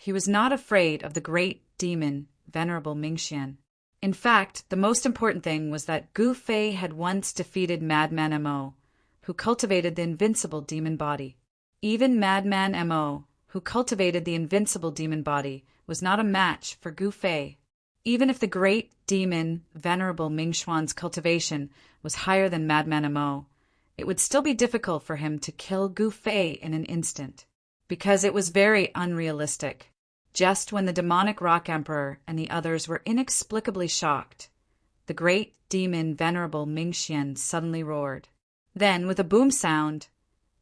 He was not afraid of the great demon, Venerable Mingxian. In fact, the most important thing was that Gu Fei had once defeated Madman Mo, who cultivated the invincible demon body. Even Madman Mo, who cultivated the invincible demon body, was not a match for Gu Fei. Even if the great demon, Venerable Mingxuan's cultivation was higher than Madman Mo, it would still be difficult for him to kill Gu Fei in an instant, because it was very unrealistic. Just when the demonic Rock Emperor and the others were inexplicably shocked, the great demon Venerable Mingxian suddenly roared. Then, with a boom sound,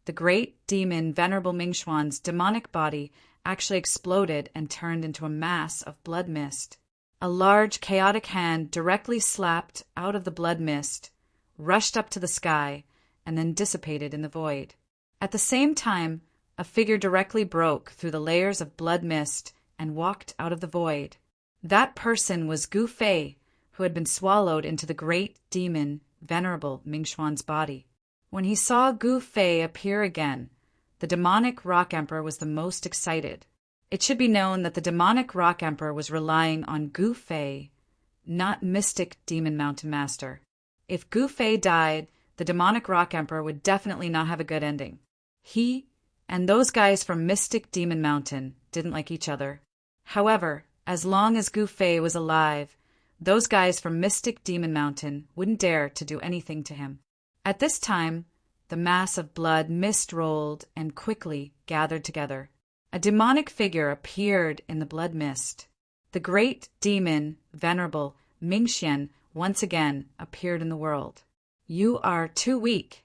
the great demon Venerable Mingxuan's demonic body actually exploded and turned into a mass of blood mist. A large, chaotic hand directly slapped out of the blood mist, rushed up to the sky, and then dissipated in the void. At the same time, a figure directly broke through the layers of blood mist and walked out of the void. That person was Gu Fei, who had been swallowed into the great demon, Venerable Mingxuan's body. When he saw Gu Fei appear again, the demonic Rock Emperor was the most excited. It should be known that the demonic Rock Emperor was relying on Gu Fei, not Mystic Demon Mountain Master. If Gu Fei died, the demonic Rock Emperor would definitely not have a good ending. He and those guys from Mystic Demon Mountain didn't like each other. However, as long as Gu Fei was alive, those guys from Mystic Demon Mountain wouldn't dare to do anything to him. At this time, the mass of blood mist rolled and quickly gathered together. A demonic figure appeared in the blood mist. The great demon, Venerable Mingxian, once again appeared in the world. You are too weak.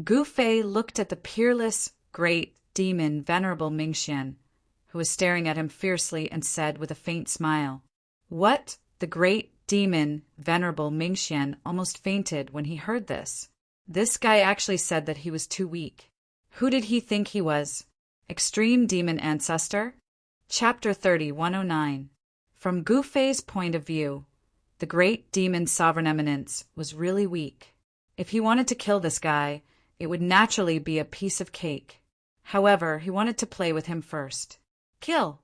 Gu Fei looked at the peerless, great demon, Venerable Mingxian, who was staring at him fiercely, and said with a faint smile, "What?" The great demon, Venerable Mingxian, almost fainted when he heard this. This guy actually said that he was too weak. Who did he think he was? Extreme Demon Ancestor? Chapter 30, 109. From Gu Fei's point of view, the great demon Sovereign Eminence was really weak. If he wanted to kill this guy, it would naturally be a piece of cake. However, he wanted to play with him first. Kill!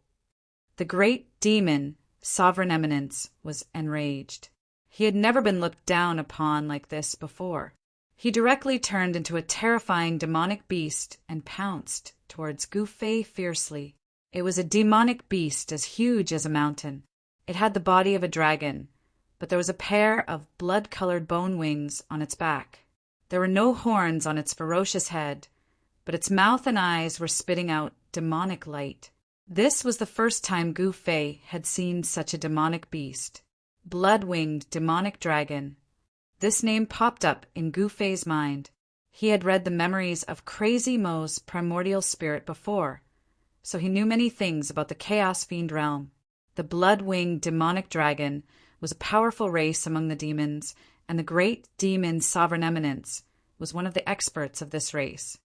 The great demon, Sovereign Eminence, was enraged. He had never been looked down upon like this before. He directly turned into a terrifying demonic beast and pounced towards Gu Fei fiercely. It was a demonic beast as huge as a mountain. It had the body of a dragon, but there was a pair of blood-colored bone wings on its back. There were no horns on its ferocious head, but its mouth and eyes were spitting out demonic light. This was the first time Gu Fei had seen such a demonic beast. Blood-winged demonic dragon. This name popped up in Gu Fei's mind. He had read the memories of Crazy Mo's primordial spirit before, so he knew many things about the Chaos Fiend realm. The blood-winged demonic dragon was a powerful race among the demons, and the great demon Sovereign Eminence was one of the experts of this race.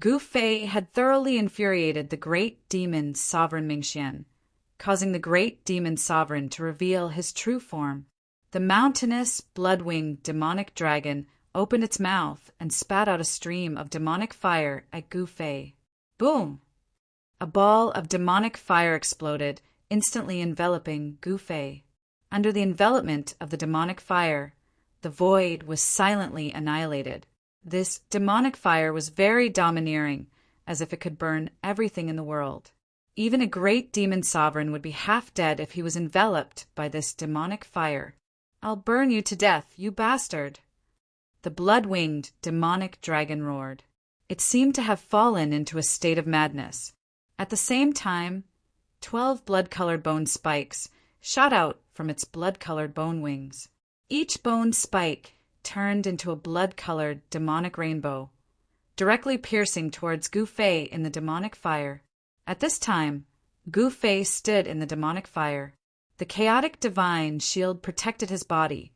Gu Fei had thoroughly infuriated the great demon Sovereign Mingxian, causing the great demon Sovereign to reveal his true form. The mountainous, blood-winged demonic dragon opened its mouth and spat out a stream of demonic fire at Gu Fei. Boom! A ball of demonic fire exploded, instantly enveloping Gu Fei. Under the envelopment of the demonic fire, the void was silently annihilated. This demonic fire was very domineering, as if it could burn everything in the world. Even a great demon sovereign would be half dead if he was enveloped by this demonic fire. "I'll burn you to death, you bastard!" The blood-winged demonic dragon roared. It seemed to have fallen into a state of madness. At the same time, 12 blood-colored bone spikes shot out from its blood-colored bone wings. Each bone spike turned into a blood-colored demonic rainbow, directly piercing towards Gu Fei in the demonic fire. At this time, Gu Fei stood in the demonic fire. The chaotic divine shield protected his body,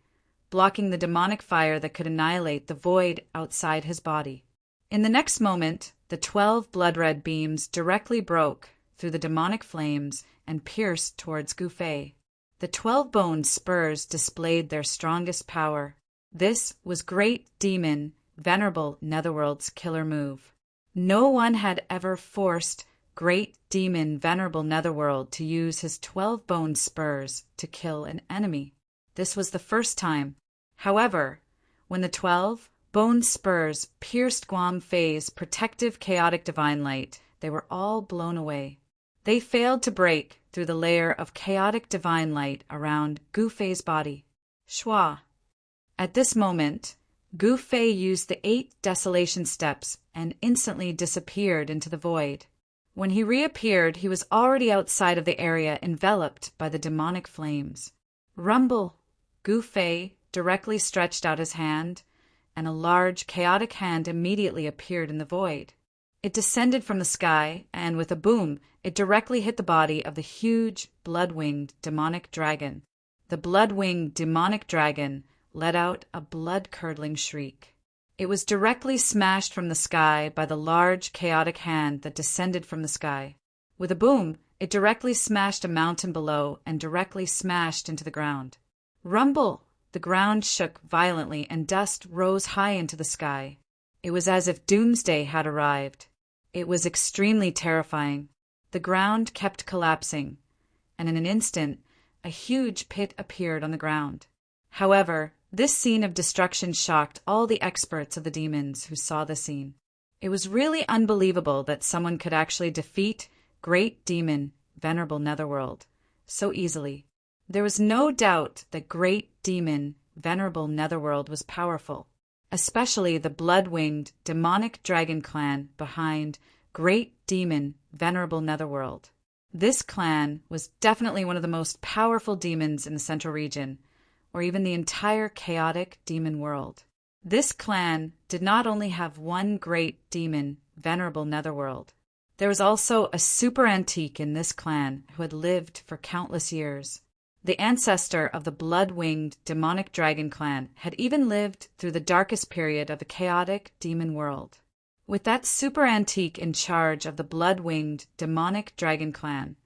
blocking the demonic fire that could annihilate the void outside his body. In the next moment, the 12 blood-red beams directly broke through the demonic flames and pierced towards Gu Fei. The 12 bone spurs displayed their strongest power. This was great demon, Venerable Netherworld's killer move. No one had ever forced great demon Venerable Netherworld to use his 12-bone spurs to kill an enemy. This was the first time. However, when the 12-bone spurs pierced Guam Fei's protective chaotic divine light, they were all blown away. They failed to break through the layer of chaotic divine light around Gu Fei's body. Shua. At this moment, Gu Fei used the 8 desolation steps and instantly disappeared into the void. When he reappeared, he was already outside of the area enveloped by the demonic flames. Rumble! Gu Fei directly stretched out his hand, and a large chaotic hand immediately appeared in the void. It descended from the sky, and with a boom, it directly hit the body of the huge, blood-winged demonic dragon. The blood-winged demonic dragon let out a blood-curdling shriek. It was directly smashed from the sky by the large, chaotic hand that descended from the sky. With a boom, it directly smashed a mountain below and directly smashed into the ground. Rumble! The ground shook violently and dust rose high into the sky. It was as if doomsday had arrived. It was extremely terrifying. The ground kept collapsing, and in an instant, a huge pit appeared on the ground. However, this scene of destruction shocked all the experts of the demons who saw the scene. It was really unbelievable that someone could actually defeat Great Demon Venerable Netherworld so easily. There was no doubt that Great Demon Venerable Netherworld was powerful, especially the blood-winged demonic dragon clan behind Great Demon Venerable Netherworld. This clan was definitely one of the most powerful demons in the Central Region, or even the entire chaotic demon world. This clan did not only have one great demon, Venerable Netherworld. There was also a super antique in this clan who had lived for countless years. The ancestor of the blood-winged demonic dragon clan had even lived through the darkest period of the chaotic demon world. With that super antique in charge of the blood-winged demonic dragon clan,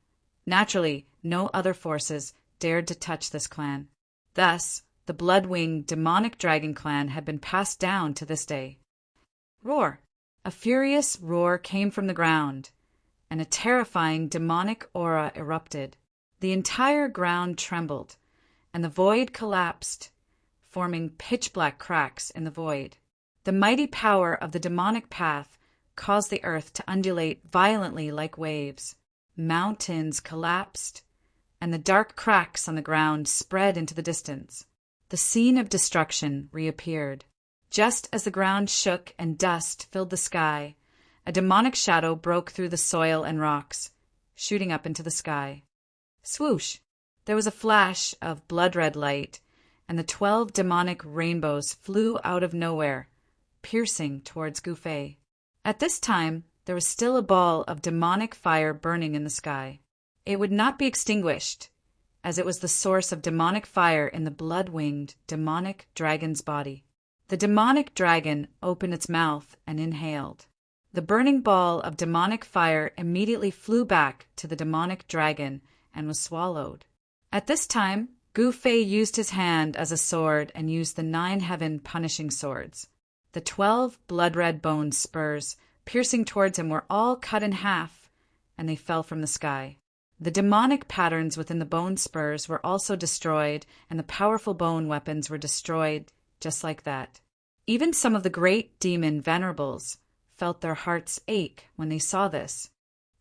naturally, no other forces dared to touch this clan. Thus, the blood-winged demonic dragon clan had been passed down to this day. Roar! A furious roar came from the ground, and a terrifying demonic aura erupted. The entire ground trembled, and the void collapsed, forming pitch-black cracks in the void. The mighty power of the demonic path caused the earth to undulate violently like waves. Mountains collapsed, and the dark cracks on the ground spread into the distance. The scene of destruction reappeared. Just as the ground shook and dust filled the sky, a demonic shadow broke through the soil and rocks, shooting up into the sky. Swoosh! There was a flash of blood-red light, and the 12 demonic rainbows flew out of nowhere, piercing towards Gu Fei. At this time, there was still a ball of demonic fire burning in the sky. It would not be extinguished, as it was the source of demonic fire in the blood-winged demonic dragon's body. The demonic dragon opened its mouth and inhaled. The burning ball of demonic fire immediately flew back to the demonic dragon and was swallowed. At this time, Gu Fei used his hand as a sword and used the 9 heaven punishing swords. The 12 blood-red bone spurs piercing towards him were all cut in half, and they fell from the sky. The demonic patterns within the bone spurs were also destroyed, and the powerful bone weapons were destroyed just like that. Even some of the great demon venerables felt their hearts ache when they saw this.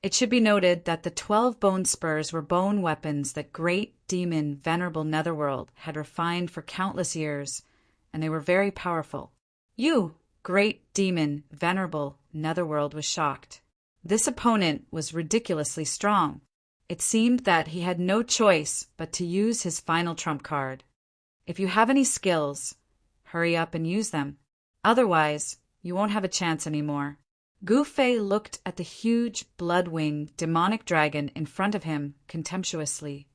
It should be noted that the 12 bone spurs were bone weapons that great demon Venerable Netherworld had refined for countless years, and they were very powerful. You, great demon Venerable Netherworld, was shocked. This opponent was ridiculously strong. It seemed that he had no choice but to use his final trump card. If you have any skills, hurry up and use them. Otherwise, you won't have a chance anymore. Gu Fei looked at the huge, blood-winged, demonic dragon in front of him contemptuously.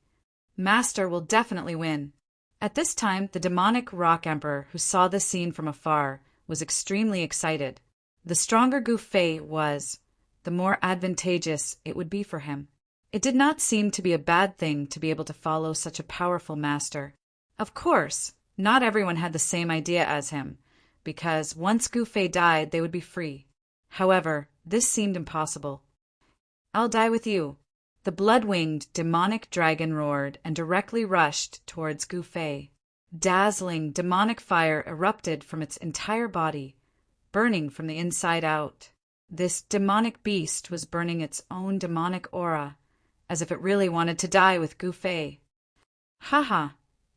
Master will definitely win. At this time, the demonic rock emperor, who saw the scene from afar, was extremely excited. The stronger Gu Fei was, the more advantageous it would be for him. It did not seem to be a bad thing to be able to follow such a powerful master. Of course, not everyone had the same idea as him, because once Gu Fei died, they would be free. However, this seemed impossible. I'll die with you. The blood-winged demonic dragon roared and directly rushed towards Gu Fei. Dazzling demonic fire erupted from its entire body, burning from the inside out. This demonic beast was burning its own demonic aura, as if it really wanted to die with Gu Fei. Haha,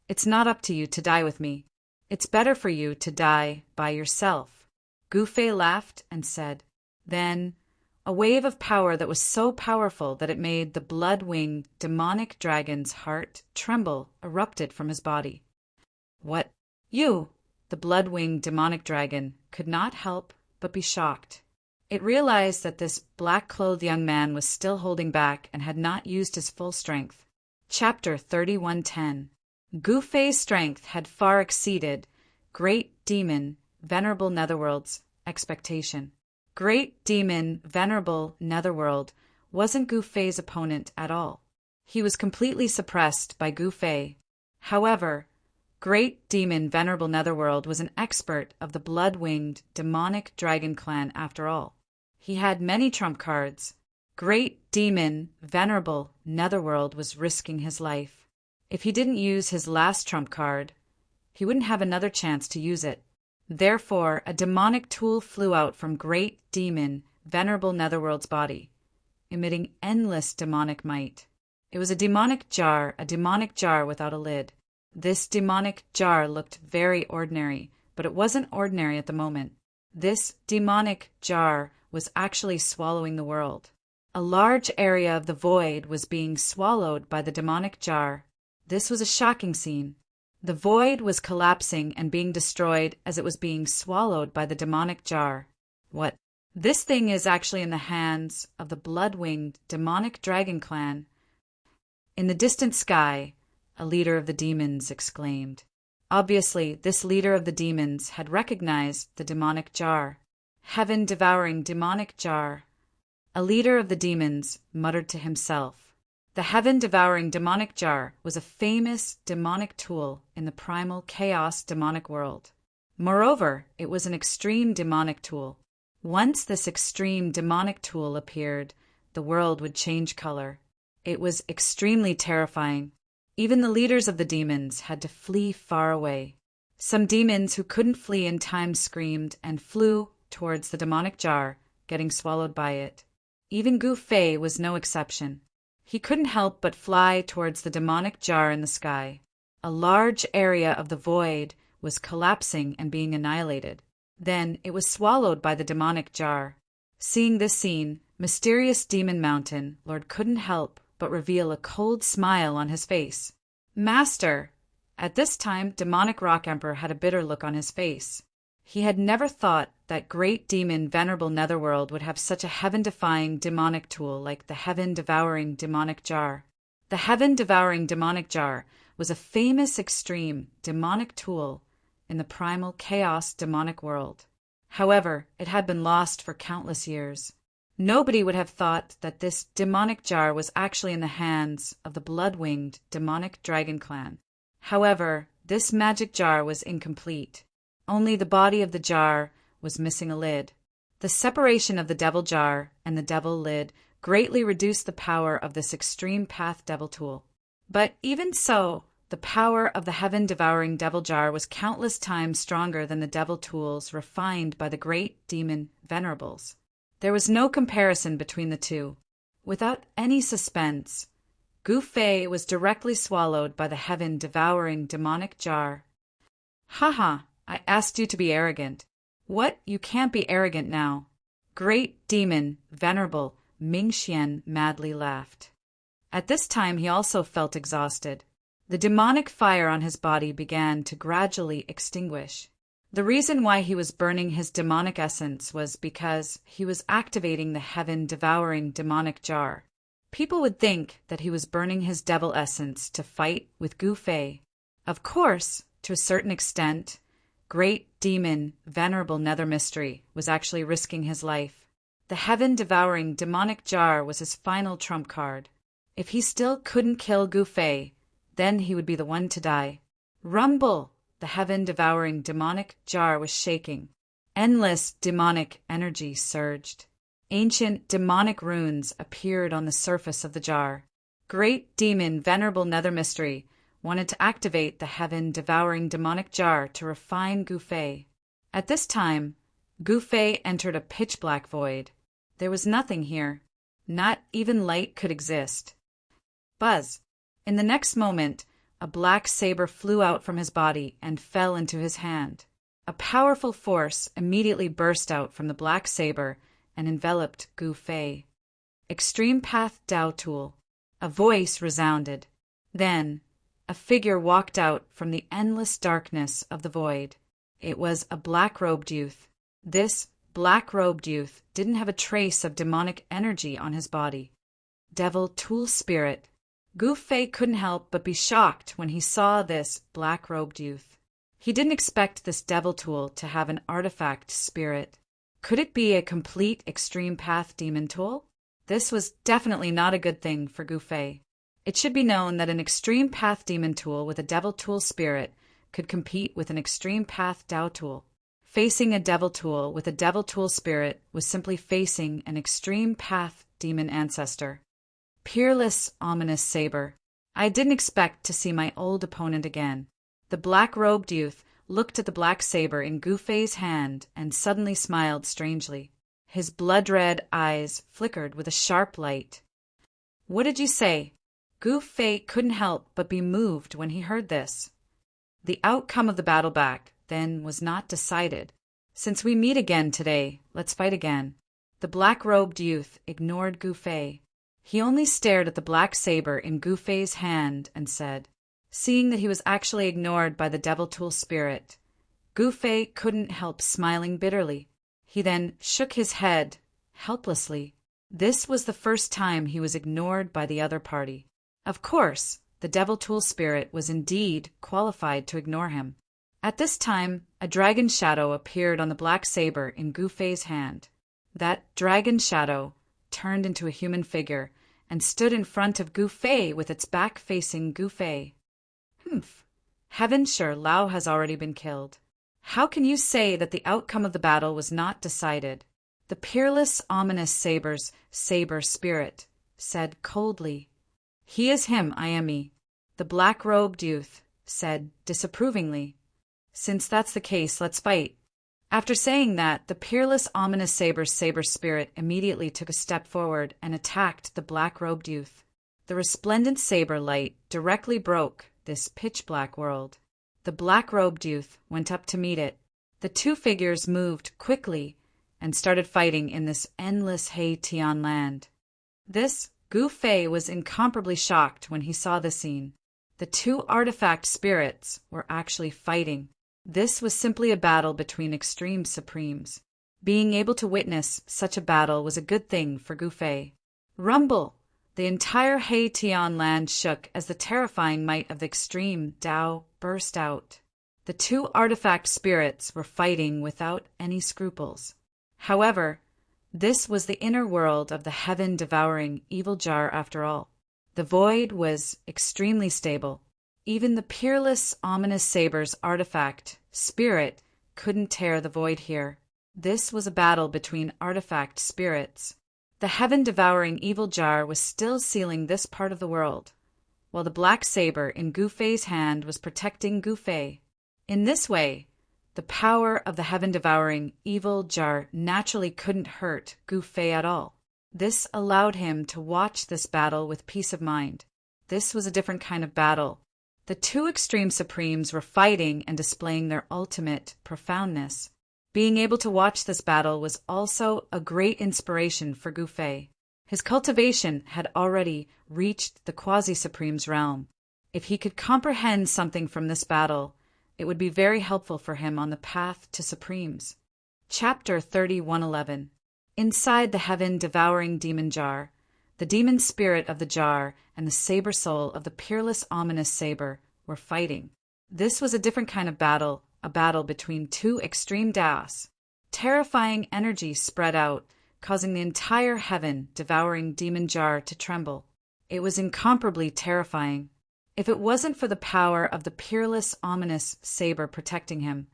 it's not up to you to die with me. It's better for you to die by yourself. Gu Fei laughed and said. Then, a wave of power that was so powerful that it made the blood-winged demonic dragon's heart tremble erupted from his body. What? You, the blood-winged demonic dragon, could not help but be shocked. It realized that this black-clothed young man was still holding back and had not used his full strength. Chapter 31:10. Gu Fei's strength had far exceeded Great Demon Venerable Netherworld's expectation. Great Demon Venerable Netherworld wasn't Gu Fei's opponent at all. He was completely suppressed by Gu Fei. However, Great Demon Venerable Netherworld was an expert of the blood-winged demonic dragon clan after all. He had many trump cards. Great Demon Venerable Netherworld was risking his life. If he didn't use his last trump card, he wouldn't have another chance to use it. Therefore, a demonic tool flew out from Great Demon Venerable Netherworld's body, emitting endless demonic might. It was a demonic jar without a lid. This demonic jar looked very ordinary, but it wasn't ordinary at the moment. This demonic jar was actually swallowing the world. A large area of the void was being swallowed by the demonic jar. This was a shocking scene. The void was collapsing and being destroyed as it was being swallowed by the demonic jar. What? This thing is actually in the hands of the blood-winged demonic dragon clan. In the distant sky, a leader of the demons exclaimed. Obviously, this leader of the demons had recognized the demonic jar. Heaven-devouring demonic jar. A leader of the demons muttered to himself. The heaven-devouring demonic jar was a famous demonic tool in the primal chaos demonic world. Moreover, it was an extreme demonic tool. Once this extreme demonic tool appeared, the world would change color. It was extremely terrifying. Even the leaders of the demons had to flee far away. Some demons who couldn't flee in time screamed and flew towards the demonic jar, getting swallowed by it. Even Gu Fei was no exception. He couldn't help but fly towards the demonic jar in the sky. A large area of the void was collapsing and being annihilated. Then it was swallowed by the demonic jar. Seeing this scene, mysterious Demon Mountain Lord couldn't help but reveal a cold smile on his face. Master! At this time, Demonic Rock Emperor had a bitter look on his face. He had never thought that Great Demon Venerable Netherworld would have such a heaven-defying demonic tool like the heaven-devouring demonic jar. The heaven-devouring demonic jar was a famous extreme demonic tool in the primal chaos demonic world. However, it had been lost for countless years. Nobody would have thought that this demonic jar was actually in the hands of the blood-winged demonic dragon clan. However, this magic jar was incomplete. Only the body of the jar was missing a lid. The separation of the devil jar and the devil lid greatly reduced the power of this extreme path devil tool. But even so, the power of the heaven-devouring devil jar was countless times stronger than the devil tools refined by the great demon Venerables. There was no comparison between the two. Without any suspense, Gu Fei was directly swallowed by the heaven-devouring demonic jar. Haha, I asked you to be arrogant. What? You can't be arrogant now. Great Demon Venerable Mingxian madly laughed. At this time he also felt exhausted. The demonic fire on his body began to gradually extinguish. The reason why he was burning his demonic essence was because he was activating the heaven-devouring demonic jar. People would think that he was burning his devil essence to fight with Gu Fei. Of course, to a certain extent, Great Demon Venerable Nether Mystery was actually risking his life. The heaven-devouring demonic jar was his final trump card. If he still couldn't kill Gu Fei, then he would be the one to die. Rumble! The heaven-devouring demonic jar was shaking. Endless demonic energy surged. Ancient demonic runes appeared on the surface of the jar. Great demon Venerable Nether Mystery wanted to activate the heaven-devouring demonic jar to refine Gu Fei. At this time, Gu Fei entered a pitch-black void. There was nothing here. Not even light could exist. Buzz! In the next moment, a black saber flew out from his body and fell into his hand. A powerful force immediately burst out from the black saber and enveloped Gu Fei. Extreme Path Dao Tool. A voice resounded. Then, a figure walked out from the endless darkness of the void. It was a black-robed youth. This black-robed youth didn't have a trace of demonic energy on his body. Devil Tool Spirit. Gu Fei couldn't help but be shocked when he saw this black-robed youth. He didn't expect this devil tool to have an artifact spirit. Could it be a complete extreme path demon tool? This was definitely not a good thing for Gu Fei. It should be known that an extreme path demon tool with a devil tool spirit could compete with an extreme path Dao tool. Facing a devil tool with a devil tool spirit was simply facing an extreme path demon ancestor. Peerless, ominous saber. I didn't expect to see my old opponent again. The black-robed youth looked at the black saber in Gu Fei's hand and suddenly smiled strangely. His blood-red eyes flickered with a sharp light. What did you say? Gu Fei couldn't help but be moved when he heard this. The outcome of the battle back then was not decided. Since we meet again today, let's fight again. The black-robed youth ignored Gu Fei. He only stared at the black saber in Gu Fei's hand and said, seeing that he was actually ignored by the devil tool spirit, Gu Fei couldn't help smiling bitterly. He then shook his head, helplessly. This was the first time he was ignored by the other party. Of course, the devil tool spirit was indeed qualified to ignore him. At this time, a dragon shadow appeared on the black saber in Gu Fei's hand. That dragon shadow turned into a human figure and stood in front of Gu Fei with its back facing Gu Fei. Humph. Heaven sure Lao has already been killed. How can you say that the outcome of the battle was not decided? The peerless, ominous saber spirit said coldly. He is him, I am me. The black-robed youth said disapprovingly. Since that's the case, let's fight. After saying that, the peerless, ominous saber spirit immediately took a step forward and attacked the black-robed youth. The resplendent saber light directly broke this pitch-black world. The black-robed youth went up to meet it. The two figures moved quickly and started fighting in this endless He Tian land. Gu Fei was incomparably shocked when he saw the scene. The two artifact spirits were actually fighting. This was simply a battle between extreme supremes. Being able to witness such a battle was a good thing for Gu Fei. Rumble! The entire He Tian land shook as the terrifying might of the extreme Dao burst out. The two artifact spirits were fighting without any scruples. However, this was the inner world of the heaven-devouring evil jar after all. The void was extremely stable. Even the peerless, ominous saber's artifact spirit couldn't tear the void here. This was a battle between artifact spirits. The heaven-devouring evil jar was still sealing this part of the world, while the black saber in Gu Fei's hand was protecting Gu Fei. In this way, the power of the heaven-devouring evil jar naturally couldn't hurt Gu Fei at all. This allowed him to watch this battle with peace of mind. This was a different kind of battle. The two extreme supremes were fighting and displaying their ultimate profoundness. Being able to watch this battle was also a great inspiration for Gu Fei. His cultivation had already reached the quasi-supreme's realm. If he could comprehend something from this battle, it would be very helpful for him on the path to supremes. Chapter 3111. Inside the heaven-devouring demon jar, the demon spirit of the jar and the saber soul of the peerless, ominous saber were fighting. This was a different kind of battle, a battle between two extreme Daos. Terrifying energy spread out, causing the entire heaven-devouring demon jar to tremble. It was incomparably terrifying. If it wasn't for the power of the peerless, ominous saber protecting him,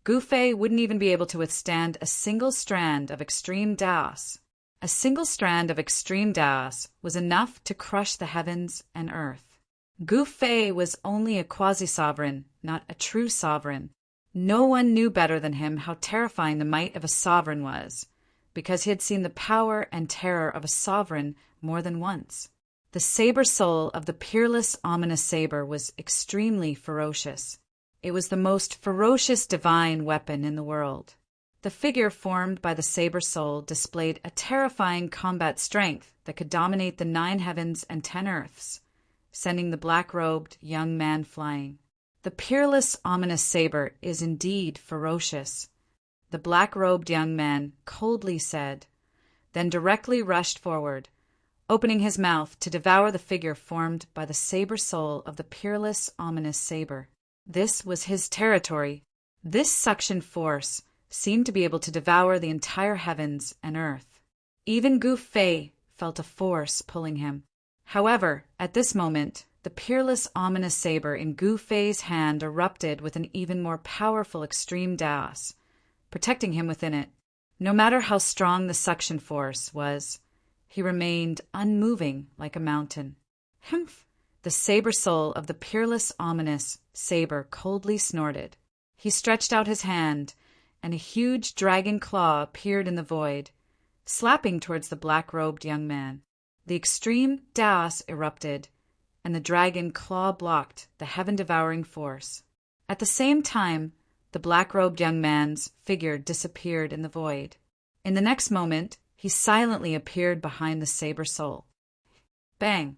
Gu Fei wouldn't even be able to withstand a single strand of extreme Daos. A single strand of extreme Taos was enough to crush the heavens and earth. Gu Fei was only a quasi-sovereign, not a true sovereign. No one knew better than him how terrifying the might of a sovereign was, because he had seen the power and terror of a sovereign more than once. The saber soul of the peerless, ominous saber was extremely ferocious. It was the most ferocious divine weapon in the world. The figure formed by the saber soul displayed a terrifying combat strength that could dominate the 9 heavens and 10 earths, sending the black-robed young man flying. The peerless, ominous saber is indeed ferocious, the black-robed young man coldly said, then directly rushed forward, opening his mouth to devour the figure formed by the saber soul of the peerless, ominous saber. This was his territory. This suction force seemed to be able to devour the entire heavens and earth. Even Gu Fei felt a force pulling him. However, at this moment, the peerless, ominous saber in Gu Fei's hand erupted with an even more powerful extreme Taos, protecting him within it. No matter how strong the suction force was, he remained unmoving like a mountain. Humph! The saber soul of the peerless, ominous saber coldly snorted. He stretched out his hand, and a huge dragon claw appeared in the void, slapping towards the black-robed young man. The extreme Taos erupted, and the dragon claw blocked the heaven-devouring force. At the same time, the black-robed young man's figure disappeared in the void. In the next moment, he silently appeared behind the saber soul. Bang!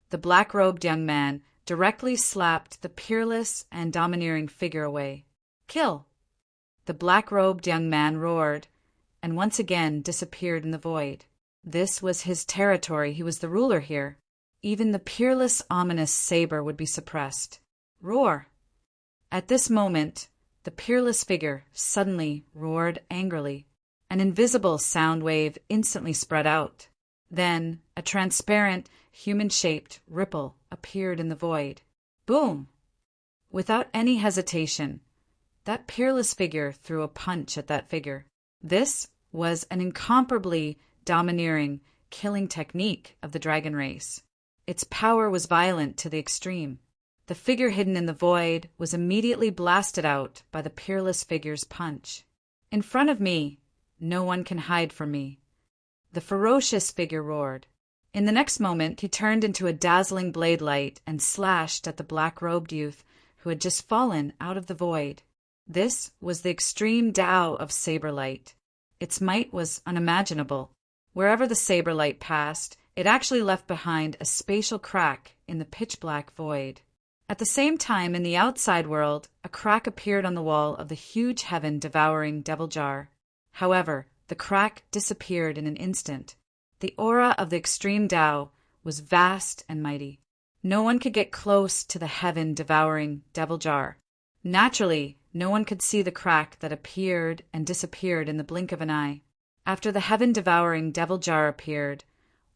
The black-robed young man directly slapped the peerless and domineering figure away. Kill! The black-robed young man roared, and once again disappeared in the void. This was his territory. He was the ruler here. Even the peerless, ominous saber would be suppressed. Roar! At this moment, the peerless figure suddenly roared angrily. An invisible sound wave instantly spread out. Then, a transparent, human-shaped ripple appeared in the void. Boom! Without any hesitation, that peerless figure threw a punch at that figure. This was an incomparably domineering, killing technique of the dragon race. Its power was violent to the extreme. The figure hidden in the void was immediately blasted out by the peerless figure's punch. In front of me, no one can hide from me. The ferocious figure roared. In the next moment, he turned into a dazzling blade light and slashed at the black-robed youth who had just fallen out of the void. This was the extreme Tao of saber light. Its might was unimaginable. Wherever the saber light passed, it actually left behind a spatial crack in the pitch-black void. At the same time, in the outside world, a crack appeared on the wall of the huge heaven-devouring devil jar. However, the crack disappeared in an instant. The aura of the extreme Tao was vast and mighty. No one could get close to the heaven-devouring devil jar. Naturally, no one could see the crack that appeared and disappeared in the blink of an eye. After the heaven-devouring devil jar appeared,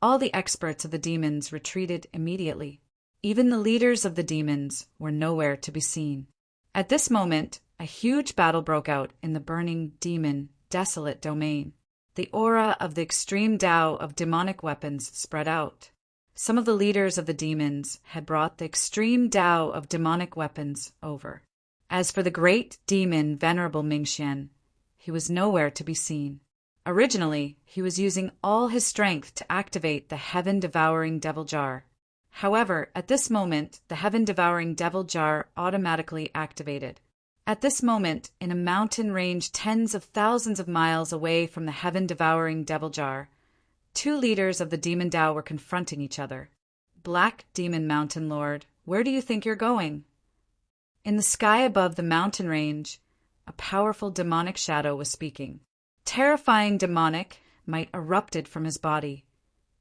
all the experts of the demons retreated immediately. Even the leaders of the demons were nowhere to be seen. At this moment, a huge battle broke out in the burning demon desolate domain. The aura of the extreme Tao of demonic weapons spread out. Some of the leaders of the demons had brought the extreme Tao of demonic weapons over. As for the great demon Venerable Mingxian, he was nowhere to be seen. Originally, he was using all his strength to activate the heaven-devouring devil jar. However, at this moment, the heaven-devouring devil jar automatically activated. At this moment, in a mountain range tens of thousands of miles away from the heaven-devouring devil jar, 2 leaders of the demon Tao were confronting each other. Black Demon Mountain Lord, where do you think you're going? In the sky above the mountain range, a powerful demonic shadow was speaking. Terrifying demonic might erupted from his body,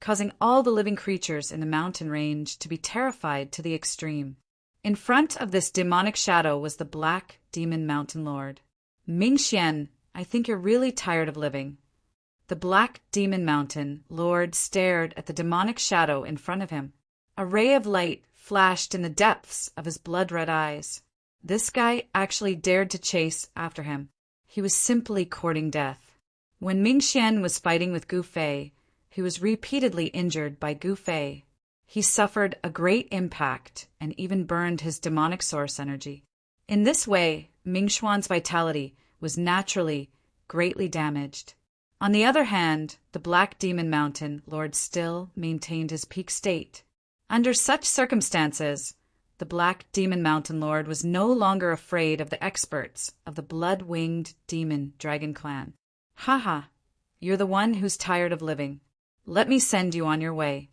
causing all the living creatures in the mountain range to be terrified to the extreme. In front of this demonic shadow was the Black Demon Mountain Lord. Mingxian, I think you're really tired of living. The Black Demon Mountain Lord stared at the demonic shadow in front of him. A ray of light flashed in the depths of his blood-red eyes. This guy actually dared to chase after him. He was simply courting death. When Mingxian was fighting with Gu Fei, he was repeatedly injured by Gu Fei. He suffered a great impact and even burned his demonic source energy. In this way, Mingxuan's vitality was naturally greatly damaged. On the other hand, the Black Demon Mountain Lord still maintained his peak state. Under such circumstances, the Black Demon Mountain Lord was no longer afraid of the experts of the blood-winged demon dragon clan. Haha, you're the one who's tired of living. Let me send you on your way.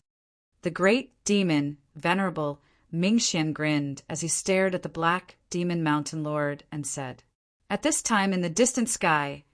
The great demon, Venerable, Mingxian grinned as he stared at the Black Demon Mountain Lord and said. At this time in the distant sky,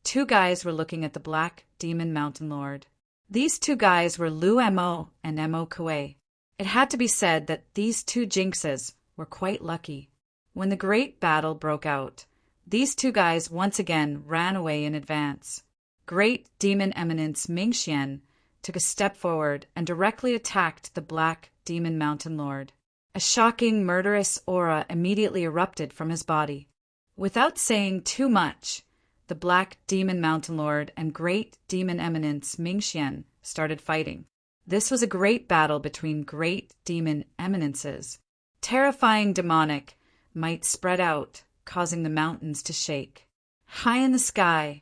two guys were looking at the Black Demon Mountain Lord. These two guys were Lu Mo and Mo Kuei. It had to be said that these two jinxes were quite lucky. When the great battle broke out, these two guys once again ran away in advance. Great Demon Eminence Mingxian took a step forward and directly attacked the Black Demon Mountain Lord. A shocking, murderous aura immediately erupted from his body. Without saying too much, the Black Demon Mountain Lord and Great Demon Eminence Mingxian started fighting. This was a great battle between great demon eminences. Terrifying demonic might spread out, causing the mountains to shake. High in the sky,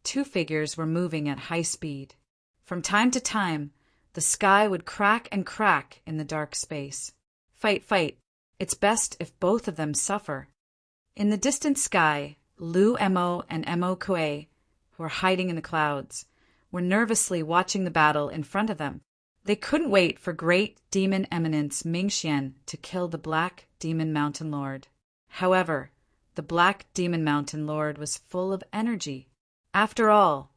two figures were moving at high speed. From time to time, the sky would crack and crack in the dark space. Fight, fight. It's best if both of them suffer. In the distant sky, Lu Mo and Mo Kuei, who were hiding in the clouds, were nervously watching the battle in front of them. They couldn't wait for Great Demon Eminence Mingxian to kill the Black Demon Mountain Lord. However, the Black Demon Mountain Lord was full of energy. After all,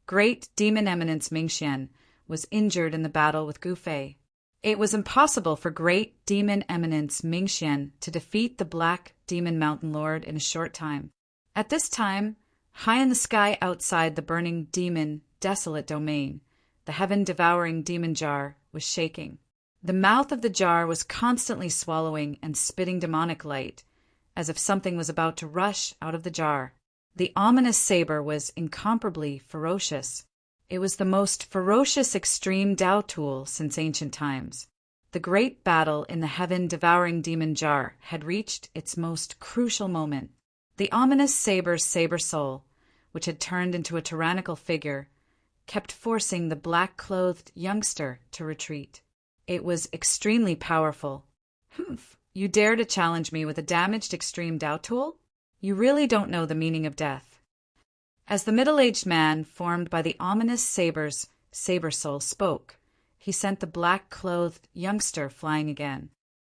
Great Demon Eminence Mingxian was injured in the battle with Gu Fei. It was impossible for Great Demon Eminence Mingxian to defeat the Black Demon Mountain Lord in a short time. At this time, high in the sky outside the burning demon desolate domain, the heaven-devouring demon jar was shaking. The mouth of the jar was constantly swallowing and spitting demonic light, as if something was about to rush out of the jar. The ominous saber was incomparably ferocious. It was the most ferocious extreme Dao tool since ancient times. The great battle in the heaven-devouring demon jar had reached its most crucial moment. The ominous saber's saber soul, which had turned into a tyrannical figure, kept forcing the black-clothed youngster to retreat. It was extremely powerful. Humph, you dare to challenge me with a damaged extreme Dao tool? You really don't know the meaning of death. As the middle-aged man formed by the ominous saber's saber soul spoke, he sent the black-clothed youngster flying again.